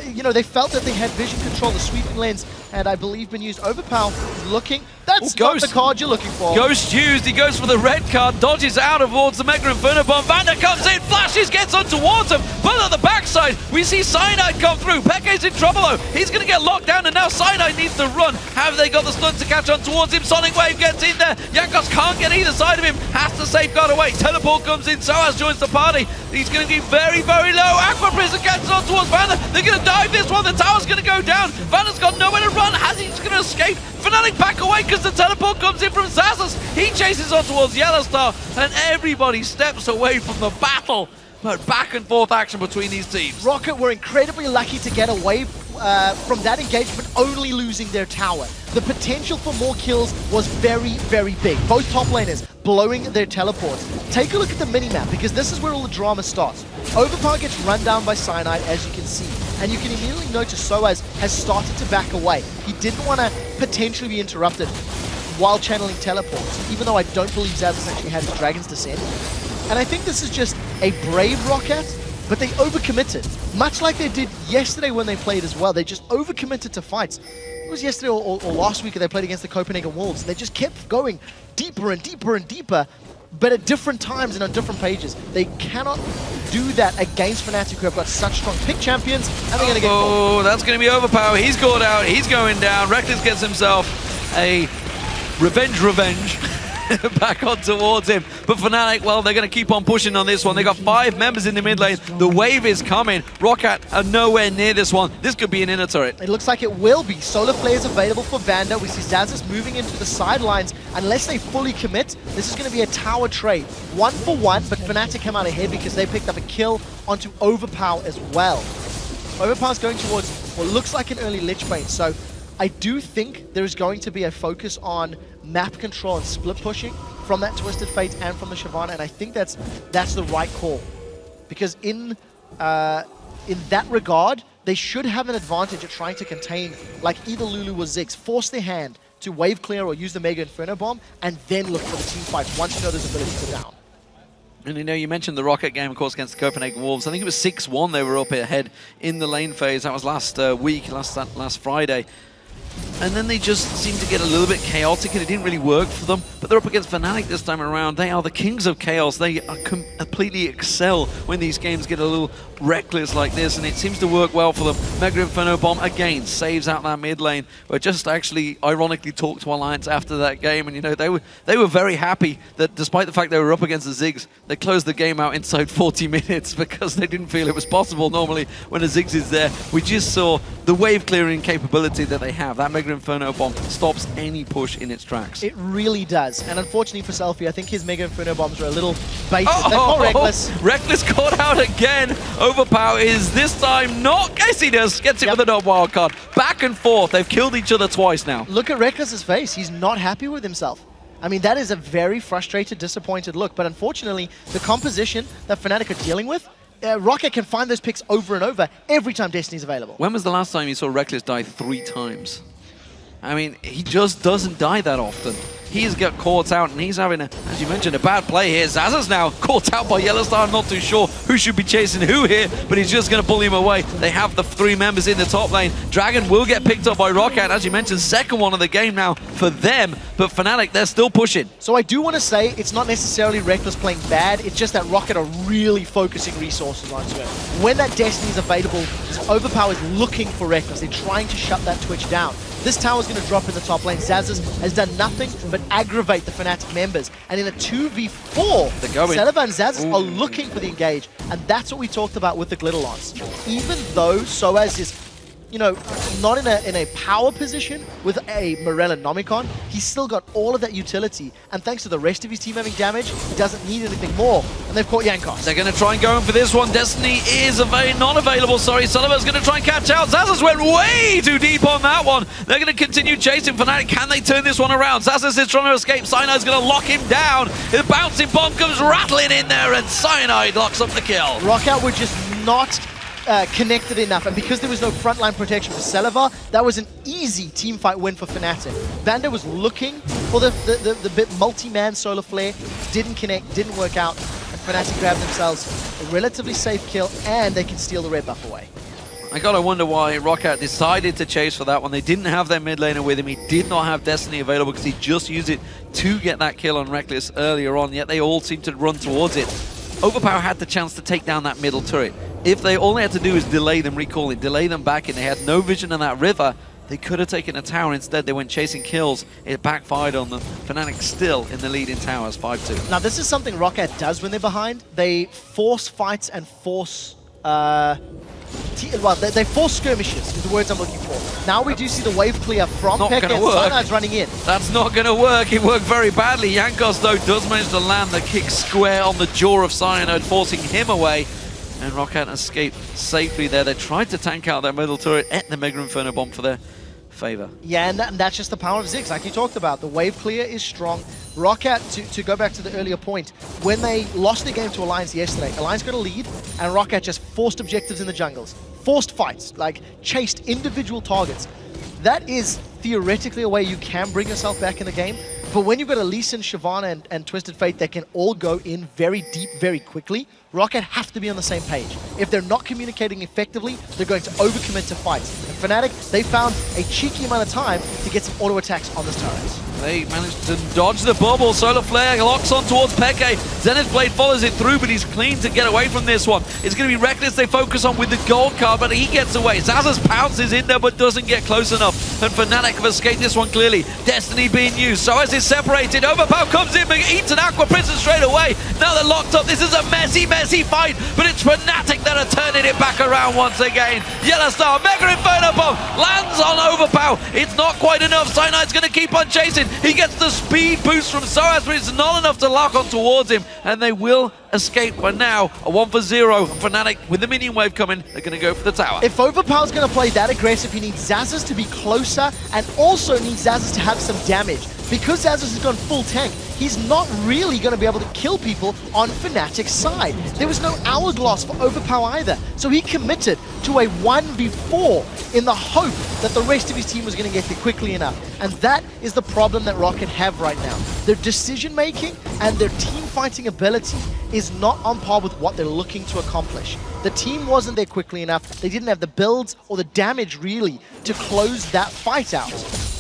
S9: You know, they felt that they had vision control, the sweeping lens, and I believe been used. Overpower looking. That's not the card you're looking for.
S17: Ghost used. He goes for the red card, dodges out towards the Mega Inferno Bomb. Vander comes in, flashes, gets on towards him. But on the backside, we see Cyanide come through. Pekka's in trouble though. He's going to get locked down, and now Cyanide needs to run. Have they got the stun to catch on towards him? Sonic Wave gets in there. Jankos can't get either side of him. Has to safeguard away. Teleport comes in. Soaz joins the party. He's going to be very, very low. Aqua Prison gets on towards Vander. They're going to dive this one. The tower's going to go down. Vander's got nowhere to run. Has he going to escape? Fnatic back away because the teleport comes in from Zazas. He chases on towards Yellowstar, and everybody steps away from the battle. But back and forth action between these teams.
S9: Rockat were incredibly lucky to get away from that engagement, only losing their tower. The potential for more kills was very, very big. Both top laners blowing their teleports. Take a look at the minimap, because this is where all the drama starts. Overpower gets run down by Cyanide, as you can see. And you can immediately notice Soaz has started to back away. He didn't want to potentially be interrupted while channeling teleports, even though I don't believe Zazas actually had his Dragon's Descent. And I think this is just a brave Rockat, but they overcommitted. Much like they did yesterday when they played as well. They just overcommitted to fights. It was yesterday or last week they played against the Copenhagen Wolves, and they just kept going deeper and deeper and deeper, but at different times and on different pages. They cannot do that against Fnatic, who have got such strong pick champions, and they're going to get caught.
S17: Oh, that's going to be Overpower. He's caught out. He's going down. Reckless gets himself a revenge. Back on towards him. But Fnatic, well, they're going to keep on pushing on this one. They got 5 members in the mid lane. The wave is coming. Rockat are nowhere near this one. This could be an inner turret.
S9: It looks like it will be. Solar Flare is available for Vander. We see Zazas moving into the sidelines. Unless they fully commit, this is going to be a tower trade. 1 for 1, but Fnatic come out ahead because they picked up a kill onto Overpower as well. Overpower's going towards what looks like an early Lich Bane. So I do think there is going to be a focus on map control and split pushing from that Twisted Fate and from the Shyvana, and I think that's the right call. Because in that regard, they should have an advantage at trying to contain, like either Lulu or Ziggs, force their hand to wave clear or use the Mega Inferno Bomb, and then look for the team fight once you know there's ability to down.
S17: And you know, you mentioned the Rockat game, of course, against the Copenhagen Wolves. I think it was 6-1 they were up ahead in the lane phase. That was last week, last Friday. and then they just seem to get a little bit chaotic, and it didn't really work for them. But they're up against Fnatic this time around. They are the kings of chaos. They are completely excel when these games get a little reckless like this, and it seems to work well for them. Mega Inferno Bomb again saves out that mid lane. But just actually ironically talked to Alliance after that game, and you know, they were very happy that despite the fact they were up against the Ziggs, they closed the game out inside 40 minutes because they didn't feel it was possible. Normally when a Ziggs is there, we just saw the wave clearing capability that they have. That Mega Inferno Bomb stops any push in its tracks.
S9: It really does. And unfortunately for Selfie, I think his Mega Inferno Bombs are a little baited. They're more Reckless.
S17: Reckless caught out again. Overpower is this time not. Yes, he does. Gets it with a dot wildcard. Back and forth. They've killed each other twice now.
S9: Look at Reckless's face. He's not happy with himself. I mean, that is a very frustrated, disappointed look. But unfortunately, the composition that Fnatic are dealing with, Rockat can find those picks over and over every time Destiny's available.
S17: When was the last time you saw Reckless die 3 times? I mean, he just doesn't die that often. He's got caught out, and he's having, as you mentioned, a bad play here. Zaza's now caught out by Yellowstar. I'm not too sure who should be chasing who here, but he's just going to pull him away. They have the 3 members in the top lane. Dragon will get picked up by Rockat. As you mentioned, second one of the game now for them, but Fnatic, they're still pushing.
S9: So I do want to say it's not necessarily Reckless playing bad. It's just that Rockat are really focusing resources onto it. When that Destiny is available, Overpower is looking for Reckless. They're trying to shut that Twitch down. This tower's going to drop in the top lane. Zazas has done nothing but aggravate the Fnatic members. And in a 2v4, Celiva and Zazas are looking for the engage. And that's what we talked about with the Glitter Lance. Even though Soaz is, you know, not in a power position with a Morella Nomicon, he's still got all of that utility. And thanks to the rest of his team having damage, he doesn't need anything more. And they've caught Jankos.
S17: They're going to try and go in for this one. Destiny is not available, sorry. Sullivan's going to try and catch out. Zazas went way too deep on that one. They're going to continue chasing Fnatic. Can they turn this one around? Zazas is trying to escape. Cyanide's going to lock him down. The bouncing bomb comes rattling in there, and Cyanide locks up the kill.
S9: Rockat were just not connected enough, and because there was no frontline protection for Celiva, that was an easy teamfight win for Fnatic. Vander was looking for the bit multi-man solar flare, didn't connect, didn't work out, and Fnatic grabbed themselves a relatively safe kill, and they can steal the red buff away.
S17: I gotta wonder why Rockat decided to chase for that one. They didn't have their mid laner with him. He did not have Destiny available because he just used it to get that kill on Reckless earlier on, yet they all seemed to run towards it. Overpower had the chance to take down that middle turret. If all they had to do is delay them recalling, delay them back in, they had no vision on that river, they could have taken a tower. Instead, they went chasing kills. It backfired on them. Fnatic still in the lead in towers, 5-2.
S9: Now, this is something Rockat does when they're behind. They force fights and force... they force skirmishes, is the words I'm looking for. Now we do see the wave clear from Pekka, and Cyanide's running in.
S17: That's not going to work. It worked very badly. Jankos, though, does manage to land the kick square on the jaw of Cyanide, forcing him away. And Rockat escaped safely there. They tried to tank out their middle turret at the Mega Inferno Bomb for their favor.
S9: Yeah, and that's just the power of Ziggs, like you talked about. The wave clear is strong. Rockat, to go back to the earlier point, when they lost the game to Alliance yesterday, Alliance got a lead, and Rockat just forced objectives in the jungles. Forced fights, like chased individual targets. That is theoretically a way you can bring yourself back in the game, but when you've got a Lee Sin, Shyvana, and Twisted Fate that can all go in very deep, very quickly, Rockat have to be on the same page. If they're not communicating effectively, they're going to overcommit to fights. And Fnatic, they found a cheeky amount of time to get some auto attacks on this turret.
S17: They managed to dodge the bubble. Solar Flare locks on towards Peke. Zenith Blade follows it through, but he's clean to get away from this one. It's going to be Reckless they focus on with the gold card, but he gets away. Zazas pounces in there, but doesn't get close enough. And Fnatic have escaped this one clearly. Destiny being used. So as it's separated, Overpower comes in, but eats an Aqua Prison straight away. Now they're locked up. This is a messy fight, but it's Fnatic that are turning it back around once again. Yellowstar, Mega Inferno Bomb lands on Overpower. It's not quite enough. Cyanide's going to keep on chasing. He gets the speed boost from Soaz, but it's not enough to lock on towards him, and they will escape. But now, a 1-for-0. Fnatic, with the minion wave coming, they're going to go for the tower.
S9: If Overpower's going to play that aggressive, he needs Zazas to be closer, and also needs Zazas to have some damage. because Zazas has gone full tank, he's not really going to be able to kill people on Fnatic's side. There was no hourglass for overpower either, so he committed to a 1v4 in the hope that the rest of his team was going to get there quickly enough. And that is the problem that Rockat have right now. Their decision making and their team fighting ability is not on par with what they're looking to accomplish. The team wasn't there quickly enough. They didn't have the builds or the damage really to close that fight out.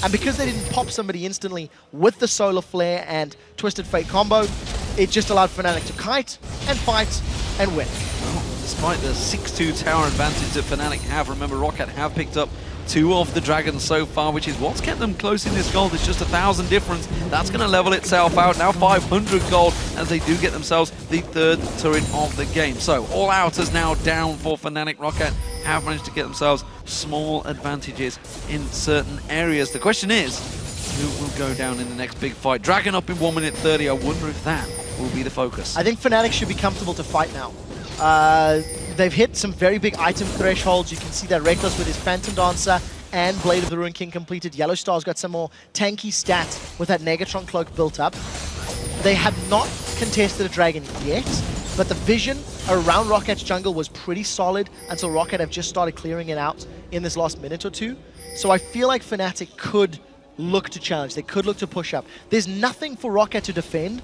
S9: And because they didn't pop somebody instantly with the Solar Flare and Twisted Fate combo, it just allowed Fnatic to kite and fight and win.
S17: Well, despite the 6-2 tower advantage that Fnatic have, remember Rockat have picked up 2 of the dragons so far, which is what's kept them close in this gold. It's just 1,000 difference. That's going to level itself out. Now 500 gold as they do get themselves the 3rd turret of the game. So all out is now down for Fnatic. Rockat have managed to get themselves small advantages in certain areas. The question is, who will go down in the next big fight? Dragon up in 1 minute 30. I wonder if that will be the focus.
S9: I think Fnatic should be comfortable to fight now. They've hit some very big item thresholds. You can see that Reckless with his Phantom Dancer and Blade of the Ruin King completed. Yellow Star's got some more tanky stats with that Negatron Cloak built up. They have not contested a dragon yet, but the vision around Rockat's jungle was pretty solid until Rockat have just started clearing it out in this last minute or two. So I feel like Fnatic could look to challenge. They could look to push up. There's nothing for Rockat to defend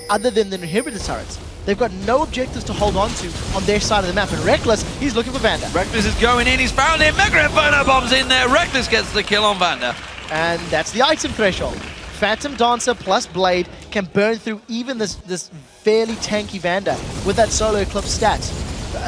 S9: other than the inhibitor turrets. They've got no objectives to hold on to on their side of the map. And Reckless, he's looking for Vander.
S17: Reckless is going in, he's found him. Mega Inferno bombs in there. Reckless gets the kill on Vander.
S9: And that's the item threshold. Phantom Dancer plus Blade can burn through even this fairly tanky Vander with that Solo Eclipse stat.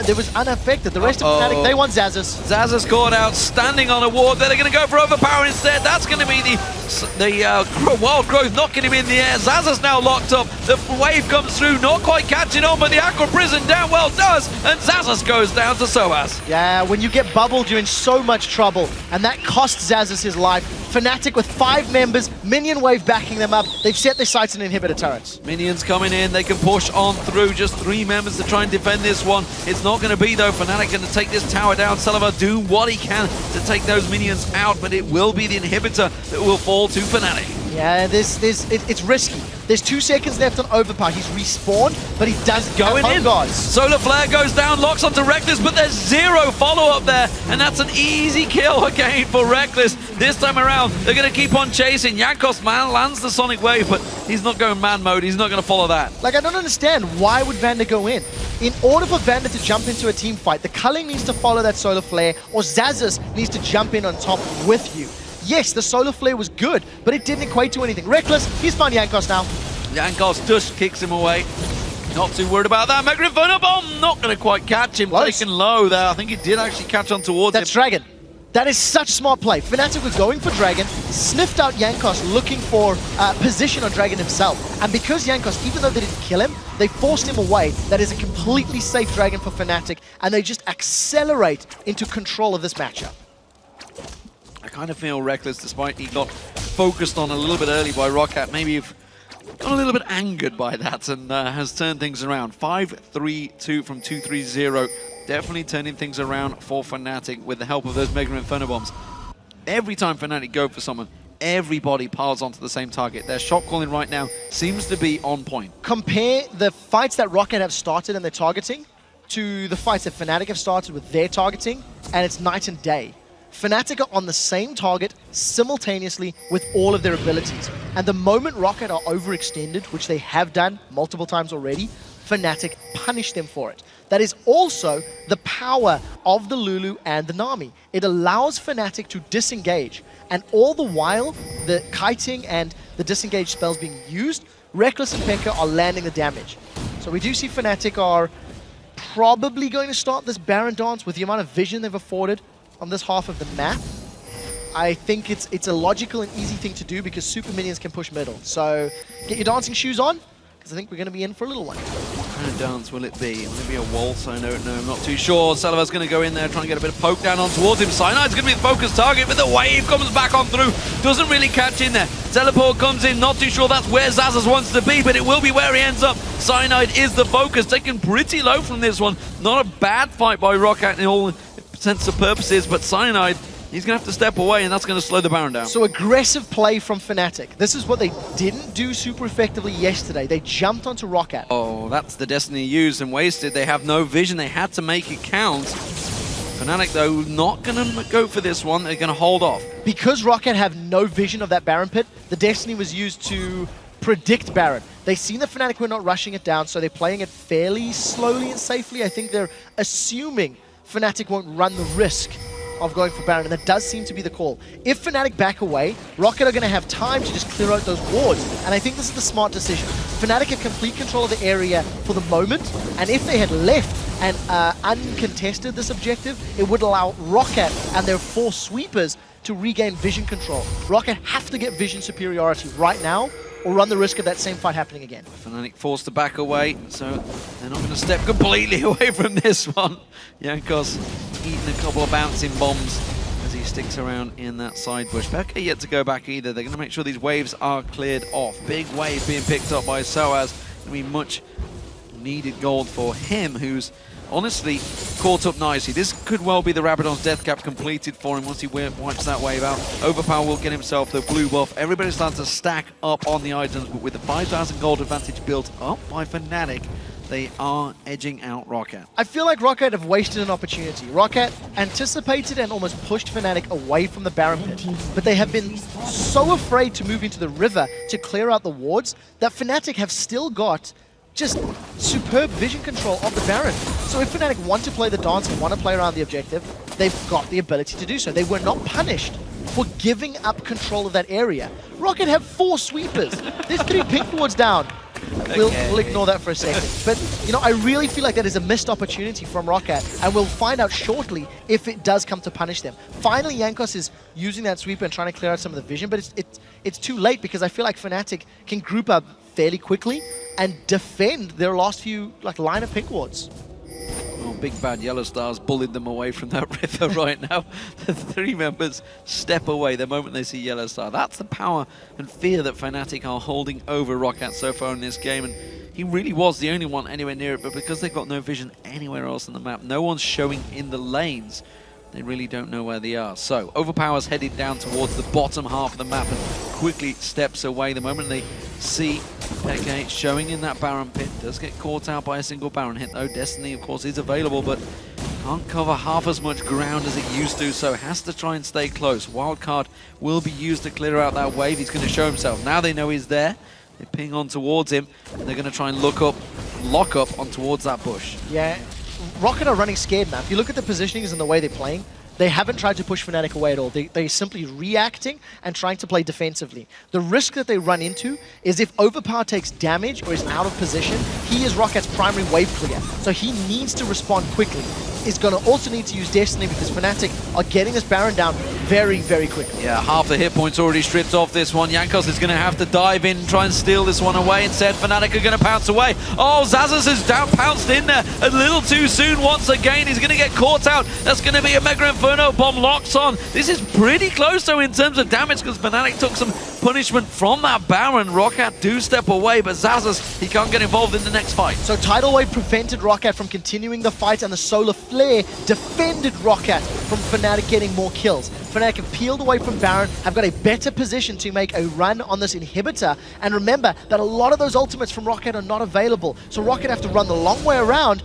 S9: There was unaffected. The rest of Fnatic, they want Zazas.
S17: Zazas caught out, standing on a ward. They're going to go for overpower instead. That's going to be the Wild Growth knocking him in the air. Zazas now locked up. The wave comes through, not quite catching on, but the Aqua Prison down well does, and Zazas goes down to Soaz.
S9: Yeah, when you get bubbled, you're in so much trouble, and that costs Zazas his life. Fnatic with 5 members, minion wave backing them up. They've set their sights on inhibitor turrets.
S17: Minions coming in, they can push on through. Just 3 members to try and defend this one. It's not going to be though. Fnatic going to take this tower down. Selva doing what he can to take those minions out, but it will be the inhibitor that will fall to Fnatic.
S9: Yeah, it's risky. There's 2 seconds left on overpower. He's respawned, but he does
S17: going in.
S9: Guards.
S17: Solar Flare goes down, locks onto Reckless, but there's 0 follow-up there, and that's an easy kill again for Reckless. This time around, they're going to keep on chasing. Jankos, man, lands the Sonic Wave, but he's not going man mode. He's not going to follow that.
S9: Like, I don't understand. Why would Vander go in? In order for Vander to jump into a team fight, the Culling needs to follow that Solar Flare, or Zazas needs to jump in on top with you. Yes, the Solar Flare was good, but it didn't equate to anything. Reckless, he's found Jankos now.
S17: Jankos just kicks him away. Not too worried about that. Mega Inferno Bomb, not going to quite catch him.
S9: Close.
S17: Taken low there. I think he did actually catch on towards
S9: That's
S17: him.
S9: Dragon. That is such smart play. Fnatic was going for Dragon, sniffed out Jankos looking for position on Dragon himself. And because Jankos, even though they didn't kill him, they forced him away. That is a completely safe Dragon for Fnatic, and they just accelerate into control of this matchup.
S17: I kind of feel Reckless, despite he got focused on a little bit early by Rockat, maybe you've got a little bit angered by that and has turned things around. 5-3-2 from 2-3-0. Definitely turning things around for Fnatic with the help of those Mega Inferno Bombs. Every time Fnatic go for someone, everybody piles onto the same target. Their shot calling right now seems to be on point.
S9: Compare the fights that Rockat have started and their targeting to the fights that Fnatic have started with their targeting, and it's night and day. Fnatic are on the same target simultaneously with all of their abilities. And the moment Rockat are overextended, which they have done multiple times already, Fnatic punish them for it. That is also the power of the Lulu and the Nami. It allows Fnatic to disengage. And all the while, the kiting and the disengage spells being used, Reckless and P.E.K.K.A are landing the damage. So we do see Fnatic are probably going to start this Baron dance with the amount of vision they've afforded on this half of the map. I think it's a logical and easy thing to do because super minions can push middle. So get your dancing shoes on, because I think we're going to be in for a little one.
S17: What kind of dance will it be? Will it be a waltz? I don't know. I'm not too sure. Salava's going to go in there, try and get a bit of poke down on towards him. Cyanide's going to be the focus target, but the wave comes back on through. Doesn't really catch in there. Teleport comes in. Not too sure that's where Zazas wants to be, but it will be where he ends up. Cyanide is the focus, taken pretty low from this one. Not a bad fight by Rockat in all intents and purposes, but Cyanide he's going to have to step away, and that's going to slow the Baron down.
S9: So aggressive play from Fnatic. This is what they didn't do super effectively yesterday. They jumped onto Rockat.
S17: Oh, that's the Destiny used and wasted. They have no vision. They had to make it count. Fnatic, though, not going to go for this one. They're going to hold off.
S9: Because Rockat have no vision of that Baron pit, the Destiny was used to predict Baron. They've seen the Fnatic were not rushing it down, so they're playing it fairly slowly and safely. I think they're assuming Fnatic won't run the risk of going for Baron, and that does seem to be the call. If Fnatic back away, Rockat are going to have time to just clear out those wards, and I think this is the smart decision. Fnatic have complete control of the area for the moment, and if they had left and uncontested this objective, it would allow Rockat and their 4 sweepers to regain vision control. Rockat have to get vision superiority right now, or run the risk of that same fight happening again.
S17: Fnatic forced to back away, so they're not going to step completely away from this one. Jankos eating a couple of bouncing bombs as he sticks around in that side bush. PK yet to go back either. They're going to make sure these waves are cleared off. Big wave being picked up by Soaz. Going to be much needed gold for him, who's honestly caught up nicely. This could well be the Rabadon's death cap completed for him once he wipes that wave out. Overpower will get himself the blue buff. Everybody's starting to stack up on the items, but with the 5,000 gold advantage built up by Fnatic, they are edging out Rockat.
S9: I feel like Rockat have wasted an opportunity. Rockat anticipated and almost pushed Fnatic away from the Baron pit, but they have been so afraid to move into the river to clear out the wards that Fnatic have still got just superb vision control of the Baron. So if Fnatic want to play the dance and want to play around the objective, they've got the ability to do so. They were not punished for giving up control of that area. Rockat have 4 sweepers. There's 3 pink wards down. We'll ignore that for a second. But, you know, I really feel like that is a missed opportunity from Rockat, and we'll find out shortly if it does come to punish them. Finally, Jankos is using that sweeper and trying to clear out some of the vision, but it's too late because I feel like Fnatic can group up fairly quickly and defend their last few line of pink wards.
S17: Well, big bad Yellow Stars bullied them away from that river right now. The 3 members step away the moment they see Yellow Star. That's the power and fear that Fnatic are holding over Rockat so far in this game. And he really was the only one anywhere near it, but because they've got no vision anywhere else on the map, no one's showing in the lanes, they really don't know where they are. So, Overpower's headed down towards the bottom half of the map and quickly steps away the moment they see PK showing in that Baron pit. Does get caught out by a single Baron hit though. Destiny, of course, is available, but can't cover half as much ground as it used to, so has to try and stay close. Wildcard will be used to clear out that wave. He's going to show himself. Now they know he's there. They ping on towards him, and they're going to try and lock up on towards that bush.
S9: Yeah. Rockat are running scared now. If you look at the positionings and the way they're playing, they haven't tried to push Fnatic away at all. They're simply reacting and trying to play defensively. The risk that they run into is if Overpower takes damage or is out of position, he is Rockat's primary wave clear. So he needs to respond quickly. Is going to also need to use Destiny because Fnatic are getting this Baron down very, very quickly.
S17: Yeah, half the hit points already stripped off this one. Jankos is going to have to dive in and try and steal this one away. Instead, Fnatic are going to pounce away. Oh, Zazas has pounced in there a little too soon once again. He's going to get caught out. That's going to be a Mega Inferno bomb locked on. This is pretty close, though, in terms of damage because Fnatic took some punishment from that Baron. Rockat do step away, but Zazas, he can't get involved in the next fight.
S9: So Tidal Wave prevented Rockat from continuing the fight, and the Solar Flare defended Rockat from Fnatic getting more kills. Fnatic have peeled away from Baron, have got a better position to make a run on this inhibitor, and remember that a lot of those ultimates from Rockat are not available, so Rockat have to run the long way around.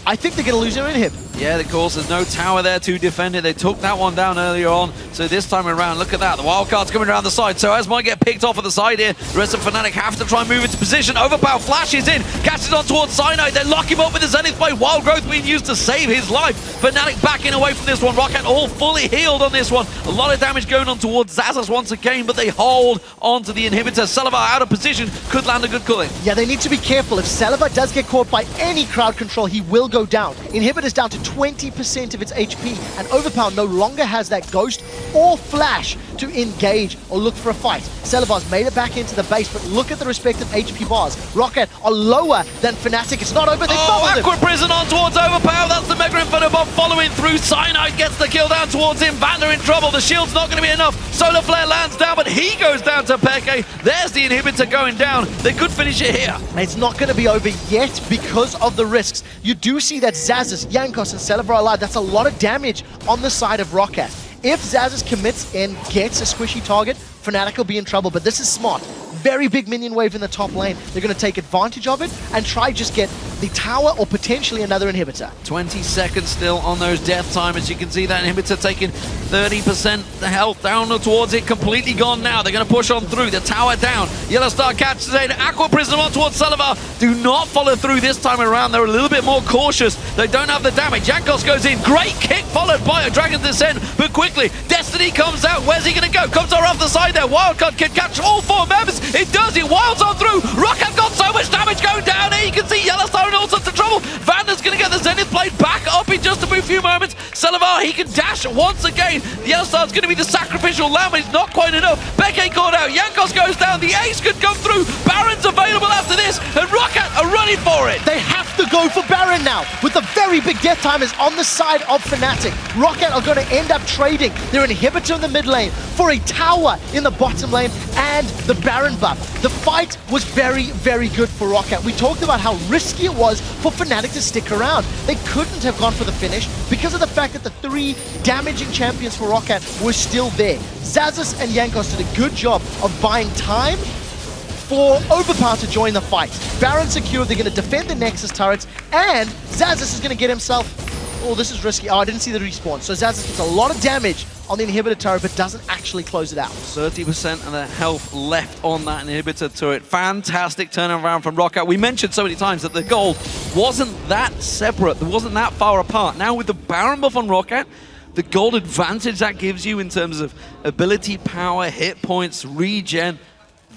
S9: I think they're going to lose their inhib.
S17: Yeah, of course, there's no tower there to defend it. They took that one down earlier on, so this time around, look at that. The wildcard's coming around the side, so as might get picked off at the side here. The rest of Fnatic have to try and move into position. Overpower flashes in, catches on towards Cyanide. They lock him up with the Zenith Blade. Wild Growth being used to save his life. Fnatic backing away from this one. Rockat all fully healed on this one. A lot of damage going on towards Zazas once again, but they hold on to the inhibitor. Salivar out of position, could land a good culling.
S9: Yeah, they need to be careful. If Salivar does get caught by any crowd control, he will go down. Inhibitor's down to 20% of its HP, and Overpower no longer has that Ghost or Flash to engage or look for a fight. Salivar's made it back into the base, but look at the respective HP bars. Rockat are lower than Fnatic. It's not over. They fumbled him.
S17: Aqua Prison on towards Overpower. That's the Mega Inferno bomb following through. Cyanide gets the kill down towards him. Vander in trouble. The shield's not going to be enough. Solar Flare lands down, but he goes down to PK. There's the inhibitor going down. They could finish it here.
S9: It's not going to be over yet because of the risks. You do see that Zazas, Jankos, and Salivar are alive. That's a lot of damage on the side of Rockat. if Xaxus commits and gets a squishy target, Fnatic will be in trouble, but this is smart. Very big minion wave in the top lane. They're going to take advantage of it and try just get the tower or potentially another inhibitor.
S17: 20 seconds still on those death timers. You can see that inhibitor taking 30% the health down towards it. Completely gone now. They're going to push on through. The tower down. Yellow Star catches it. Aqua Prism on towards Salivar. Do not follow through this time around. They're a little bit more cautious. They don't have the damage. Jankos goes in. Great kick followed by a Dragon's Descent. But quickly, Destiny comes out. Where's he going to go? Comes off the side there. Wildcard can catch all 4 members. It does. It wilds on through. Rockat got so much damage going down here. You can see Yellow Star in all sorts of trouble. Vanda's going to get the Zenith Blade back up in just a few moments. Salivar, he can dash once again. The Yellow Star's going to be the sacrificial lamb, but it's not quite enough. Beke caught out. Jankos goes down. The ace could come through. Baron's available after this, and Rockat are running for it.
S9: They have to go for Baron now, with the very big death timers on the side of Fnatic. Rockat are going to end up trading their inhibitor in the mid lane for a tower in the bottom lane and the Baron buff. The fight was very, very good for Rockat. We talked about how risky it was for Fnatic to stick around. They couldn't have gone for the finish because of the fact that the 3 damaging champions for Rockat were still there. Xaxus and Jankos did a good job of buying time for Overpower to join the fight. Baron secured, they're going to defend the Nexus turrets, and Xaxus is going to get himself... Oh, this is risky. Oh, I didn't see the respawn. So Xaxus gets a lot of damage on the inhibitor turret, but doesn't actually close it out.
S17: 30% of the health left on that inhibitor turret. Fantastic turnaround from Rockat. We mentioned so many times that the gold wasn't that separate. It wasn't that far apart. Now with the Baron buff on Rockat, the gold advantage that gives you in terms of ability, power, hit points, regen,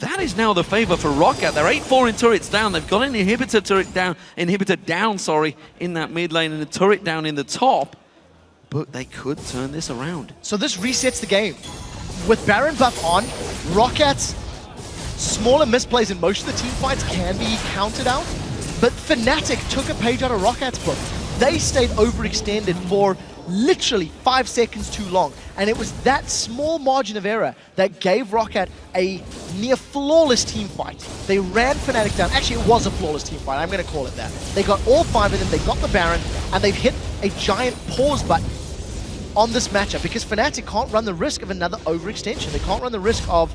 S17: that is now the favor for Rockat. They're 8-4 in turrets down. They've got an inhibitor down, in that mid lane and a turret down in the top. But they could turn this around.
S9: So this resets the game. With Baron buff on, Rockat's smaller misplays in most of the team fights can be counted out. But Fnatic took a page out of Rockat's book. They stayed overextended for literally 5 seconds too long. And it was that small margin of error that gave Rockat a near flawless team fight. They ran Fnatic down. Actually, it was a flawless team fight. I'm going to call it that. They got all 5 of them. They got the Baron. And they've hit a giant pause button on this matchup because Fnatic can't run the risk of another overextension. They can't run the risk of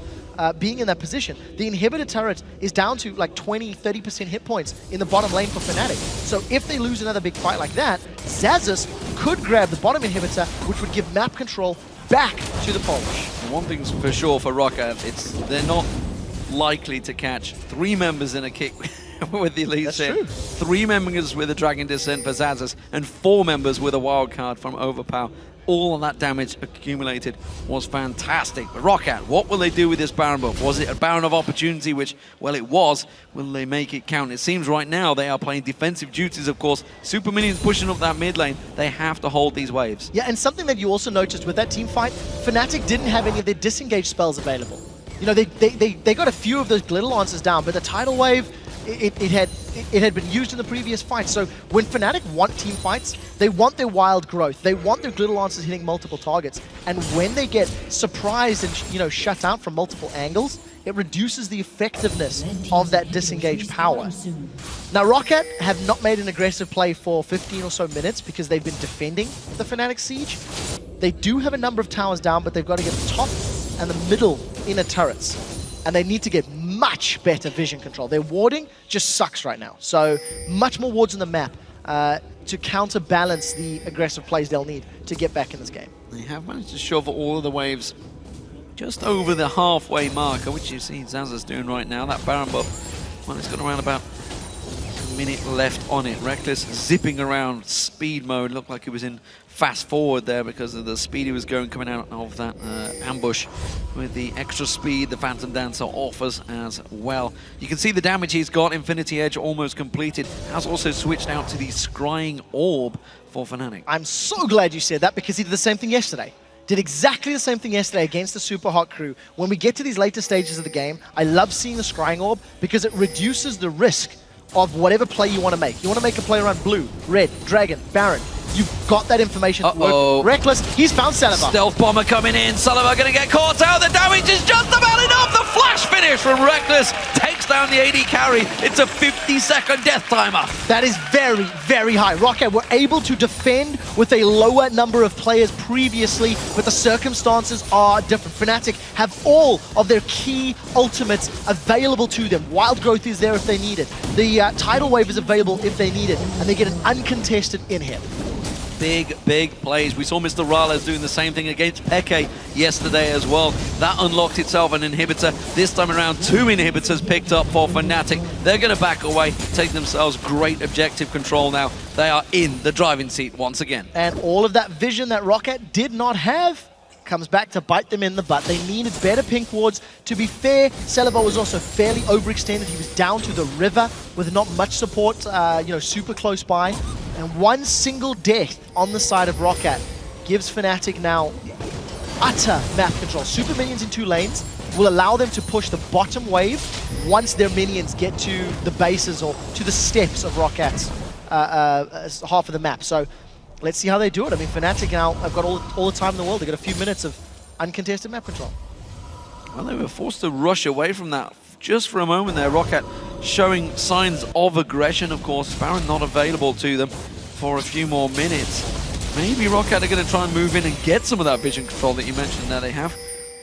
S9: being in that position. The inhibitor turret is down to like 20-30% hit points in the bottom lane for Fnatic. So if they lose another big fight like that, Xaxus could grab the bottom inhibitor, which would give map control back to the Polish.
S17: One thing's for sure for Rockat, they're not likely to catch 3 members in a kick with the Elite Sim. 3 members with a Dragon Descent for Xaxus, and 4 members with a wild card from Overpower. All of that damage accumulated was fantastic. But Rockat, what will they do with this Baron buff? Was it a Baron of opportunity, which, well, it was. Will they make it count? It seems right now they are playing defensive duties, of course. Super Minions pushing up that mid lane. They have to hold these waves.
S9: Yeah, and something that you also noticed with that team fight, Fnatic didn't have any of their disengage spells available. You know, they got a few of those glitter lancers down, but the tidal wave, it had been used in the previous fight. So when Fnatic want team fights, they want their wild growth. They want their glitter lancers hitting multiple targets. And when they get surprised and shut out from multiple angles, it reduces the effectiveness of that disengage power. Now Rockat have not made an aggressive play for 15 or so minutes because they've been defending the Fnatic siege. They do have a number of towers down, but they've got to get the top and the middle inner turrets. And they need to get much better vision control. Their warding just sucks right now. So much more wards on the map to counterbalance the aggressive plays they'll need to get back in this game.
S17: They have managed to shove all of the waves just over the halfway marker, which you see Xaxus doing right now. That Baron buff, well, it's got around about a minute left on it. Reckless zipping around speed mode. Looked like he was in fast forward there because of the speed he was going coming out of that ambush. With the extra speed the Phantom Dancer offers as well. You can see the damage he's got. Infinity Edge almost completed. Has also switched out to the Scrying Orb for Fnatic.
S9: I'm so glad you said that because he did the same thing yesterday. Did exactly the same thing yesterday against the Super Hot crew. When we get to these later stages of the game, I love seeing the Scrying Orb because it reduces the risk of whatever play you want to make. You want to make a play around blue, red, dragon, Baron. You've got that information to work. Reckless, he's found Salivar.
S17: Stealth Bomber coming in. Salivar going to get caught out. The damage is just about enough. The flash finish from Reckless takes knocks down the AD carry. It's a 50-second death timer.
S9: That is very, very high. Rockat were able to defend with a lower number of players previously, but the circumstances are different. Fnatic have all of their key ultimates available to them. Wild Growth is there if they need it. The Tidal Wave is available if they need it, and they get an uncontested in-hit.
S17: Big plays. We saw Mr. Rales doing the same thing against Peke yesterday as well. That unlocked itself an inhibitor. This time around, 2 inhibitors picked up for Fnatic. They're going to back away, take themselves great objective control now. They are in the driving seat once again.
S9: And all of that vision that Rockat did not have comes back to bite them in the butt. They needed better pink wards. To be fair, Celebar was also fairly overextended. He was down to the river with not much support, super close by. And one single death on the side of Rockat gives Fnatic now utter map control. Super minions in 2 lanes will allow them to push the bottom wave once their minions get to the bases or to the steps of Rockat's half of the map. So let's see how they do it. I mean, Fnatic now have got all the time in the world. They've got a few minutes of uncontested map control.
S17: Well, they were forced to rush away from that just for a moment there. Rockat showing signs of aggression, of course. Baron not available to them for a few more minutes. Maybe Rockat are going to try and move in and get some of that vision control that you mentioned there. They have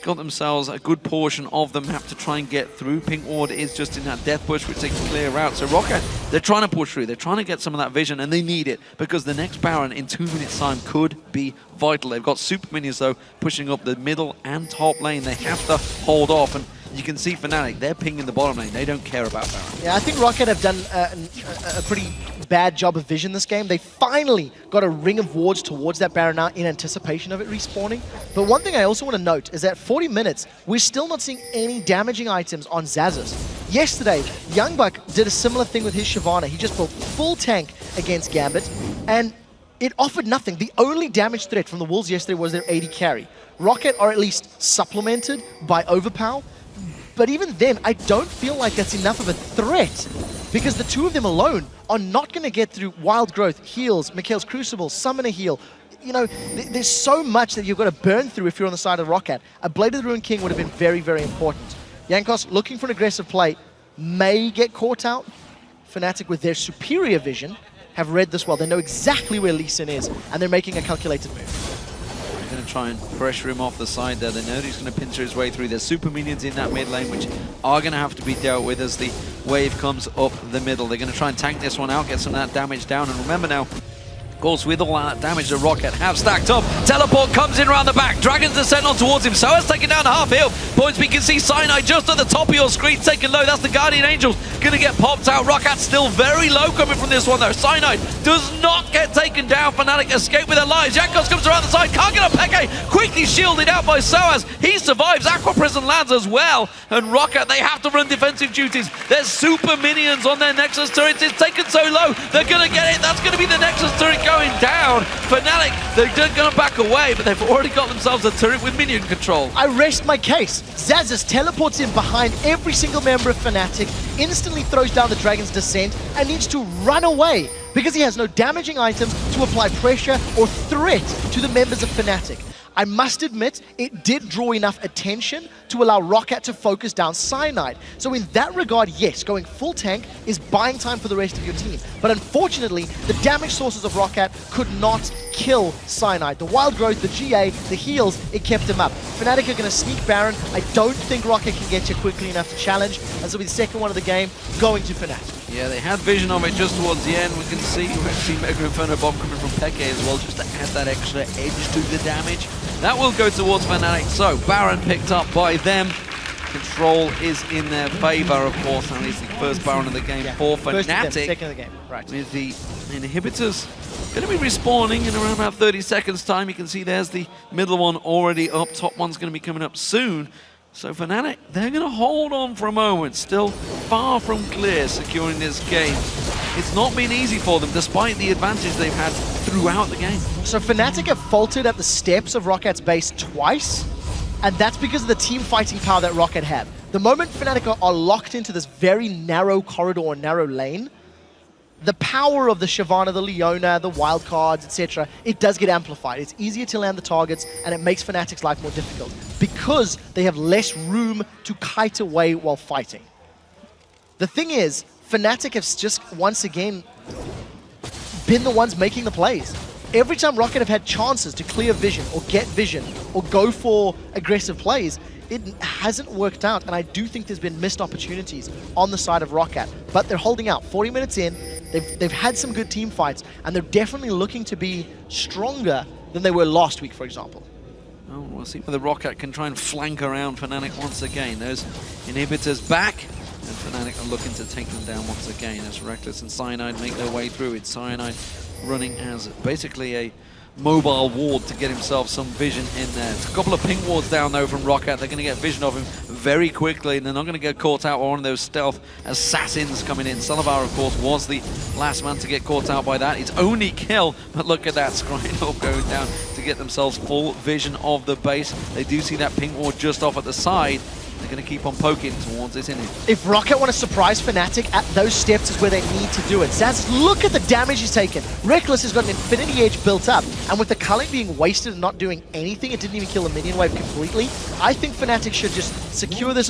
S17: got themselves a good portion of the map to try and get through. Pink Ward is just in that death push, which they can clear out. So Rockat, they're trying to push through. They're trying to get some of that vision, and they need it because the next Baron in 2 minutes' time could be vital. They've got super minions, though, pushing up the middle and top lane. They have to hold off, and you can see Fnatic, they're pinging the bottom lane. They don't care about Baron.
S9: Yeah, I think Rockat have done a pretty bad job of vision this game. They finally got a ring of wards towards that Baron now in anticipation of it respawning. But one thing I also want to note is that 40 minutes, we're still not seeing any damaging items on Xaxus. Yesterday, Youngbuck did a similar thing with his Shyvana. He just built full tank against Gambit, and it offered nothing. The only damage threat from the Wolves yesterday was their AD carry. Rockat are at least supplemented by Overpower, but even then, I don't feel like that's enough of a threat because the 2 of them alone are not going to get through Wild Growth, heals, Mikhail's Crucible, Summoner Heal. You know, there's so much that you've got to burn through if you're on the side of Rockat. A Blade of the Ruined King would have been very, very important. Jankos, looking for an aggressive play, may get caught out. Fnatic, with their superior vision, have read this well. They know exactly where Lee Sin is, and they're making a calculated move.
S17: Going to try and pressure him off the side there. They know he's going to pincer his way through. There's super minions in that mid lane, which are going to have to be dealt with as the wave comes up the middle. They're going to try and tank this one out, get some of that damage down. And remember now, of course, with all that damage that Rockat have stacked up, Teleport comes in around the back. Dragons descend on towards him. Soa's taken down a half heal. Points, we can see Cyanide just at the top of your screen, taken low. That's the Guardian Angels going to get popped out. Rockat still very low coming from this one, though. Cyanide does not get taken down. Fnatic escape with their lives. Jankos comes around the side. Can't get up Peke. Quickly shielded out by Soaz. He survives. Aqua Prison lands as well. And Rockat, they have to run defensive duties. There's super minions on their Nexus turret. It's taken so low. They're going to get it. That's going to be the Nexus turret going down. Fnatic, they're going to back away, but they've already got themselves a turret with minion control.
S9: I rest my case. Xaxus teleports in behind every single member of Fnatic, instantly throws down the Dragon's Descent, and needs to run away because he has no damaging items to apply pressure or threat to the members of Fnatic. I must admit, it did draw enough attention to allow Rockat to focus down Cyanide. So in that regard, yes, going full tank is buying time for the rest of your team. But unfortunately, the damage sources of Rockat could not kill Cyanide. The Wild Growth, the GA, the heals, it kept him up. Fnatic are going to sneak Baron. I don't think Rockat can get you quickly enough to challenge. This will be the second one of the game, going to Fnatic.
S17: Yeah, they had vision of it just towards the end. We can see Mega Inferno Bomb coming from Peke as well, just to add that extra edge to the damage. That will go towards Fnatic. So, Baron picked up by them. Control is in their favor, of course, and it's the first Baron of the game for Fnatic.
S9: Second of the game, right.
S17: With the inhibitors going to be respawning in around about 30 seconds time. You can see there's the middle one already up. Top one's going to be coming up soon. So Fnatic, they're going to hold on for a moment. Still far from clear securing this game. It's not been easy for them, despite the advantage they've had throughout the game.
S9: So Fnatic have faltered at the steps of Rockat's base twice, and that's because of the team fighting power that Rockat have. The moment Fnatic are locked into this very narrow corridor or narrow lane, the power of the Shyvana, the Leona, the wildcards, etc., it does get amplified. It's easier to land the targets, and it makes Fnatic's life more difficult because they have less room to kite away while fighting. The thing is, Fnatic have just once again been the ones making the plays. Every time Rockat have had chances to clear vision or get vision or go for aggressive plays, it hasn't worked out, and I do think there's been missed opportunities on the side of Rockat. But they're holding out. 40 minutes in, they've had some good team fights, and they're definitely looking to be stronger than they were last week, for example.
S17: Oh, we'll see whether Rockat can try and flank around Fnatic once again. Those inhibitors back, and Fnatic are looking to take them down once again as Reckless and Cyanide make their way through. It's Cyanide running as basically a mobile ward to get himself some vision in there. It's a couple of pink wards down though from Rockat. They're going to get vision of him very quickly, and they're not going to get caught out by one of those stealth assassins coming in. Salavar, of course, was the last man to get caught out by that. It's only kill, but look at that, Scrino going down to get themselves full vision of the base. They do see that pink ward just off at the side. They're going to keep on poking towards it, isn't it?
S9: If Rockat want to surprise Fnatic, at those steps is where they need to do it. Zaz, look at the damage he's taken. Reckless has got an Infinity Edge built up, and with the culling being wasted and not doing anything, it didn't even kill the minion wave completely. I think Fnatic should just secure this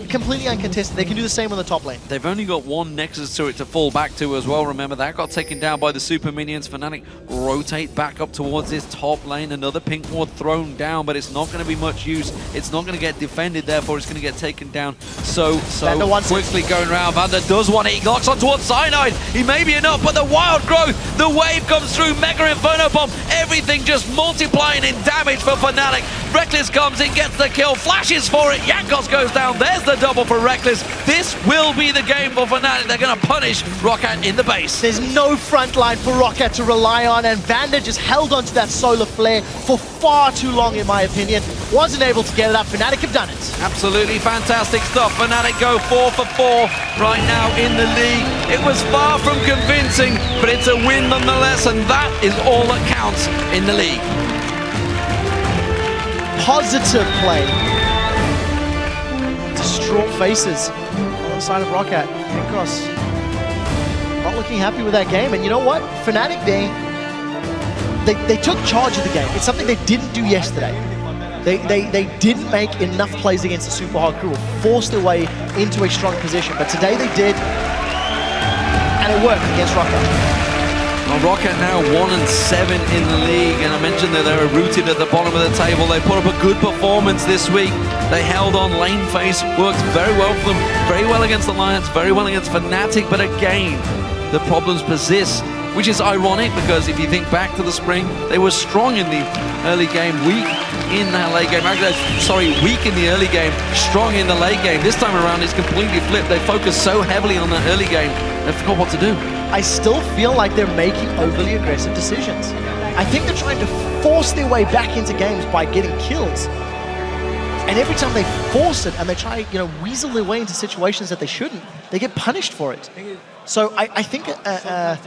S9: completely uncontested. They can do the same on the top lane.
S17: They've only got one Nexus turret to fall back to as well. Remember, that got taken down by the super minions. Fnatic rotate back up towards this top lane. Another pink ward thrown down, but it's not going to be much use. It's not going to get defended, therefore it's going to get taken down so quickly going around. Vander does want it. He locks on towards Cyanide. He may be enough, but the wild growth, the wave comes through. Mega Inferno Bomb, everything just multiplying in damage for Fnatic. Reckless comes in, gets the kill, flashes for it. Jankos goes down. There's the double for Reckless. This will be the game for Fnatic. They're going to punish Rockat in the base.
S9: There's no front line for Rockat to rely on, and Vander just held onto that solar flare for far too long, in my opinion. Wasn't able to get it up. Fnatic have done it.
S17: Absolutely fantastic stuff. Fnatic go 4 for 4 right now in the league. It was far from convincing, but it's a win nonetheless, and that is all that counts in the league.
S9: Positive play. Distraught faces on the side of Rockat. Jankos not looking happy with that game, and you know what? Fnatic, they took charge of the game. It's something they didn't do yesterday. They didn't make enough plays against the super hard crew, force their way into a strong position, but today they did, and it worked against Rockat.
S17: Well, Rockat now 1-7 in the league, and I mentioned that they were rooted at the bottom of the table. They put up a good performance this week. They held on. Lane phase worked very well for them, very well against Alliance, very well against Fnatic, but again, the problems persist, which is ironic because if you think back to the spring, they were strong in the early game, weak in the late game. Sorry, weak in the early game, strong in the late game. This time around, it's completely flipped. They focused so heavily on the early game, they forgot what to do.
S9: I still feel like they're making overly aggressive decisions. I think they're trying to force their way back into games by getting kills. And every time they force it and they try, weasel their way into situations that they shouldn't, they get punished for it. So I think a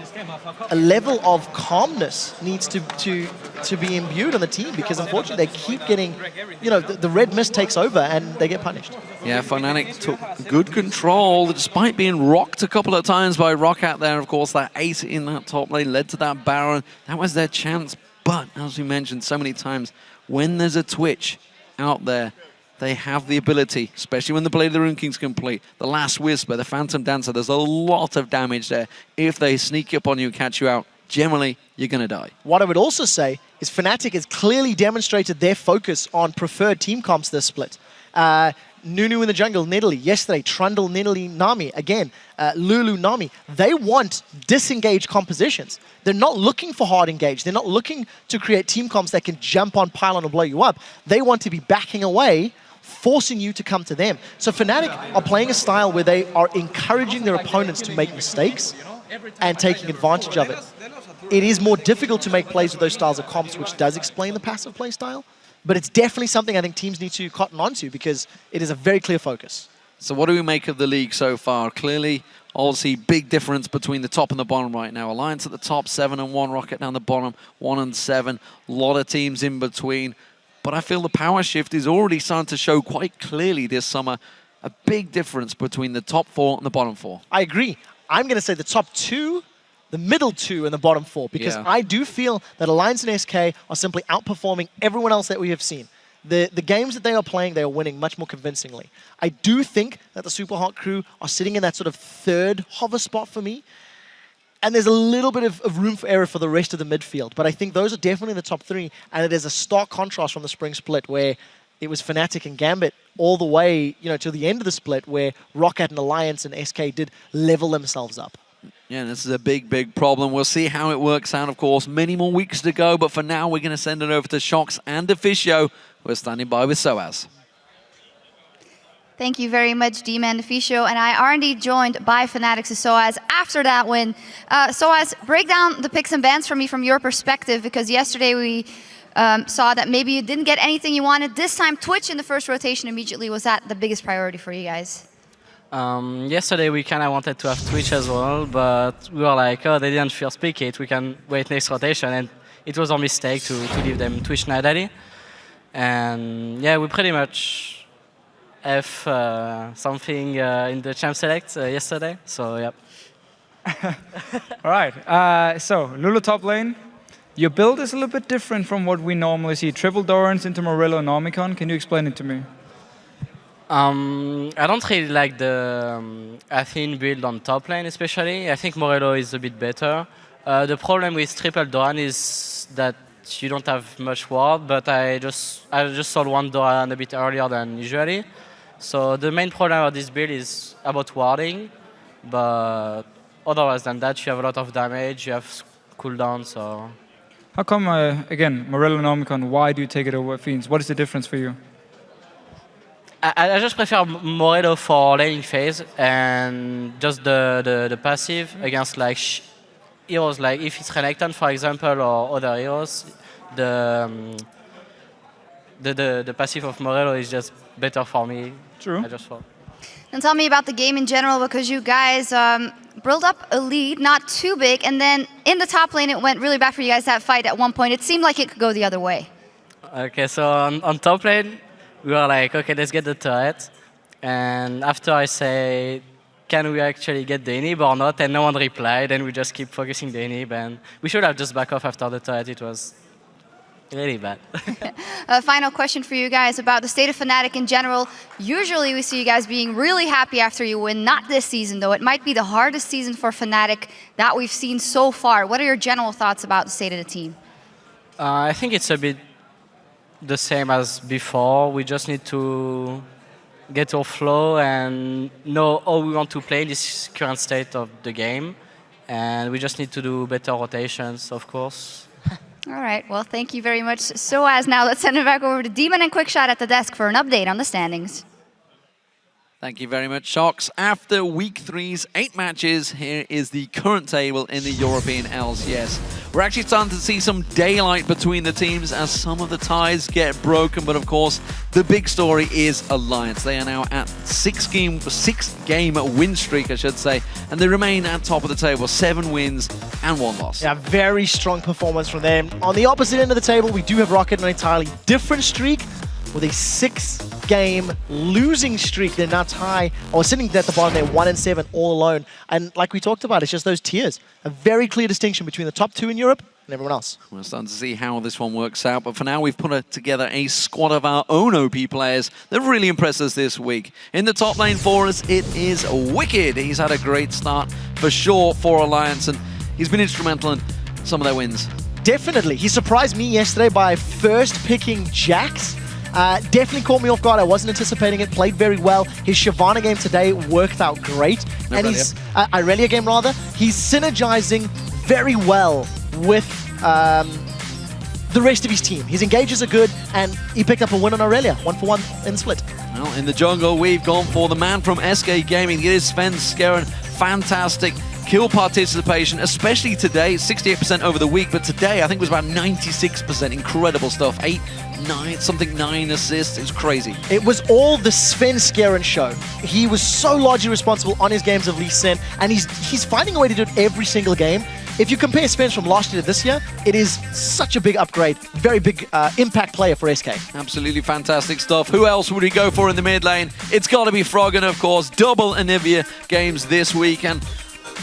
S9: level of calmness needs to be imbued on the team, because unfortunately they keep getting, the red mist takes over and they get punished.
S17: Yeah, Fnatic took good control despite being rocked a couple of times by Rockat there. Of course, that ace in that top lane led to that Baron. That was their chance. But as we mentioned so many times, when there's a Twitch out there, they have the ability, especially when the Blade of the Rune King's complete, the Last Whisper, the Phantom Dancer, there's a lot of damage there. If they sneak up on you, catch you out, generally, you're going to die.
S9: What I would also say is Fnatic has clearly demonstrated their focus on preferred team comps this split. Nunu in the jungle, Nidalee. Yesterday, Trundle, Nidalee, Nami. Again, Lulu, Nami. They want disengaged compositions. They're not looking for hard engage. They're not looking to create team comps that can jump on, pile on, and blow you up. They want to be backing away, forcing you to come to them. So Fnatic are playing a style where they are encouraging their opponents to make mistakes and taking advantage of it. It is more difficult to make plays with those styles of comps, which does explain the passive play style. But it's definitely something I think teams need to cotton onto, because it is a very clear focus.
S17: So what do we make of the league so far? Clearly, obviously, big difference between the top and the bottom right now. Alliance at the top, 7-1. Rockat down the bottom, 1-7. A lot of teams in between. But I feel the power shift is already starting to show quite clearly this summer. A big difference between the top 4 and the bottom 4.
S9: I agree. I'm going to say the top 2, the middle 2, and the bottom 4, because I do feel that Alliance and SK are simply outperforming everyone else that we have seen. the games that they are playing, they are winning much more convincingly. I do think that the Super Hot crew are sitting in that sort of third hover spot for me. And there's a little bit of room for error for the rest of the midfield. But I think those are definitely the top three. And it is a stark contrast from the spring split where it was Fnatic and Gambit all the way, to the end of the split where Rockat and Alliance and SK did level themselves up.
S17: Yeah, this is a big, big problem. We'll see how it works out, of course. Many more weeks to go, but for now, we're going to send it over to Shox and Officio. We're standing by with Soaz.
S13: Thank you very much, Dima and Officio. And I are indeed joined by Fnatic's Soaz after that win. Soaz, break down the picks and bans for me from your perspective, because yesterday we saw that maybe you didn't get anything you wanted. This time, Twitch in the first rotation immediately. Was that the biggest priority for you guys?
S10: Yesterday we kind of wanted to have Twitch as well, but we were like, oh, they didn't first pick it, we can wait next rotation, and it was our mistake to leave them Twitch Nadali. And yeah, we pretty much have something in the champ select yesterday, so yeah.
S5: All right, so Lulu top lane. Your build is a little bit different from what we normally see. Triple Dorans into Morello and Omicron. Can you explain it to me?
S10: I don't really like the Athene build on top lane, especially. I think Morello is a bit better. The problem with Triple Doran is that you don't have much ward, but I just sold one Doran a bit earlier than usually. So the main problem of this build is about warding, but otherwise than that, you have a lot of damage, you have cooldown, so...
S5: How come, again, Morello and Omicron, why do you take it over Fiends? What is the difference for you?
S10: I just prefer Morello for laning phase and just the passive against like heroes like if it's Renekton, for example, or other heroes. The passive of Morello is just better for me.
S5: True.
S13: And tell me about the game in general, because you guys built up a lead, not too big, and then in the top lane it went really bad for you guys, that fight at one point. It seemed like it could go the other way.
S10: Okay, so on top lane, we were like, okay, let's get the turret. And after I say, can we actually get the inhib or not? And no one replied, and we just keep focusing the inhib. And we should have just back off after the turret. It was really bad.
S13: A final question for you guys about the state of Fnatic in general. Usually we see you guys being really happy after you win. Not this season, though. It might be the hardest season for Fnatic that we've seen so far. What are your general thoughts about the state of the team?
S10: I think it's a bit the same as before. We just need to get our flow and know how we want to play in this current state of the game. And we just need to do better rotations, of course.
S13: All right, well, thank you very much. Soaz, now let's send it back over to Demon and Quickshot at the desk for an update on the standings.
S17: Thank you very much, Shox. After Week 3's 8 matches, here is the current table in the European LCS. We're actually starting to see some daylight between the teams as some of the ties get broken, but of course, the big story is Alliance. They are now at six-game win streak, I should say, and they remain at top of the table, 7 wins and 1 loss.
S9: Yeah, very strong performance from them. On the opposite end of the table, we do have Rockat, an entirely different streak, with a 6-game losing streak. They're now sitting at the bottom. They're 1-7 all alone. And like we talked about, it's just those tiers. A very clear distinction between the top 2 in Europe and everyone else.
S17: We're starting to see how this one works out, but for now we've put together a squad of our own OP players that really impressed us this week. In the top lane for us, it is Wicked. He's had a great start for sure for Alliance, and he's been instrumental in some of their wins.
S9: Definitely. He surprised me yesterday by first picking Jax. Definitely caught me off guard. I wasn't anticipating it. Played very well. His Shyvana game today worked out great. And he's Irelia game rather. He's synergizing very well with the rest of his team. His engages are good, and he picked up a win on Irelia, 1-for-1 in the split.
S17: Well, in the jungle, we've gone for the man from SK Gaming. It is Sven Skeren. Fantastic kill participation, especially today, 68% over the week, but today I think it was about 96%. Incredible stuff. 9 assists. It's crazy.
S9: It was all the Sven Skeren show. He was so largely responsible on his games of Lee Sin, and he's finding a way to do it every single game. If you compare Sven from last year to this year, it is such a big upgrade. Very big impact player for SK.
S17: Absolutely fantastic stuff. Who else would he go for in the mid lane? It's got to be Froggen, of course. Double Anivia games this week, and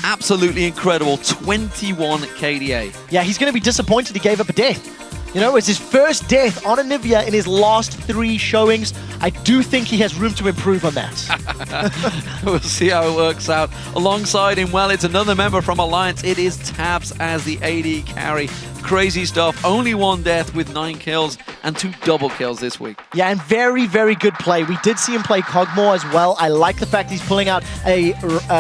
S17: absolutely incredible, 21 KDA.
S9: Yeah, he's going to be disappointed he gave up a death. You know, it's his first death on Anivia in his last 3 showings. I do think he has room to improve on that.
S17: We'll see how it works out. Alongside him, well, it's another member from Alliance. It is Tabs as the AD carry. Crazy stuff. Only 1 death with 9 kills and 2 double kills this week.
S9: Yeah, and very, very good play. We did see him play Cogmore as well. I like the fact he's pulling out a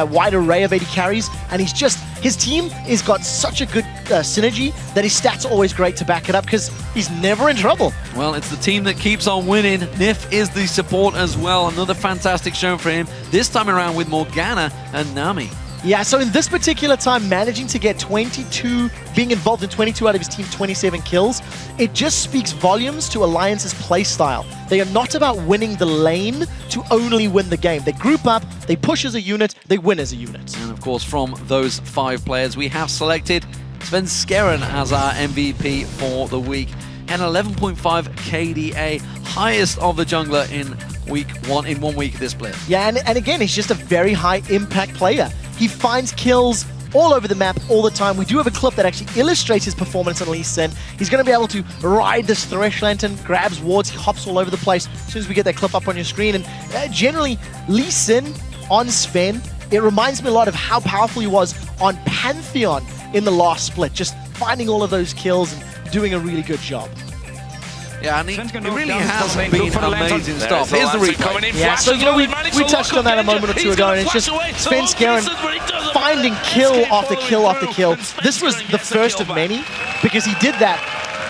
S9: wide array of AD carries, and his team has got such a good synergy that his stats are always great to back it up because he's never in trouble.
S17: Well, it's the team that keeps on winning. Nif is the support as well. Another fantastic show for him. This time around with Morgana and Nami.
S9: Yeah, so in this particular time, managing to get 22, being involved in 22 out of his team's 27 kills, it just speaks volumes to Alliance's playstyle. They are not about winning the lane to only win the game. They group up, they push as a unit, they win as a unit.
S17: And of course, from those 5 players, we have selected Sven Skeren as our MVP for the week. And 11.5 KDA, highest of the jungler in one week of this split.
S9: Yeah, and again, he's just a very high impact player. He finds kills all over the map all the time. We do have a clip that actually illustrates his performance on Lee Sin. He's going to be able to ride this Thresh Lantern, grabs wards, he hops all over the place as soon as we get that clip up on your screen. And generally, Lee Sin on Sven, it reminds me a lot of how powerful he was on Pantheon in the last split, just finding all of those kills and doing a really good job.
S17: Yeah, and he really has been amazing stuff. Here's the replay.
S9: Yeah, so you know, we touched on that a moment or two ago, and it's just Sven Skeren finding kill after kill after kill. This was the first of many, because he did that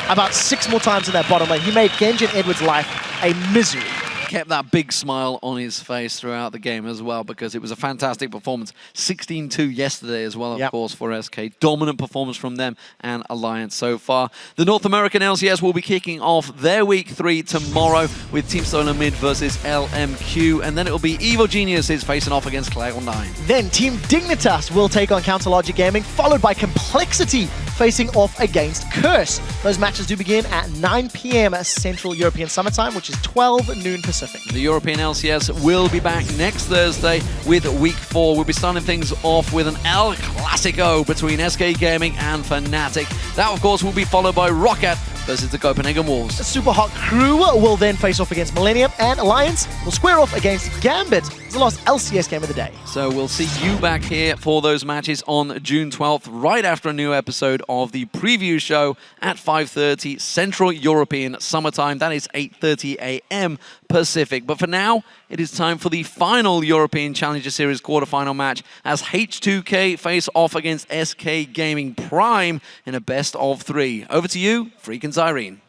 S9: about 6 more times in that bottom lane. He made Genji and Edward's life a misery.
S17: Kept that big smile on his face throughout the game as well, because it was a fantastic performance. 16-2 yesterday as well, of course, for SK. Dominant performance from them and Alliance so far. The North American LCS will be kicking off their Week 3 tomorrow with Team Solar Mid versus LMQ, and then it will be Evil Geniuses facing off against Cloud9.
S9: Then Team Dignitas will take on Counter Logic Gaming, followed by Complexity facing off against Curse. Those matches do begin at 9 p.m. Central European Summertime, which is 12 noon Pacific.
S17: The European LCS will be back next Thursday with Week 4. We'll be starting things off with an El Clasico between SK Gaming and Fnatic. That, of course, will be followed by Rockat versus the Copenhagen Wolves.
S9: The Super Hot Crew will then face off against Millennium, and Alliance will square off against Gambit. It's the last LCS game of the day.
S17: So we'll see you back here for those matches on June 12th, right after a new episode of the preview show at 5:30 Central European Summertime. That is 8:30 a.m. Pacific. But for now, it is time for the final European Challenger Series quarterfinal match as H2K face off against SK Gaming Prime in a best of 3. Over to you, Freak and Zyrene.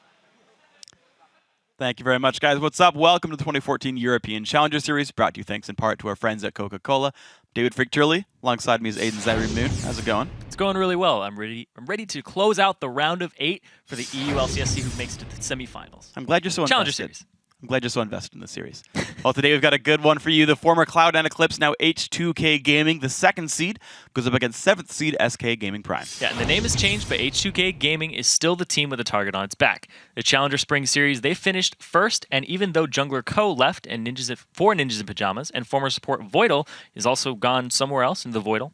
S7: Thank you very much, guys. What's up? Welcome to the 2014 European Challenger Series, brought to you thanks in part to our friends at Coca-Cola. David Freak Turley, alongside me is Aiden Zyrene Moon. How's it going?
S22: It's going really well. I'm ready to close out the round of 8 for the EULCS who makes it to the semifinals.
S7: I'm glad you're so
S22: Challenger
S7: invested.
S22: Series.
S7: I'm glad you're so invested in this series. Well, today we've got a good one for you. The former Cloud9 Eclipse, now H2K Gaming, the 2nd seed, goes up against 7th seed SK Gaming Prime.
S22: Yeah, and the name has changed, but H2K Gaming is still the team with a target on its back. The Challenger Spring Series, they finished first, and even though Jungler Ko left and for Ninjas in Pajamas, and former support Voidal is also gone somewhere else in the Voidal,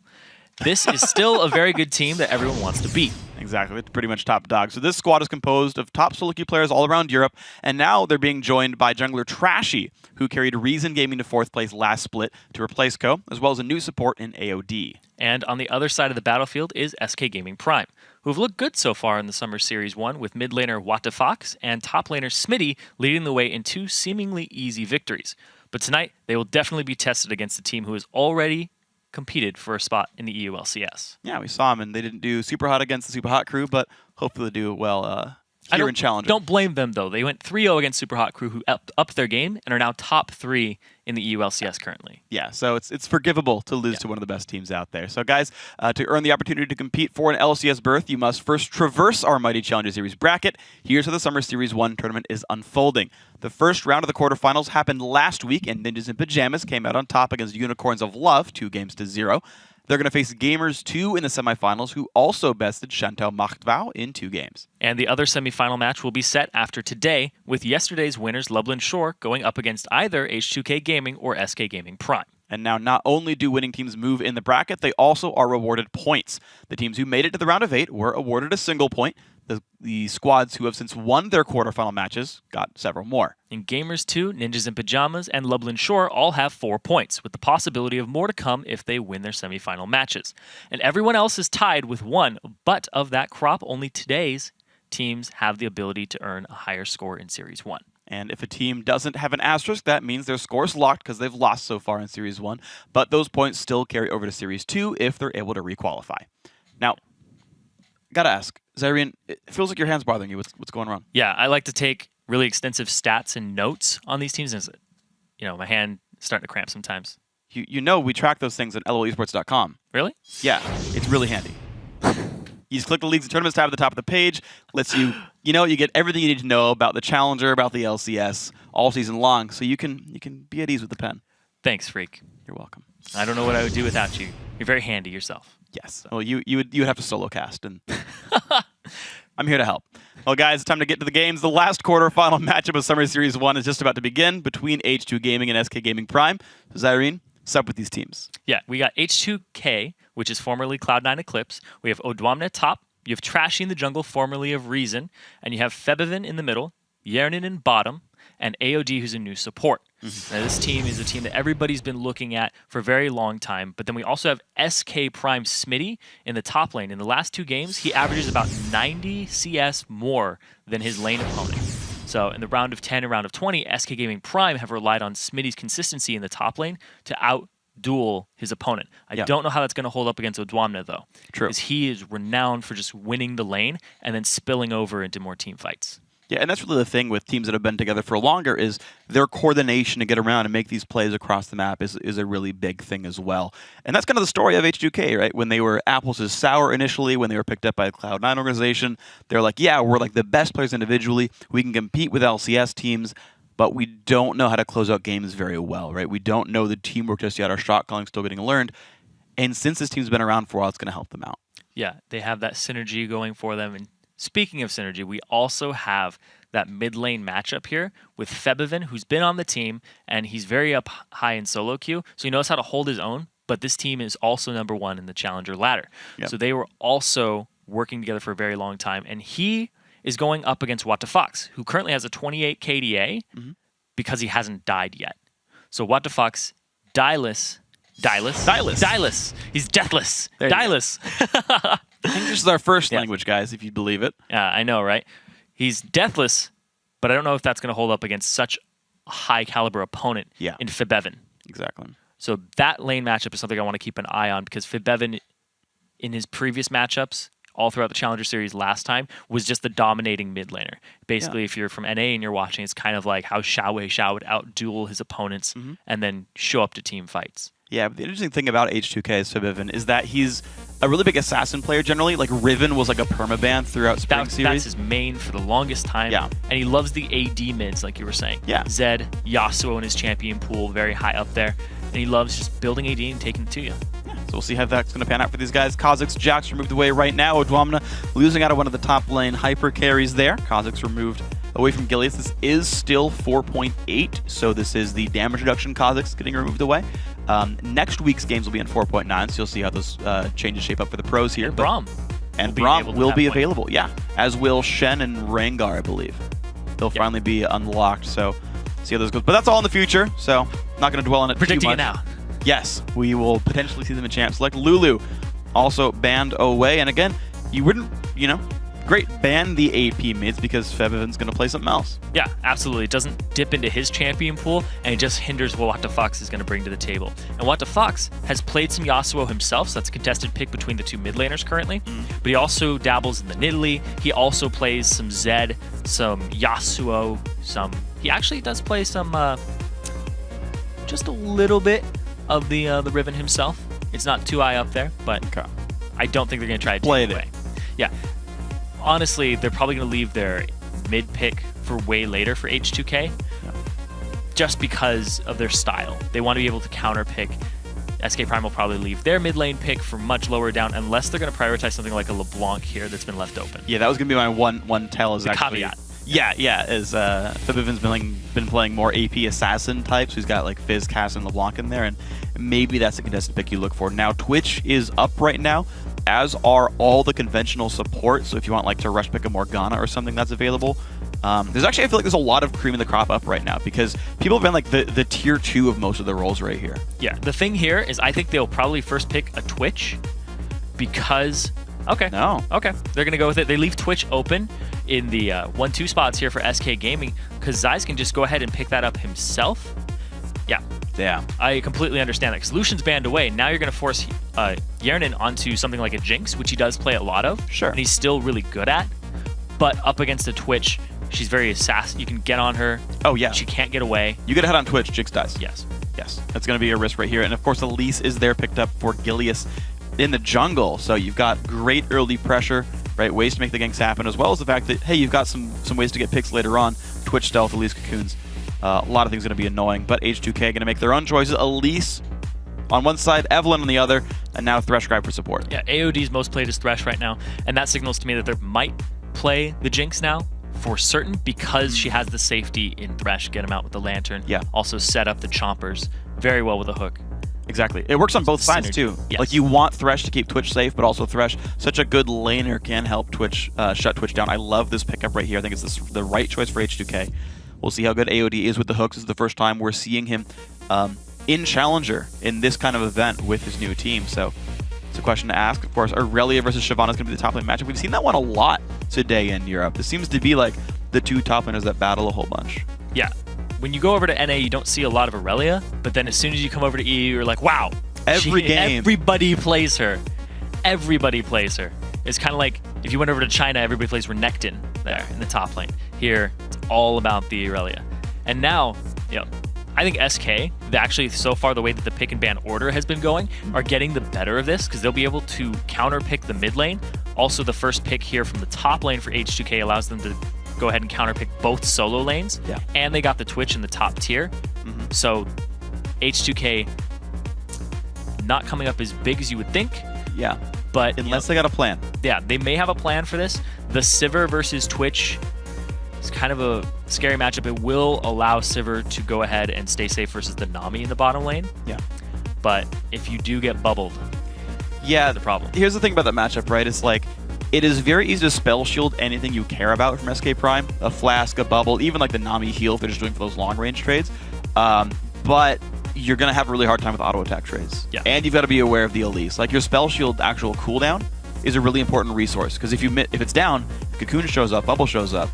S22: this is still a very good team that everyone wants to beat.
S7: Exactly, it's pretty much top dog. So this squad is composed of top solo queue players all around Europe, and now they're being joined by jungler Trashy, who carried Reason Gaming to 4th place last split to replace Ko, as well as a new support in AOD.
S22: And on the other side of the battlefield is SK Gaming Prime, who have looked good so far in the Summer Series 1, with mid laner WTFox and top laner Smitty leading the way in 2 seemingly easy victories. But tonight, they will definitely be tested against a team who is already competed for a spot in the EULCS.
S7: Yeah, we saw them, and they didn't do super hot against the super hot crew, but hopefully they do well here in Challenger.
S22: Don't blame them, though. They went 3-0 against super hot crew, who upped their game and are now top 3 in the EULCS currently.
S7: Yeah, so it's forgivable to lose to one of the best teams out there. So guys, to earn the opportunity to compete for an LCS berth, you must first traverse our Mighty Challenger Series bracket. Here's how the Summer Series 1 tournament is unfolding. The first round of the quarterfinals happened last week, and Ninjas in Pajamas came out on top against Unicorns of Love, 2-0. They're going to face Gamers 2 in the semifinals, who also bested Chantal Machtwau in 2 games.
S22: And the other semifinal match will be set after today, with yesterday's winners Lublin Shore going up against either H2K Gaming or SK Gaming Prime.
S7: And now not only do winning teams move in the bracket, they also are rewarded points. The teams who made it to the round of 8 were awarded a single point. The squads who have since won their quarterfinal matches got several more.
S22: In Gamers 2, Ninjas in Pajamas, and Lublin Shore all have 4 points, with the possibility of more to come if they win their semifinal matches. And everyone else is tied with 1, but of that crop, only today's teams have the ability to earn a higher score in Series 1.
S7: And if a team doesn't have an asterisk, that means their score's locked because they've lost so far in Series 1, but those points still carry over to Series 2 if they're able to requalify. Now, gotta ask, Zyrene, it feels like your hand's bothering you. What's going on?
S22: Yeah, I like to take really extensive stats and notes on these teams. And, my hand is starting to cramp sometimes.
S7: You know we track those things at lolesports.com.
S22: Really?
S7: Yeah, it's really handy. You just click the Leagues and Tournaments tab at the top of the page. Lets you, you get everything you need to know about the Challenger, about the LCS, all season long, so you can be at ease with the pen.
S22: Thanks, Freak.
S7: You're welcome.
S22: I don't know what I would do without you. You're very handy yourself.
S7: Yes. Well, you would have to solo cast, and I'm here to help. Well, guys, it's time to get to the games. The last quarterfinal matchup of Summer Series 1 is just about to begin between H2 Gaming and SK Gaming Prime. So, Zyrene, what's up with these teams?
S22: Yeah, we got H2K, which is formerly Cloud9 Eclipse. We have Odwamne top. You have Trashy in the jungle, formerly of Reason. And you have Febevin in the middle, Yernin in bottom, and AOD, who's a new support. Now, this team is a team that everybody's been looking at for a very long time. But then we also have SK Prime Smitty in the top lane. In the last 2 games, he averages about 90 CS more than his lane opponent. So in the round of 10 and round of 20, SK Gaming Prime have relied on Smitty's consistency in the top lane to out-duel his opponent. I don't know how that's going to hold up against Odwamne, though.
S7: True.
S22: Because he is renowned for just winning the lane and then spilling over into more team fights.
S7: Yeah, and that's really the thing with teams that have been together for longer is their coordination to get around and make these plays across the map is a really big thing as well. And that's kind of the story of H2K, right? When they were apples as sour initially, when they were picked up by a Cloud9 organization, they're like, yeah, we're like the best players individually. We can compete with LCS teams, but we don't know how to close out games very well, right? We don't know the teamwork just yet. Our shot calling still getting learned. And since this team's been around for a while, it's going to help them out.
S22: Yeah, they have that synergy going for them. And speaking of synergy, we also have that mid lane matchup here with Febevin, who's been on the team, and he's very up high in solo queue, so he knows how to hold his own, but this team is also #1 in the Challenger ladder. So they were also working together for a very long time, and he is going up against WTFox, who currently has a 28 KDA because he hasn't died yet. So WTFox, Dylus. He's deathless. Dylus.
S7: English is our first language, guys, if you believe it.
S22: Yeah, I know, right? He's deathless, but I don't know if that's going to hold up against such a high-caliber opponent in Febevin.
S7: Exactly.
S22: So that lane matchup is something I want to keep an eye on because Febevin, in his previous matchups, all throughout the Challenger Series last time, was just the dominating mid laner. Basically, if you're from NA and you're watching, it's kind of like how Xiao would out-duel his opponents and then show up to team fights.
S7: Yeah, but the interesting thing about H2K's Febevin is that he's a really big assassin player generally. Like Riven was like a permaban throughout Spring Series.
S22: That's his main for the longest time.
S7: Yeah.
S22: And he loves the AD mids, like you were saying.
S7: Yeah.
S22: Zed, Yasuo in his champion pool, very high up there. And he loves just building AD and taking it to you.
S7: Yeah, so we'll see how that's going to pan out for these guys. Kha'Zix, Jax removed away right now. Odwamne losing out of one of the top lane hyper carries there. Kha'Zix removed away from Gilius. This is still 4.8, so this is the damage reduction Kha'Zix getting removed away. Next week's games will be in 4.9, so you'll see how those changes shape up for the pros here.
S22: And Braum.
S7: And Braum will be available, as will Shen and Rengar, I believe. They'll finally be unlocked, so see how those go. But that's all in the future, so not going to dwell on it
S22: Predicting
S7: too much.
S22: it now.
S7: Yes, we will potentially see them in champ select. Lulu also banned away, and again, you wouldn't, great, ban the AP mids because Febevin's going to play something else.
S22: Yeah, absolutely. It doesn't dip into his champion pool, and it just hinders what WTFox is going to bring to the table. And WTFox has played some Yasuo himself, so that's a contested pick between the 2 mid laners currently. But he also dabbles in the Nidalee. He also plays some Zed, some Yasuo, He actually does play some, just a little bit of the Riven himself. It's not too high up there, but I don't think they're going to try to
S7: play
S22: take it away. Yeah. Honestly, they're probably going to leave their mid pick for way later for H2K just because of their style. They want to be able to counter pick. SK Prime will probably leave their mid lane pick for much lower down unless they're going to prioritize something like a LeBlanc here that's been left open.
S7: Yeah, that was going to be my one tell is
S22: the
S7: actually...
S22: caveat.
S7: Is Febevin's been playing more AP assassin types. He's got like Fizz, Cass, and LeBlanc in there, and maybe that's the contested pick you look for. Now, Twitch is up right now, as are all the conventional support. So if you want like to rush pick a Morgana or something, that's available. There's actually, I feel like there's a lot of cream in the crop up right now because people have been like the tier 2 of most of the roles right here.
S22: Yeah, the thing here is I think they'll probably first pick a Twitch because... Okay.
S7: No.
S22: Okay. They're going to go with it. They leave Twitch open in the 1-2 spots here for SK Gaming because Zeiss can just go ahead and pick that up himself. Yeah.
S7: Yeah.
S22: I completely understand that because Lucian's banned away. Now you're going to force Yernin onto something like a Jinx, which he does play a lot of.
S7: Sure.
S22: And he's still really good at. But up against a Twitch, she's very assassin. You can get on her.
S7: Oh, yeah.
S22: She can't get away.
S7: You get ahead on Twitch, Jinx dies.
S22: Yes.
S7: Yes. That's going to be a risk right here. And of course, Elise is there picked up for Gilius in the jungle. So you've got great early pressure, right? Ways to make the ganks happen, as well as the fact that, hey, you've got some ways to get picks later on. Twitch stealth, Elise cocoons. A lot of things going to be annoying, but H2K going to make their own choices. Elise on one side, Evelyn on the other, and now Thresh Scribe for support.
S22: Yeah, AOD's most played is Thresh right now, and that signals to me that they might play the Jinx now for certain because she has the safety in Thresh. Get him out with the Lantern.
S7: Yeah.
S22: Also set up the Chompers very well with a hook.
S7: Exactly. It works on both sides too.
S22: Yes.
S7: Like you want Thresh to keep Twitch safe, but also Thresh, such a good laner, can help Twitch shut Twitch down. I love this pickup right here. I think it's the right choice for H2K. We'll see how good AOD is with the hooks. This is the first time we're seeing him in Challenger in this kind of event with his new team. So it's a question to ask. Of course, Aurelia versus Shyvana is going to be the top lane matchup. We've seen that one a lot today in Europe. This seems to be like the two top laners that battle a whole bunch.
S22: Yeah. When you go over to NA, you don't see a lot of Aurelia, but then as soon as you come over to EU, you're like, wow. Everybody plays her. Everybody plays her. It's kind of like if you went over to China, everybody plays Renekton there in the top lane. Here, it's all about the Aurelia. And now, I think SK, actually so far the way that the pick and ban order has been going, are getting the better of this because they'll be able to counter pick the mid lane. Also, the first pick here from the top lane for H2K allows them to go ahead and counter pick both solo lanes.
S7: Yeah.
S22: And they got the Twitch in the top tier. So H2K not coming up as big as you would think.
S7: Yeah.
S22: But
S7: unless they got a plan.
S22: Yeah, they may have a plan for this. The Sivir versus Twitch is kind of a scary matchup. It will allow Sivir to go ahead and stay safe versus the Nami in the bottom lane.
S7: Yeah.
S22: But if you do get bubbled,
S7: yeah,
S22: the problem.
S7: Here's the thing about that matchup, right? It's like it is very easy to spell shield anything you care about from SK Prime. A flask, a bubble, even like the Nami heal if they're just doing for those long range trades. But you're going to have a really hard time with auto attack trades.
S22: Yeah.
S7: And you've got to be aware of the Elise. Like your spell shield actual cooldown is a really important resource because if it's down, Cocoon shows up, Bubble shows up,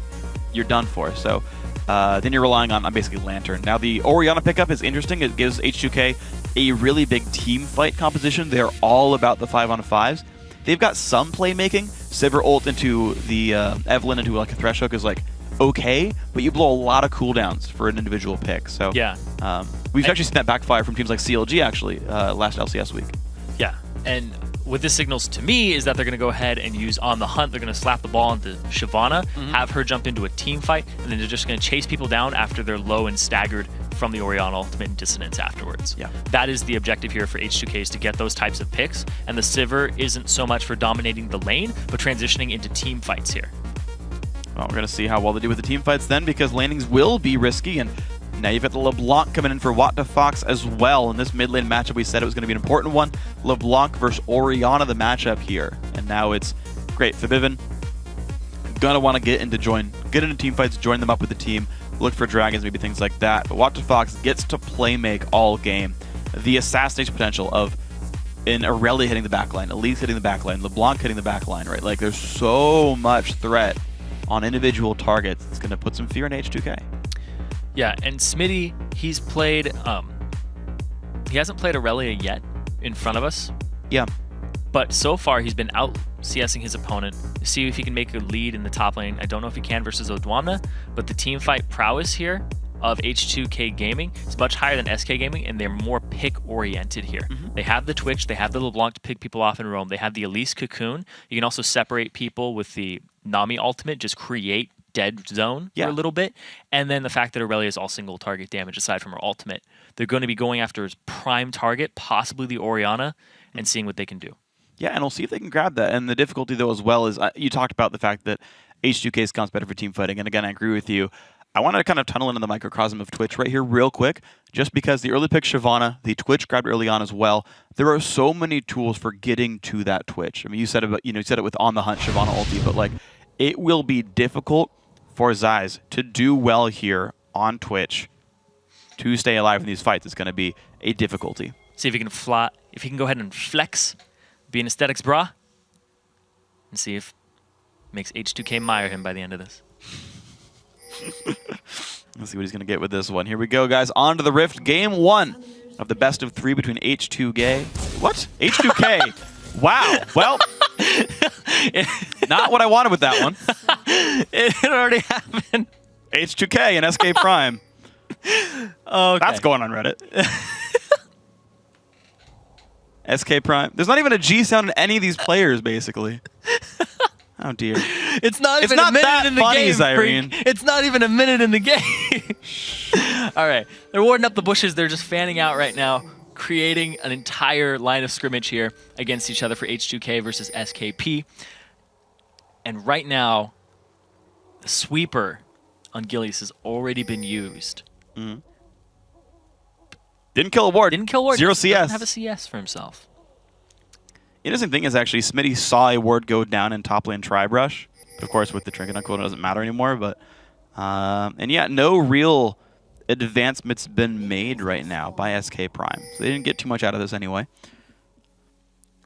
S7: you're done for. So then you're relying on basically Lantern. Now the Orianna pickup is interesting. It gives H2K a really big team fight composition. They're all about the 5-on-5s. They've got some playmaking. Sivir ult into the Evelyn into like a Thresh hook is like okay, but you blow a lot of cooldowns for an individual pick. So
S22: yeah,
S7: we've actually seen that backfire from teams like CLG actually last LCS week.
S22: Yeah, and what this signals to me is that they're going to go ahead and use On the Hunt. They're going to slap the ball into Shyvana, have her jump into a team fight, and then they're just going to chase people down after they're low and staggered from the Orianna ultimate and dissonance afterwards.
S7: Yeah.
S22: That is the objective here for H2K, is to get those types of picks, and the Sivir isn't so much for dominating the lane, but transitioning into team fights here.
S7: Well, we're going to see how well they do with the team fights then, because lanings will be risky, and now you've got the LeBlanc coming in for WTF as well. In this mid lane matchup, we said it was going to be an important one. LeBlanc versus Orianna, the matchup here. And now it's great. Fabivin, gonna want to get into team fights, join them up with the team, look for dragons, maybe things like that. But WTF gets to play make all game. The assassination potential of in Aurelia hitting the backline, Elise hitting the backline, LeBlanc hitting the backline, right? Like there's so much threat on individual targets. It's going to put some fear in H2K.
S22: Yeah, and Smitty, he's played, he hasn't played Aurelia yet in front of us.
S7: Yeah.
S22: But so far, he's been out CSing his opponent to see if he can make a lead in the top lane. I don't know if he can versus Odwamna, but the team fight prowess here of H2K Gaming is much higher than SK Gaming, and they're more pick-oriented here. They have the Twitch, they have the LeBlanc to pick people off in roam, they have the Elise Cocoon. You can also separate people with the Nami ultimate, just create dead zone for a little bit, and then the fact that Aurelia is all single target damage aside from her ultimate. They're going to be going after his prime target, possibly the Orianna, and seeing what they can do.
S7: Yeah, and we'll see if they can grab that. And the difficulty, though, as well, is you talked about the fact that H2K's counts better for team fighting, and again, I agree with you. I want to kind of tunnel into the microcosm of Twitch right here real quick, just because the early pick Shyvana, the Twitch grabbed early on as well. There are so many tools for getting to that Twitch. I mean, you said it with On the Hunt Shyvana ulti, but like, it will be difficult for Zyze to do well here on Twitch to stay alive in these fights. It's going to be a difficulty.
S22: See if he can fly. If he can go ahead and flex, be an aesthetics bra, and see if makes H2K mire him by the end of this.
S7: Let's see what he's going to get with this one. Here we go, guys. On to the Rift. Game 1 of the best of 3 between H2K. What? H2K. Wow. Well, not what I wanted with that one.
S22: It already happened.
S7: H2K and SK Prime.
S22: Okay.
S7: That's going on Reddit. SK Prime. There's not even a G sound in any of these players, basically. Oh dear.
S22: It's not even a minute in the game,
S7: Zyrene.
S22: It's not even a minute in the game. All right. They're warding up the bushes. They're just fanning out right now, creating an entire line of scrimmage here against each other for H2K versus SKP. And right now, the sweeper on Gilius has already been used.
S7: Mm. Didn't kill a ward.
S22: Didn't kill a ward.
S7: 0 CS.
S22: Doesn't have a CS for himself.
S7: Interesting thing is actually Smitty saw a ward go down in top lane Tribrush. Of course, with the trinket on cooldown, it doesn't matter anymore. But and yeah, no real advancements been made right now by SK Prime. So they didn't get too much out of this anyway.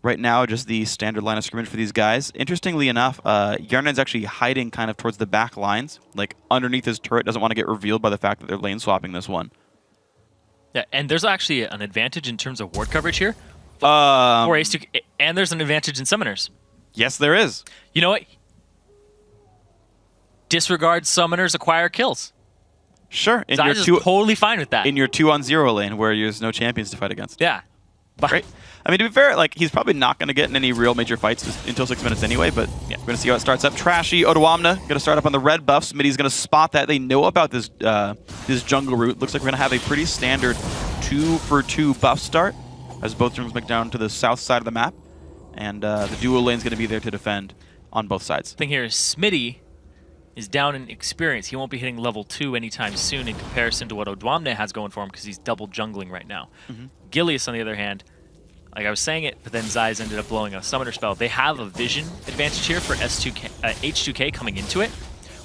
S7: Right now, just the standard line of scrimmage for these guys. Interestingly enough, Yarnen's actually hiding kind of towards the back lines, like underneath his turret. Doesn't want to get revealed by the fact that they're lane swapping this one.
S22: Yeah, and there's actually an advantage in terms of ward coverage here. For H2K, and there's an advantage in summoners.
S7: Yes, there is.
S22: You know what? Disregard summoners, acquire kills.
S7: Sure.
S22: Zyze is totally fine with that.
S7: In your 2-on-0 lane where there's no champions to fight against.
S22: Yeah.
S7: Great. I mean, to be fair, like he's probably not going to get in any real major fights until 6 minutes anyway, but yeah, we're going to see how it starts up. Trashy, Odawamna, going to start up on the red buff. Smitty's going to spot that. They know about this this jungle route. Looks like we're going to have a pretty standard 2-for-2 buff start, as both teams make down to the south side of the map, and the duo lane's going to be there to defend on both sides.
S22: The thing here is Smitty is down in experience. He won't be hitting level 2 anytime soon in comparison to what Odwamne has going for him because he's double jungling right now. Gilius, on the other hand, like I was saying it, but then Zyze ended up blowing a summoner spell. They have a vision advantage here for H2K coming into it.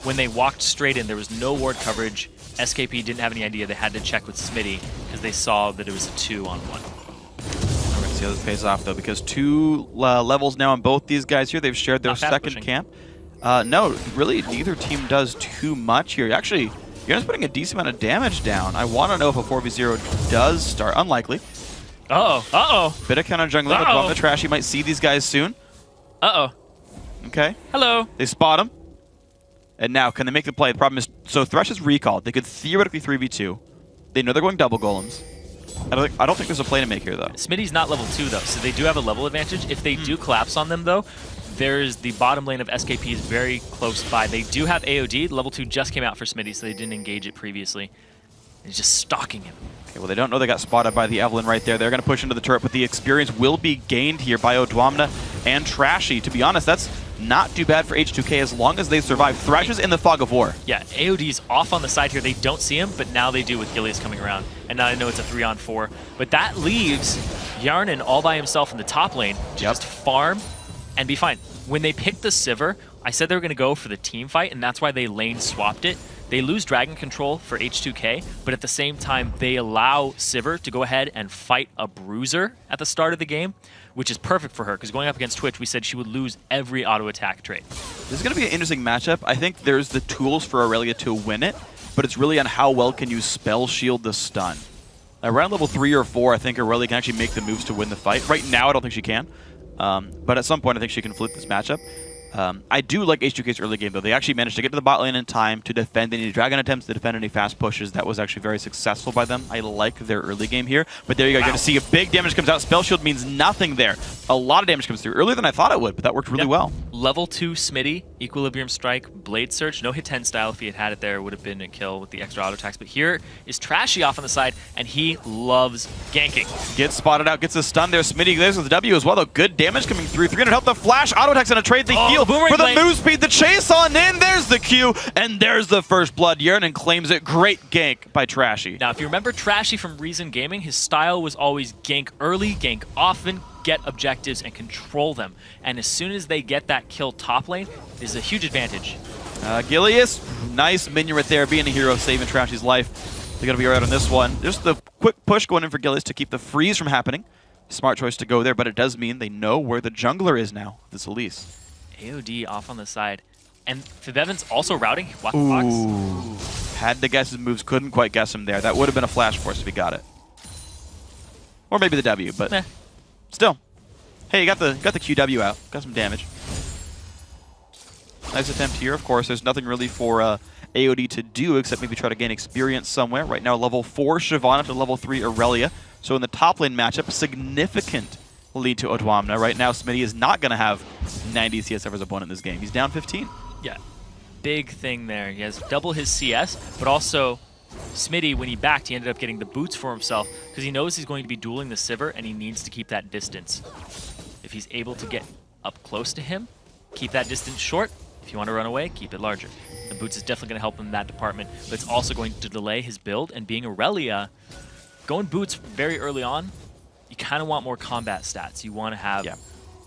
S22: When they walked straight in, there was no ward coverage. SKP didn't have any idea. They had to check with Smitty because they saw that it was a 2-on-1.
S7: We're going to see how this pays off, though, because 2 levels now on both these guys here. They've shared their second camp. No, really, neither team does too much here. Actually, you're just putting a decent amount of damage down. I want to know if a 4v0 does start. Unlikely.
S22: Uh-oh. Uh-oh.
S7: Bit of counter jungling. But the Trashy might see these guys soon.
S22: Uh-oh.
S7: Okay.
S22: Hello.
S7: They spot him. And now, can they make the play? The problem is, so Thresh is recalled. They could theoretically 3v2. They know they're going double golems. I don't think there's a play to make here, though.
S22: Smitty's not level 2, though, so they do have a level advantage. If they do collapse on them, though, there's the bottom lane of SKP is very close by. They do have AOD. Level 2 just came out for Smitty, so they didn't engage it previously. He's just stalking him.
S7: Okay, well, they don't know they got spotted by the Evelynn right there. They're going to push into the turret, but the experience will be gained here by Odwamna and Trashy. To be honest, that's not too bad for H2K as long as they survive. Thresh is in the fog of war.
S22: Yeah, AOD's off on the side here. They don't see him, but now they do with Gilius coming around. And now I know it's a 3-on-4. But that leaves Yarnen all by himself in the top lane to just farm and be fine. When they picked the Sivir, I said they were going to go for the team fight, and that's why they lane swapped it. They lose Dragon Control for H2K, but at the same time, they allow Sivir to go ahead and fight a Bruiser at the start of the game, which is perfect for her, because going up against Twitch, we said she would lose every auto-attack trait.
S7: This is going to be an interesting matchup. I think there's the tools for Aurelia to win it, but it's really on how well can you spell shield the stun. Around level 3 or 4, I think Aurelia can actually make the moves to win the fight. Right now, I don't think she can, but at some point, I think she can flip this matchup. I do like H2K's early game, though. They actually managed to get to the bot lane in time to defend any dragon attempts, to defend any fast pushes. That was actually very successful by them. I like their early game here. But there you go. You're going to see a big damage comes out. Spell Shield means nothing there. A lot of damage comes through. Earlier than I thought it would, but that worked really well.
S22: Level 2 Smitty, Equilibrium Strike, Blade Search. No hit 10 style. If he had it there, it would have been a kill with the extra auto attacks. But here is Trashy off on the side, and he loves ganking.
S7: Gets spotted out, gets a stun there. Smitty there's with the W as well, though. Good damage coming through. 300 health, the flash, auto attacks on a trade, they heal.
S22: boomerang
S7: for the
S22: lane.
S7: move speed. The chase on in. There's the Q, and there's the first blood. Yernan claims it. Great gank by Trashy.
S22: Now, if you remember Trashy from Reason Gaming, his style was always gank early, gank often, get objectives, and control them. And as soon as they get that kill top lane, is a huge advantage.
S7: Gilius, nice minion right there, being a hero, saving Trashy's life. They're going to be right on this one. Just the quick push going in for Gilius to keep the freeze from happening. Smart choice to go there, but it does mean they know where the jungler is now, this Elise.
S22: AOD off on the side. And Fibevin's also routing.
S7: Ooh. Had to guess his moves, couldn't quite guess him there. That would have been a flash force if he got it. Or maybe the W, but still. Hey, you got the QW out. Got some damage. Nice attempt here. Of course, there's nothing really for AOD to do except maybe try to gain experience somewhere. Right now, level 4 Shyvana to level 3 Aurelia. So in the top lane matchup, significant lead to Odwamna. Right now, Smitty is not going to have 90 CS over his opponent in this game. He's down 15.
S22: Yeah, big thing there. He has double his CS, but also Smitty, when he backed, he ended up getting the boots for himself because he knows he's going to be dueling the Sivir and he needs to keep that distance. If he's able to get up close to him, keep that distance short. If you want to run away, keep it larger. The boots is definitely going to help him in that department, but it's also going to delay his build. And being Aurelia, going boots very early on, you kind of want more combat stats. You want to have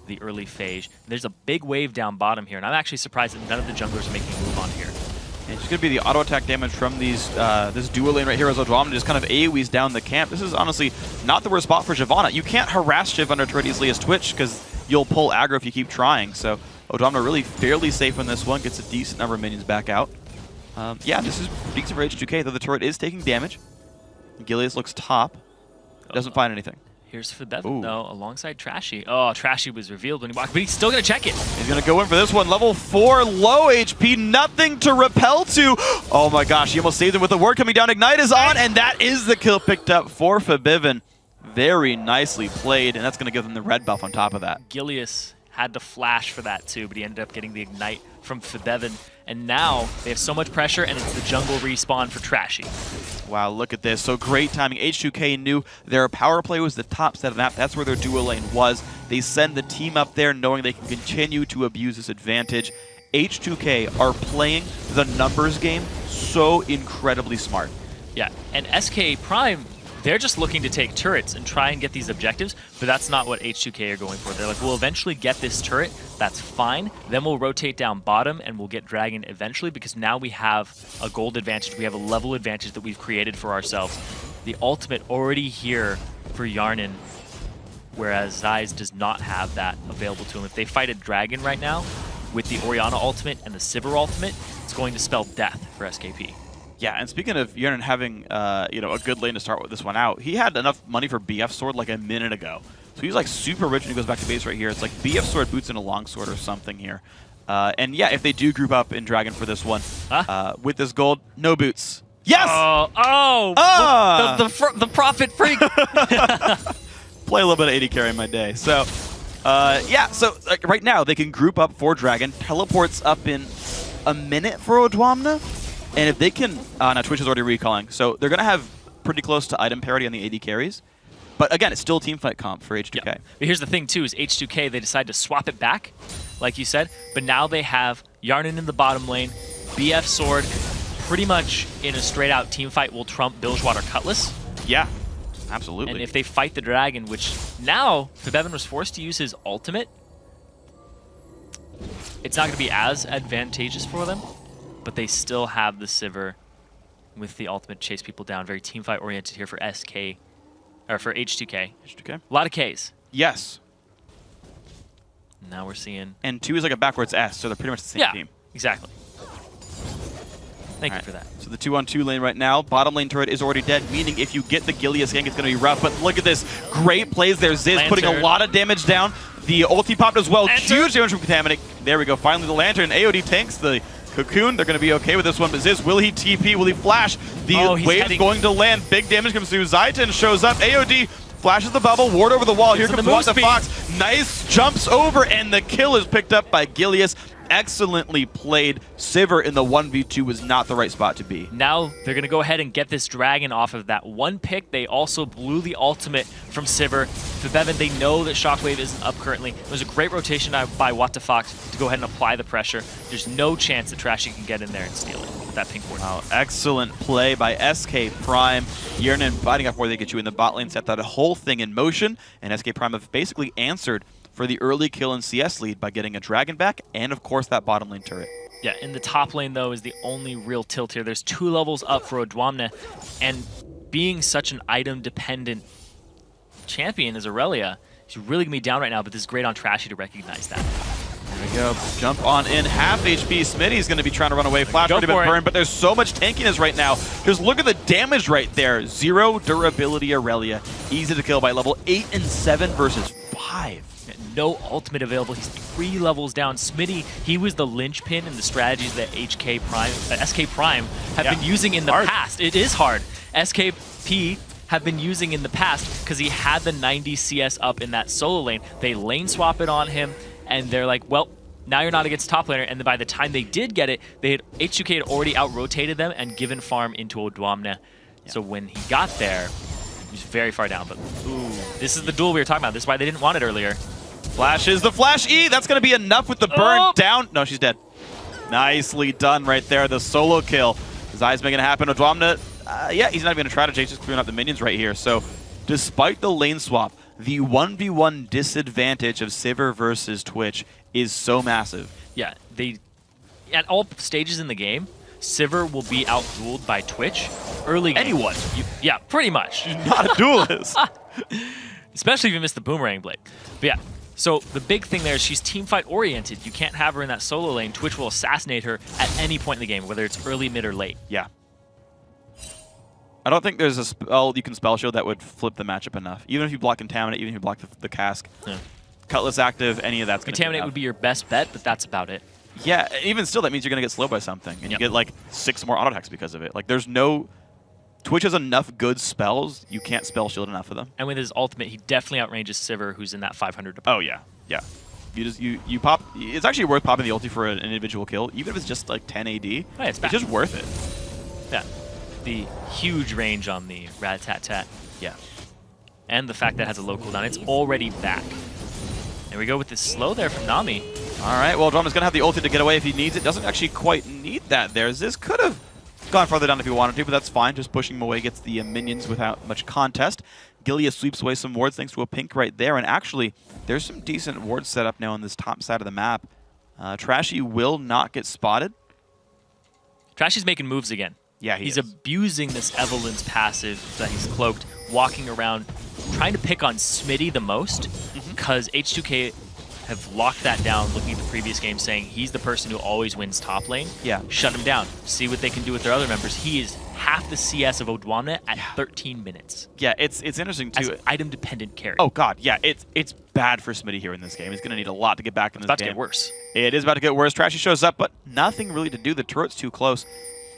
S22: the early phase. There's a big wave down bottom here, and I'm actually surprised that none of the junglers are making a move on here.
S7: And it's going to be the auto attack damage from these this dual lane right here as Odwamna just kind of AoEs down the camp. This is honestly not the worst spot for Shyvana. You can't harass Shiv under Trinity's Leah's Twitch because you'll pull aggro if you keep trying. So Odwamna really fairly safe on this one, gets a decent number of minions back out. Yeah, this is decent for H2K, though the turret is taking damage. Gilius looks top. Doesn't find anything.
S22: Here's Fibevin, though, alongside Trashy. Oh, Trashy was revealed when he walked, but he's still going to check it.
S7: He's going to go in for this one. Level 4, low HP, nothing to repel to. Oh my gosh, he almost saved him with the ward coming down. Ignite is on, and that is the kill picked up for Fibevin. Very nicely played, and that's going to give them the red buff on top of that.
S22: Gilius had to flash for that too, but he ended up getting the Ignite from Fibevin. And now they have so much pressure, and it's the jungle respawn for Trashy.
S7: Wow, look at this. So great timing. H2K knew their power play was the top set of the map. That's where their dual lane was. They send the team up there knowing they can continue to abuse this advantage. H2K are playing the numbers game so incredibly smart.
S22: Yeah, and SK Prime, they're just looking to take turrets and try and get these objectives, but that's not what H2K are going for. They're like, we'll eventually get this turret, that's fine, then we'll rotate down bottom and we'll get Dragon eventually because now we have a gold advantage, we have a level advantage that we've created for ourselves. The ultimate already here for Yarnan, whereas Zyze does not have that available to him. If they fight a Dragon right now, with the Orianna ultimate and the Sivir ultimate, it's going to spell death for SKP.
S7: Yeah, and speaking of Yernan having you know, a good lane to start with this one out, he had enough money for BF Sword like a minute ago. So he's like super rich when he goes back to base right here. It's like BF Sword, Boots, and a Longsword or something here. And yeah, if they do group up in Dragon for this one, with this gold, no Boots. Yes!
S22: The Prophet Freak!
S7: Play a little bit of AD carry in my day. So, yeah, so like, right now they can group up for Dragon. Teleports up in a minute for Odwamna. And if they can, now Twitch is already recalling, so they're going to have pretty close to item parity on the AD carries. But again, it's still a teamfight comp for H2K.
S22: Yeah. But here's the thing too, is H2K, they decide to swap it back, like you said, but now they have Yarnan in the bottom lane, BF Sword, pretty much in a straight out teamfight will trump Bilgewater Cutlass.
S7: Yeah, absolutely.
S22: And if they fight the Dragon, which now Fibevin was forced to use his ultimate, it's not going to be as advantageous for them. But they still have the Sivir with the ultimate chase people down. Very teamfight oriented here for SK, or for H2K.
S7: H2K.
S22: A lot of Ks.
S7: Yes.
S22: Now we're seeing...
S7: And 2 is like a backwards S, so they're pretty much the same team.
S22: Exactly. Thank you for that.
S7: So the 2-on-2 lane right now, bottom lane turret is already dead, meaning if you get the Gilius gank, it's going to be rough. But look at this. Great plays there. Ziz putting a lot of damage down. The ulti popped as well. Huge damage from Contaminate. There we go. Finally the Lantern. AOD tanks the Cocoon. They're going to be okay with this one. But Ziz, will he TP? Will he flash? The wave's going to land. Big damage comes through. Zayton shows up. AOD flashes the bubble. Ward over the wall. Here comes the Fox. Nice jumps over, and the kill is picked up by Gilius. excellently played. Sivir in the 1v2 was not the right spot to be.
S22: Now they're going to go ahead and get this dragon off of that one pick. They also blew the ultimate from Sivir. For Bevan, they know that Shockwave isn't up currently. It was a great rotation by WTF to go ahead and apply the pressure. There's no chance that Trashy can get in there and steal it with that pink ward.
S7: Wow, excellent play by SK Prime. Yernan fighting up where they get you in the bot lane, set that whole thing in motion, and SK Prime have basically answered for the early kill and CS lead by getting a dragon back and, of course, that bottom lane turret.
S22: Yeah, in the top lane, though, is the only real tilt here. There's 2 levels up for Odwamne, and being such an item-dependent champion as Aurelia, she's really going to be down right now, but this is great on Trashy to recognize that.
S7: There we go. Jump on in. Half HP. Smitty's going to be trying to run away. Flash already been burned, but there's so much tankiness right now. Just look at the damage right there. 0 durability Aurelia. Easy to kill by level 8 and 7 versus 5.
S22: No ultimate available. He's 3 levels down. Smitty, he was the linchpin in the strategies that SK Prime have been using in the past. It is hard. SKP have been using in the past because he had the 90 CS up in that solo lane. They lane swap it on him, and they're like, well, now you're not against top laner. And by the time they did get it, H2K had already out-rotated them and given farm into Odwamne. So when he got there, he was very far down. But ooh, this is the duel we were talking about. This is why they didn't want it earlier.
S7: Flashes the Flash E. That's going to be enough with the burn down. No, she's dead. Nicely done right there. The solo kill. Zai's making it happen. Odwamne, yeah, he's not even going to try to chase, just clearing up the minions right here. So despite the lane swap, the 1v1 disadvantage of Sivir versus Twitch is so massive.
S22: Yeah, at all stages in the game, Sivir will be out-dueled by Twitch. Early game.
S7: Anyone.
S22: Yeah, pretty much.
S7: Not a duelist.
S22: Especially if you miss the boomerang blade. But yeah, so the big thing there is she's teamfight oriented. You can't have her in that solo lane. Twitch will assassinate her at any point in the game, whether it's early, mid, or late.
S7: Yeah. I don't think there's a spell you can spell shield that would flip the matchup enough. Even if you block Contaminate, even if you block the cask. Yeah. Cutlass active, any of that's going to
S22: Contaminate would be your best bet, but that's about it.
S7: Yeah, even still, that means you're going to get slowed by something. And you get like 6 more auto attacks because of it. Like, there's no... Twitch has enough good spells, you can't spell shield enough of them.
S22: And with his ultimate, he definitely outranges Sivir, who's in that 500 department.
S7: Oh, yeah. Yeah. You pop... It's actually worth popping the ulti for an individual kill, even if it's just like 10 AD.
S22: Yeah, it's
S7: just worth it.
S22: Yeah. The huge range on the Rat-Tat-Tat.
S7: Yeah.
S22: And the fact that it has a low cooldown. It's already back. There we go with this slow there from Nami.
S7: All right, well, Drummer's going to have the ulti to get away if he needs it. Doesn't actually quite need that there. This could have gone farther down if he wanted to, but that's fine. Just pushing him away gets the minions without much contest. Gilia sweeps away some wards thanks to a pink right there. And actually, there's some decent wards set up now on this top side of the map. Trashy will not get spotted.
S22: Trashy's making moves again.
S7: Yeah,
S22: he's abusing this Evelyn's passive that he's cloaked, walking around, trying to pick on Smitty the most, because H2K have locked that down, looking at the previous game, saying he's the person who always wins top lane.
S7: Yeah.
S22: Shut him down. See what they can do with their other members. He is half the CS of Odwamne at 13 minutes.
S7: Yeah, it's interesting too.
S22: As an item-dependent carry.
S7: Oh god, yeah, it's bad for Smitty here in this game. He's going to need a lot to get back in this game.
S22: It's about to get worse.
S7: It is about to get worse. Trashy shows up, but nothing really to do. The turret's too close.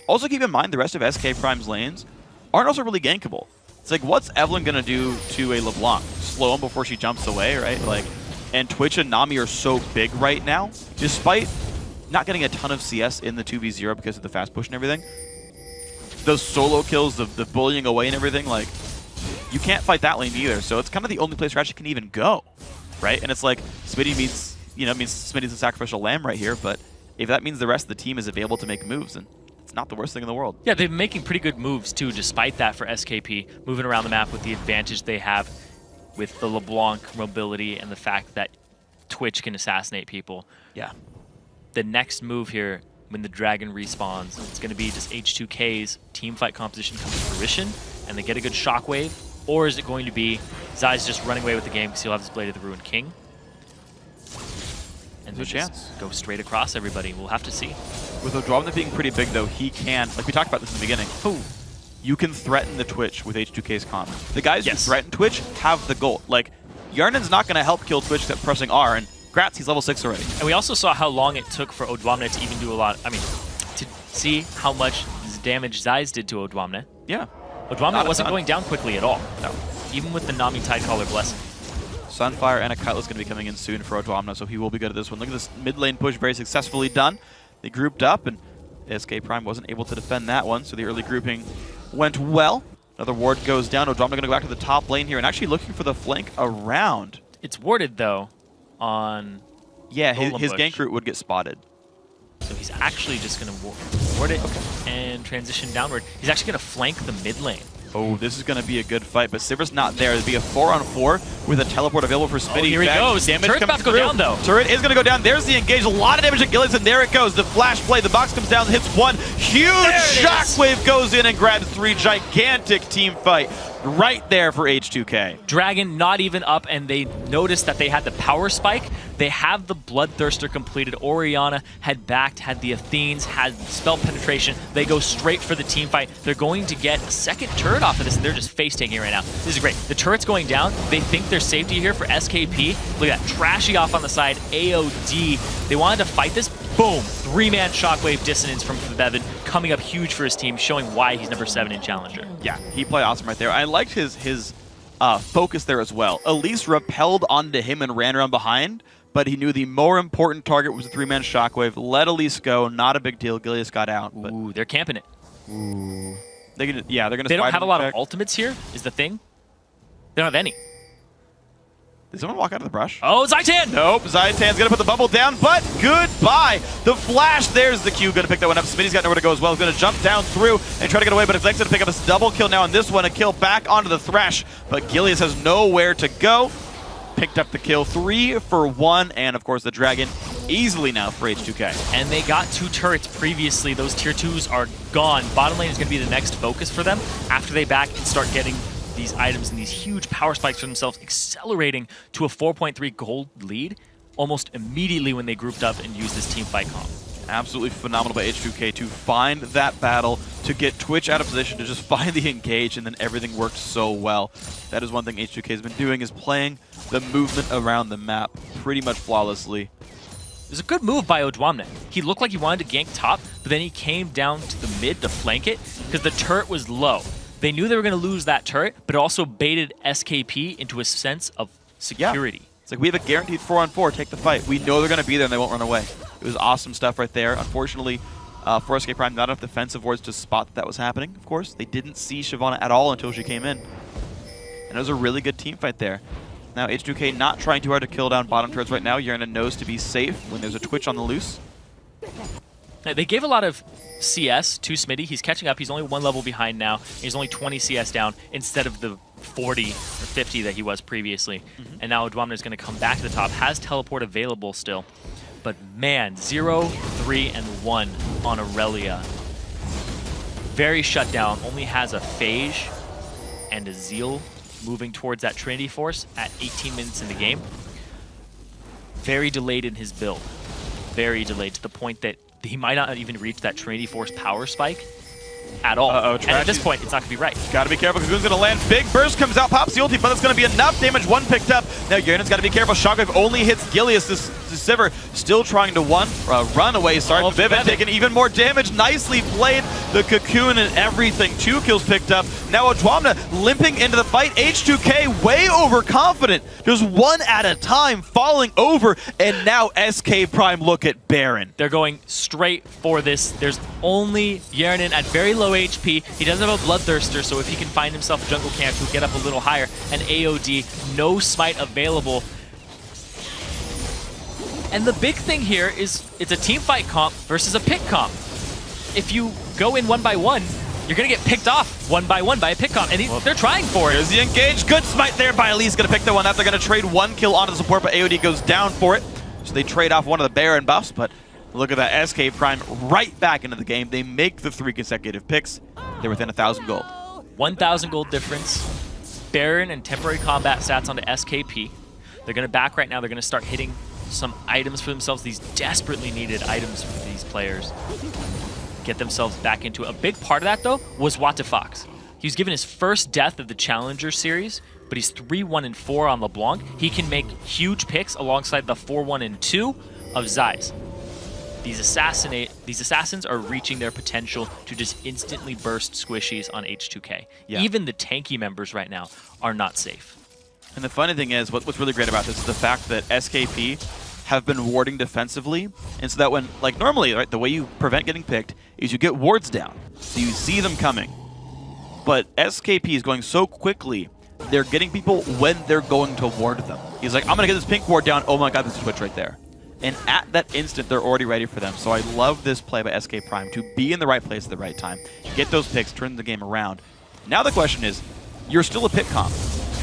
S7: Also keep in mind, the rest of SK Prime's lanes aren't also really gankable. It's like, what's Evelyn going to do to a LeBlanc? Slow him before she jumps away, right? Like, and Twitch and Nami are so big right now, despite not getting a ton of CS in the 2v0 because of the fast push and everything. Those solo kills, the bullying away and everything, like, you can't fight that lane either. So it's kind of the only place Trashy can even go, right? And it's like, Smitty means Smitty's a sacrificial lamb right here, but if that means the rest of the team is available to make moves, then it's not the worst thing in the world.
S22: Yeah, they've been making pretty good moves too, despite that for SKP, moving around the map with the advantage they have with the LeBlanc mobility and the fact that Twitch can assassinate people.
S7: Yeah.
S22: The next move here, when the dragon respawns, it's going to be just H2K's teamfight composition come to fruition, and they get a good shockwave, or is it going to be Zai's just running away with the game because he'll have his Blade of the Ruined King? And
S7: there's a chance.
S22: Go straight across everybody. We'll have to see.
S7: With Odwamne being pretty big, though, he can, like we talked about this in the beginning, you can threaten the Twitch with H2K's comp. The guys who threaten Twitch have the gold. Like, Yarnan's not going to help kill Twitch except pressing R, and Gratz, he's level 6 already.
S22: And we also saw how long it took for Odwamne to even do a lot, to see how much damage Zai's did to Odwamne.
S7: Yeah.
S22: Odwamne wasn't going down quickly at all.
S7: No.
S22: Even with the Nami Tidecaller Blessing.
S7: Sunfire and a Cutlass going to be coming in soon for Odwamna, so he will be good at this one. Look at this mid lane push, very successfully done. They grouped up, and SK Prime wasn't able to defend that one, so the early grouping went well. Another ward goes down. Odwamna going to go back to the top lane here and actually looking for the flank around.
S22: It's warded, though, on...
S7: Yeah, his gank route would get spotted.
S22: So he's actually just going to ward it and transition downward. He's actually going to flank the mid lane.
S7: Oh, this is going to be a good fight, but Sivir's not there. It'll be a 4-on-4 with a teleport available for Smitty.
S22: Oh, here he goes.
S7: Damage
S22: Turret's about to go down, though.
S7: Turret is going to go down. There's the engage. A lot of damage at Gillies, and there it goes. The flash play. The box comes down, hits one. Huge shockwave goes in and grabs 3. Gigantic team fight right there for H2K.
S22: Dragon not even up, and they noticed that they had the power spike. They have the Bloodthirster completed. Orianna had backed, had the Athenes, had spell penetration. They go straight for the team fight. They're going to get a second turret off of this, and they're just face-taking it right now. This is great. The turret's going down. They think there's safety here for SKP. Look at that. Trashy off on the side. AOD. They wanted to fight this. Boom. 3-man shockwave dissonance from Bevan coming up huge for his team, showing why he's number 7 in Challenger.
S7: Yeah, he played awesome right there. I liked his focus there as well. Elise repelled onto him and ran around behind, but he knew the more important target was a 3-man shockwave. Let Elise go. Not a big deal. Gilius got out. But
S22: Ooh, they're camping it.
S7: Ooh. They're going to
S22: They don't have a lot of ultimates here, is the thing. They don't have any.
S7: Did someone walk out of the brush?
S22: Oh, Zaitan!
S7: Nope, Zaitan's going to put the bubble down, but goodbye. The flash, there's the Q, going to pick that one up. Smitty's got nowhere to go as well. He's going to jump down through and try to get away, but it's going to pick up a double kill now on this one. A kill back onto the Thresh, but Gilius has nowhere to go. Picked up the kill, 3 for 1, and of course the Dragon easily now for H2K.
S22: And they got 2 turrets previously. Those tier 2s are gone. Bottom lane is going to be the next focus for them after they back and start getting these items and these huge power spikes for themselves, accelerating to a 4.3 gold lead almost immediately when they grouped up and used this team fight comp.
S7: Absolutely phenomenal by H2K to find that battle, to get Twitch out of position, to just find the engage, and then everything worked so well. That is one thing H2K has been doing, is playing the movement around the map pretty much flawlessly.
S22: It was a good move by Odwamna. He looked like he wanted to gank top, but then he came down to the mid to flank it because the turret was low. They knew they were going to lose that turret, but it also baited SKP into a sense of security.
S7: Yeah. It's like, we have a guaranteed 4-on-4, take the fight. We know they're going to be there and they won't run away. It was awesome stuff right there. Unfortunately, for SK Prime, not enough defensive wards to spot that was happening, of course. They didn't see Shyvana at all until she came in. And it was a really good team fight there. Now, H2K not trying too hard to kill down bottom turrets right now. Yerna knows to be safe when there's a Twitch on the loose.
S22: They gave a lot of CS to Smitty. He's catching up. He's only 1 level behind now. He's only 20 CS down instead of the 40 or 50 that he was previously. And now Odwamna is going to come back to the top. Has teleport available still. But man, 0, 3, and 1 on Aurelia. Very shut down. Only has a Phage and a Zeal moving towards that Trinity Force at 18 minutes in the game. Very delayed in his build. Very delayed to the point that he might not even reach that Trinity Force power spike at all. And at this point, it's not going to be right.
S7: Got to be careful because Goon's going to land. Big burst comes out, pops the ulti, but that's going to be enough damage. 1 picked up. Now Yerna's got to be careful. Shockwave only hits Gilius. This Sivir still trying to run away. Sorry, Vivid taking even more damage. Nicely played. The cocoon and everything. 2 kills picked up. Now Odwamna limping into the fight. H2K way overconfident. Just 1 at a time, falling over. And now SK Prime look at Baron.
S22: They're going straight for this. There's only Yernan at very low HP. He doesn't have a Bloodthirster, so if he can find himself a jungle camp, he'll get up a little higher. And AOD, no smite available. And the big thing here is it's a team fight comp versus a pick comp. If you go in 1 by 1, you're going to get picked off 1 by 1 by a pick comp, and they're trying for it.
S7: There's the engage. Good smite there by Elise. Going to pick the one. They're going to trade 1 kill onto the support, but AOD goes down for it. So they trade off one of the Baron buffs, but look at that. SK Prime right back into the game. They make the 3 consecutive picks. They're within 1,000 gold.
S22: 1,000 gold difference. Baron and temporary combat stats onto SKP. They're going to back right now. They're going to start hitting some items for themselves, these desperately needed items for these players. Get themselves back into it. A big part of that, though, was WTF. He was given his first death of the Challenger series, but he's 3-1-4 on LeBlanc. He can make huge picks alongside the 4-1-2 of Zeiss. These assassins are reaching their potential to just instantly burst squishies on H2K.
S7: Yeah.
S22: Even the tanky members right now are not safe.
S7: And the funny thing is, what's really great about this is the fact that SKP have been warding defensively, and so that when, like normally, right, the way you prevent getting picked is you get wards down, so you see them coming. But SKP is going so quickly, they're getting people when they're going to ward them. He's like, I'm going to get this pink ward down. Oh my god, there's a Twitch right there. And at that instant, they're already ready for them. So I love this play by SK Prime to be in the right place at the right time, get those picks, turn the game around. Now the question is, you're still a pick comp,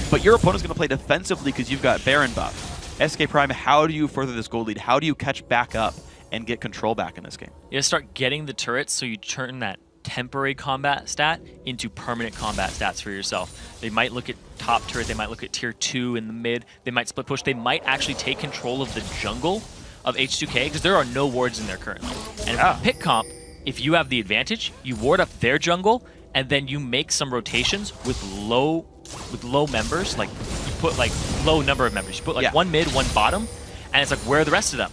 S7: but your opponent's going to play defensively because you've got Baron buff. SK Prime, how do you further this gold lead? How do you catch back up and get control back in this game?
S22: You start getting the turrets so you turn that temporary combat stat into permanent combat stats for yourself. They might look at top turret, they might look at tier 2 in the mid, they might split push, they might actually take control of the jungle of H2K because there are no wards in there currently. And if pick comp, if you have the advantage, you ward up their jungle and then you make some rotations with low members, like you put like low number of members. You put like one mid, one bottom, and it's like, where are the rest of them?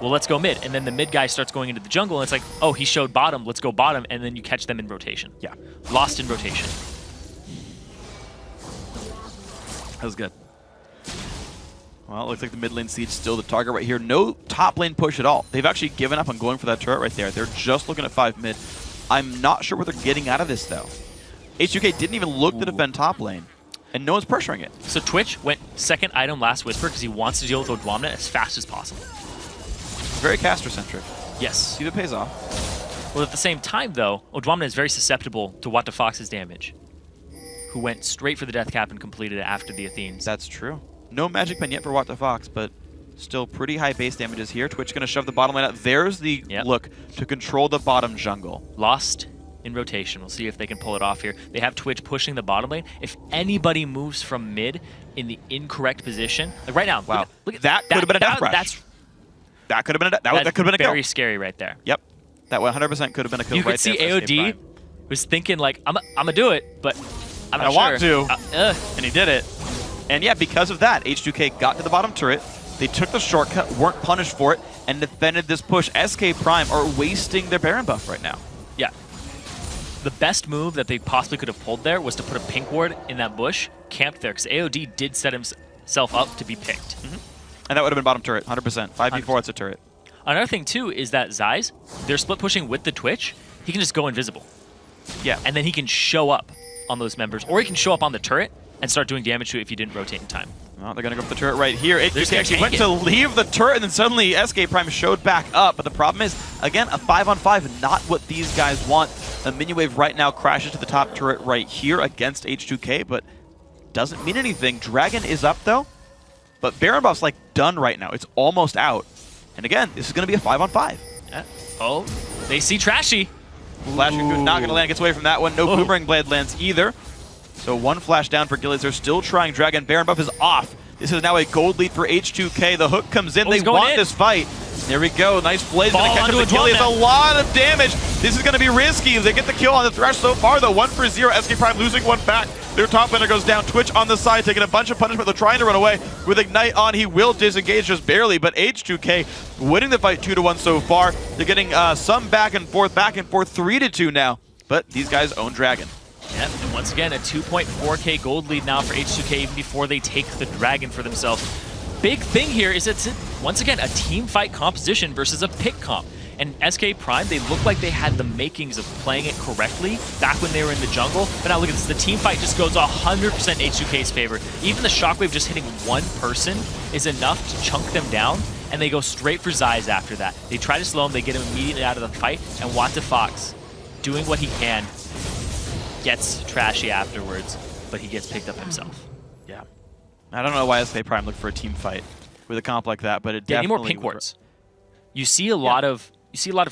S22: Well, let's go mid. And then the mid guy starts going into the jungle, and it's like, oh, he showed bottom, let's go bottom, and then you catch them in rotation.
S7: Yeah.
S22: Lost in rotation.
S7: That was good. Well, it looks like the mid lane siege still the target right here. No top lane push at all. They've actually given up on going for that turret right there. They're just looking at 5 mid. I'm not sure what they're getting out of this, though. H2K didn't even look to defend top lane, and no one's pressuring it.
S22: So Twitch went second item last Whisper because he wants to deal with Odwamna as fast as possible.
S7: Very caster-centric.
S22: Yes.
S7: See if it pays off.
S22: Well, at the same time, though, Odwamna is very susceptible to What the Fox's damage, who went straight for the death cap and completed it after the Athenes.
S7: That's true. No magic pen yet for What the Fox, but still pretty high base damages here. Twitch going to shove the bottom lane out. There's the look to control the bottom jungle.
S22: Lost in rotation. We'll see if they can pull it off here. They have Twitch pushing the bottom lane. If anybody moves from mid in the incorrect position, like right now,
S7: wow,
S22: look at
S7: that could have been a death rush. That could have been that could have been a kill.
S22: Very scary right there.
S7: Yep, that 100% could have been a kill.
S22: You could see AOD was thinking like, I'm gonna do it, but I'm not
S7: want
S22: sure.
S7: to, and he did it. And yeah, because of that, H2K got to the bottom turret. They took the shortcut, weren't punished for it, and defended this push. SK Prime are wasting their Baron buff right now.
S22: Yeah. The best move that they possibly could have pulled there was to put a pink ward in that bush, camped there, because AOD did set himself up to be picked.
S7: And that would have been bottom turret, 100%. 5v4, it's a turret.
S22: Another thing, too, is that Zyze, they're split pushing with the Twitch. He can just go invisible.
S7: Yeah.
S22: And then he can show up on those members, or he can show up on the turret and start doing damage to it if you didn't rotate in time.
S7: Well, they're going to go for the turret right here. H2K actually went to leave the turret, and then suddenly SK Prime showed back up. But the problem is, again, a 5-on-5, not what these guys want. A mini wave right now crashes to the top turret right here against H2K, but doesn't mean anything. Dragon is up, though. But Baron buff's like done right now. It's almost out. And again, this is going to be a 5-on-5.
S22: Yeah. Oh, they see Trashy.
S7: Flash not going to land, gets away from that one. No Boomerang Blade lands either. So one flash down for Gillies. They're still trying Dragon. Baron buff is off. This is now a gold lead for H2K. The hook comes in. They want this fight. There we go. Nice Blaze going to catch up to Gillies. A lot of damage. This is going to be risky. They get the kill on the Thresh so far, though. 1 for 0. SK Prime losing one back. Their top laner goes down. Twitch on the side, taking a bunch of punishment. They're trying to run away. With Ignite on, he will disengage just barely, but H2K winning the fight 2-1 so far. They're getting some back and forth, 3-2 now. But these guys own Dragon.
S22: Yep, and once again, a 2.4k gold lead now for H2K even before they take the Dragon for themselves. Big thing here is it's, once again, a team fight composition versus a pick comp. And SK Prime, they look like they had the makings of playing it correctly back when they were in the jungle. But now look at this, the team fight just goes 100% H2K's favor. Even the Shockwave just hitting one person is enough to chunk them down, and they go straight for Zyze after that. They try to slow him, they get him immediately out of the fight, and What the Fox, doing what he can, gets Trashy afterwards, but he gets picked up himself.
S7: Yeah. I don't know why SK Prime looked for a team fight with a comp like that, but it definitely...
S22: Any more pink wards. You see a lot of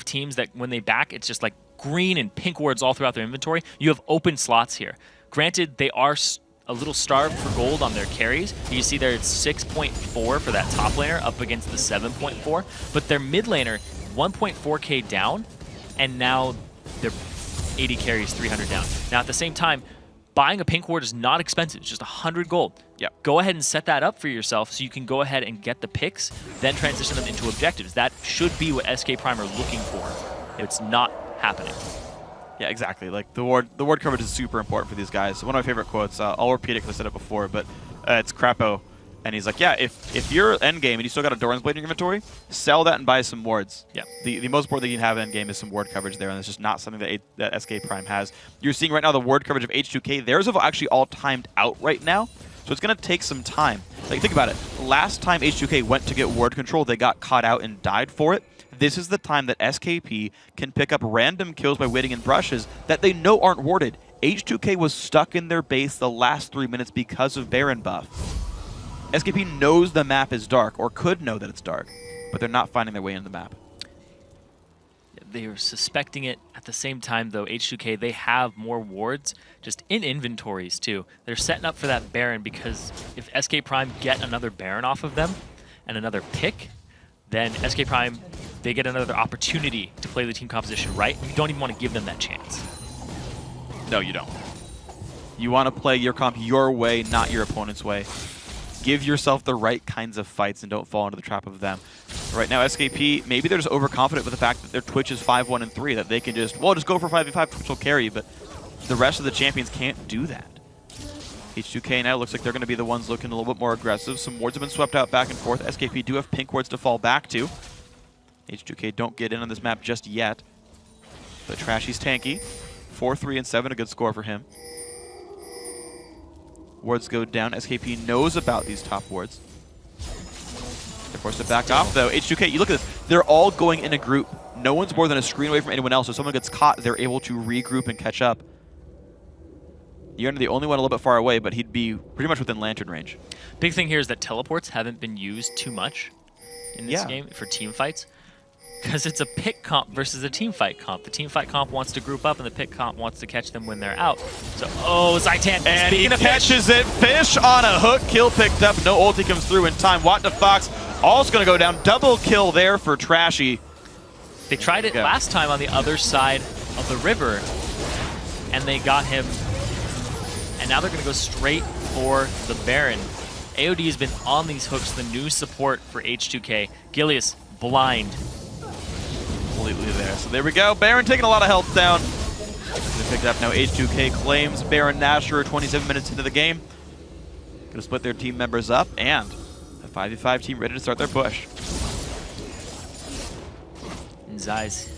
S22: teams that when they back, it's just like green and pink wards all throughout their inventory. You have open slots here. Granted, they are a little starved for gold on their carries. You see there it's 6.4 for that top laner up against the 7.4, but their mid laner 1.4k down, and now they're 80 carries, 300 down. Now at the same time, buying a pink ward is not expensive. It's just 100 gold.
S7: Yep.
S22: Go ahead and set that up for yourself so you can go ahead and get the picks, then transition them into objectives. That should be what SK Prime are looking for. It's not happening.
S7: Yeah, exactly. Like the ward coverage is super important for these guys. So one of my favorite quotes, I'll repeat it because I said it before, but It's Crapo. And he's like, yeah, if you're endgame and you still got a Doran's Blade in your inventory, sell that and buy some wards.
S22: Yeah.
S7: The most board that you can have in endgame is some ward coverage there, and it's just not something that SK Prime has. You're seeing right now the ward coverage of H2K. Theirs have actually all timed out right now, so it's going to take some time. Like, think about it. Last time H2K went to get ward control, they got caught out and died for it. This is the time that SKP can pick up random kills by waiting in brushes that they know aren't warded. H2K was stuck in their base the last 3 minutes because of Baron buff. SKP knows the map is dark, or could know that it's dark, but they're not finding their way into the map.
S22: They are suspecting it. At the same time, though, H2K, they have more wards just in inventories, too. They're setting up for that Baron because if SK Prime get another Baron off of them and another pick, then SK Prime, they get another opportunity to play the team composition right. You don't even want to give them that chance.
S7: No, you don't. You want to play your comp your way, not your opponent's way. Give yourself the right kinds of fights and don't fall into the trap of them. Right now, SKP, maybe they're just overconfident with the fact that their Twitch is 5-1-3, that they can just go for 5v5, Twitch will carry, but the rest of the champions can't do that. H2K now looks like they're going to be the ones looking a little bit more aggressive. Some wards have been swept out back and forth. SKP do have pink wards to fall back to. H2K don't get in on this map just yet. But Trashy's tanky. 4-3-7, a good score for him. Wards go down. SKP knows about these top wards. They're forced to back off, though. H2K, you look at this. They're all going in a group. No one's more than a screen away from anyone else. So if someone gets caught, they're able to regroup and catch up. You're the only one a little bit far away, but he'd be pretty much within lantern range.
S22: Big thing here is that teleports haven't been used too much in this game for team fights. Because it's a pick comp versus a team fight comp. The team fight comp wants to group up, and the pick comp wants to catch them when they're out. So, Zaitan,
S7: and he catches it. Fish on a hook. Kill picked up. No ulti comes through in time. WTFox also going to go down. Double kill there for Trashy.
S22: They tried it last time on the other side of the river, and they got him. And now they're going to go straight for the Baron. AOD has been on these hooks, the new support for H2K. Gilius, blind.
S7: Completely there. So there we go. Baron taking a lot of health down. They picked up now. H2K claims Baron Nashor 27 minutes into the game. Going to split their team members up, and a 5v5 team ready to start their push.
S22: And Zai's,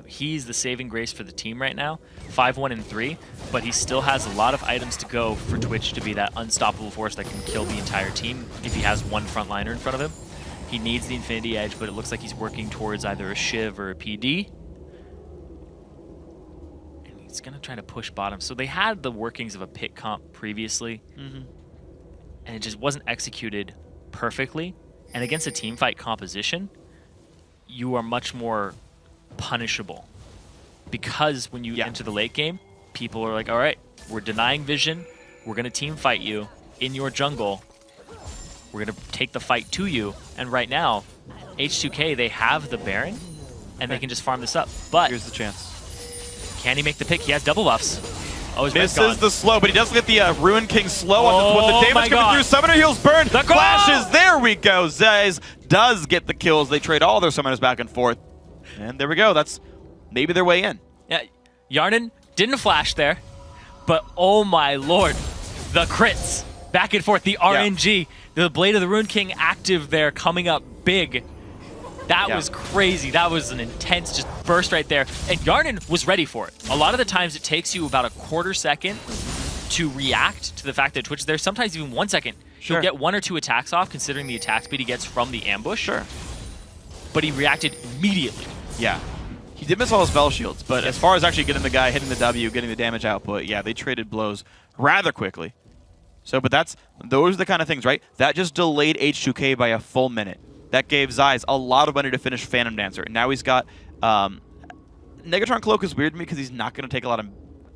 S22: he's the saving grace for the team right now. 5-1-3, but he still has a lot of items to go for Twitch to be that unstoppable force that can kill the entire team if he has one frontliner in front of him. He needs the Infinity Edge, but it looks like he's working towards either a Shiv or a PD. And he's going to try to push bottom. So they had the workings of a pick comp previously, and it just wasn't executed perfectly. And against a team fight composition, you are much more punishable. Because when you enter the late game, people are like, all right, we're denying vision. We're going to team fight you in your jungle. We're going to take the fight to you. And right now, H2K, they have the Baron, and they can just farm this up. But
S7: here's the chance.
S22: Can he make the pick? He has double buffs. Oh, his
S7: misses the slow, but he doesn't get the Ruin King slow on this one. The damage coming through. Summoner heals burn. The flashes. There we go. Zayz does get the kills. They trade all their summoners back and forth. And there we go. That's maybe their way in.
S22: Yeah, Yarnan didn't flash there, but oh my lord, the crits. Back and forth, the RNG. The Blade of the Rune King active there, coming up big. That was crazy. That was an intense just burst right there. And Yarnan was ready for it. A lot of the times it takes you about a quarter second to react to the fact that Twitch is there. Sometimes even 1 second. He'll get 1 or 2 attacks off, considering the attack speed he gets from the ambush. But he reacted immediately.
S7: Yeah. He did miss all his spell shields, but as far as actually getting the guy, hitting the W, getting the damage output, yeah, they traded blows rather quickly. So, but those are the kind of things, right? That just delayed H2K by a full minute. That gave Zayz a lot of money to finish Phantom Dancer. And now he's got Negatron Cloak is weird to me because he's not going to take a lot of.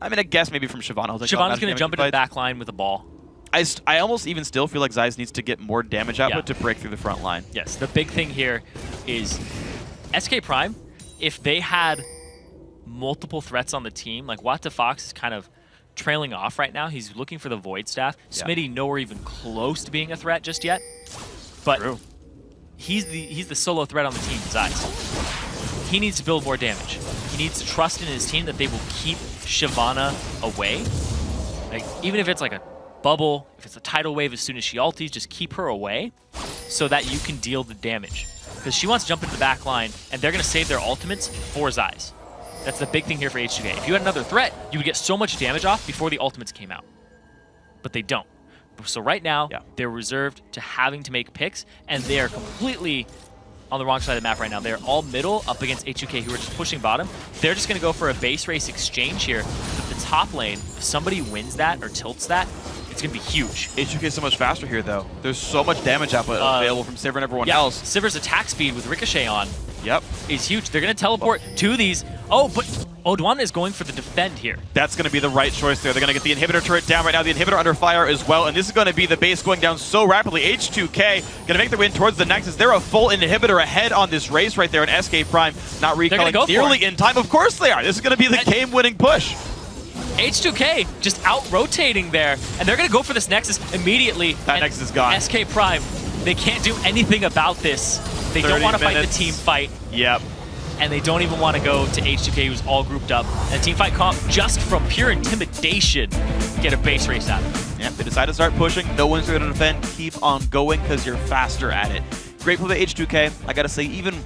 S7: I mean, I guess maybe from Shyvana.
S22: Shyvana's going to jump into the back line with a ball.
S7: I almost even still feel like Zayz needs to get more damage output to break through the front line.
S22: Yes, the big thing here is SK Prime. If they had multiple threats on the team, like WTFox is kind of trailing off right now. He's looking for the Void Staff. Smitty nowhere even close to being a threat just yet. But he's the solo threat on the team, Zayz. He needs to build more damage. He needs to trust in his team that they will keep Shyvana away. Like, even if it's like a bubble, if it's a tidal wave, as soon as she ulties, just keep her away so that you can deal the damage. Because she wants to jump into the back line, and they're going to save their ultimates for Zais. That's the big thing here for H2K. If you had another threat, you would get so much damage off before the ultimates came out. But they don't. So right now, they're reserved to having to make picks, and they are completely on the wrong side of the map right now. They're all middle up against H2K, who are just pushing bottom. They're just going to go for a base race exchange here. But the top lane, if somebody wins that or tilts that, it's going to be huge.
S7: H2K is so much faster here, though. There's so much damage output available from Sivir and everyone else.
S22: Sivir's attack speed with Ricochet on is huge. They're going to teleport to these. Oh, but Dwamna is going for the defend here.
S7: That's going to be the right choice there. They're going to get the inhibitor turret down right now. The inhibitor under fire as well. And this is going to be the base going down so rapidly. H2K going to make their way towards the Nexus. They're a full inhibitor ahead on this race right there. And SK Prime not recalling nearly in time. Of course they are. This is going to be the game-winning push.
S22: H2K just out-rotating there. And they're going to go for this Nexus immediately.
S7: That Nexus is gone.
S22: SK Prime, they can't do anything about this. They don't want to fight the team fight.
S7: Yep.
S22: And they don't even want to go to H2K, who's all grouped up. And team fight comp, just from pure intimidation, get a base race out of it.
S7: Yep, they decide to start pushing. No one's going to defend. Keep on going because you're faster at it. Great play by H2K. I got to say, even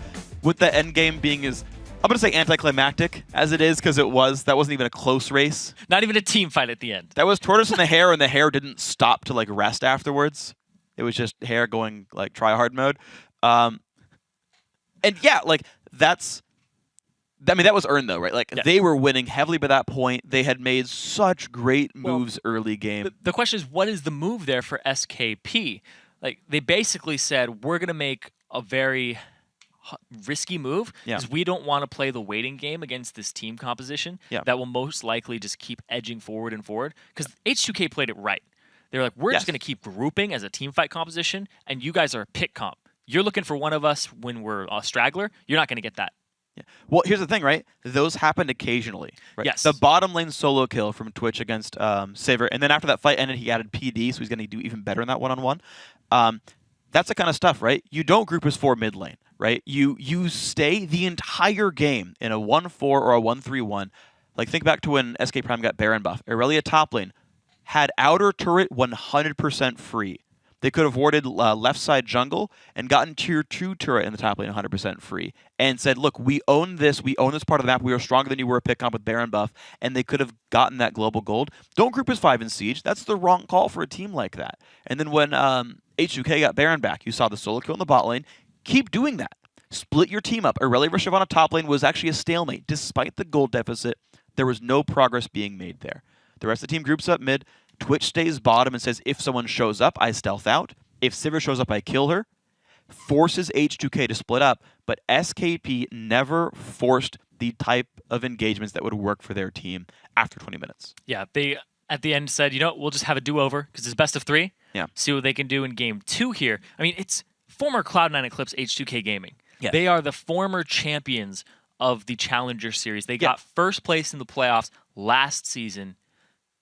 S7: with the end game being as, I'm going to say anticlimactic as it is, because that wasn't even a close race.
S22: Not even a team fight at the end.
S7: That was Tortoise in the hair, and the hair didn't stop to like rest afterwards. It was just hair going like try hard mode. And yeah, like that was earned though, right? Like they were winning heavily by that point. They had made such great moves early game.
S22: The question is, what is the move there for SKP? Like they basically said, we're going to make a very risky move because we don't want to play the waiting game against this team composition that will most likely just keep edging forward and forward. Because H2K played it right. They're like, we're just going to keep grouping as a team fight composition, and you guys are a pick comp. You're looking for one of us when we're a straggler. You're not going to get that.
S7: Yeah. Well, here's the thing, right? Those happened occasionally. Right?
S22: Yes.
S7: The bottom lane solo kill from Twitch against Sivir, and then after that fight ended, he added PD, so he's going to do even better in that one-on-one. That's the kind of stuff, right? You don't group as 4 mid lane, right? You stay the entire game in a 1-4 or a 1-3-1. Like, think back to when SK Prime got Baron buff. Irelia top lane had outer turret 100% free. They could have warded left side jungle and gotten tier 2 turret in the top lane 100% free and said, look, we own this part of the map. We are stronger than you were a pick comp with Baron buff, and they could have gotten that global gold. Don't group as 5 in Siege. That's the wrong call for a team like that. And then when H2K got Baron back, you saw the solo kill in the bot lane. Keep doing that. Split your team up. Irelia versus Shyvana top lane was actually a stalemate. Despite the gold deficit, there was no progress being made there. The rest of the team groups up mid. Twitch stays bottom and says, if someone shows up, I stealth out. If Sivir shows up, I kill her. Forces H2K to split up, but SKP never forced the type of engagements that would work for their team after 20 minutes.
S22: Yeah, they at the end said, you know what, we'll just have a do-over because it's best of 3.
S7: Yeah.
S22: See what they can do in game 2 here. I mean, it's former Cloud9 Eclipse H2K Gaming.
S7: Yes.
S22: They are the former champions of the Challenger Series. They got first place in the playoffs last season.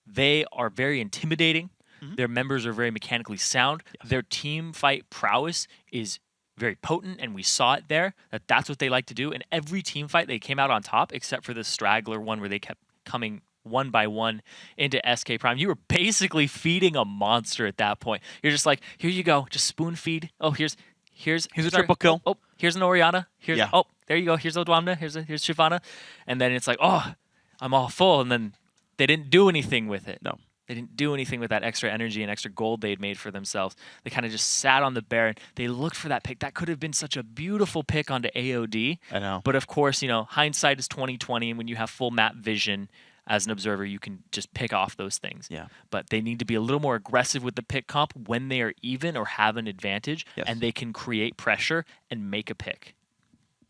S22: They are very intimidating. Their members are very mechanically sound. Their team fight prowess is very potent, and we saw it there. That's what they like to do. In every team fight, they came out on top, except for the straggler one where they kept coming one by one into SK Prime. You were basically feeding a monster at that point. You're just like, here you go, just spoon feed. Oh, here's
S7: a triple kill.
S22: Oh, here's an Orianna. Oh, there you go. Here's Dwamna. Here's Shyvana. And then it's like, oh, I'm all full. And then they didn't do anything with it.
S7: No.
S22: They didn't do anything with that extra energy and extra gold they'd made for themselves. They kind of just sat on the Baron. They looked for that pick. That could have been such a beautiful pick onto AOD.
S7: I know.
S22: But of course, you know, hindsight is 20/20, and when you have full map vision as an observer, you can just pick off those things.
S7: Yeah.
S22: But they need to be a little more aggressive with the pick comp when they are even or have an advantage, and they can create pressure and make a pick.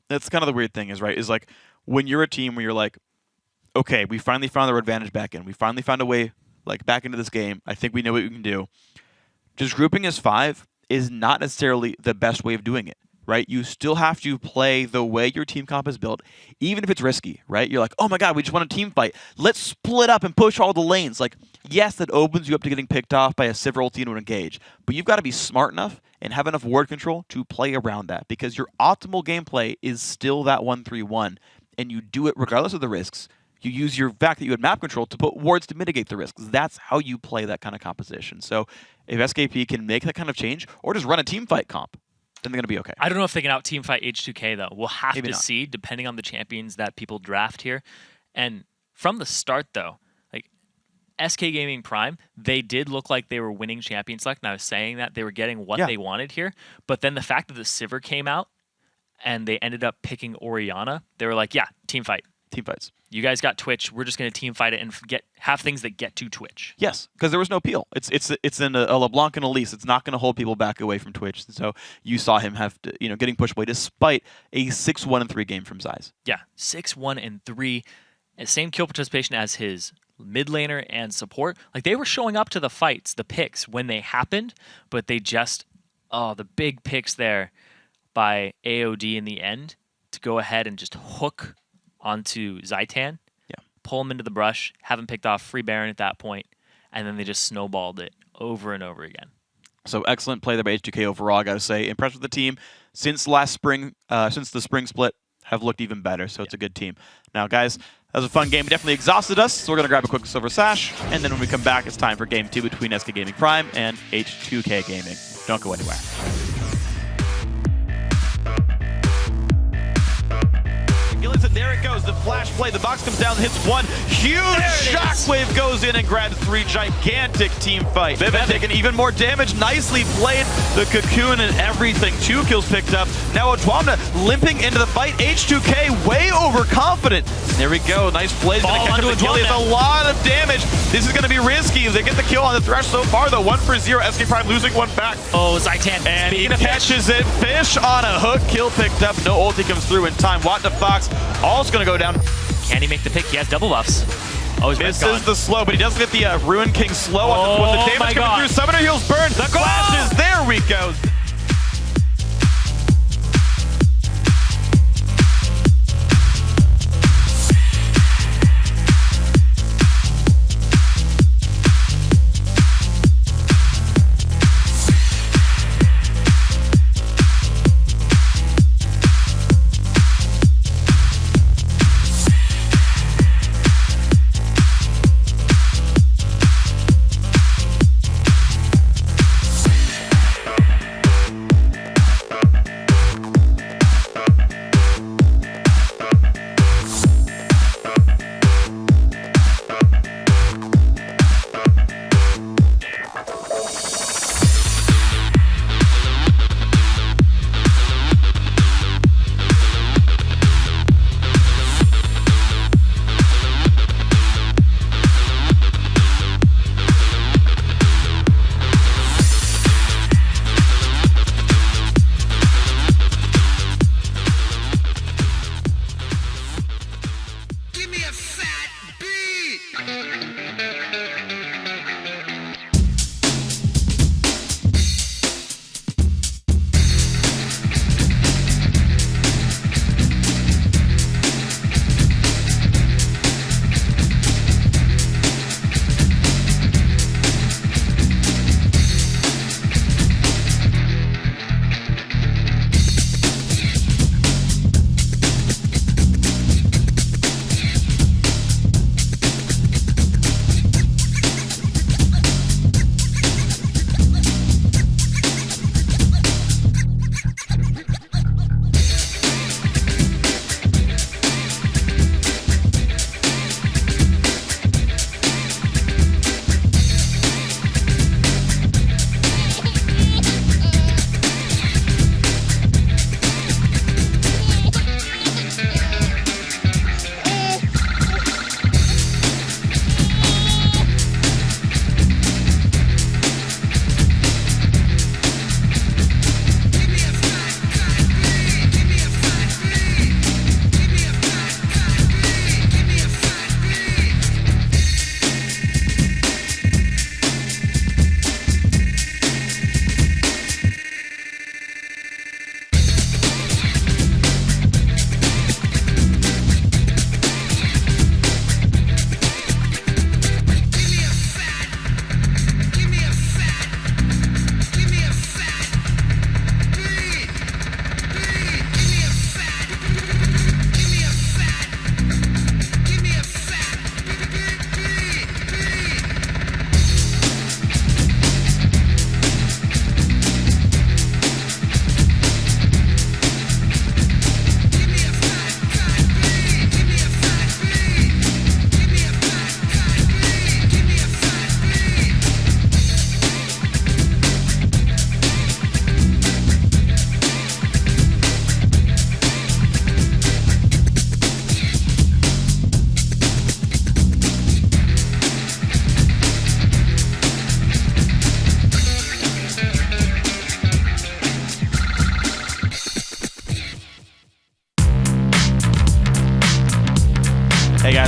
S7: That's kind of the weird thing is like when you're a team where you're like, okay, we finally found our advantage back in. We finally found a way back into this game. I think we know what we can do. Just grouping as 5 is not necessarily the best way of doing it, right? You still have to play the way your team comp is built, even if it's risky, right? You're like, oh my god, we just want a team fight. Let's split up and push all the lanes. Like, yes, that opens you up to getting picked off by a Sivir ulti to engage, but you've got to be smart enough and have enough ward control to play around that, because your optimal gameplay is still that 1-3-1, and you do it regardless of the risks. you use your fact that you had map control to put wards to mitigate the risks. That's how you play that kind of composition. So if SKP can make that kind of change or just run a team fight comp, then they're going to be okay.
S22: I don't know if they can out team fight H2K though. We'll have
S7: Maybe
S22: to
S7: not.
S22: see depending on the champions that people draft here. And from the start though, like SK Gaming Prime, they did look like they were winning champion select, and I was saying that they were getting what they wanted here. But then the fact that the Sivir came out and they ended up picking Orianna, they were like, yeah, team fight.
S7: Team fights.
S22: You guys got Twitch. We're just going to team fight it and have things that get to Twitch.
S7: Yes, because there was no peel. It's in a LeBlanc and Elise. It's not going to hold people back away from Twitch. And so you saw him have to, getting pushed away despite a 6-1-3 game from Zeiss.
S22: Yeah, 6-1-3. Same kill participation as his mid laner and support. Like they were showing up to the fights, the picks when they happened, but they just the big picks there by AOD in the end to go ahead and just hook onto Zaitan, pull him into the brush, have him picked off, free Baron at that point, and then they just snowballed it over and over again.
S7: So excellent play there by H2K overall, I gotta say. Impressed with the team. Since last spring, since the spring split, have looked even better, so it's a good team. Now, guys, that was a fun game. It definitely exhausted us, so we're gonna grab a quick Silver Sash, and then when we come back, it's time for Game 2 between SK Gaming Prime and H2K Gaming. Don't go anywhere. And there it goes, the flash play. The box comes down, hits one. Huge shockwave goes in and grabs 3. Gigantic team fight. Vivid taking even more damage. Nicely played. The cocoon and everything. 2 kills picked up. Now Otwamna limping into the fight. H2K way overconfident. There we go. Nice play. He's gonna catch up to It's a lot of damage. This is going to be risky. They get the kill on the Thresh so far, though. 1-for-0. SK Prime losing one back.
S22: Oh, Zaitan.
S7: And he catches it. Fish on a hook. Kill picked up. No ulti comes through in time. Fox also going to go down.
S22: Can he make the pick? He has double buffs. Oh, he's
S7: misses the slow, but he doesn't get the Ruin King slow on this one. The damage coming through. Summoner heals burn. The flashes. There we go.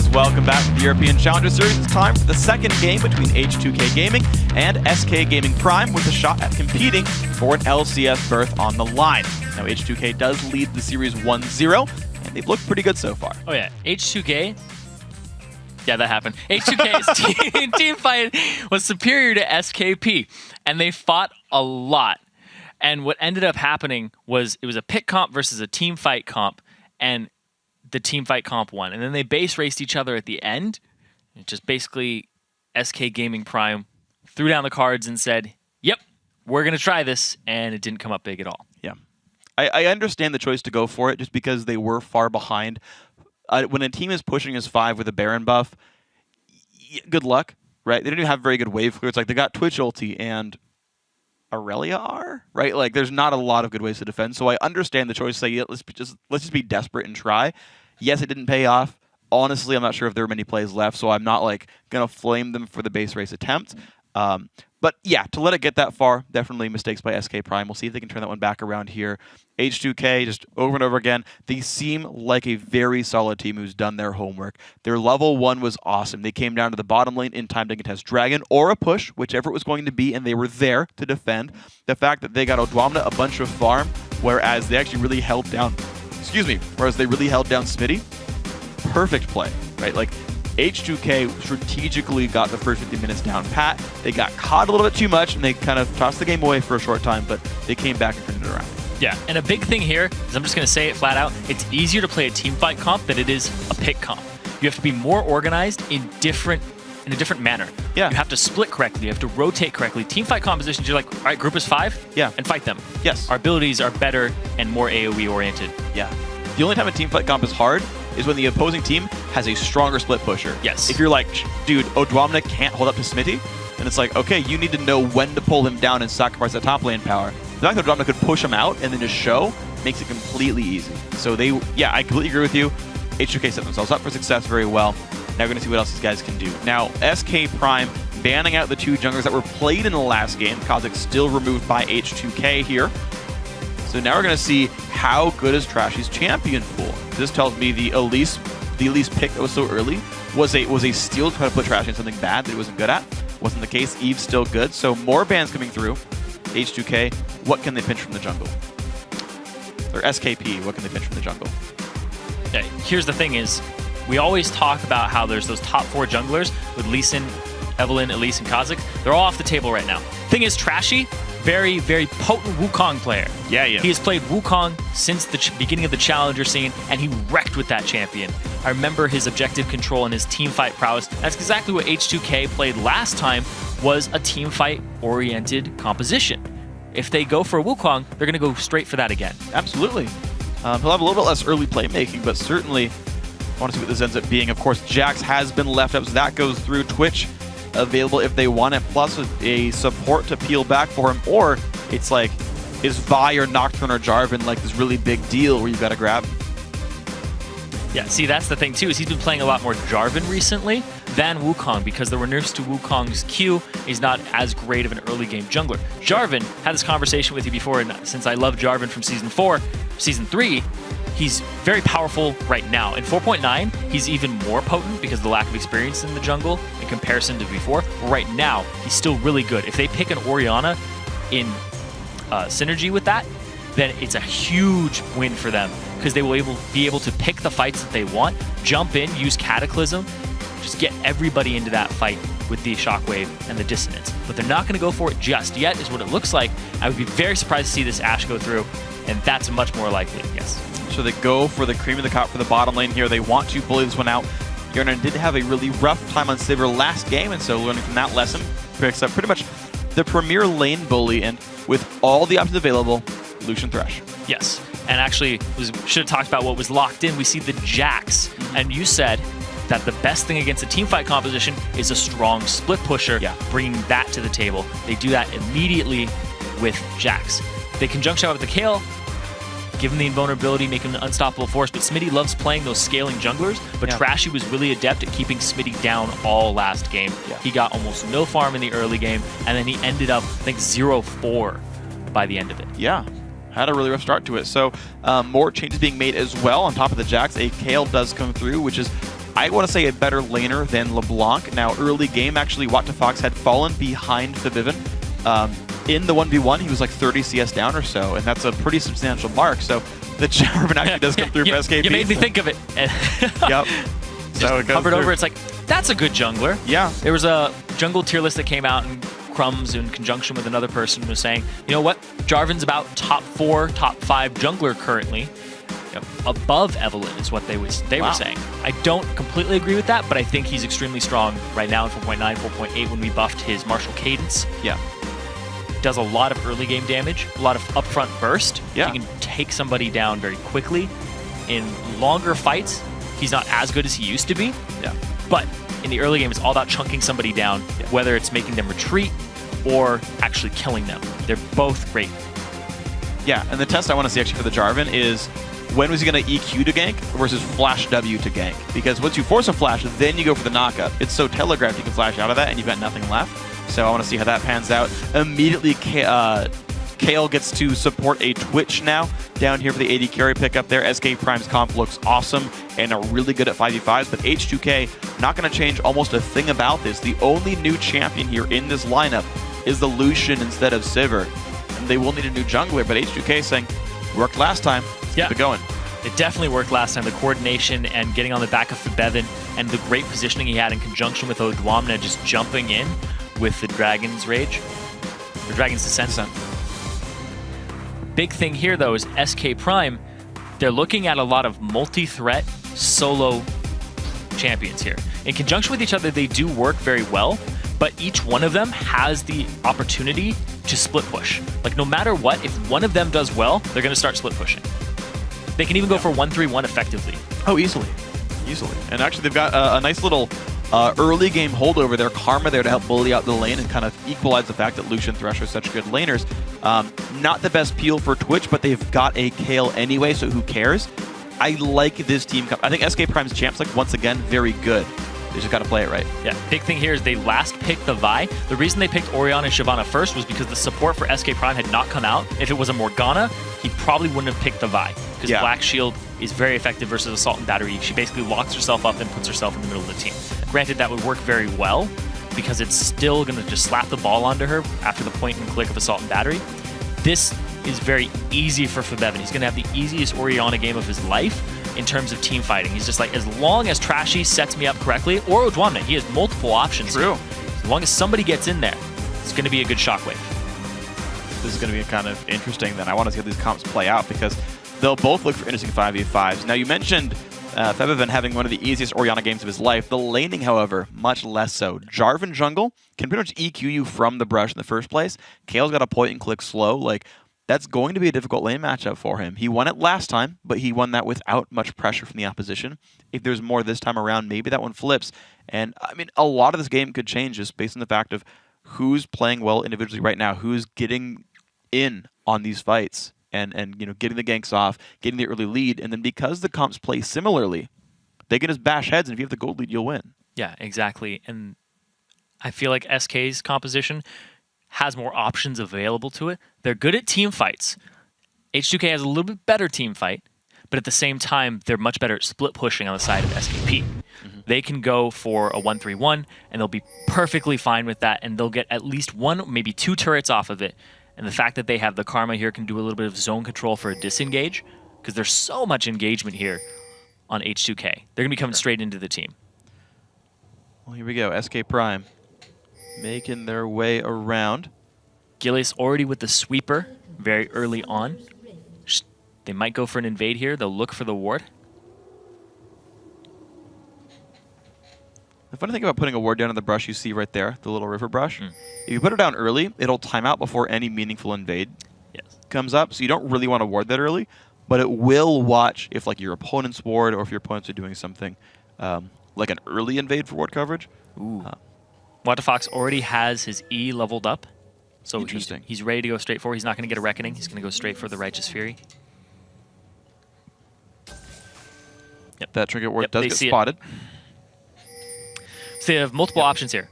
S7: guys, welcome back to the European Challenger Series. It's time for the second game between H2K Gaming and SK Gaming Prime with a shot at competing for an LCS berth on the line. Now H2K does lead the series 1-0, and they've looked pretty good so far.
S22: Oh yeah, H2K. Yeah, that happened. H2K's team fight was superior to SKP, and they fought a lot. And what ended up happening was it was a pick comp versus a team fight comp, and the team fight comp won. And then they base raced each other at the end. It just basically SK Gaming Prime threw down the cards and said, yep, we're going to try this. And it didn't come up big at all.
S7: Yeah. I understand the choice to go for it just because they were far behind. When a team is pushing as 5 with a Baron buff, good luck, right? They didn't even have very good wave clear. It's like they got Twitch ulti and Aurelia are, right? Like there's not a lot of good ways to defend. So I understand the choice to say, yeah, let's just be desperate and try. Yes, it didn't pay off. Honestly, I'm not sure if there are many plays left, so I'm not like gonna flame them for the base race attempt. But yeah, to let it get that far, definitely mistakes by SK Prime. We'll see if they can turn that one back around here. H2K, just over and over again, they seem like a very solid team who's done their homework. Their level 1 was awesome. They came down to the bottom lane in time to contest Dragon or a push, whichever it was going to be, and they were there to defend. The fact that they got Odwamna a bunch of farm, whereas they actually really held down, Smitty, perfect play, right? Like, H2K strategically got the first 50 minutes down pat. They got caught a little bit too much, and they kind of tossed the game away for a short time, but they came back and turned it around.
S22: Yeah, and a big thing here is I'm just going to say it flat out. It's easier to play a team fight comp than it is a pick comp. You have to be more organized in a different manner.
S7: Yeah.
S22: You have to split correctly. You have to rotate correctly. Team fight compositions, you're like, all right, group is 5,
S7: yeah,
S22: and fight them.
S7: Yes.
S22: Our abilities are better and more AoE oriented.
S7: Yeah. The only time a team fight comp is hard is when the opposing team has a stronger split pusher.
S22: Yes.
S7: If you're like, dude, Odwamna can't hold up to Smitty, then it's like, okay, you need to know when to pull him down and sacrifice that top lane power. The fact that Odwamna could push him out and then just show makes it completely easy. So I completely agree with you. H2K set themselves up for success very well. Now we're going to see what else these guys can do. Now, SK Prime banning out the 2 junglers that were played in the last game. Kha'Zix still removed by H2K here. So now we're going to see how good is Trashy's champion pool. This tells me the Elise pick that was so early was a steal to try to put Trashy in something bad that he wasn't good at. Wasn't the case. Eve's still good. So more bans coming through. H2K, what can they pinch from the jungle? Or SKP, what can they pinch from the jungle?
S22: Yeah, here's the thing is, we always talk about how there's those top 4 junglers with Lee Sin, Evelynn, Elise, and Kha'Zix. They're all off the table right now. Thing is, Trashy, very, very potent Wukong player.
S7: Yeah.
S22: He has played Wukong since the beginning of the Challenger scene, and he wrecked with that champion. I remember his objective control and his team fight prowess. That's exactly what H2K played last time, was a team fight oriented composition. If they go for Wukong, they're going to go straight for that again.
S7: Absolutely. He'll have a little bit less early playmaking, but certainly I want to see what this ends up being. Of course, Jax has been left up, so that goes through. Twitch available if they want it, plus a support to peel back for him, or it's like, is Vi or Nocturne or Jarvan like this really big deal where you got to grab him?
S22: Yeah, see, that's the thing too, is he's been playing a lot more Jarvan recently than Wukong, because the nerfs to Wukong's Q is not as great of an early game jungler. Jarvan, had this conversation with you before, and since I love Jarvan from Season 4, Season 3, he's very powerful right now. In 4.9, he's even more potent because of the lack of experience in the jungle in comparison to before. But right now, he's still really good. If they pick an Orianna in synergy with that, then it's a huge win for them, because they will be able to pick the fights that they want, jump in, use Cataclysm, just get everybody into that fight with the Shockwave and the Dissonance. But they're not going to go for it just yet, is what it looks like. I would be very surprised to see this Ashe go through, and that's much more likely, yes.
S7: So they go for the cream of the crop for the bottom lane here. They want to bully this one out. Yernan did have a really rough time on Sivir last game, and so learning from that lesson, picks up pretty much the premier lane bully, and with all the options available, Lucian Thresh.
S22: Yes, and actually, should have talked about what was locked in. We see the Jax, and you said that the best thing against a teamfight composition is a strong split pusher, bringing that to the table. They do that immediately with Jax. They conjunct shot with the Kayle, give him the invulnerability, make him an unstoppable force, but Smitty loves playing those scaling junglers, but Trashy was really adept at keeping Smitty down all last game. He got almost no farm in the early game, and then he ended up, I think, 0-4 by the end of it.
S7: Yeah. Had a really rough start to it. So more changes being made as well. On top of the Jax, a Kayle does come through, which is I want to say a better laner than LeBlanc. Now, early game, actually, WTFox had fallen behind Fabiven. In the 1v1, he was like 30 CS down or so, and that's a pretty substantial mark. So the Jarvan actually does come through for SKP.
S22: You made me think of it.
S7: Yep. So it goes
S22: hovered
S7: through.
S22: over. It's like, that's a good jungler.
S7: Yeah.
S22: There was a jungle tier list that came out, and Crumbs, in conjunction with another person, was saying, you know what? Jarvan's about top 4, top 5 jungler currently. You know, above Evelyn is what they were saying. I don't completely agree with that, but I think he's extremely strong right now in 4.9, 4.8 when we buffed his martial cadence.
S7: Yeah.
S22: Does a lot of early game damage, a lot of upfront burst.
S7: Yeah.
S22: He can take somebody down very quickly. In longer fights, he's not as good as he used to be.
S7: Yeah.
S22: But in the early game, it's all about chunking somebody down, whether it's making them retreat or actually killing them. They're both great.
S7: Yeah, and the test I want to see actually for the Jarvan is when was he going to EQ to gank versus flash W to gank? Because once you force a flash, then you go for the knockup. It's so telegraphed you can flash out of that and you've got nothing left. So I want to see how that pans out. Immediately, Kale gets to support a Twitch now down here for the AD carry pickup there. SK Prime's comp looks awesome and are really good at 5v5s, but H2K not going to change almost a thing about this. The only new champion here in this lineup is the Lucian instead of Sivir. And they will need a new jungler, but H2K is saying, worked last time, let's keep it going.
S22: It definitely worked last time. The coordination and getting on the back of Fabiven and the great positioning he had in conjunction with Odwamna just jumping in with the Dragon's Rage, or Dragon's Descent. Big thing here, though, is SK Prime. They're looking at a lot of multi-threat solo champions here. In conjunction with each other, they do work very well, but each one of them has the opportunity to split push. Like, no matter what, if one of them does well, they're going to start split pushing. They can even go for 1-3-1 effectively.
S7: Oh, easily. Easily. And actually, they've got a nice little early game holdover there. Karma there to help bully out the lane and kind of equalize the fact that Lucian Thresh are such good laners. Not the best peel for Twitch, but they've got a Kale anyway, so who cares? I like this team. I think SK Prime's champs, like, once again, very good. They just got to play it right.
S22: Yeah, big thing here is they last picked the Vi. The reason they picked Orianna and Shyvana first was because the support for SK Prime had not come out. If it was a Morgana, he probably wouldn't have picked the Vi, because Black Shield is very effective versus Assault and Battery. She basically locks herself up and puts herself in the middle of the team. Granted, that would work very well, because it's still going to just slap the ball onto her after the point and click of Assault and Battery. This is very easy for Fabiven. He's going to have the easiest Orianna game of his life in terms of team fighting. He's just like, as long as Trashy sets me up correctly, or Odwamna, he has multiple options.
S7: True.
S22: As long as somebody gets in there, it's going to be a good shockwave.
S7: This is going to be kind of interesting then. I want to see how these comps play out because they'll both look for interesting 5v5s. Now, you mentioned Fabiven having one of the easiest Orianna games of his life. The laning, however, much less so. Jarvan jungle can pretty much EQ you from the brush in the first place. Kale's got a point and click slow. Like, that's going to be a difficult lane matchup for him. He won it last time, but he won that without much pressure from the opposition. If there's more this time around, maybe that one flips. And, I mean, a lot of this game could change just based on the fact of who's playing well individually right now, who's getting in on these fights and you know, getting the ganks off, getting the early lead. And then because the comps play similarly, they can just bash heads, and if you have the gold lead, you'll win.
S22: Yeah, exactly. And I feel like SK's composition has more options available to it. They're good at team fights. H2K has a little bit better team fight, but at the same time, they're much better at split pushing on the side of SKP. They can go for a 1-3-1, and they'll be perfectly fine with that, and they'll get at least one, maybe two turrets off of it. And the fact that they have the Karma here can do a little bit of zone control for a disengage, because there's so much engagement here on H2K. They're going to be coming straight into the team.
S7: Well, here we go. SK Prime making their way around.
S22: Gilius already with the sweeper very early on. They might go for an invade here. They'll look for the ward.
S7: The funny thing about putting a ward down in the brush you see right there, the little river brush, if you put it down early, it'll time out before any meaningful invade comes up. So you don't really want to ward that early, but it will watch if like your opponent's ward or if your opponents are doing something like an early invade for ward coverage.
S22: Ooh. WTFox already has his E leveled up, so he's ready to go straight for. He's not going to get a Reckoning. He's going to go straight for the Righteous Fury.
S7: Yep. That trinket ward does get spotted.
S22: So they have multiple options here.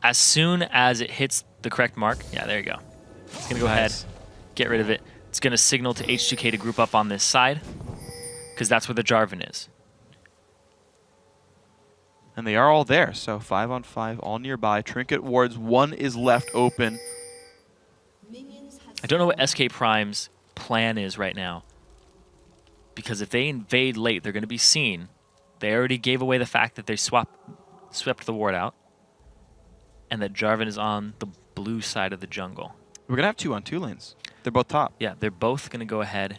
S22: As soon as it hits the correct mark, yeah, there you go. It's going to go ahead, get rid of it. It's going to signal to H2K to group up on this side, because that's where the Jarvan is.
S7: And they are all there, so 5 on 5, all nearby. Trinket wards, 1 is left open.
S22: I don't know what SK Prime's plan is right now. Because if they invade late, they're going to be seen. They already gave away the fact that they swept the ward out. And that Jarvan is on the blue side of the jungle.
S7: We're going to have 2 on 2 lanes. They're both top.
S22: Yeah, they're both going to go ahead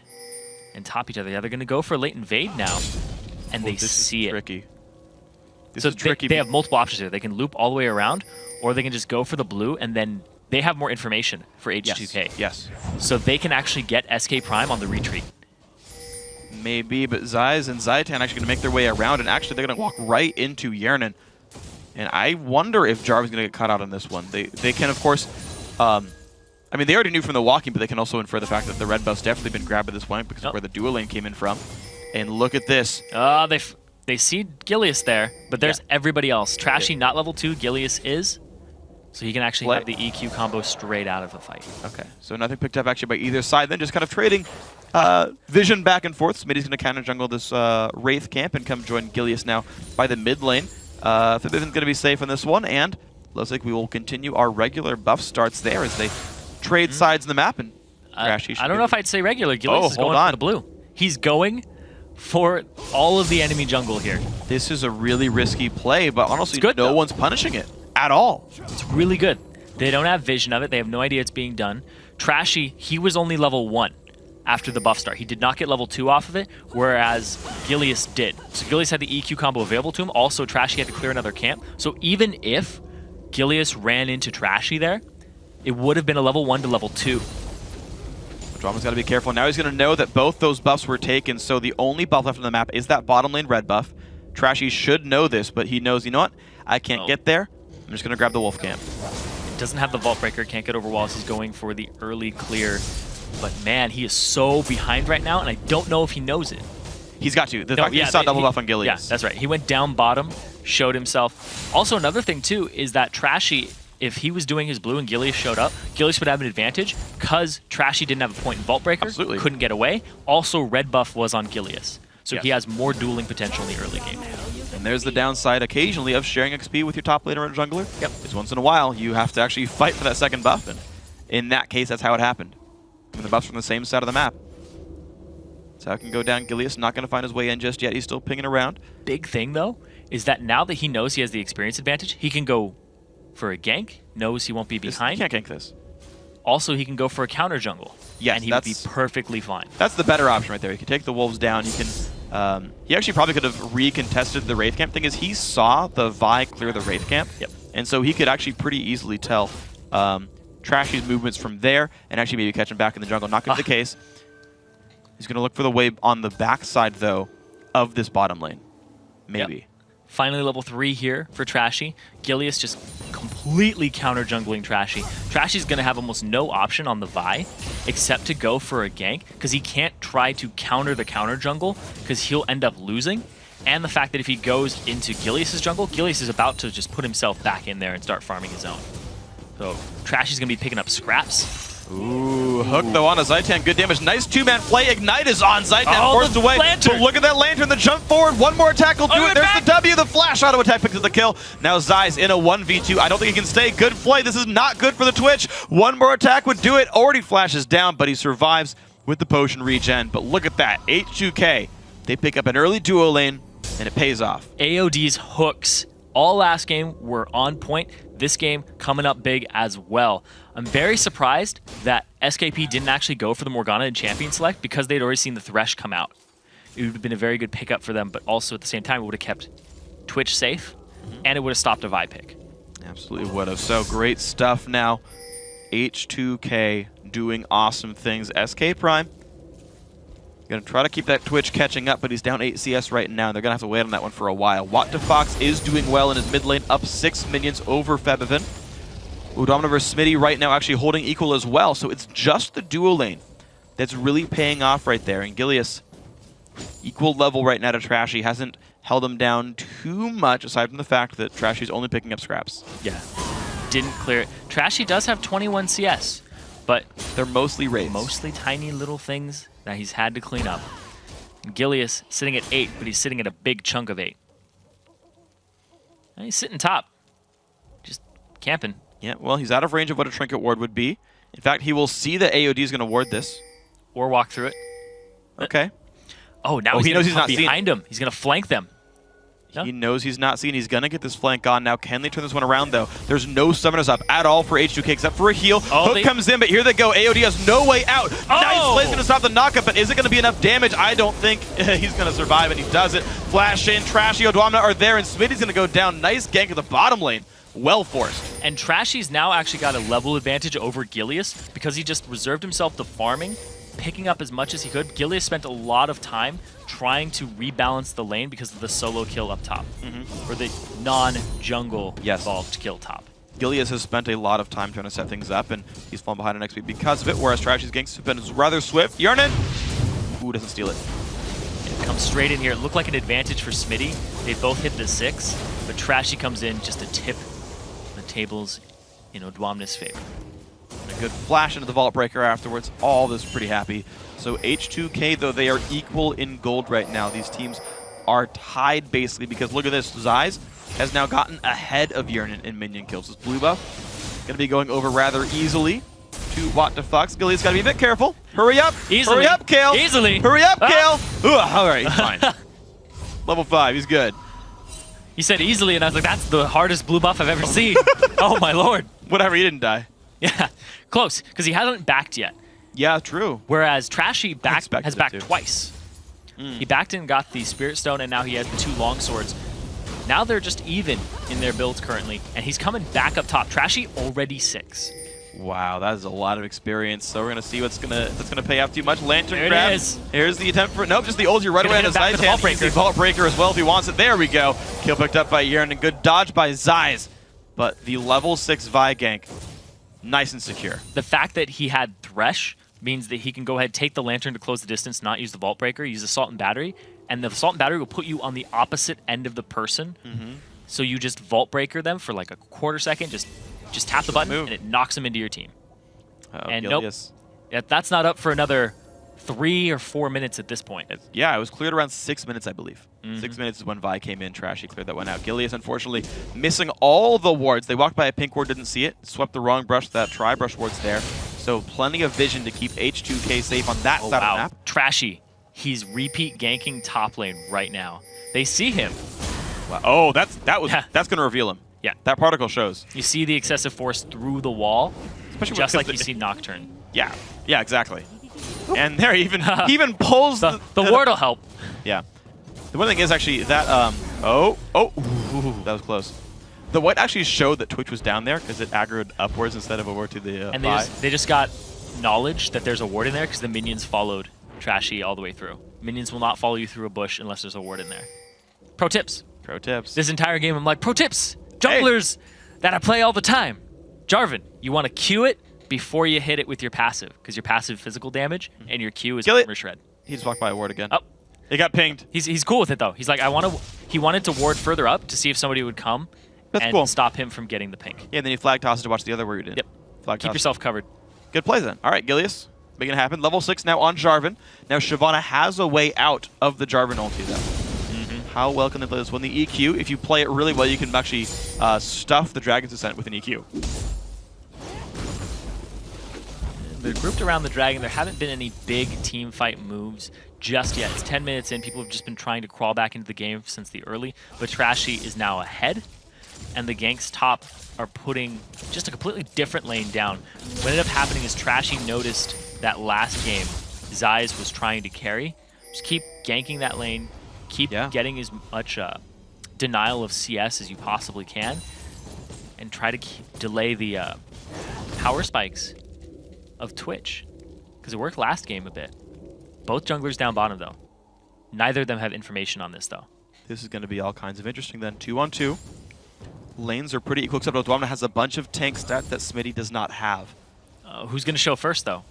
S22: and top each other. Yeah, they're going to go for a late invade now. And they see it.
S7: Tricky. This
S22: so
S7: is tricky.
S22: They have multiple options here. They can loop all the way around, or they can just go for the blue, and then they have more information for H2K.
S7: Yes.
S22: So they can actually get SK Prime on the retreat.
S7: Maybe, but Zeiss and Zaitan actually going to make their way around, and actually they're going to walk right into Yernan. And I wonder if Jarvan's going to get caught out on this one. They can, of course, I mean, they already knew from the walking, but they can also infer the fact that the red buff's definitely been grabbed at this point because of where the dual lane came in from. And look at this.
S22: They see Gilius there, but there's everybody else. Trashy, not level 2. Gilius is. So he can actually have the EQ combo straight out of the fight.
S7: Okay, so nothing picked up actually by either side. Then just kind of trading vision back and forth. Smitty's going to counter jungle this Wraith camp and come join Gilius now by the mid lane. Fib isn't going to be safe on this one, and looks like we will continue our regular buff starts there as they trade sides in the map. And Trashy
S22: I don't know if I'd say regular. Gilius is going for the blue. He's going for all of the enemy jungle here.
S7: This is a really risky play, but honestly, no one's punishing it at all.
S22: It's really good. They don't have vision of it. They have no idea it's being done. Trashy, he was only level 1 after the buff start. He did not get level 2 off of it, whereas Gilius did. So Gilius had the EQ combo available to him. Also, Trashy had to clear another camp. So even if Gilius ran into Trashy there, it would have been a level 1 to level 2.
S7: Drama's got to be careful. Now he's going to know that both those buffs were taken, so the only buff left on the map is that bottom lane red buff. Trashy should know this, but he knows, you know what? I can't get there. I'm just going to grab the wolf camp.
S22: Doesn't have the Vault Breaker, can't get over walls. He's going for the early clear. But man, he is so behind right now, and I don't know if he knows it.
S7: He's got to. The fact he saw double buff on Gilius.
S22: Yeah, that's right. He went down bottom, showed himself. Also, another thing, too, is that Trashy, if he was doing his blue and Gilius showed up, Gilius would have an advantage because Trashy didn't have a point in Vault Breaker, couldn't get away. Also, red buff was on Gilius. So he has more dueling potential in the early game.
S7: And there's the downside occasionally of sharing XP with your top laner and jungler. Yep. Because once in a while, you have to actually fight for that second buff. And in that case, that's how it happened. When the buff's from the same side of the map. So it can go down. Gilius not going to find his way in just yet. He's still pinging around.
S22: Big thing, though, is that now that he knows he has the experience advantage, he can go for a gank, knows he won't be behind.
S7: He can't gank this.
S22: Also, he can go for a counter jungle.
S7: Yes,
S22: and he would be perfectly fine.
S7: That's the better option right there. He can take the wolves down. He can. He actually probably could have recontested the Wraith camp. Thing is, he saw the Vi clear the Wraith camp.
S22: Yep.
S7: And so he could actually pretty easily tell Trashy's movements from there and actually maybe catch him back in the jungle. Not going to be the case. He's going to look for the wave on the backside, though, of this bottom lane. Maybe.
S22: Yep. Finally level 3 here for Trashy. Gilius just completely counter-jungling Trashy. Trashy's going to have almost no option on the Vi except to go for a gank because he can't try to counter the counter-jungle because he'll end up losing. And the fact that if he goes into Gilius' jungle, Gilius is about to just put himself back in there and start farming his own. So Trashy's going to be picking up scraps.
S7: Ooh, hook though on a Zaitan, good damage. Nice two-man play. Ignite is on. Zaitan forced away. But look at that lantern, the jump forward. One more attack will do it. There's the W, the flash auto attack picks up the kill. Now Zeiss in a 1v2. I don't think he can stay. Good play. This is not good for the Twitch. One more attack would do it. Already flashes down, but he survives with the potion regen. But look at that. H2K. They pick up an early duo lane, and it pays off.
S22: AOD's hooks all last game were on point. This game coming up big as well. I'm very surprised that SKP didn't actually go for the Morgana in Champion Select because they'd already seen the Thresh come out. It would have been a very good pickup for them, but also at the same time, it would have kept Twitch safe, and it would have stopped a Vi pick.
S7: Absolutely would have. So great stuff now. H2K doing awesome things. SK Prime going to try to keep that Twitch catching up, but he's down 8 CS right now, and they're going to have to wait on that one for a while. WT is doing well in his mid lane, up 6 minions over Febiven. Udomina versus Smitty right now actually holding equal as well, so it's just the duo lane that's really paying off right there. And Gilius, equal level right now to Trashy, hasn't held him down too much, aside from the fact that Trashy's only picking up scraps.
S22: Yeah, didn't clear it. Trashy does have 21 CS, but
S7: they're mostly raids.
S22: Mostly tiny little things that he's had to clean up. And Gilius sitting at 8, but he's sitting at a big chunk of 8. He's sitting top. Just camping.
S7: Yeah, well, he's out of range of what a Trinket Ward would be. In fact, he will see that AOD is going to ward this.
S22: Or walk through it.
S7: Okay.
S22: Oh, now
S7: he knows he's not
S22: behind him. He's going to flank them.
S7: He knows he's not seen. He's going to get this flank on. Now, can they turn this one around, though? There's no summoners up at all for H2K except for a heal. Hook comes in, but here they go. AOD has no way out. Nice play's going to stop the knockup, but is it going to be enough damage? I don't think he's going to survive, and he does it. Flash in. Trashy, Odwamna are there, and Smitty's going to go down. Nice gank at the bottom lane. Well forced.
S22: And Trashy's now actually got a level advantage over Gilius because he just reserved himself to farming, picking up as much as he could. Gilius spent a lot of time trying to rebalance the lane because of the solo kill up top. Or the non-jungle involved kill top.
S7: Gilius has spent a lot of time trying to set things up, and he's fallen behind on XP because of it, whereas Trashy's ganks have been rather swift. Yernan! Ooh, doesn't steal it.
S22: It comes straight in here. It looked like an advantage for Smitty. They both hit the 6, but Trashy comes in just to tip the tables in Odwamna's favor.
S7: A good flash into the Vault Breaker afterwards. All this pretty happy. So H2K, though, they are equal in gold right now. These teams are tied, basically, because look at this. Zeiss has now gotten ahead of Yernan in minion kills. This blue buff going to be going over rather easily to What the Fox. Gilly's got to be a bit careful. Hurry up.
S22: Easily.
S7: Hurry up, Kale.
S22: Easily.
S7: Hurry up, Kale. Ooh, all right, he's fine. Level 5, he's good.
S22: He said easily, and I was like, that's the hardest blue buff I've ever seen. Oh, my lord.
S7: Whatever, he didn't die.
S22: Yeah, close, because he hasn't backed yet.
S7: Yeah, true.
S22: Whereas Trashy has backed
S7: too.
S22: twice. He backed and got the Spirit Stone, and now he has the 2 long swords. Now they're just even in their builds currently, and he's coming back up top. Trashy already 6.
S7: Wow, that is a lot of experience. So we're gonna see that's gonna pay off too much. Lantern
S22: There
S7: grab.
S22: it is.
S7: Here's the attempt for nope, just the ulti right away on his
S22: back
S7: side.
S22: to the Vault Breaker.
S7: The Vault Breaker as well if he wants it. There we go. Kill picked up by Yearn and good dodge by Zeiss. But the level 6 Vi gank, nice and secure.
S22: The fact that he had Thresh means that he can go ahead, take the Lantern to close the distance, not use the Vault Breaker, use Assault and Battery, and the Assault and Battery will put you on the opposite end of the person. So you just Vault Breaker them for like a quarter second, just tap the button, and it knocks them into your team. And nope, that's not up for another 3 or 4 minutes at this point.
S7: Yeah, it was cleared around 6 minutes, I believe. 6 minutes is when Vi came in. Trashy cleared that one out. Gilius, unfortunately, missing all the wards. They walked by a pink ward, didn't see it. Swept the wrong brush. That tri-brush ward's there. So plenty of vision to keep H2K safe on that side of the map.
S22: Trashy, he's repeat ganking top lane right now. They see him.
S7: Wow. Oh, that's gonna reveal him.
S22: Yeah.
S7: That particle shows.
S22: You see the excessive force through the wall,
S7: especially
S22: just like you see Nocturne.
S7: Yeah, exactly. And there, he even pulls
S22: the ward will help.
S7: Yeah. The one thing is actually that ooh, that was close. The white actually showed that Twitch was down there because it aggroed upwards instead of over to the
S22: and they just got knowledge that there's a ward in there because the minions followed Trashy all the way through. Minions will not follow you through a bush unless there's a ward in there. Pro tips.
S7: Pro tips.
S22: This entire game I'm like, pro tips. Junglers that I play all the time. Jarvan, you want to Q it before you hit it with your passive because your passive physical damage and your Q is armor shred.
S7: He just walked by a ward again.
S22: Oh.
S7: He got pinged.
S22: He's cool with it though. He's like, he wanted to ward further up to see if somebody would come and stop him from getting the pink.
S7: Yeah, and then he flag tosses to watch the other where you did.
S22: Yep.
S7: Flag
S22: Keep yourself covered.
S7: Good play then. All right, Gilius, making it happen. Level 6 now on Jarvan. Now Shyvana has a way out of the Jarvan ulti though. How well can they play this one? The EQ, if you play it really well, you can actually stuff the Dragon's Descent with an EQ.
S22: They're grouped around the Dragon. There haven't been any big team fight moves just yet. It's 10 minutes in. People have just been trying to crawl back into the game since the early. But Trashy is now ahead, and the ganks top are putting just a completely different lane down. What ended up happening is Trashy noticed that last game Zeiss was trying to carry. Just keep ganking that lane, keep getting as much denial of CS as you possibly can, and try to delay the power spikes of Twitch, because it worked last game a bit. Both junglers down bottom though. Neither of them have information on this though.
S7: This is going to be all kinds of interesting then. 2-on-2. Lanes are pretty equal, except Odwamna has a bunch of tank stats that Smitty does not have.
S22: Who's going to show first though?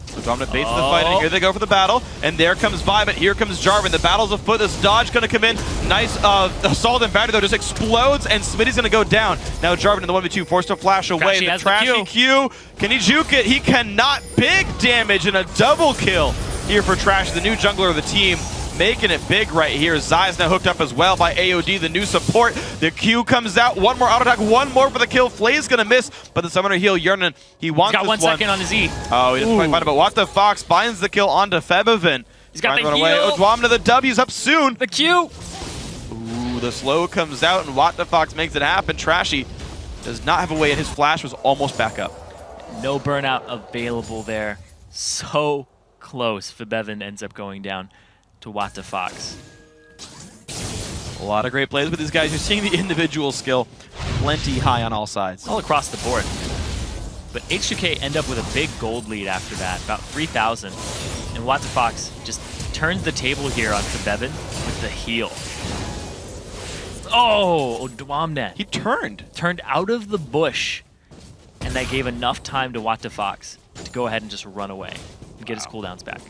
S7: Odwamna baits the fight, and here they go for the battle. And there comes Vi, but here comes Jarvan. The battle's afoot. This dodge going to come in. Nice assault and battery, though, just explodes, and Smitty's going to go down. Now Jarvan in the 1v2, forced to flash away. The Trashy Q. Can he juke it? He cannot. Big damage and a double kill here for Trash, the new jungler of the team. making it big right here. Zai's now hooked up as well by AOD, the new support. The Q comes out, one more auto attack, one more for the kill. Flay's gonna miss, but the summoner heal, Yernan, he wants
S22: He's got
S7: this
S22: 1 second on his E.
S7: Oh, he doesn't quite find it, but What the Fox binds the kill onto Febevin.
S22: He's got the
S7: run
S22: heal.
S7: away. Odwamna, the W's up soon.
S22: The Q.
S7: Ooh, the slow comes out, and What the Fox makes it happen. Trashy does not have a way, and his flash was almost back up.
S22: No burnout available there. So close. Febevin ends up going down to What the Fox.
S7: A lot of great plays with these guys. You're seeing the individual skill plenty high on all sides.
S22: All across the board. But H2K end up with a big gold lead after that, about 3,000. And What the Fox just turns the table here on Febevin with the heal. Oh, Odwamna.
S7: He turned.
S22: Turned out of the bush. And that gave enough time to What the Fox to go ahead and just run away and get his cooldowns back.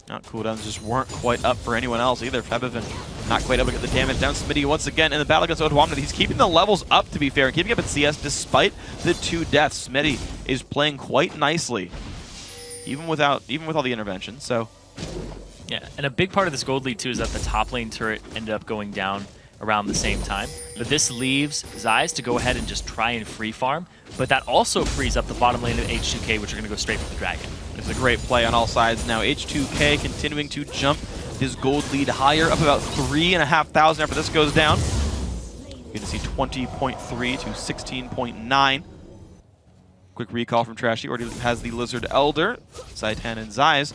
S7: Now, cooldowns just weren't quite up for anyone else either. Febevin not quite able to get the damage down. Smitty once again in the battle against Odwamna. He's keeping the levels up, to be fair, and keeping up at CS despite the 2 deaths. Smitty is playing quite nicely, even with all the interventions. So,
S22: yeah, and a big part of this gold lead too is that the top lane turret ended up going down around the same time. But this leaves Zai's to go ahead and just try and free farm. But that also frees up the bottom lane of H2K, which are going to go straight for the dragon.
S7: It's a great play on all sides now. H2K continuing to jump his gold lead higher, up about 3,500 after this goes down. You're going to see 20.3 to 16.9. Quick recall from Trashy. Already has the Lizard Elder. Zaitan and Zai's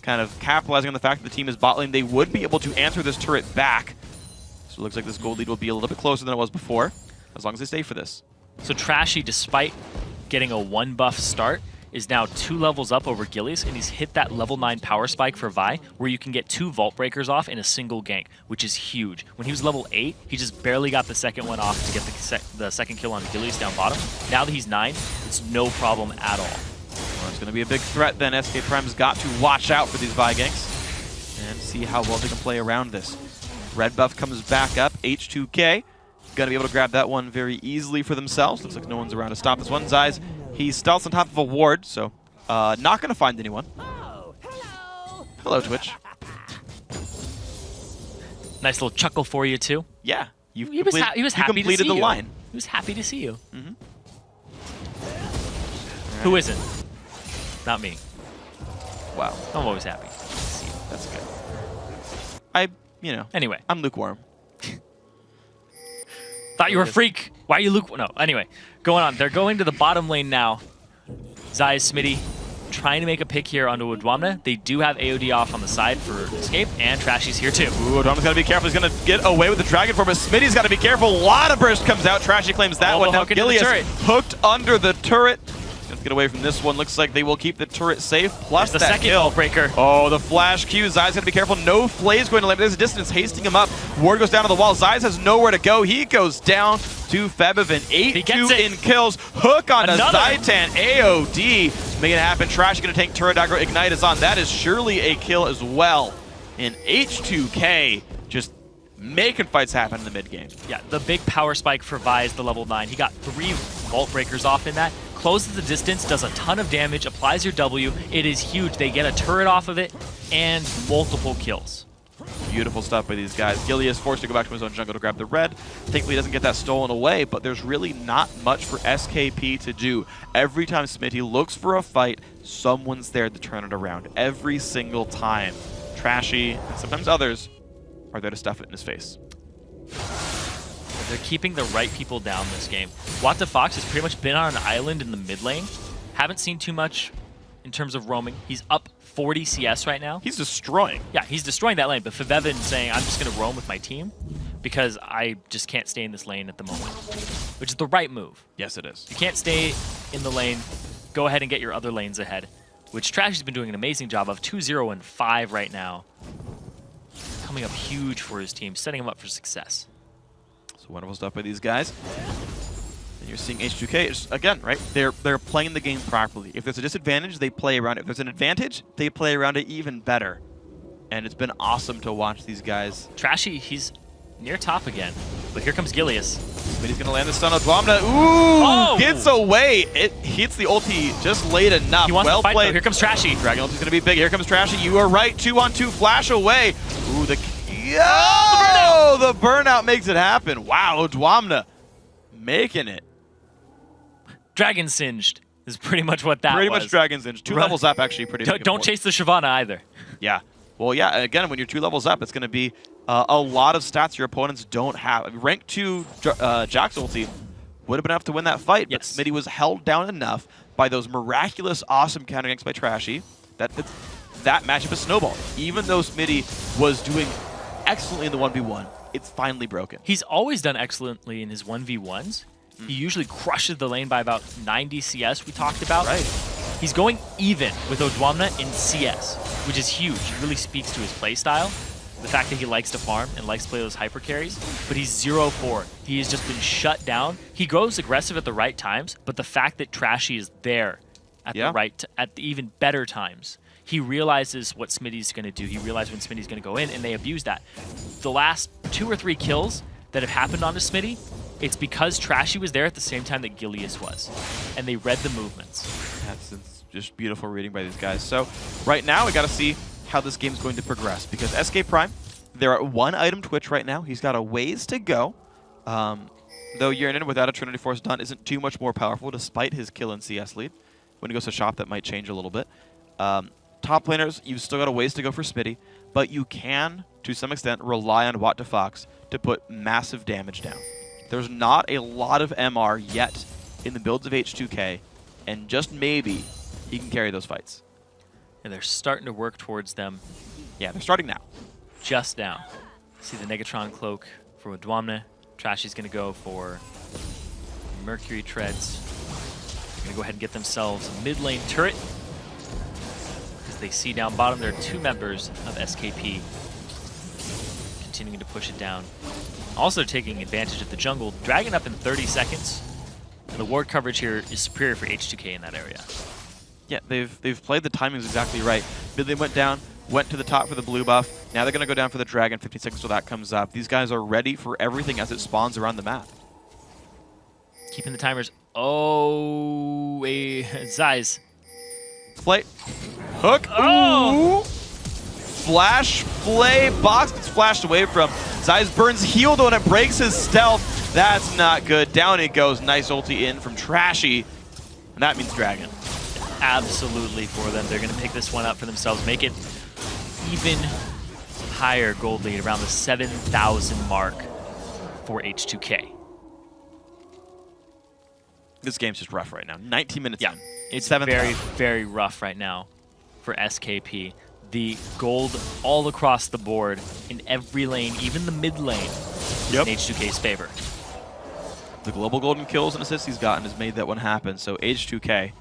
S7: kind of capitalizing on the fact that the team is bot lane. They would be able to answer this turret back. So it looks like this gold lead will be a little bit closer than it was before, as long as they stay for this.
S22: So Trashy, despite getting a 1 buff start, is now 2 levels up over Gilius, and he's hit that level 9 power spike for Vi, where you can get 2 Vault Breakers off in a single gank, which is huge. When he was level 8, he just barely got the second one off to get the second kill on Gilius down bottom. Now that he's 9, it's no problem at all.
S7: Well, it's going to be a big threat then. SK Prime's got to watch out for these Vi ganks and see how well they can play around this. Red buff comes back up. H2K going to be able to grab that one very easily for themselves. Looks like no one's around to stop this one. Zai's, he stealths on top of a ward, so not going to find anyone. Hello, Twitch.
S22: Nice little chuckle for you, too.
S7: Yeah.
S22: He was happy to see
S7: completed the
S22: you.
S7: line.
S22: He was happy to see you.
S7: Mm-hmm.
S22: Who isn't? Not me.
S7: Wow.
S22: I'm always happy to see you.
S7: That's good.
S22: Anyway.
S7: I'm lukewarm.
S22: Thought you were a freak. Why are you lukewarm? No, anyway. Going on. They're going to the bottom lane now. Zai, Smitty, trying to make a pick here onto Odwamna. They do have AOD off on the side for escape, and Trashy's here too.
S7: Ooh, Odwamna's got to be careful. He's going to get away with the Dragon Form, but Smitty's got to be careful. A lot of burst comes out. Trashy claims that one. Now Gilius hooked under the turret. Let's get away from this one. Looks like they will keep the turret safe. Plus
S22: the
S7: that
S22: second
S7: kill.
S22: breaker.
S7: Oh, the flash Q. Zai's got to be careful. No Flay's going to land. There's a distance hasting him up. Ward goes down to the wall. Zai's has nowhere to go. He goes down to Febevin. 8-2 in kills. Hook on Zaitan. AOD. Make it happen. Trash going to take turret aggro. Ignite is on. That is surely a kill as well. And H2K just making fights happen in the mid game.
S22: Yeah, the big power spike for Vi is the level 9. He got 3 Vault Breakers off in that. Closes the distance, does a ton of damage, applies your W. It is huge. They get a turret off of it and multiple kills.
S7: Beautiful stuff by these guys. Gilius forced to go back to his own jungle to grab the red. Thankfully, he doesn't get that stolen away, but there's really not much for SKP to do. Every time Smitty looks for a fight, someone's there to turn it around. Every single time. Trashy, and sometimes others, are there to stuff it in his face.
S22: They're keeping the right people down this game. What the Fox has pretty much been on an island in the mid lane. Haven't seen too much in terms of roaming. He's up 40 CS right now.
S7: He's destroying.
S22: Yeah, he's destroying that lane, but Febevin saying, I'm just going to roam with my team because I just can't stay in this lane at the moment, which is the right move.
S7: Yes, it is.
S22: You can't stay in the lane. Go ahead and get your other lanes ahead, which Trashy's been doing an amazing job of. 2-0 and 5 right now. Coming up huge for his team, setting him up for success.
S7: So wonderful stuff by these guys. And you're seeing H2K, just, again, right? They're playing the game properly. If there's a disadvantage, they play around it. If there's an advantage, they play around it even better. And it's been awesome to watch these guys.
S22: Trashy, he's near top again. But here comes Gilius.
S7: But he's going to land the stun on Odwamna. Ooh! Gets away. It hits the ulti just late enough.
S22: He wants
S7: well
S22: to fight,
S7: played.
S22: though. Here comes Trashy.
S7: Dragon ulti's going to be big. Here comes Trashy. You are right. 2-on-2 flash away. Ooh, the Yo! The burnout makes it happen. Wow, Dwamna making it.
S22: Dragon Singed is pretty much what that was.
S7: Pretty much Dragon Singed. 2 levels up, actually, pretty
S22: Don't chase the Shyvana either.
S7: Yeah. Well, yeah, again, when you're 2 levels up, it's going to be a lot of stats your opponents don't have. Rank 2 Jax ulti would have been enough to win that fight, but Smitty was held down enough by those miraculous, awesome counter ganks by Trashy that matchup is snowballed. Even though Smitty was doing excellently in the 1v1, it's finally broken.
S22: He's always done excellently in his 1v1s. He usually crushes the lane by about 90 CS we talked about.
S7: Right.
S22: He's going even with Odwamna in CS, which is huge. It really speaks to his playstyle. The fact that he likes to farm and likes to play those hyper carries, but he's 0-4. He has just been shut down. He goes aggressive at the right times, but the fact that Trashy is there at the even better times, he realizes what Smitty's going to do. He realizes when Smitty's going to go in, and they abuse that. The last 2 or 3 kills that have happened onto Smitty, it's because Trashy was there at the same time that Gilius was, and they read the movements.
S7: That's just beautiful reading by these guys. So right now, we got to see how this game's going to progress, because SK Prime, they're at 1 item Twitch right now. He's got a ways to go. Though Urinin without a Trinity Force done isn't too much more powerful despite his kill and CS lead. When he goes to shop, that might change a little bit. Top laners, you've still got a ways to go for Smitty, but you can, to some extent, rely on WTFox to put massive damage down. There's not a lot of MR yet in the builds of H2K, and just maybe he can carry those fights.
S22: And they're starting to work towards them.
S7: Yeah, they're starting now.
S22: Just now. See the Negatron Cloak for Odwamna. Trashy's going to go for Mercury Treads. They're going to go ahead and get themselves a mid lane turret. As they see down bottom, there are 2 members of SKP continuing to push it down. Also taking advantage of the jungle, dragging up in 30 seconds. And the ward coverage here is superior for H2K in that area.
S7: Yeah, they've played the timings exactly right. They went down, went to the top for the blue buff. Now they're going to go down for the dragon 15 seconds till that comes up. These guys are ready for everything as it spawns around the map.
S22: Keeping the timers. Oh, Zeiss.
S7: Play. Hook.
S22: Oh!
S7: Ooh. Flash play. Box gets flashed away from. Zeiss burns heal though, and it breaks his stealth. That's not good. Down it goes. Nice ulti in from Trashy. And that means dragon.
S22: Absolutely for them. They're going to pick this one up for themselves, make it even higher gold lead, around the 7,000 mark for H2K.
S7: This game's just rough right now. 19 minutes in.
S22: It's very, very rough right now for SKP. The gold all across the board in every lane, even the mid lane, is in H2K's favor.
S7: The global golden kills and assists he's gotten has made that one happen. So H2K,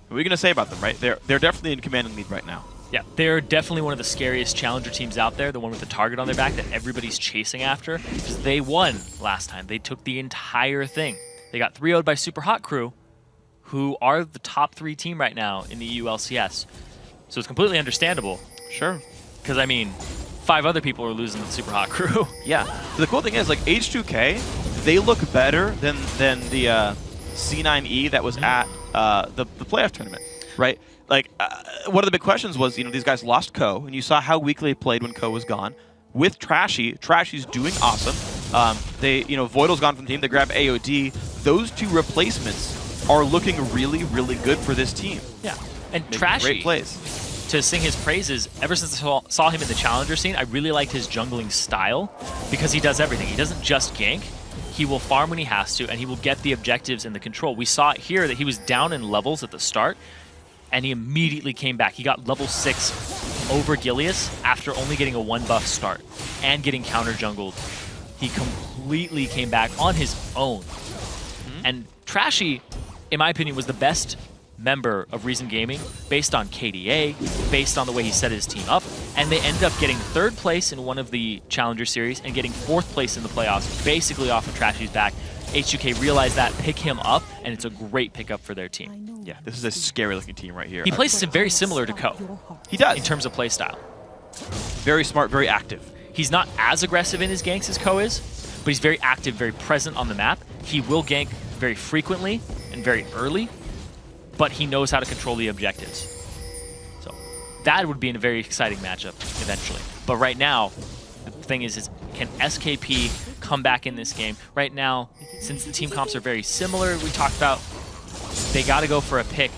S7: what are you going to say about them, right? They're definitely in commanding lead right now.
S22: Yeah, they're definitely one of the scariest challenger teams out there, the one with the target on their back that everybody's chasing after, because they won last time. They took the entire thing. They got 3-0'd by Super Hot Crew, who are the top 3 team right now in the EULCS. So it's completely understandable.
S7: Sure.
S22: Because, I mean, 5 other people are losing to the Super Hot Crew.
S7: Yeah. The cool thing is, like, H2K, they look better than the C9E that was at the playoff tournament, right? Like, one of the big questions was, these guys lost Ko, and you saw how weakly they played when Ko was gone. With Trashy, Trashy's doing awesome. Voidal's gone from the team. They grab AOD. Those 2 replacements are looking really, really good for this team.
S22: Yeah. And Trashy,
S7: great plays.
S22: To sing his praises, ever since I saw him in the Challenger scene, I really liked his jungling style because he does everything. He doesn't just gank. He will farm when he has to, and he will get the objectives and the control. We saw it here that he was down in levels at the start, and he immediately came back. He got level 6 over Gilius after only getting a 1 buff start and getting counter jungled. He completely came back on his own. And Trashy, in my opinion, was the best member of Reason Gaming based on KDA, based on the way he set his team up, and they ended up getting 3rd place in one of the Challenger Series and getting 4th place in the playoffs, basically off of Trashy's back. H2K realized that, pick him up, and it's a great pickup for their team.
S7: Yeah, this is a scary-looking team right here.
S22: He plays very similar to Ko.
S7: He does.
S22: In terms of play style.
S7: Very smart, very active.
S22: He's not as aggressive in his ganks as Ko is, but he's very active, very present on the map. He will gank very frequently and very early, but he knows how to control the objectives. So that would be a very exciting matchup eventually. But right now, thing is can SKP come back in this game? Right now, since the team comps are very similar, we talked about they got to go for a pick,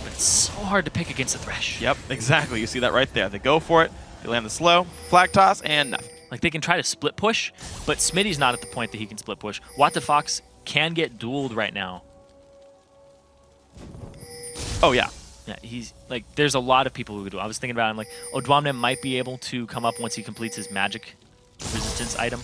S22: but it's so hard to pick against the Thresh.
S7: Yep, exactly. You see that right there. They go for it, they land the slow, flag toss, and nothing.
S22: Like, they can try to split push, but Smitty's not at the point that he can split push. WTFox can get dueled right now.
S7: Oh, yeah.
S22: Yeah, he's like, there's a lot of people who could do it. I was thinking about him, like, Odwamne might be able to come up once he completes his magic resistance item.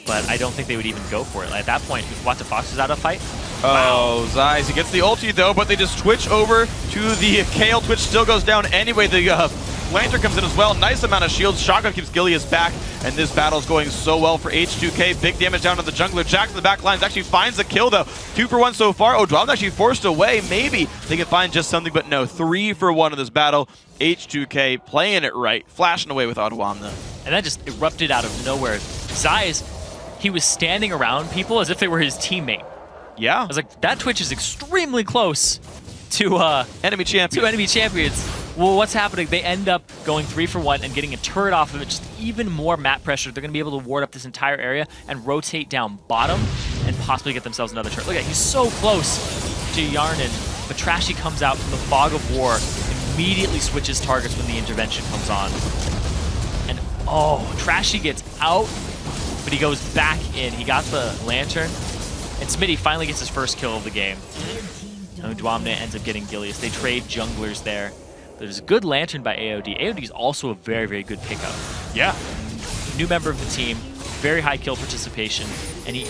S22: But I don't think they would even go for it. Like, at that point, if WTFox is out of fight.
S7: Oh, wow. Zeiss, he gets the ulti though, but they just twitch over to the Kale. Twitch still goes down anyway. The Lantern comes in as well. Nice amount of shields. Shotgun keeps Gilius back, and this battle's going so well for H2K. Big damage down to the jungler. Jax in the back lines actually finds the kill though. 2 for 1 so far. Odwamne actually forced away. Maybe they can find just something, but no. 3 for 1 in this battle. H2K playing it right, flashing away with Odwamne.
S22: And that just erupted out of nowhere. Zeiss, he was standing around people as if they were his teammate.
S7: Yeah.
S22: I was like, that Twitch is extremely close to
S7: enemy champions.
S22: Well, what's happening? They end up going 3 for 1 and getting a turret off of it, just even more map pressure. They're going to be able to ward up this entire area and rotate down bottom and possibly get themselves another turret. Look at it, he's so close to Yarnan, but Trashy comes out from the fog of war, immediately switches targets when the intervention comes on. And oh, Trashy gets out, but he goes back in. He got the Lantern, and Smitty finally gets his first kill of the game. Odwamne ends up getting Gilius. They trade junglers there. There's a good Lantern by AOD. AOD is also a very, very good pickup.
S7: Yeah.
S22: New member of the team, very high kill participation, and he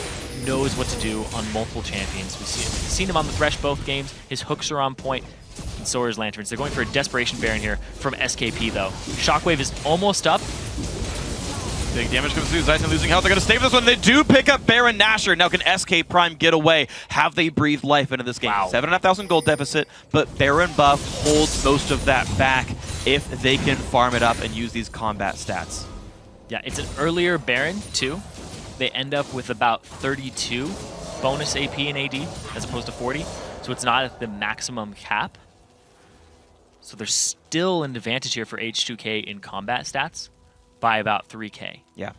S22: knows what to do on multiple champions. We've seen him on the Thresh both games. His hooks are on point, and so are his Lanterns. They're going for a Desperation Baron here from SKP, though. Shockwave is almost up.
S7: Big damage comes through. Zeiss losing health. They're going to stay for this one. They do pick up Baron Nashor. Now can SK Prime get away? Have they breathed life into this game?
S22: Wow.
S7: 7,500 gold deficit, but Baron buff holds most of that back if they can farm it up and use these combat stats.
S22: Yeah, it's an earlier Baron, too. They end up with about 32 bonus AP and AD as opposed to 40, so it's not at the maximum cap. So there's still an advantage here for H2K in combat stats by about 3k.
S7: Yeah.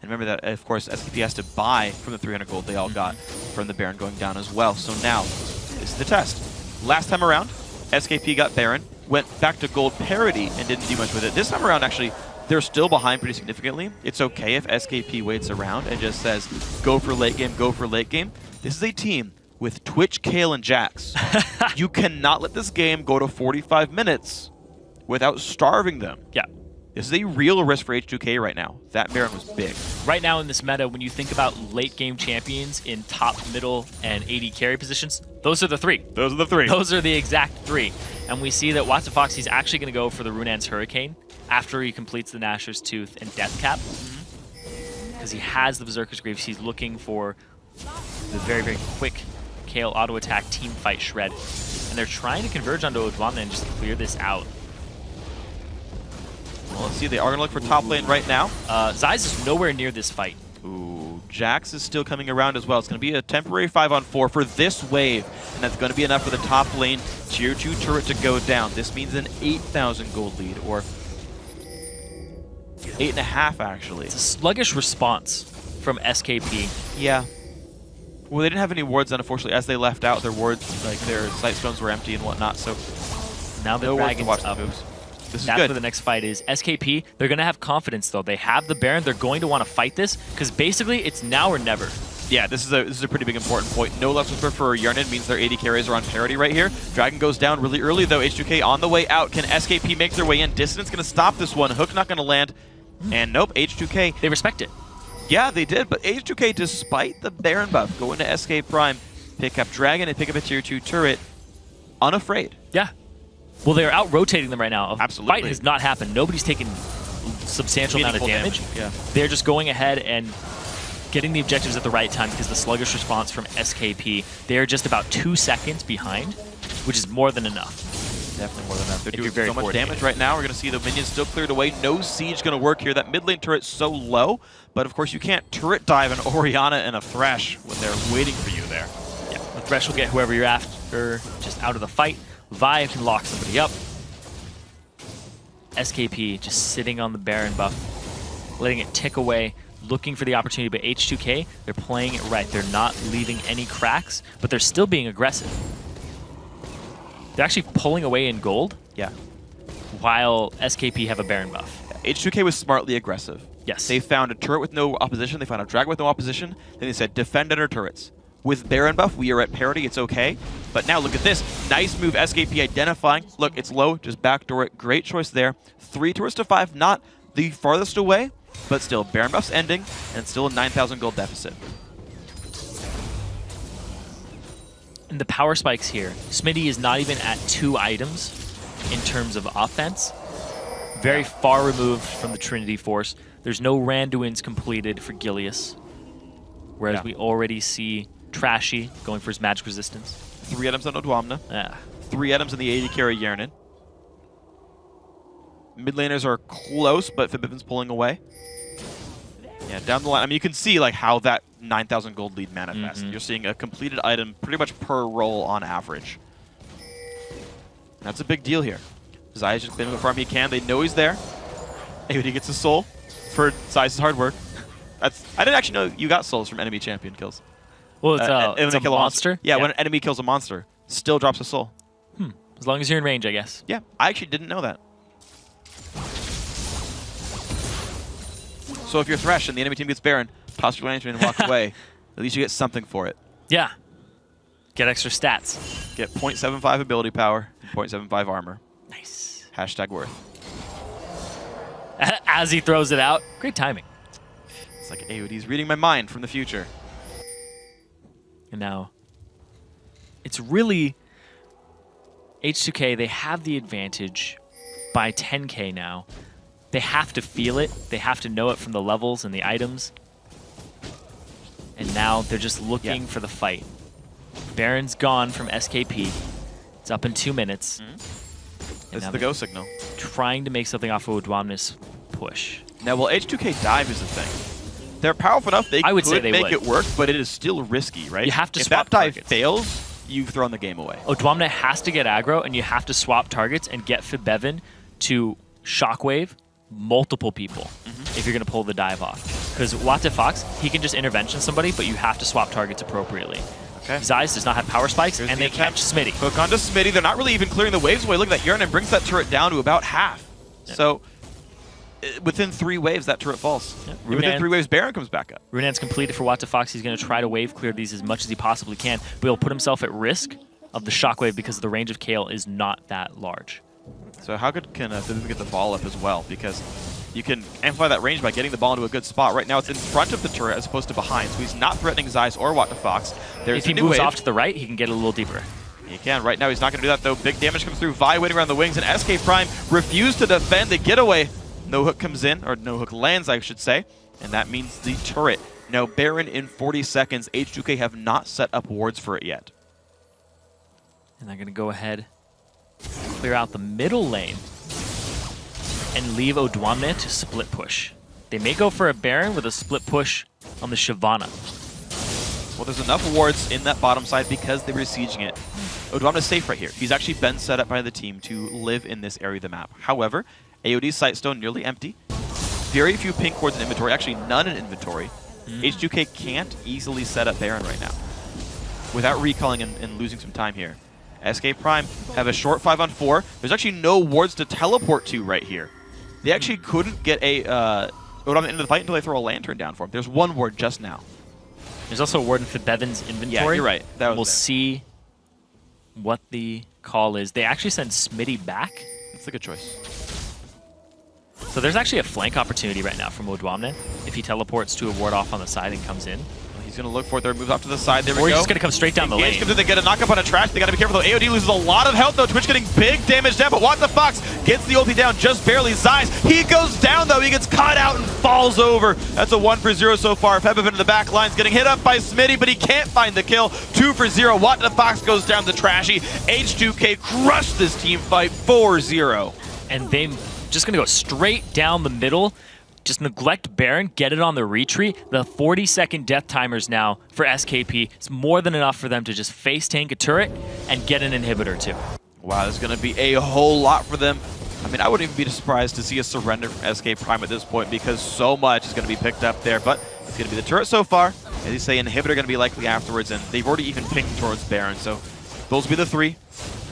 S7: And remember that, of course, SKP has to buy from the 300 gold they all got from the Baron going down as well. So now, this is the test. Last time around, SKP got Baron, went back to gold parity and didn't do much with it. This time around, actually, they're still behind pretty significantly. It's okay if SKP waits around and just says, go for late game, go for late game. This is a team with Twitch, Kale, and Jax. You cannot let this game go to 45 minutes without starving them.
S22: Yeah.
S7: This is a real risk for H2K right now. That Baron was big.
S22: Right now in this meta, when you think about late game champions in top, middle, and AD carry positions, those are the 3.
S7: Those are the 3.
S22: Those are the exact 3. And we see that WTFox, he's actually going to go for the Runan's Hurricane after he completes the Nashor's Tooth and Death Cap. Because he has the Berserker's Greaves. He's looking for the very, very quick Kale auto attack team fight shred. And they're trying to converge onto Odwamne and just clear this out.
S7: Well, let's see. They are going to look for top lane right now.
S22: Zeiss is nowhere near this fight.
S7: Ooh, Jax is still coming around as well. It's going to be a temporary 5-on-4 for this wave, and that's going to be enough for the top lane tier 2 turret to go down. This means an 8,000 gold lead, or 8.5 actually.
S22: It's a sluggish response from SKP.
S7: Yeah. Well, they didn't have any wards then, unfortunately. As they left out, their wards, like their sight stones were empty and whatnot, so
S22: now the dragon's up.
S7: This is
S22: That's
S7: good.
S22: where the next fight is. SKP, they're going to have confidence, though. They have the Baron. They're going to want to fight this, because basically it's now or never.
S7: Yeah, this is a pretty big important point. No left whisper for Yarnan means their AD carries are on parity right here. Dragon goes down really early, though. H2K on the way out. Can SKP make their way in? Dissonance going to stop this one. Hook not going to land. And nope, H2K.
S22: They respect it.
S7: Yeah, they did, but H2K, despite the Baron buff, go into SK Prime, pick up Dragon, and pick up a tier 2 turret, unafraid.
S22: Yeah. Well, they're out-rotating them right now.
S7: Absolutely.
S22: Fight has not happened. Nobody's taken substantial amount of damage.
S7: Yeah.
S22: They're just going ahead and getting the objectives at the right time because the sluggish response from SKP, they're just about 2 seconds behind, which is more than enough.
S7: Definitely more than enough. They're
S22: If
S7: doing
S22: you're very
S7: so much
S22: coordinated.
S7: damage right now. We're going to see the minions still cleared away. No siege going to work here. That mid lane turret's so low, but of course you can't turret dive an Orianna and a Thresh when they're waiting for you there.
S22: Yeah, the Thresh will get whoever you're after just out of the fight. Vi can lock somebody up. SKP just sitting on the Baron buff. letting it tick away, looking for the opportunity. But H2K, they're playing it right. They're not leaving any cracks, but they're still being aggressive. They're actually pulling away in gold.
S7: Yeah.
S22: While SKP have a Baron buff.
S7: H2K was smartly aggressive.
S22: Yes.
S7: They found a turret with no opposition. They found a dragon with no opposition. Then they said, defend under turrets. With Baron buff, we are at parity. It's okay. But now look at this. Nice move, SKP identifying. Look, it's low. Just backdoor it. Great choice there. 3 turrets to 5. Not the farthest away, but still Baron buff's ending and still a 9,000 gold deficit.
S22: And the power spikes here. Smitty is not even at 2 items in terms of offense. Very far removed from the Trinity Force. There's no Randuin's completed for Gilius. Whereas we already see Trashy going for his magic resistance.
S7: 3 items on Odwamna.
S22: Yeah.
S7: 3 items in the 80 carry Yernin. Mid laners are close, but Fibiven's pulling away. Yeah, down the line. I mean, you can see like how that 9,000 gold lead manifests. You're seeing a completed item pretty much per roll on average. That's a big deal here. Zai's just been farm he can. They know he's there. AOD gets a soul for Zai's hard work. I didn't actually know you got souls from enemy champion kills.
S22: Well, it's a monster?
S7: Yeah, when an enemy kills a monster, still drops a soul.
S22: As long as you're in range, I guess.
S7: Yeah, I actually didn't know that. So if you're Thresh and the enemy team gets Baron, toss your lantern and walk away. At least you get something for it.
S22: Yeah. Get extra stats.
S7: Get 0.75 ability power and 0.75 armor.
S22: Nice.
S7: Hashtag worth.
S22: As he throws it out. Great timing.
S7: It's like AOD's reading my mind from the future.
S22: And now, it's really H2K, they have the advantage by 10k now. They have to feel it. They have to know it from the levels and the items. And now they're just looking for the fight. Baron's gone from SKP. It's up in 2 minutes.
S7: This is the go signal.
S22: Trying to make something off of Odwamna's push.
S7: Now, will H2K dive is the thing. They're powerful enough they could make it work, but it is still risky, right?
S22: You have to
S7: if
S22: swap
S7: that dive
S22: targets.
S7: fails, you've thrown the game away.
S22: Odwamna has to get aggro, and you have to swap targets and get Fibevan to shockwave multiple people if you're going to pull the dive off. Because Fox, he can just intervention somebody, but you have to swap targets appropriately.
S7: Okay.
S22: Zeiss does not have power spikes, and they catch Smitty.
S7: Hook onto Smitty. They're not really even clearing the waves away. Look at that. Yernin brings that turret down to about half. Yeah. So within 3 waves, that turret falls. Yeah. Within 3 waves, Baron comes back up.
S22: Runan's completed for Fox. He's going to try to wave clear these as much as he possibly can, but he'll put himself at risk of the shockwave because the range of Kale is not that large.
S7: So how good can Fibiven get the ball up as well? Because you can amplify that range by getting the ball into a good spot. Right now, it's in front of the turret as opposed to behind, so he's not threatening Zeiss or Fox.
S22: If he moves off to the right, he can get a little deeper.
S7: He can. Right now, he's not going to do that, though. Big damage comes through. Vi waiting around the wings, and SK Prime refused to defend the getaway. No hook comes in, or no hook lands, I should say, and that means the turret. Now, Baron in 40 seconds. H2K have not set up wards for it yet.
S22: And they're going to go ahead, clear out the middle lane, and leave Odwamna to split push. They may go for a Baron with a split push on the Shyvana.
S7: Well, there's enough wards in that bottom side because they were sieging it. Odwamna's safe right here. He's actually been set up by the team to live in this area of the map. However, AOD's Sightstone nearly empty. Very few pink wards in inventory, actually none in inventory. H2K can't easily set up Baron right now without recalling and losing some time here. SK Prime have a short 5-on-4. There's actually no wards to teleport to right here. They actually couldn't get a Odwamna into the fight until they throw a lantern down for him. There's one ward just now.
S22: There's also a ward in Fibevan's inventory.
S7: Yeah, you're right.
S22: We'll see what the call is. They actually send Smitty back.
S7: That's a good choice.
S22: So there's actually a flank opportunity right now from Odwamna if he teleports to a ward off on the side and comes in.
S7: He's going to look for it there, moves off to the side. There we go.
S22: Or he's just going to come straight down the lane.
S7: They get a knock-up on a trash. They got to be careful, though. AOD loses a lot of health, though. Twitch getting big damage down, but Fox gets the ulti down just barely. Zeiss, he goes down, though. He gets caught out and falls over. That's a 1-for-0 so far. Fibiven in the back line's getting hit up by Smitty, but he can't find the kill. 2-for-0. Fox goes down to Trashy. H2K crushed this team fight 4-0.
S22: And they just going to go straight down the middle. Just neglect Baron, get it on the retreat. The 40-second death timers now for SKP is more than enough for them to just face tank a turret and get an inhibitor too.
S7: Wow, there's going to be a whole lot for them. I mean, I wouldn't even be surprised to see a surrender from SK Prime at this point because so much is going to be picked up there. But it's going to be the turret so far. As you say, Inhibitor going to be likely afterwards, and they've already even pinged towards Baron. So those will be the 3.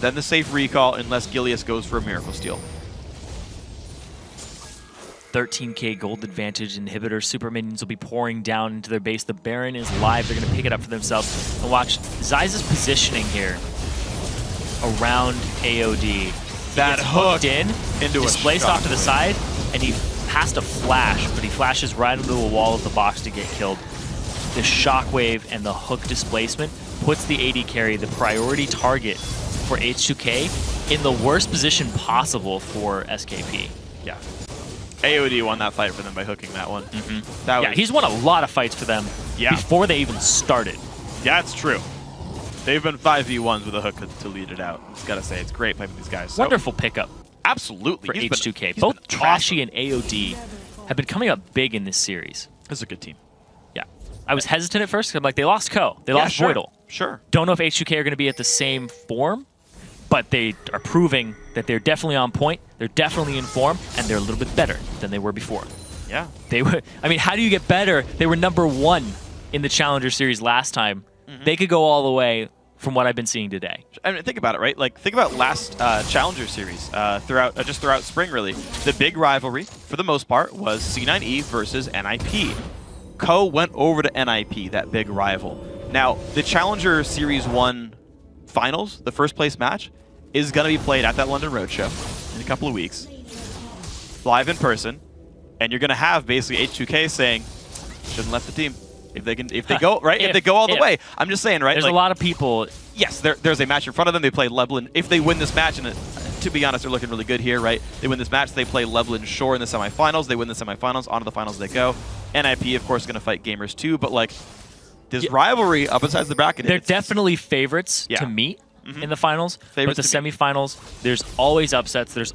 S7: Then the safe recall, unless Gilius goes for a Miracle Steal.
S22: 13k gold advantage. Inhibitor super minions will be pouring down into their base. The Baron is live. They're going to pick it up for themselves. And watch Zyza's positioning here around AOD.
S7: That hook
S22: in,
S7: into
S22: displaced off to the side, and he has to flash, but he flashes right into a wall of the box to get killed. The shockwave and the hook displacement puts the AD carry, the priority target for H2K, in the worst position possible for SKP.
S7: Yeah. AOD won that fight for them by hooking that one.
S22: Yeah, he's won a lot of fights for them before they even started.
S7: Yeah, it's true. They've been 5v1s with a hook to lead it out. Just gotta say, it's great playing with these guys. So,
S22: wonderful pickup.
S7: Absolutely.
S22: For H2K. Both Trashy and AOD have been coming up big in this series.
S7: This is a good team.
S22: Yeah. I was hesitant at first because I'm like, they lost Ko. They lost Voidal.
S7: Sure.
S22: Don't know if H2K are going to be at the same form, but they are proving that they're definitely on point, they're definitely in form, and they're a little bit better than they were before.
S7: Yeah.
S22: They were. I mean, how do you get better? They were number 1 in the Challenger Series last time. They could go all the way from what I've been seeing today.
S7: I mean, think about it, right? Like, think about last Challenger Series throughout spring, really. The big rivalry, for the most part, was C9E versus NIP. Ko went over to NIP, that big rival. Now, the Challenger Series 1 finals, the first place match, is going to be played at that London Roadshow in a couple of weeks, live in person, and you're going to have basically H2K saying, shouldn't left the team. If they go right, if they go all the way. I'm just saying, right?
S22: There's
S7: like,
S22: a lot of people.
S7: Yes, there's a match in front of them. They play Leblin. If they win this match, and to be honest, they're looking really good here, right? They win this match, they play Leblin Shore in the semifinals. They win the semifinals, on to the finals they go. NIP, of course, is going to fight Gamers too, but like this rivalry up inside the bracket.
S22: They're definitely favorites to meet in the finals, but the semifinals, there's always upsets. There's,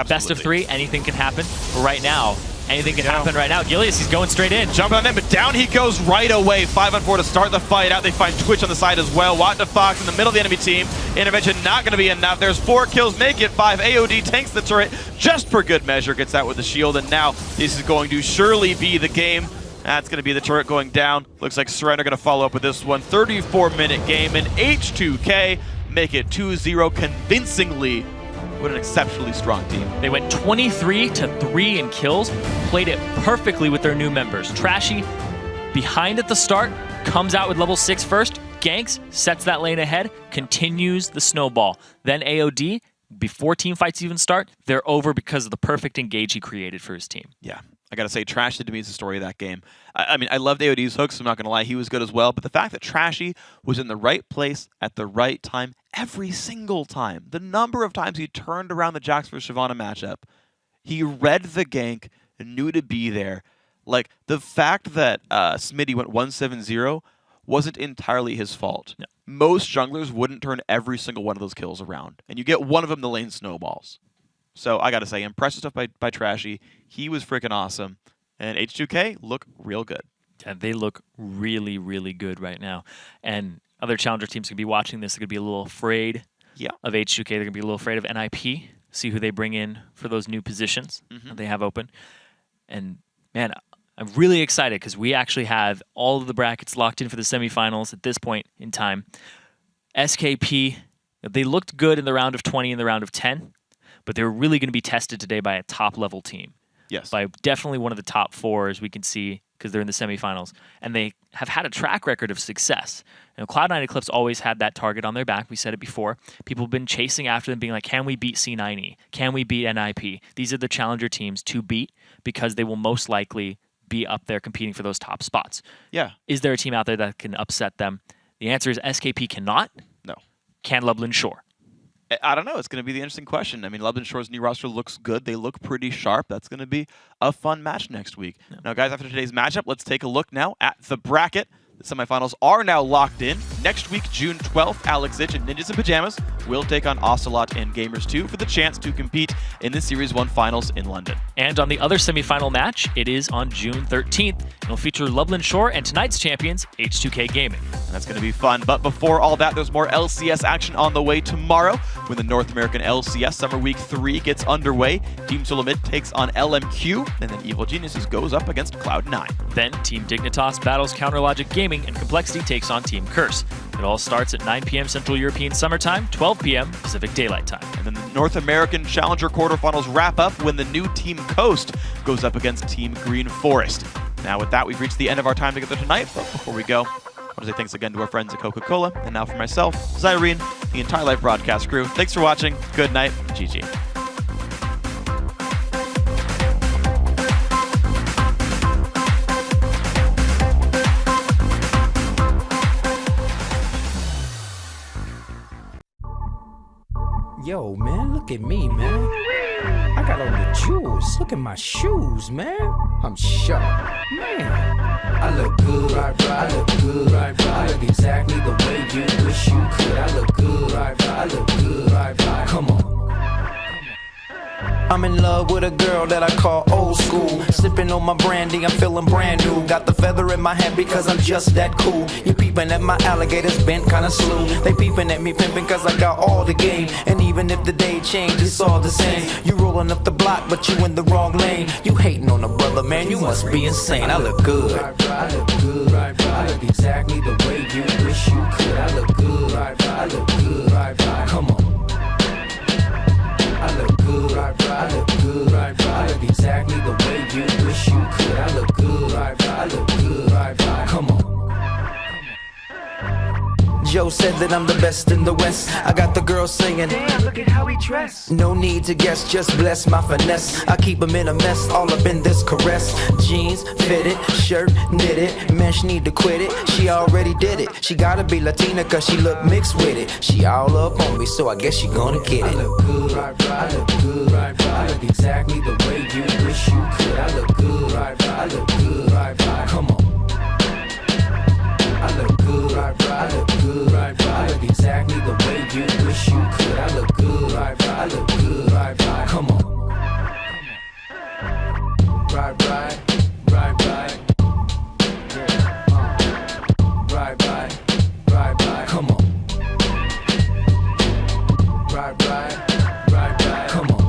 S22: best of 3, anything can happen. But right now, anything can happen right now. Gilius, he's going straight in.
S7: Jumping on him, but down he goes right away. 5-on-4 to start the fight out. They find Twitch on the side as well. WTF in the middle of the enemy team. Intervention not going to be enough. There's 4 kills, make it 5. AOD tanks the turret just for good measure. Gets out with the shield, and now this is going to surely be the game. That's going to be the turret going down. Looks like Surrender going to follow up with this one. 34-minute game, and H2K make it 2-0 convincingly. What an exceptionally strong team.
S22: They went 23-3 in kills, played it perfectly with their new members. Trashy, behind at the start, comes out with level 6 first, ganks, sets that lane ahead, continues the snowball. Then AOD, before team fights even start, they're over because of the perfect engage he created for his team.
S7: Yeah. I gotta say, Trashy to me is the story of that game. I mean, I loved AOD's hooks, I'm not gonna lie, he was good as well, but the fact that Trashy was in the right place at the right time every single time, the number of times he turned around the Jax vs Shyvana matchup, he read the gank and knew to be there. Like, the fact that Smitty went 1-7-0 wasn't entirely his fault.
S22: No.
S7: Most junglers wouldn't turn every single one of those kills around, and you get one of them, the lane snowballs. So I gotta say, impressive stuff by Trashy. He was freaking awesome. And H2K look real good.
S22: Yeah, they look really, really good right now. And other Challenger teams could be watching this. They're going to be a little afraid of H2K. They're going to be a little afraid of NIP. See who they bring in for those new positions that they have open. And man, I'm really excited because we actually have all of the brackets locked in for the semifinals at this point in time. SKP, they looked good in the round of 20 and the round of 10. But they're really going to be tested today by a top-level team.
S7: Yes.
S22: By definitely one of the top 4, as we can see, because they're in the semifinals. And they have had a track record of success. Cloud9 Eclipse always had that target on their back. We said it before. People have been chasing after them, being like, can we beat C9E? Can we beat NIP? These are the challenger teams to beat because they will most likely be up there competing for those top spots.
S7: Yeah.
S22: Is there a team out there that can upset them? The answer is SKP cannot.
S7: No.
S22: Can Lublin Shore?
S7: I don't know. It's going to be the interesting question. I mean, Lublin Shore's new roster looks good. They look pretty sharp. That's going to be a fun match next week. Yeah. Now, guys, after today's matchup, let's take a look now at the bracket. The semifinals are now locked in. Next week, June 12th, Alex Ich and Ninjas in Pajamas will take on Ocelot and Gamers 2 for the chance to compete in the Series 1 finals in London.
S22: And on the other semifinal match, it is on June 13th. It'll feature Loveland Shore and tonight's champions, H2K Gaming.
S7: And that's going to be fun. But before all that, there's more LCS action on the way tomorrow when the North American LCS Summer Week 3 gets underway. Team Sulamit takes on LMQ, and then Evil Geniuses goes up against Cloud9.
S22: Then Team Dignitas battles Counterlogic Gaming, and Complexity takes on Team Curse. It all starts at 9 p.m. Central European Summer Time, 12 p.m. Pacific Daylight Time.
S7: And then the North American Challenger quarterfinals wrap up when the new Team Coast goes up against Team Green Forest. Now with that, we've reached the end of our time together tonight, but before we go, I want to say thanks again to our friends at Coca-Cola, and now for myself, Zyrene, the entire live broadcast crew. Thanks for watching, good night, GG.
S14: Yo, man, look at me, man. I got on the jewels. Look at my shoes, man. I'm sharp. Man, I look good. I look good. I look exactly the way you wish you could. I look good. I look good. Come on. I'm in love with a girl that I call old school. Sipping on my brandy, I'm feeling brand new. Got the feather in my hat because I'm just that cool. You peeping at my alligators bent kinda slow. They peeping at me pimping cause I got all the game. And even if the day change, it's all the same. You rolling up the block, but you in the wrong lane. You hating on a brother, man, you must be insane. I look good. I look good. I look exactly the way you wish you could. I look good. I look good. Come on. I look good, I look good, I look exactly the way you wish you could. I look good, I look good, come on. Joe said that I'm the best in the West. I got the girls singing, damn, look at how he dressed. No need to guess, just bless my finesse. I keep him in a mess, all up in this caress. Jeans, fitted, shirt, knitted. Man, she need to quit it, she already did it. She gotta be Latina cause she look mixed with it. She all up on me, so I guess she gonna get it. I look good, I look good, I look exactly the way you wish you could. I look good, I look good, come on. I look good, I look good, I look exactly the way you wish you could. I look good, I look good, come on. Right, come on. Right, come on.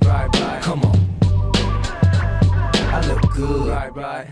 S14: Right, come on. I look good, right.